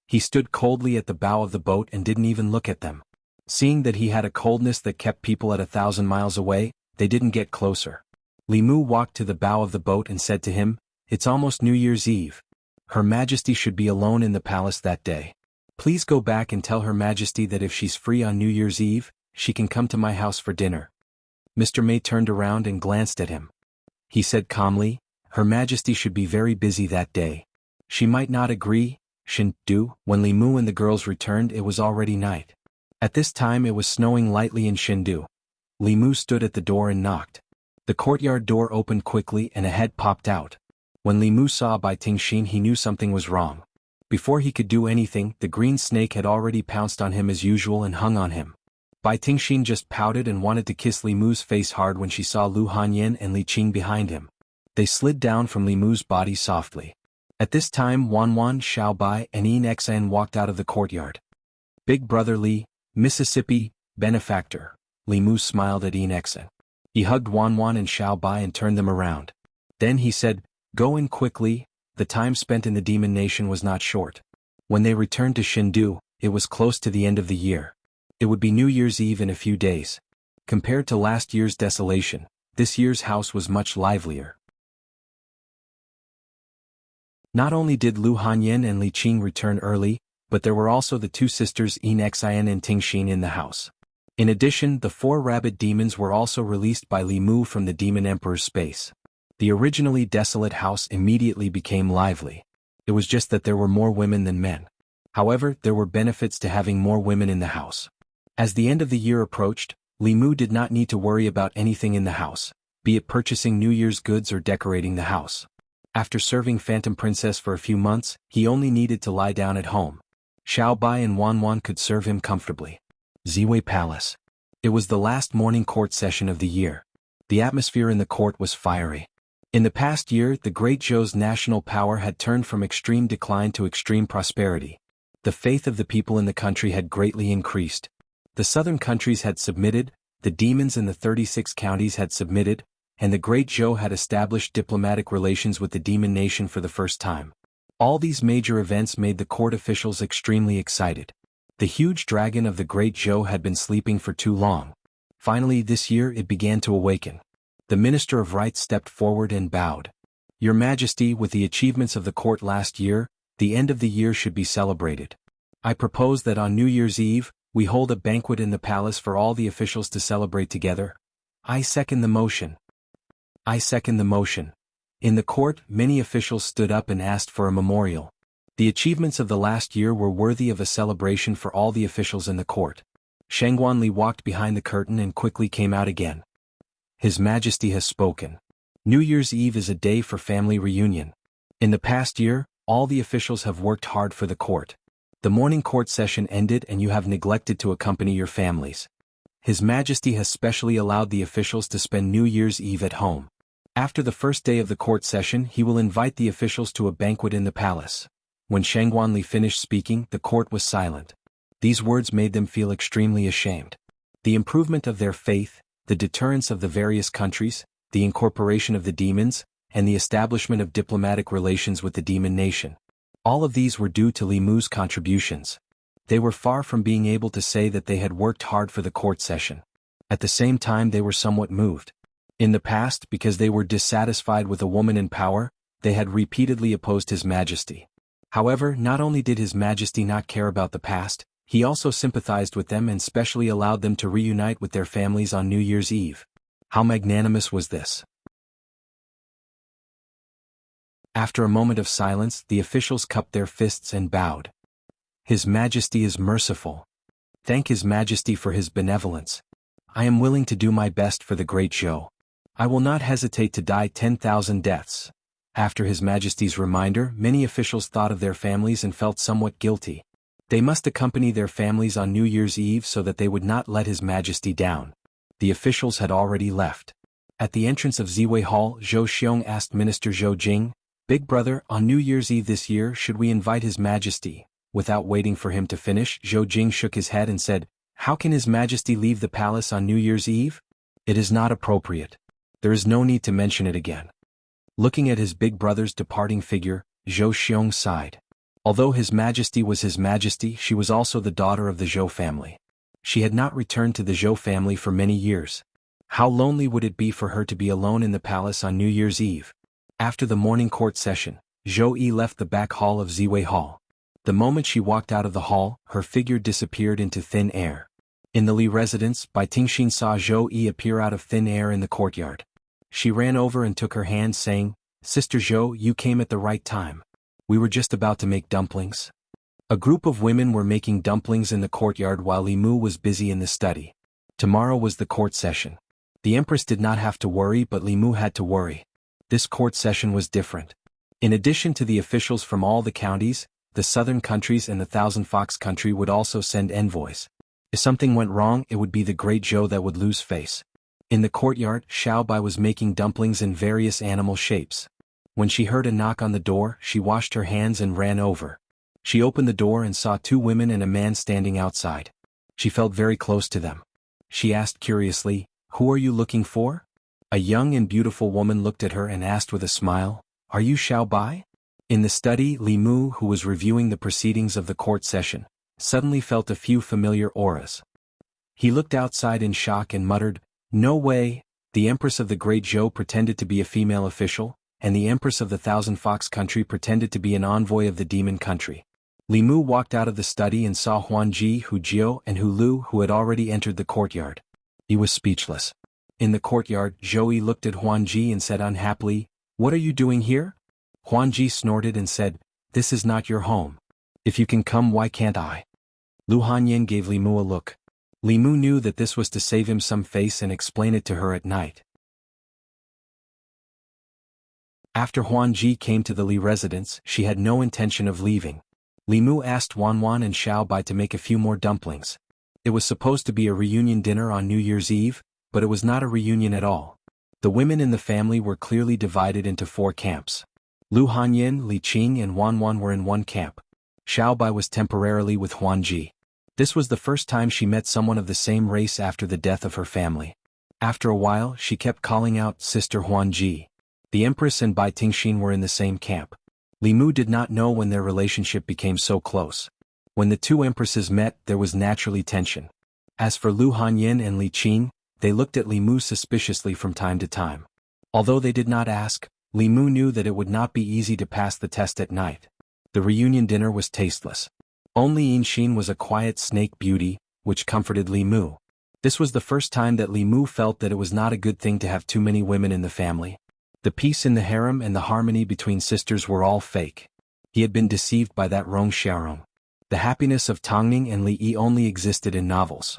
He stood coldly at the bow of the boat and didn't even look at them. Seeing that he had a coldness that kept people at 1,000 miles away, they didn't get closer. Li Mu walked to the bow of the boat and said to him, "It's almost New Year's Eve. Her Majesty should be alone in the palace that day. Please go back and tell Her Majesty that if she's free on New Year's Eve, she can come to my house for dinner." Mr. Mei turned around and glanced at him. He said calmly, "Her Majesty should be very busy that day. She might not agree." Shindu. When Li Mu and the girls returned, it was already night. At this time it was snowing lightly in Shindu. Li Mu stood at the door and knocked. The courtyard door opened quickly and a head popped out. When Li Mu saw Bai Tingxin, he knew something was wrong. Before he could do anything, the green snake had already pounced on him as usual and hung on him. Bai Tingxin just pouted and wanted to kiss Li Mu's face hard when she saw Lu Hanyan and Li Qing behind him. They slid down from Li Mu's body softly. At this time Wanwan, Xiaobai, and Enrich walked out of the courtyard. "Big Brother Li, Mississippi, benefactor." Li Mu smiled at Enrich. He hugged Wanwan and Xiaobai and turned them around. Then he said, "Go in quickly." The time spent in the Demon Nation was not short. When they returned to Shindu, it was close to the end of the year. It would be New Year's Eve in a few days. Compared to last year's desolation, this year's house was much livelier. Not only did Lu Hanyan and Li Qing return early, but there were also the 2 sisters Enrich and Tingxin in the house. In addition, the 4 rabbit demons were also released by Li Mu from the Demon Emperor's space. The originally desolate house immediately became lively. It was just that there were more women than men. However, there were benefits to having more women in the house. As the end of the year approached, Li Mu did not need to worry about anything in the house, be it purchasing New Year's goods or decorating the house. After serving Phantom Princess for a few months, he only needed to lie down at home. Xiaobai and Wanwan could serve him comfortably. Ziwei Palace. It was the last morning court session of the year. The atmosphere in the court was fiery. In the past year, the Great Zhou's national power had turned from extreme decline to extreme prosperity. The faith of the people in the country had greatly increased. The southern countries had submitted, the demons in the 36 counties had submitted, and the Great Zhou had established diplomatic relations with the Demon Nation for the first time. All these major events made the court officials extremely excited. The huge dragon of the Great Zhou had been sleeping for too long. Finally this year it began to awaken. The Minister of Rights stepped forward and bowed. "Your Majesty, with the achievements of the court last year, the end of the year should be celebrated. I propose that on New Year's Eve, we hold a banquet in the palace for all the officials to celebrate together." "I second the motion." "I second the motion." In the court, many officials stood up and asked for a memorial. The achievements of the last year were worthy of a celebration for all the officials in the court. Shangguanli walked behind the curtain and quickly came out again. His Majesty has spoken. New Year's Eve is a day for family reunion. In the past year, all the officials have worked hard for the court. The morning court session ended and you have neglected to accompany your families. His Majesty has specially allowed the officials to spend New Year's Eve at home. After the first day of the court session, he will invite the officials to a banquet in the palace. When Shangguanli finished speaking, the court was silent. These words made them feel extremely ashamed. The improvement of their faith, the deterrence of the various countries, the incorporation of the demons, and the establishment of diplomatic relations with the demon nation. All of these were due to Li Mu's contributions. They were far from being able to say that they had worked hard for the court session. At the same time, they were somewhat moved. In the past, because they were dissatisfied with a woman in power, they had repeatedly opposed His Majesty. However, not only did His Majesty not care about the past, he also sympathized with them and specially allowed them to reunite with their families on New Year's Eve. How magnanimous was this? After a moment of silence, the officials cupped their fists and bowed. His Majesty is merciful. Thank His Majesty for His benevolence. I am willing to do my best for the great Zhou. I will not hesitate to die 10,000 deaths. After His Majesty's reminder, many officials thought of their families and felt somewhat guilty. They must accompany their families on New Year's Eve so that they would not let His Majesty down. The officials had already left. At the entrance of Ziwei Hall, Zhou Xiong asked Minister Zhou Jing, "Big brother, on New Year's Eve this year should we invite His Majesty?" Without waiting for him to finish, Zhou Jing shook his head and said, "How can His Majesty leave the palace on New Year's Eve? It is not appropriate. There is no need to mention it again." Looking at his big brother's departing figure, Zhou Xiong sighed. Although His Majesty was His Majesty, she was also the daughter of the Zhou family. She had not returned to the Zhou family for many years. How lonely would it be for her to be alone in the palace on New Year's Eve? After the morning court session, Zhou Yi left the back hall of Ziwei Hall. The moment she walked out of the hall, her figure disappeared into thin air. In the Li residence, Bai Tingxin saw Zhou Yi appear out of thin air in the courtyard. She ran over and took her hand, saying, "Sister Zhou, you came at the right time. We were just about to make dumplings." A group of women were making dumplings in the courtyard while Li Mu was busy in the study. Tomorrow was the court session. The Empress did not have to worry, but Li Mu had to worry. This court session was different. In addition to the officials from all the counties, the southern countries and the Thousand Fox country would also send envoys. If something went wrong, it would be the great Zhou that would lose face. In the courtyard, Xiaobai was making dumplings in various animal shapes. When she heard a knock on the door, she washed her hands and ran over. She opened the door and saw two women and a man standing outside. She felt very close to them. She asked curiously, "Who are you looking for?" A young and beautiful woman looked at her and asked with a smile, "Are you Xiaobai?" In the study, Li Mu, who was reviewing the proceedings of the court session, suddenly felt a few familiar auras. He looked outside in shock and muttered, "No way!" The Empress of the Great Zhou pretended to be a female official, and the Empress of the Thousand Fox country pretended to be an envoy of the demon country. Li Mu walked out of the study and saw Huanji, Hu Jiu, and Hu Lu, who had already entered the courtyard. He was speechless. In the courtyard, Zhou Yi looked at Huanji and said unhappily, "What are you doing here?" Huanji snorted and said, "This is not your home. If you can come, why can't I?" Lu Hanyan gave Li Mu a look. Li Mu knew that this was to save him some face and explain it to her at night. After Huanji came to the Li residence, she had no intention of leaving. Li Mu asked Wanwan and Xiaobai to make a few more dumplings. It was supposed to be a reunion dinner on New Year's Eve, but it was not a reunion at all. The women in the family were clearly divided into 4 camps. Lu Hanyan, Li Qing and Wanwan were in one camp. Xiaobai was temporarily with Huanji. This was the first time she met someone of the same race after the death of her family. After a while, she kept calling out, "Sister Huanji." The Empress and Bai Tingxin were in the same camp. Li Mu did not know when their relationship became so close. When the two empresses met, there was naturally tension. As for Lu Hanyan and Li Qing, they looked at Li Mu suspiciously from time to time. Although they did not ask, Li Mu knew that it would not be easy to pass the test at night. The reunion dinner was tasteless. Only Yinxin was a quiet snake beauty, which comforted Li Mu. This was the first time that Li Mu felt that it was not a good thing to have too many women in the family. The peace in the harem and the harmony between sisters were all fake. He had been deceived by that Rong Xiaorong. The happiness of Tongning and Li Yi only existed in novels.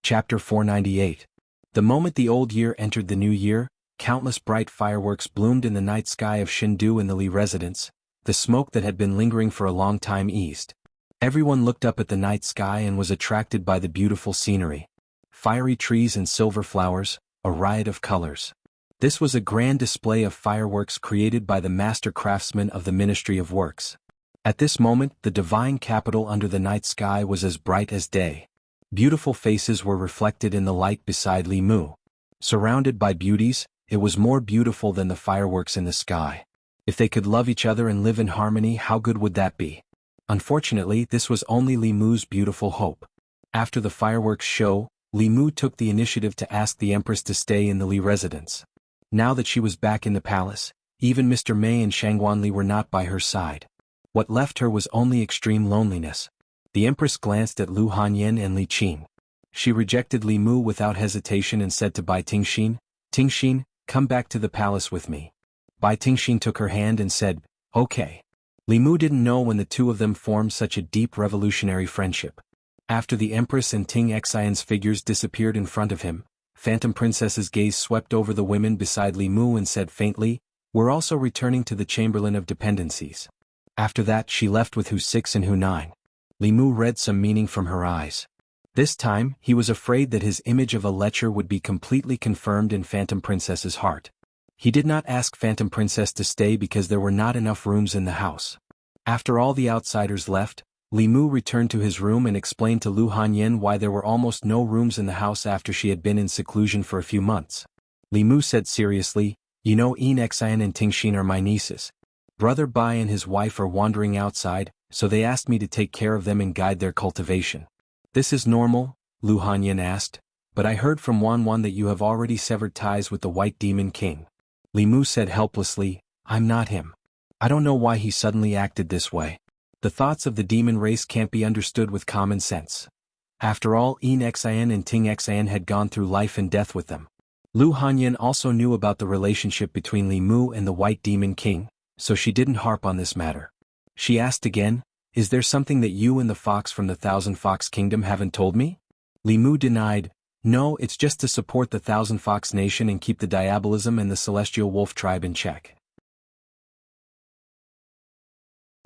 Chapter 498. The moment the old year entered the new year, countless bright fireworks bloomed in the night sky of Shindu and the Li residence. The smoke that had been lingering for a long time eased. Everyone looked up at the night sky and was attracted by the beautiful scenery. Fiery trees and silver flowers, a riot of colors. This was a grand display of fireworks created by the master craftsmen of the Ministry of Works. At this moment, the divine capital under the night sky was as bright as day. Beautiful faces were reflected in the light beside Li Mu. Surrounded by beauties, it was more beautiful than the fireworks in the sky. If they could love each other and live in harmony, how good would that be? Unfortunately, this was only Li Mu's beautiful hope. After the fireworks show, Li Mu took the initiative to ask the Empress to stay in the Li residence. Now that she was back in the palace, even Mr. Mei and Shangguan Li were not by her side. What left her was only extreme loneliness. The Empress glanced at Lu Hanyan and Li Qin. She rejected Li Mu without hesitation and said to Bai Tingxin, "Tingxin, come back to the palace with me." Bai Tingxin took her hand and said, "Okay." Li Mu didn't know when the two of them formed such a deep revolutionary friendship. After the Empress and Ting Xian's figures disappeared in front of him, Phantom Princess's gaze swept over the women beside Li Mu and said faintly, "We're also returning to the Chamberlain of Dependencies." After that she left with Hu 6 and Hu 9. Li Mu read some meaning from her eyes. This time, he was afraid that his image of a lecher would be completely confirmed in Phantom Princess's heart. He did not ask Phantom Princess to stay because there were not enough rooms in the house. After all the outsiders left, Li Mu returned to his room and explained to Lu Hanyan why there were almost no rooms in the house after she had been in seclusion for a few months. Li Mu said seriously, "You know Xian and Tingxin are my nieces. Brother Bai and his wife are wandering outside, so they asked me to take care of them and guide their cultivation." "This is normal?" Lu Hanyan asked, "but I heard from Wan that you have already severed ties with the White Demon King." Li Mu said helplessly, "I'm not him. I don't know why he suddenly acted this way. The thoughts of the demon race can't be understood with common sense. After all, Xian and Ting Xian had gone through life and death with them." Lu Hanyan also knew about the relationship between Li Mu and the White Demon King, so she didn't harp on this matter. She asked again, "Is there something that you and the fox from the Thousand Fox Kingdom haven't told me?" Li Mu denied, "No, it's just to support the Thousand Fox Nation and keep the Diabolism and the Celestial Wolf tribe in check.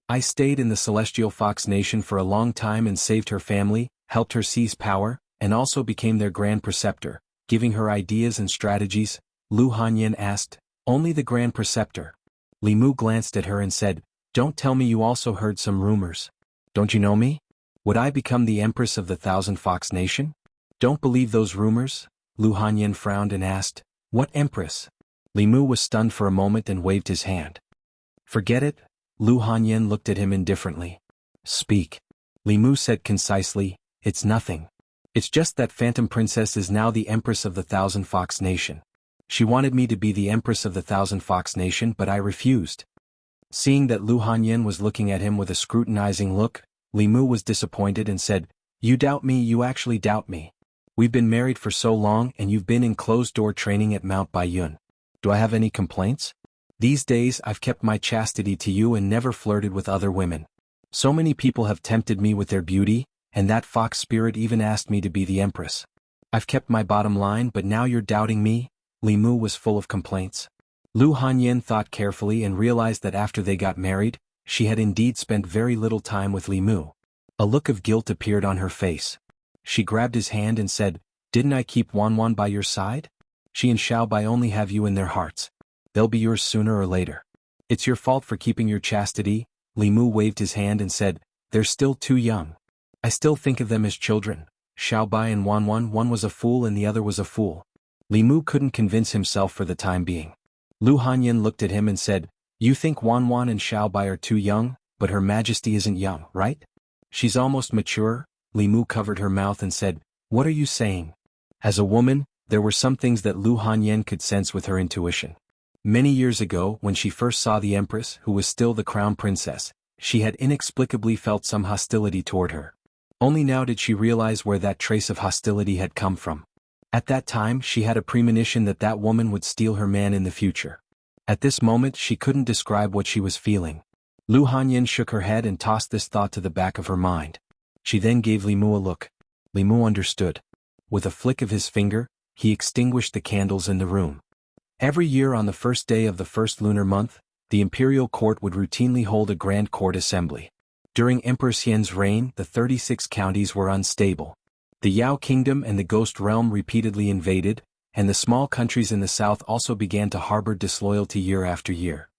I stayed in the Celestial Fox Nation for a long time and saved her family, helped her seize power, and also became their Grand Preceptor, giving her ideas and strategies." Lu Hanyan asked, "Only the Grand Preceptor?" Li Mu glanced at her and said, "Don't tell me you also heard some rumors. Don't you know me? Would I become the Empress of the Thousand Fox Nation?" "Don't believe those rumors?" Lu Hanyan frowned and asked, "What Empress?" Li Mu was stunned for a moment and waved his hand. "Forget it." Lu Hanyan looked at him indifferently. "Speak." Li Mu said concisely, "It's nothing. It's just that Phantom Princess is now the Empress of the Thousand Fox Nation. She wanted me to be the Empress of the Thousand Fox Nation but I refused." Seeing that Lu Hanyan was looking at him with a scrutinizing look, Li Mu was disappointed and said, "You doubt me, you actually doubt me. We've been married for so long and you've been in closed-door training at Mount Baiyun. Do I have any complaints? These days I've kept my chastity to you and never flirted with other women. So many people have tempted me with their beauty, and that fox spirit even asked me to be the Empress. I've kept my bottom line but now you're doubting me?" Li Mu was full of complaints. Lu Hanyan thought carefully and realized that after they got married, she had indeed spent very little time with Li Mu. A look of guilt appeared on her face. She grabbed his hand and said, "Didn't I keep Wan by your side? She and Xiaobai only have you in their hearts. They'll be yours sooner or later. It's your fault for keeping your chastity." Li Mu waved his hand and said, "They're still too young. I still think of them as children. Xiaobai and Wan, one was a fool and the other was a fool." Li Mu couldn't convince himself for the time being. Lu Hanyan looked at him and said, "You think Wan and Xiaobai are too young, but Her Majesty isn't young, right? She's almost mature." Li Mu covered her mouth and said, "What are you saying?" As a woman, there were some things that Lu Hanyan could sense with her intuition. Many years ago, when she first saw the Empress, who was still the Crown Princess, she had inexplicably felt some hostility toward her. Only now did she realize where that trace of hostility had come from. At that time she had a premonition that that woman would steal her man in the future. At this moment she couldn't describe what she was feeling. Lu Hanyin shook her head and tossed this thought to the back of her mind. She then gave Li Mu a look. Li Mu understood. With a flick of his finger, he extinguished the candles in the room. Every year on the first day of the first lunar month, the imperial court would routinely hold a grand court assembly. During Emperor Xian's reign, the 36 counties were unstable. The Yao Kingdom and the Ghost Realm repeatedly invaded, and the small countries in the south also began to harbor disloyalty year after year.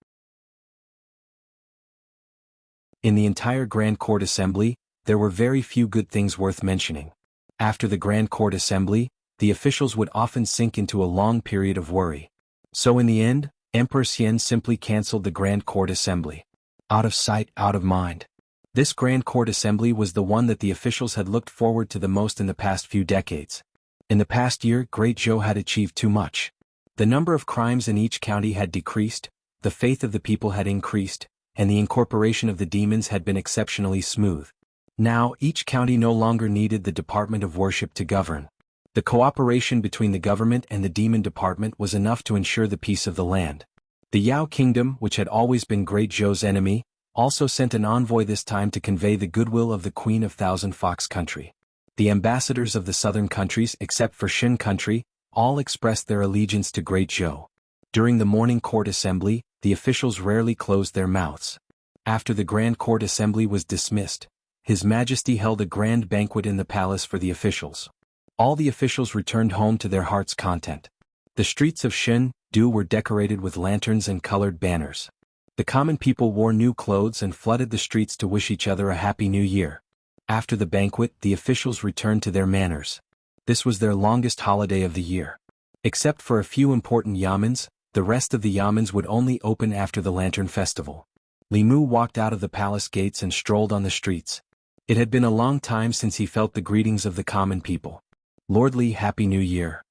In the entire Grand Court Assembly, there were very few good things worth mentioning. After the Grand Court Assembly, the officials would often sink into a long period of worry. So in the end, Emperor Xian simply cancelled the Grand Court Assembly. Out of sight, out of mind. This Grand Court Assembly was the one that the officials had looked forward to the most in the past few decades. In the past year, Great Zhou had achieved too much. The number of crimes in each county had decreased, the faith of the people had increased, and the incorporation of the demons had been exceptionally smooth. Now, each county no longer needed the Department of Worship to govern. The cooperation between the government and the demon department was enough to ensure the peace of the land. The Yao Kingdom, which had always been Great Zhou's enemy, also sent an envoy this time to convey the goodwill of the Queen of Thousand Fox Country. The ambassadors of the southern countries, except for Shin Country, all expressed their allegiance to Great Zhou. During the morning court assembly, the officials rarely closed their mouths. After the Grand Court Assembly was dismissed, His Majesty held a grand banquet in the palace for the officials. All the officials returned home to their heart's content. The streets of Shin, Du were decorated with lanterns and colored banners. The common people wore new clothes and flooded the streets to wish each other a happy new year. After the banquet, the officials returned to their manors. This was their longest holiday of the year. Except for a few important yamens, the rest of the yamens would only open after the Lantern Festival. Li Mu walked out of the palace gates and strolled on the streets. It had been a long time since he felt the greetings of the common people. Lord Li, Happy New Year.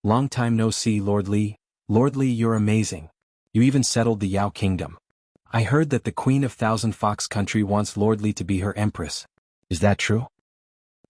Long time no see, Lord Li. Lord Li, you're amazing. You even settled the Yao Kingdom. I heard that the Queen of Thousand Fox Country wants Lord Li to be her empress. Is that true?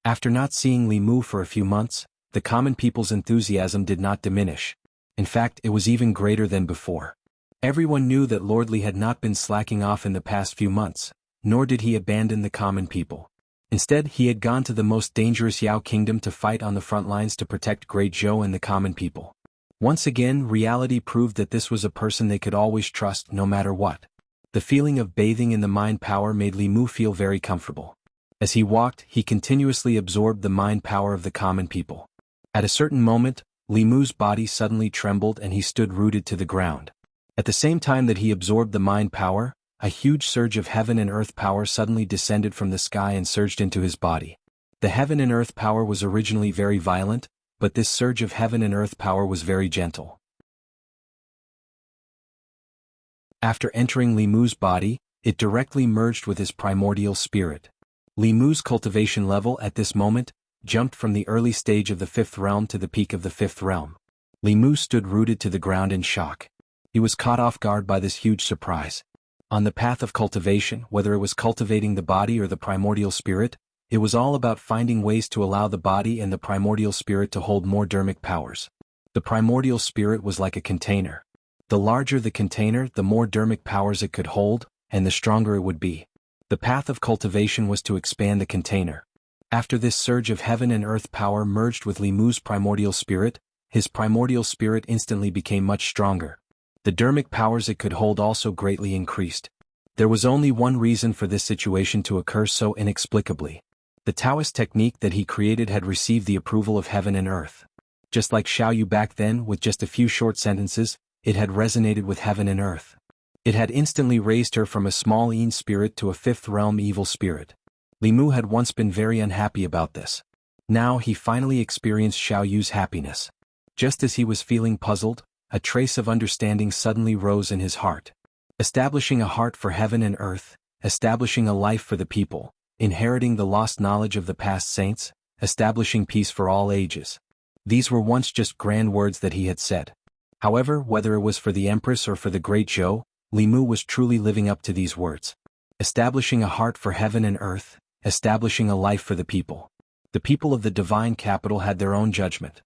After not seeing Li Mu for a few months, the common people's enthusiasm did not diminish. In fact, it was even greater than before. Everyone knew that Lord Li had not been slacking off in the past few months, nor did he abandon the common people. Instead, he had gone to the most dangerous Yao Kingdom to fight on the front lines to protect Great Zhou and the common people. Once again, reality proved that this was a person they could always trust no matter what. The feeling of bathing in the mind power made Li Mu feel very comfortable. As he walked, he continuously absorbed the mind power of the common people. At a certain moment, Li Mu's body suddenly trembled and he stood rooted to the ground. At the same time that he absorbed the mind power, a huge surge of heaven and earth power suddenly descended from the sky and surged into his body. The heaven and earth power was originally very violent, but this surge of heaven and earth power was very gentle. After entering Li Mu's body, it directly merged with his primordial spirit. Li Mu's cultivation level at this moment jumped from the early stage of the fifth realm to the peak of the fifth realm. Li Mu stood rooted to the ground in shock. He was caught off guard by this huge surprise. On the path of cultivation, whether it was cultivating the body or the primordial spirit, it was all about finding ways to allow the body and the primordial spirit to hold more dharmic powers. The primordial spirit was like a container. The larger the container, the more dharmic powers it could hold, and the stronger it would be. The path of cultivation was to expand the container. After this surge of heaven and earth power merged with Li Mu's primordial spirit, his primordial spirit instantly became much stronger. The dharmic powers it could hold also greatly increased. There was only one reason for this situation to occur so inexplicably. The Taoist technique that he created had received the approval of heaven and earth. Just like Xiaoyu back then, with just a few short sentences, it had resonated with heaven and earth. It had instantly raised her from a small Yin spirit to a fifth realm evil spirit. Li Mu had once been very unhappy about this. Now he finally experienced Xiaoyu's happiness. Just as he was feeling puzzled, a trace of understanding suddenly rose in his heart. Establishing a heart for heaven and earth, establishing a life for the people, inheriting the lost knowledge of the past saints, establishing peace for all ages. These were once just grand words that he had said. However, whether it was for the Empress or for the Great Zhou, Li Mu was truly living up to these words. Establishing a heart for heaven and earth, establishing a life for the people. The people of the divine capital had their own judgment.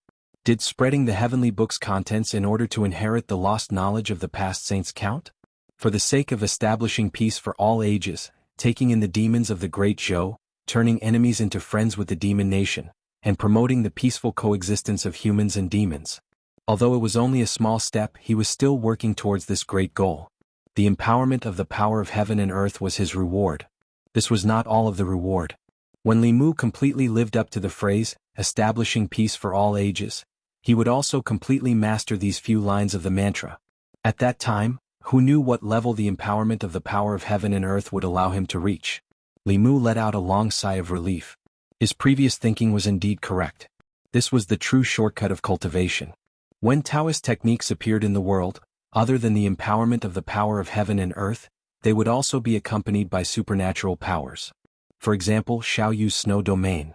Did spreading the heavenly book's contents in order to inherit the lost knowledge of the past saints count? For the sake of establishing peace for all ages, taking in the demons of the great Zhou, turning enemies into friends with the demon nation, and promoting the peaceful coexistence of humans and demons. Although it was only a small step, he was still working towards this great goal. The empowerment of the power of heaven and earth was his reward. This was not all of the reward. When Li Mu completely lived up to the phrase, establishing peace for all ages, he would also completely master these few lines of the mantra. At that time, who knew what level the empowerment of the power of heaven and earth would allow him to reach? Li Mu let out a long sigh of relief. His previous thinking was indeed correct. This was the true shortcut of cultivation. When Taoist techniques appeared in the world, other than the empowerment of the power of heaven and earth, they would also be accompanied by supernatural powers. For example, Xiao Yu's snow domain.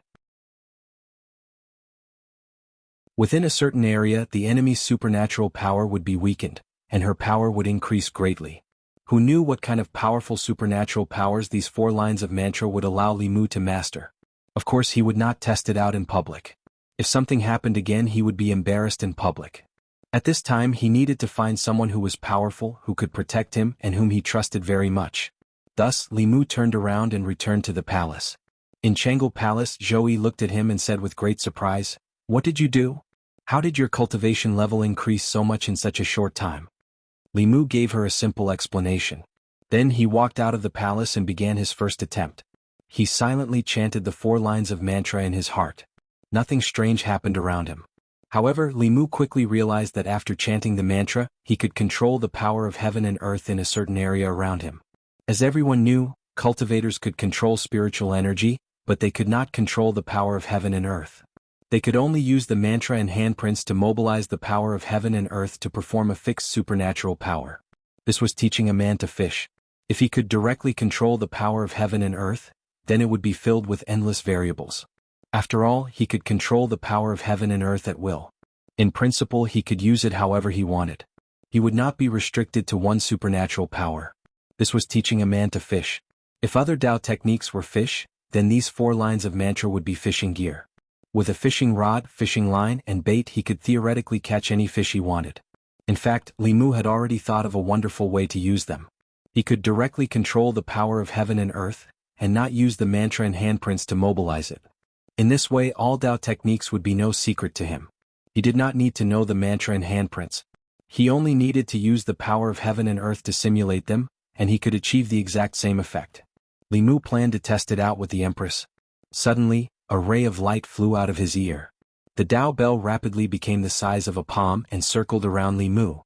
Within a certain area, the enemy's supernatural power would be weakened, and her power would increase greatly. Who knew what kind of powerful supernatural powers these 4 lines of mantra would allow Li Mu to master? Of course, he would not test it out in public. If something happened again, he would be embarrassed in public. At this time, he needed to find someone who was powerful, who could protect him, and whom he trusted very much. Thus, Li Mu turned around and returned to the palace. In Chang'e Palace, Zhou Yi looked at him and said with great surprise, "What did you do? How did your cultivation level increase so much in such a short time?" Li Mu gave her a simple explanation. Then he walked out of the palace and began his first attempt. He silently chanted the 4 lines of mantra in his heart. Nothing strange happened around him. However, Li Mu quickly realized that after chanting the mantra, he could control the power of heaven and earth in a certain area around him. As everyone knew, cultivators could control spiritual energy, but they could not control the power of heaven and earth. They could only use the mantra and handprints to mobilize the power of heaven and earth to perform a fixed supernatural power. This was teaching a man to fish. If he could directly control the power of heaven and earth, then it would be filled with endless variables. After all, he could control the power of heaven and earth at will. In principle, he could use it however he wanted. He would not be restricted to one supernatural power. This was teaching a man to fish. If other Tao techniques were fish, then these 4 lines of mantra would be fishing gear. With a fishing rod, fishing line, and bait, he could theoretically catch any fish he wanted. In fact, Li Mu had already thought of a wonderful way to use them. He could directly control the power of heaven and earth, and not use the mantra and handprints to mobilize it. In this way, all Tao techniques would be no secret to him. He did not need to know the mantra and handprints. He only needed to use the power of heaven and earth to simulate them, and he could achieve the exact same effect. Li Mu planned to test it out with the Empress. Suddenly, a ray of light flew out of his ear. The Tao bell rapidly became the size of a palm and circled around Li Mu.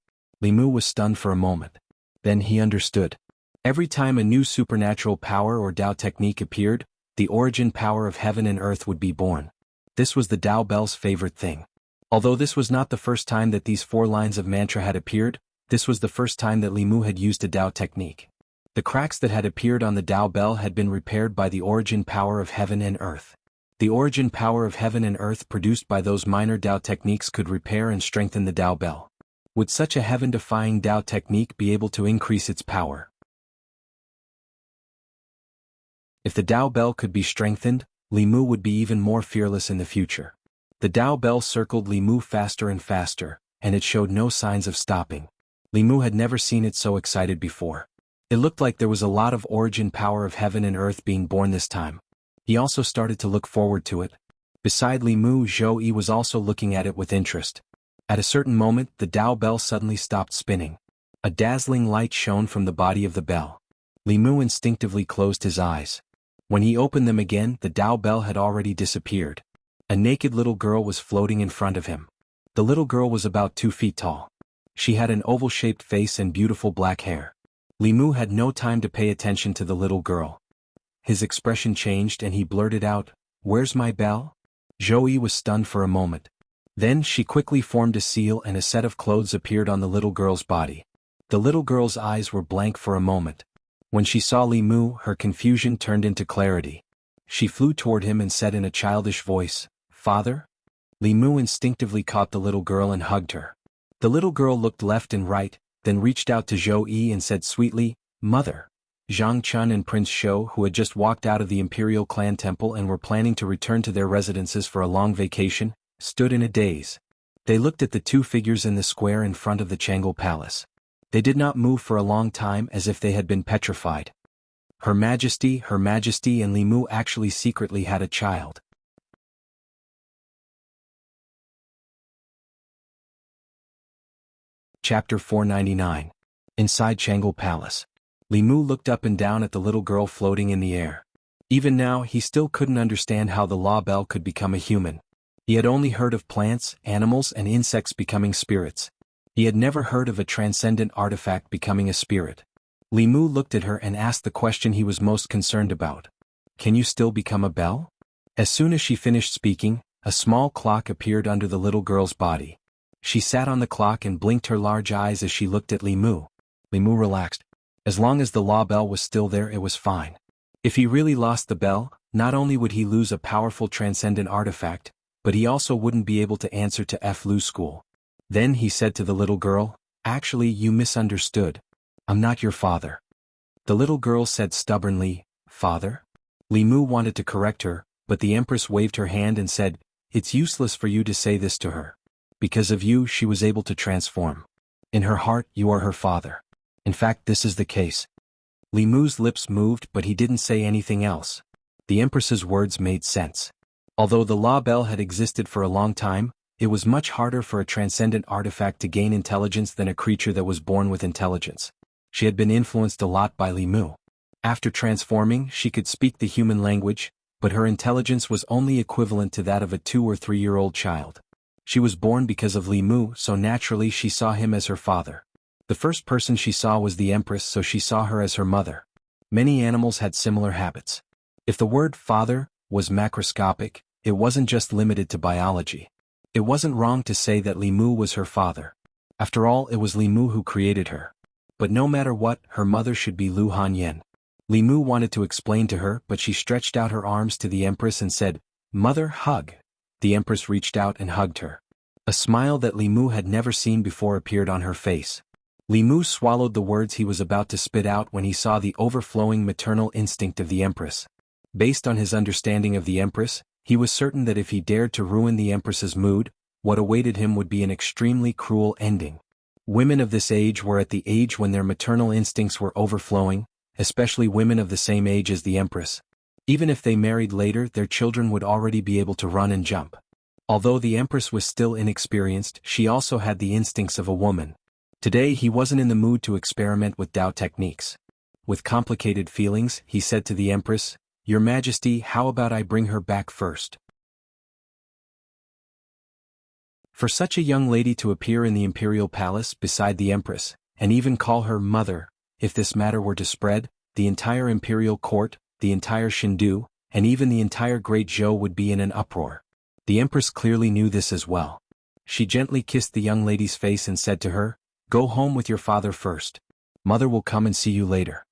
Li Mu was stunned for a moment. Then he understood. Every time a new supernatural power or Tao technique appeared, the origin power of heaven and earth would be born. This was the Tao bell's favorite thing. Although this was not the first time that these 4 lines of mantra had appeared, this was the first time that Li Mu had used a Tao technique. The cracks that had appeared on the Tao bell had been repaired by the origin power of heaven and earth. The origin power of heaven and earth produced by those minor Tao techniques could repair and strengthen the Tao bell. Would such a heaven-defying Tao technique be able to increase its power? If the Tao bell could be strengthened, Li Mu would be even more fearless in the future. The Tao bell circled Li Mu faster and faster, and it showed no signs of stopping. Li Mu had never seen it so excited before. It looked like there was a lot of origin power of heaven and earth being born this time. He also started to look forward to it. Beside Li Mu, Zhou Yi was also looking at it with interest. At a certain moment, the Tao bell suddenly stopped spinning. A dazzling light shone from the body of the bell. Li Mu instinctively closed his eyes. When he opened them again, the Tao bell had already disappeared. A naked little girl was floating in front of him. The little girl was about 2 feet tall. She had an oval-shaped face and beautiful black hair. Li Mu had no time to pay attention to the little girl. His expression changed and he blurted out, "Where's my bell?" Zhou Yi was stunned for a moment. Then she quickly formed a seal and a set of clothes appeared on the little girl's body. The little girl's eyes were blank for a moment. When she saw Li Mu, her confusion turned into clarity. She flew toward him and said in a childish voice, "Father?" Li Mu instinctively caught the little girl and hugged her. The little girl looked left and right, then reached out to Zhou Yi and said sweetly, "Mother." Zhang Chun and Prince Shou, who had just walked out of the imperial clan temple and were planning to return to their residences for a long vacation, stood in a daze. They looked at the two figures in the square in front of the Changel Palace. They did not move for a long time, as if they had been petrified. Her Majesty, and Li Mu actually secretly had a child. Chapter 499. Inside Changel Palace. Li Mu looked up and down at the little girl floating in the air. Even now, he still couldn't understand how the Law Bell could become a human. He had only heard of plants, animals, and insects becoming spirits. He had never heard of a transcendent artifact becoming a spirit. Li Mu looked at her and asked the question he was most concerned about. Can you still become a bell? As soon as she finished speaking, a small clock appeared under the little girl's body. She sat on the clock and blinked her large eyes as she looked at Li Mu. Li Mu relaxed. As long as the Law Bell was still there, it was fine. If he really lost the bell, not only would he lose a powerful transcendent artifact, but he also wouldn't be able to answer to Lu school. Then he said to the little girl, "Actually, you misunderstood. I'm not your father." The little girl said stubbornly, "Father?" Li Mu wanted to correct her, but the Empress waved her hand and said, "It's useless for you to say this to her. Because of you, she was able to transform. In her heart, you are her father. In fact, this is the case." Li Mu's lips moved, but he didn't say anything else. The Empress's words made sense. Although the Law Bell had existed for a long time, it was much harder for a transcendent artifact to gain intelligence than a creature that was born with intelligence. She had been influenced a lot by Li Mu. After transforming, she could speak the human language, but her intelligence was only equivalent to that of a 2- or 3-year-old child. She was born because of Li Mu, so naturally she saw him as her father. The first person she saw was the Empress, so she saw her as her mother. Many animals had similar habits. If the word father was macroscopic, it wasn't just limited to biology. It wasn't wrong to say that Li Mu was her father. After all, it was Li Mu who created her. But no matter what, her mother should be Lu Hanyan. Li Mu wanted to explain to her, but she stretched out her arms to the Empress and said, "Mother, hug." The Empress reached out and hugged her. A smile that Li Mu had never seen before appeared on her face. Li Mu swallowed the words he was about to spit out when he saw the overflowing maternal instinct of the Empress. Based on his understanding of the Empress, he was certain that if he dared to ruin the Empress's mood, what awaited him would be an extremely cruel ending. Women of this age were at the age when their maternal instincts were overflowing, especially women of the same age as the Empress. Even if they married later, their children would already be able to run and jump. Although the Empress was still inexperienced, she also had the instincts of a woman. Today he wasn't in the mood to experiment with Tao techniques. With complicated feelings, he said to the Empress, "Your Majesty, how about I bring her back first?" For such a young lady to appear in the imperial palace beside the Empress, and even call her mother, if this matter were to spread, the entire imperial court, the entire Shindu, and even the entire Great Zhou would be in an uproar. The Empress clearly knew this as well. She gently kissed the young lady's face and said to her, "Go home with your father first. Mother will come and see you later."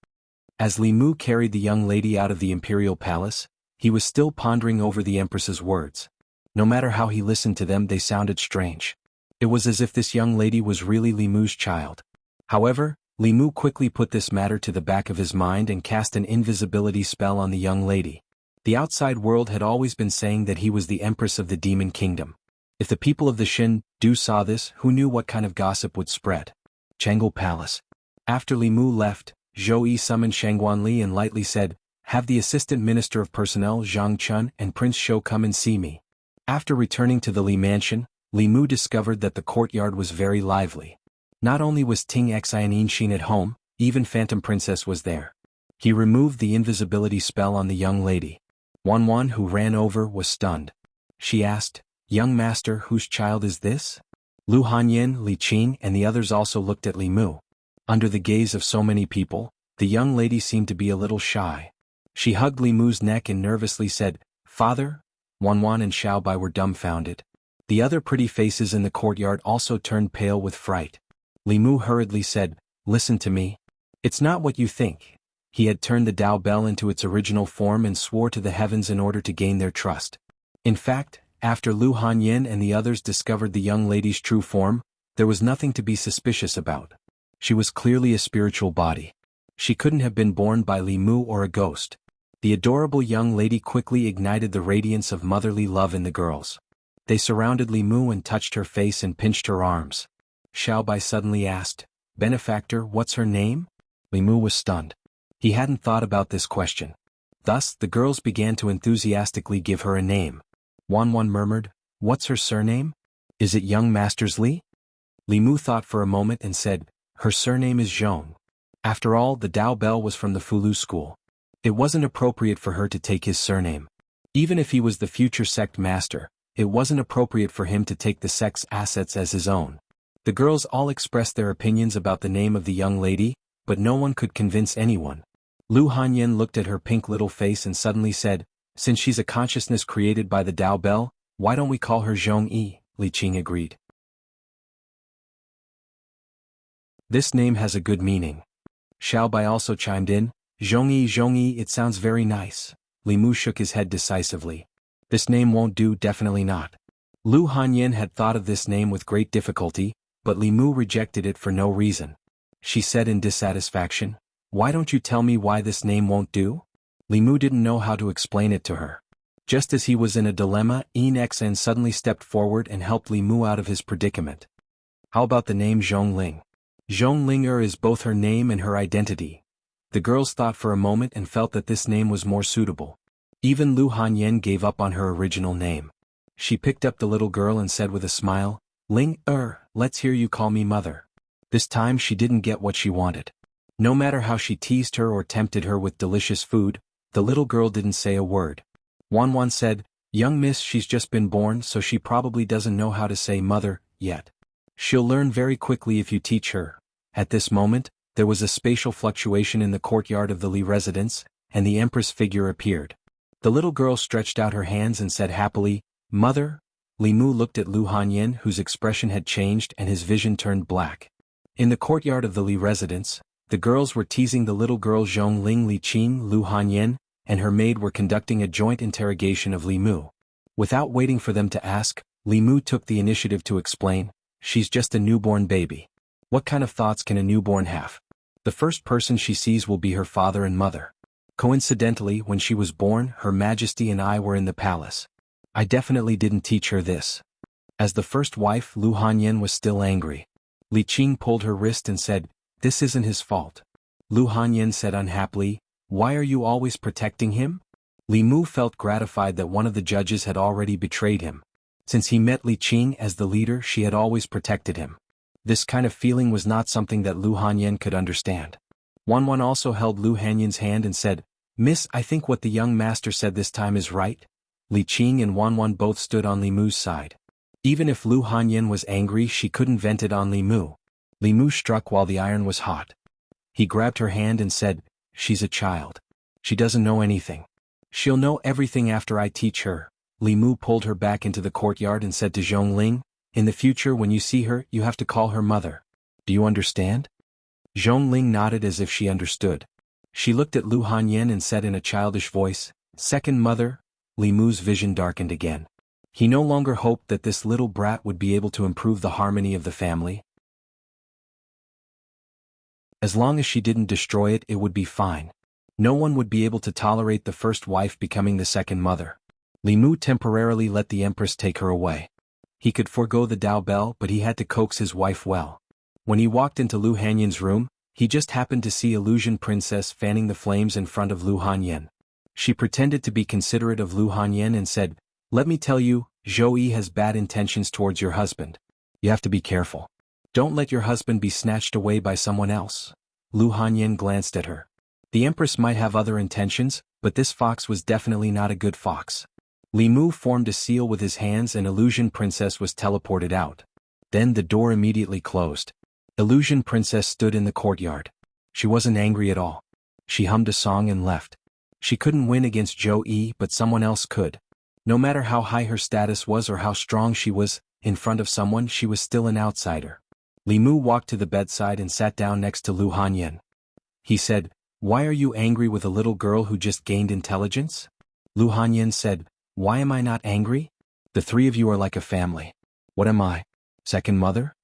As Li Mu carried the young lady out of the imperial palace, he was still pondering over the Empress's words. No matter how he listened to them, they sounded strange. It was as if this young lady was really Li Mu's child. However, Li Mu quickly put this matter to the back of his mind and cast an invisibility spell on the young lady. The outside world had always been saying that he was the Empress of the Demon Kingdom. If the people of the Shindu saw this, who knew what kind of gossip would spread? Changel Palace. After Li Mu left, Zhou Yi summoned Shangguanli and lightly said, "Have the Assistant Minister of Personnel Zhang Chun and Prince Shou come and see me." After returning to the Li mansion, Li Mu discovered that the courtyard was very lively. Not only was Ting Xianin at home, even Phantom Princess was there. He removed the invisibility spell on the young lady. Wanwan, who ran over, was stunned. She asked, "Young master, whose child is this?" Lu Hanyin, Li Qing, and the others also looked at Li Mu. Under the gaze of so many people, the young lady seemed to be a little shy. She hugged Li Mu's neck and nervously said, "Father?" Wanwan and Xiaobai were dumbfounded. The other pretty faces in the courtyard also turned pale with fright. Li Mu hurriedly said, "Listen to me. It's not what you think." He had turned the Tao Bell into its original form and swore to the heavens in order to gain their trust. In fact, after Lu Hanyin and the others discovered the young lady's true form, there was nothing to be suspicious about. She was clearly a spiritual body. She couldn't have been born by Li Mu or a ghost. The adorable young lady quickly ignited the radiance of motherly love in the girls. They surrounded Li Mu and touched her face and pinched her arms. Xiao Bai suddenly asked, "Benefactor, what's her name?" Li Mu was stunned. He hadn't thought about this question. Thus, the girls began to enthusiastically give her a name. Wanwan murmured, "What's her surname? Is it young Masters Li?" Li Mu thought for a moment and said, "Her surname is Zhong." After all, the Dao Bell was from the Fulu school. It wasn't appropriate for her to take his surname. Even if he was the future sect master, it wasn't appropriate for him to take the sect's assets as his own. The girls all expressed their opinions about the name of the young lady, but no one could convince anyone. Lu Hanyan looked at her pink little face and suddenly said, "Since she's a consciousness created by the Dao Bell, why don't we call her Zhong Yi?" Li Qing agreed. "This name has a good meaning." Xiao Bai also chimed in, Zhong Yi, it sounds very nice." Li Mu shook his head decisively. "This name won't do, definitely not." Lu Hanyan had thought of this name with great difficulty, but Li Mu rejected it for no reason. She said in dissatisfaction, "Why don't you tell me why this name won't do?" Li Mu didn't know how to explain it to her. Just as he was in a dilemma, Enxen suddenly stepped forward and helped Li Mu out of his predicament. "How about the name Zhongling?" Zhonglinger is both her name and her identity. The girls thought for a moment and felt that this name was more suitable. Even Lu Hanyan gave up on her original name. She picked up the little girl and said with a smile, "Ling, let's hear you call me mother." This time she didn't get what she wanted. No matter how she teased her or tempted her with delicious food, the little girl didn't say a word. Wanwan said, "Young miss, she's just been born, so she probably doesn't know how to say mother yet. She'll learn very quickly if you teach her." At this moment, there was a spatial fluctuation in the courtyard of the Li residence, and the Empress figure appeared. The little girl stretched out her hands and said happily, "Mother?" Li Mu looked at Lu Hanyan, whose expression had changed and his vision turned black. In the courtyard of the Li residence, the girls were teasing the little girl Zhong Ling. Li Qing, Lu Hanyan, and her maid were conducting a joint interrogation of Li Mu. Without waiting for them to ask, Li Mu took the initiative to explain, "She's just a newborn baby. What kind of thoughts can a newborn have? The first person she sees will be her father and mother. Coincidentally, when she was born, Her Majesty and I were in the palace. I definitely didn't teach her this." As the first wife, Lu Hanyan was still angry. Li Qing pulled her wrist and said, "This isn't his fault." Lu Hanyan said unhappily, "Why are you always protecting him?" Li Mu felt gratified that one of the judges had already betrayed him. Since he met Li Qing as the leader, she had always protected him. This kind of feeling was not something that Lu Hanyan could understand. Wanwan also held Lu Hanyan's hand and said, "Miss, I think what the young master said this time is right." Li Qing and Wanwan both stood on Li Mu's side. Even if Lu Hanyan was angry, she couldn't vent it on Li Mu. Li Mu struck while the iron was hot. He grabbed her hand and said, "She's a child. She doesn't know anything. She'll know everything after I teach her." Li Mu pulled her back into the courtyard and said to Zhong Ling, "In the future when you see her, you have to call her mother. Do you understand?" Zhong Ling nodded as if she understood. She looked at Lu Hanyan and said in a childish voice, "Second mother?" Li Mu's vision darkened again. He no longer hoped that this little brat would be able to improve the harmony of the family. As long as she didn't destroy it, it would be fine. No one would be able to tolerate the first wife becoming the second mother. Li Mu temporarily let the Empress take her away. He could forego the Dao Bell, but he had to coax his wife well. When he walked into Lu Hanyan's room, he just happened to see Illusion Princess fanning the flames in front of Lu Hanyan. She pretended to be considerate of Lu Hanyan and said, "Let me tell you, Zhou Yi has bad intentions towards your husband. You have to be careful. Don't let your husband be snatched away by someone else." Lu Hanyan glanced at her. The Empress might have other intentions, but this fox was definitely not a good fox. Li Mu formed a seal with his hands and Illusion Princess was teleported out. Then the door immediately closed. Illusion Princess stood in the courtyard. She wasn't angry at all. She hummed a song and left. She couldn't win against Zhou Yi, but someone else could. No matter how high her status was or how strong she was, in front of someone she was still an outsider. Li Mu walked to the bedside and sat down next to Lu Hanyan. He said, "Why are you angry with a little girl who just gained intelligence?" Lu Hanyan said, "Why am I not angry? The three of you are like a family. What am I? Second mother?"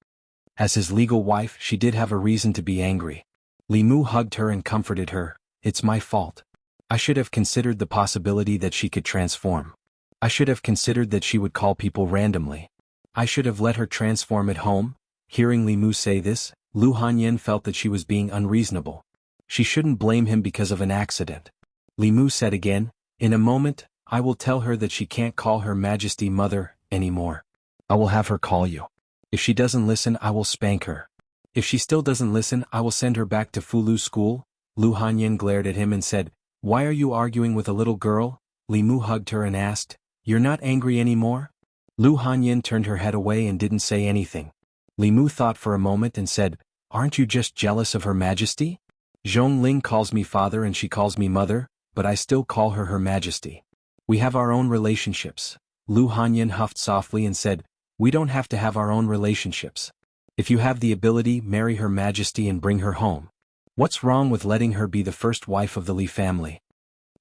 As his legal wife, she did have a reason to be angry. Li Mu hugged her and comforted her, "It's my fault. I should have considered the possibility that she could transform. I should have considered that she would call people randomly. I should have let her transform at home. Hearing Li Mu say this, Lu Hanyin felt that she was being unreasonable. She shouldn't blame him because of an accident. Li Mu said again, in a moment, I will tell her that she can't call her Majesty Mother anymore. I will have her call you. If she doesn't listen, I will spank her. If she still doesn't listen, I will send her back to Fulu school. Lu Hanyin glared at him and said, why are you arguing with a little girl? Li Mu hugged her and asked, you're not angry anymore? Lu Hanyin turned her head away and didn't say anything. Li Mu thought for a moment and said, aren't you just jealous of Her Majesty? Zhong Ling calls me father and she calls me mother, but I still call her Her Majesty. We have our own relationships. Lu Hanyin huffed softly and said, we don't have to have our own relationships. If you have the ability, marry Her Majesty and bring her home. What's wrong with letting her be the first wife of the Li family?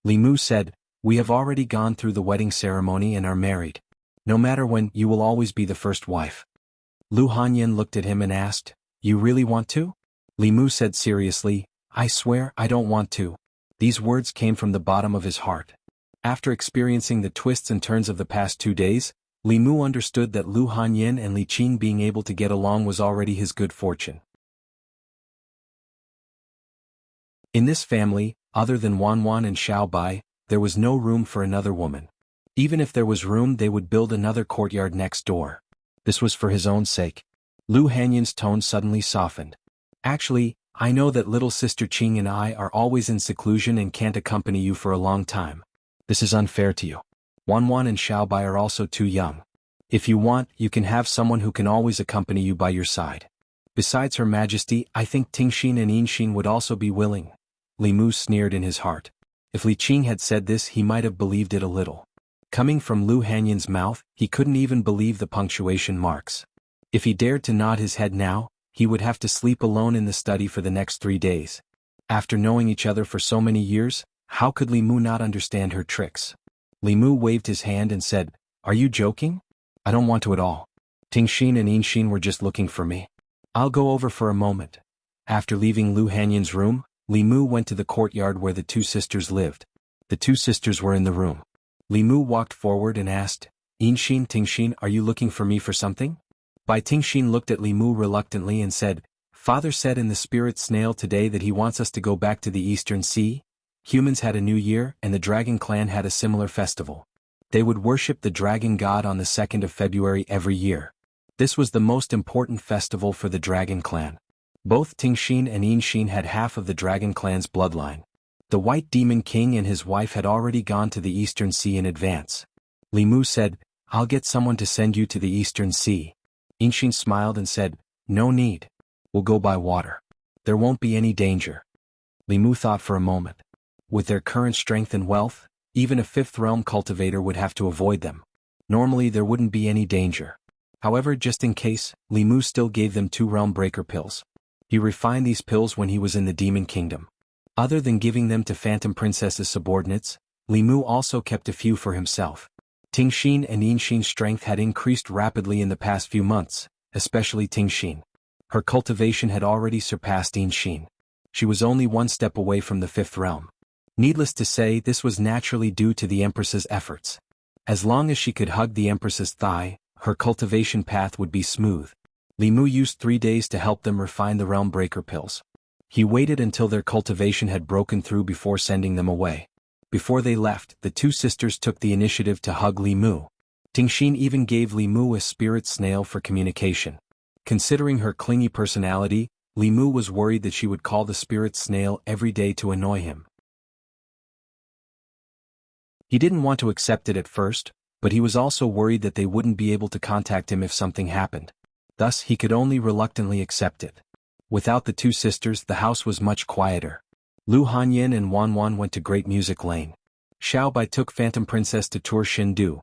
Li Mu said, we have already gone through the wedding ceremony and are married. No matter when, you will always be the first wife. Lu Hanyin looked at him and asked, you really want to? Li Mu said seriously, I swear I don't want to. These words came from the bottom of his heart. After experiencing the twists and turns of the past 2 days, Li Mu understood that Lu Hanyin and Li Qing being able to get along was already his good fortune. In this family, other than Wan Wan and Xiao Bai, there was no room for another woman. Even if there was room, they would build another courtyard next door. This was for his own sake. Lu Hanyin's tone suddenly softened. Actually, I know that little sister Qing and I are always in seclusion and can't accompany you for a long time. This is unfair to you. Wan Wan and Xiao Bai are also too young. If you want, you can have someone who can always accompany you by your side. Besides Her Majesty, I think Tingxin and Yinxin would also be willing. Li Mu sneered in his heart. If Li Qing had said this, he might have believed it a little. Coming from Lu Hanyin's mouth, he couldn't even believe the punctuation marks. If he dared to nod his head now, he would have to sleep alone in the study for the next 3 days. After knowing each other for so many years, how could Li Mu not understand her tricks? Li Mu waved his hand and said, are you joking? I don't want to at all. Tingxin and Yinxin were just looking for me. I'll go over for a moment. After leaving Lu Hanyin's room, Li Mu went to the courtyard where the 2 sisters lived. The 2 sisters were in the room. Li Mu walked forward and asked, Yinxin, Tingxin, are you looking for me for something? Bai Tingxin looked at Li Mu reluctantly and said, Father said in the spirit snail today that he wants us to go back to the Eastern Sea. Humans had a new year and the Dragon Clan had a similar festival. They would worship the Dragon God on the 2nd of February every year. This was the most important festival for the Dragon Clan. Both Tingxin and Yinxin had half of the Dragon Clan's bloodline. The White Demon King and his wife had already gone to the Eastern Sea in advance. Li Mu said, I'll get someone to send you to the Eastern Sea. Yinxin smiled and said, no need. We'll go by water. There won't be any danger. Li Mu thought for a moment. With their current strength and wealth, even a 5th realm cultivator would have to avoid them. Normally there wouldn't be any danger. However, just in case, Li Mu still gave them 2 realm breaker pills. He refined these pills when he was in the Demon Kingdom. Other than giving them to Phantom Princess's subordinates, Li Mu also kept a few for himself. Tingxin and Yinxin's strength had increased rapidly in the past few months, especially Tingxin. Her cultivation had already surpassed Yinxin. She was only 1 step away from the 5th realm. Needless to say, this was naturally due to the Empress's efforts. As long as she could hug the Empress's thigh, her cultivation path would be smooth. Li Mu used 3 days to help them refine the realm breaker pills. He waited until their cultivation had broken through before sending them away. Before they left, the 2 sisters took the initiative to hug Li Mu. Tingxin even gave Li Mu a spirit snail for communication. Considering her clingy personality, Li Mu was worried that she would call the spirit snail every day to annoy him. He didn't want to accept it at first, but he was also worried that they wouldn't be able to contact him if something happened. Thus, he could only reluctantly accept it. Without the 2 sisters, the house was much quieter. Lu Hanyin and Wan Wan went to Great Music Lane. Xiao Bai took Phantom Princess to tour Shindu.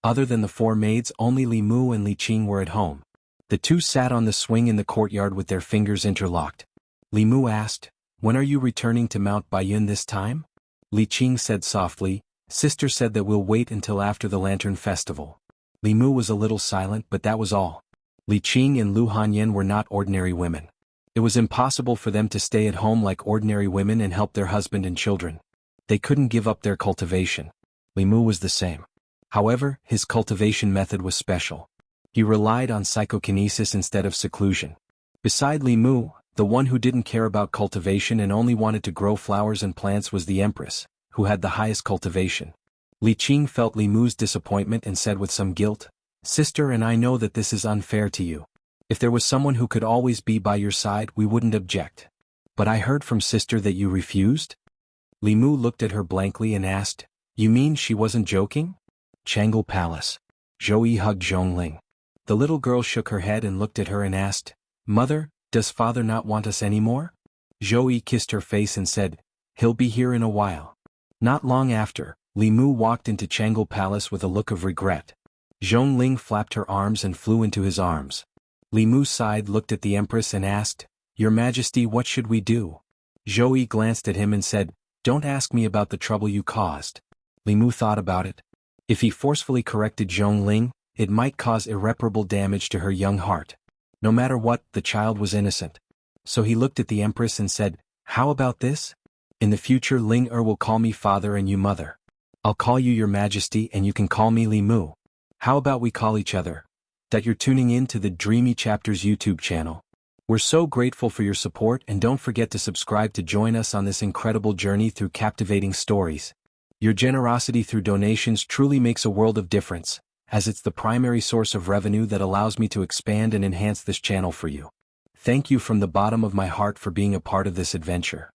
Other than the 4 maids, only Li Mu and Li Qing were at home. The 2 sat on the swing in the courtyard with their fingers interlocked. Li Mu asked, when are you returning to Mount Baiyun this time? Li Qing said softly, Sister said that we'll wait until after the Lantern Festival. Li Mu was a little silent, but that was all. Li Qing and Lu Hanyin were not ordinary women. It was impossible for them to stay at home like ordinary women and help their husband and children. They couldn't give up their cultivation. Li Mu was the same. However, his cultivation method was special. He relied on psychokinesis instead of seclusion. Beside Li Mu, the one who didn't care about cultivation and only wanted to grow flowers and plants was the Empress, who had the highest cultivation. Li Qing felt Li Mu's disappointment and said with some guilt, "Sister, and I know that this is unfair to you. If there was someone who could always be by your side, we wouldn't object. But I heard from sister that you refused?" Li Mu looked at her blankly and asked, "You mean she wasn't joking?" Changle Palace. Zhou hugged Zhongling. The little girl shook her head and looked at her and asked, "Mother, does father not want us anymore?" Zhou kissed her face and said, "He'll be here in a while." Not long after, Li Mu walked into Changle Palace with a look of regret. Zhongling flapped her arms and flew into his arms. Li Mu sighed, looked at the Empress and asked, "Your Majesty, what should we do?" Zhou glanced at him and said, "Don't ask me about the trouble you caused." Li Mu thought about it. If he forcefully corrected Zhongling, it might cause irreparable damage to her young heart. No matter what, the child was innocent. So he looked at the Empress and said, "How about this? In the future Ling Er will call me father and you mother. I'll call you your Majesty and you can call me Li Mu. How about we call each other?" That you're tuning in to the Dreamy Chapters YouTube channel. We're so grateful for your support, and don't forget to subscribe to join us on this incredible journey through captivating stories. Your generosity through donations truly makes a world of difference, as it's the primary source of revenue that allows me to expand and enhance this channel for you. Thank you from the bottom of my heart for being a part of this adventure.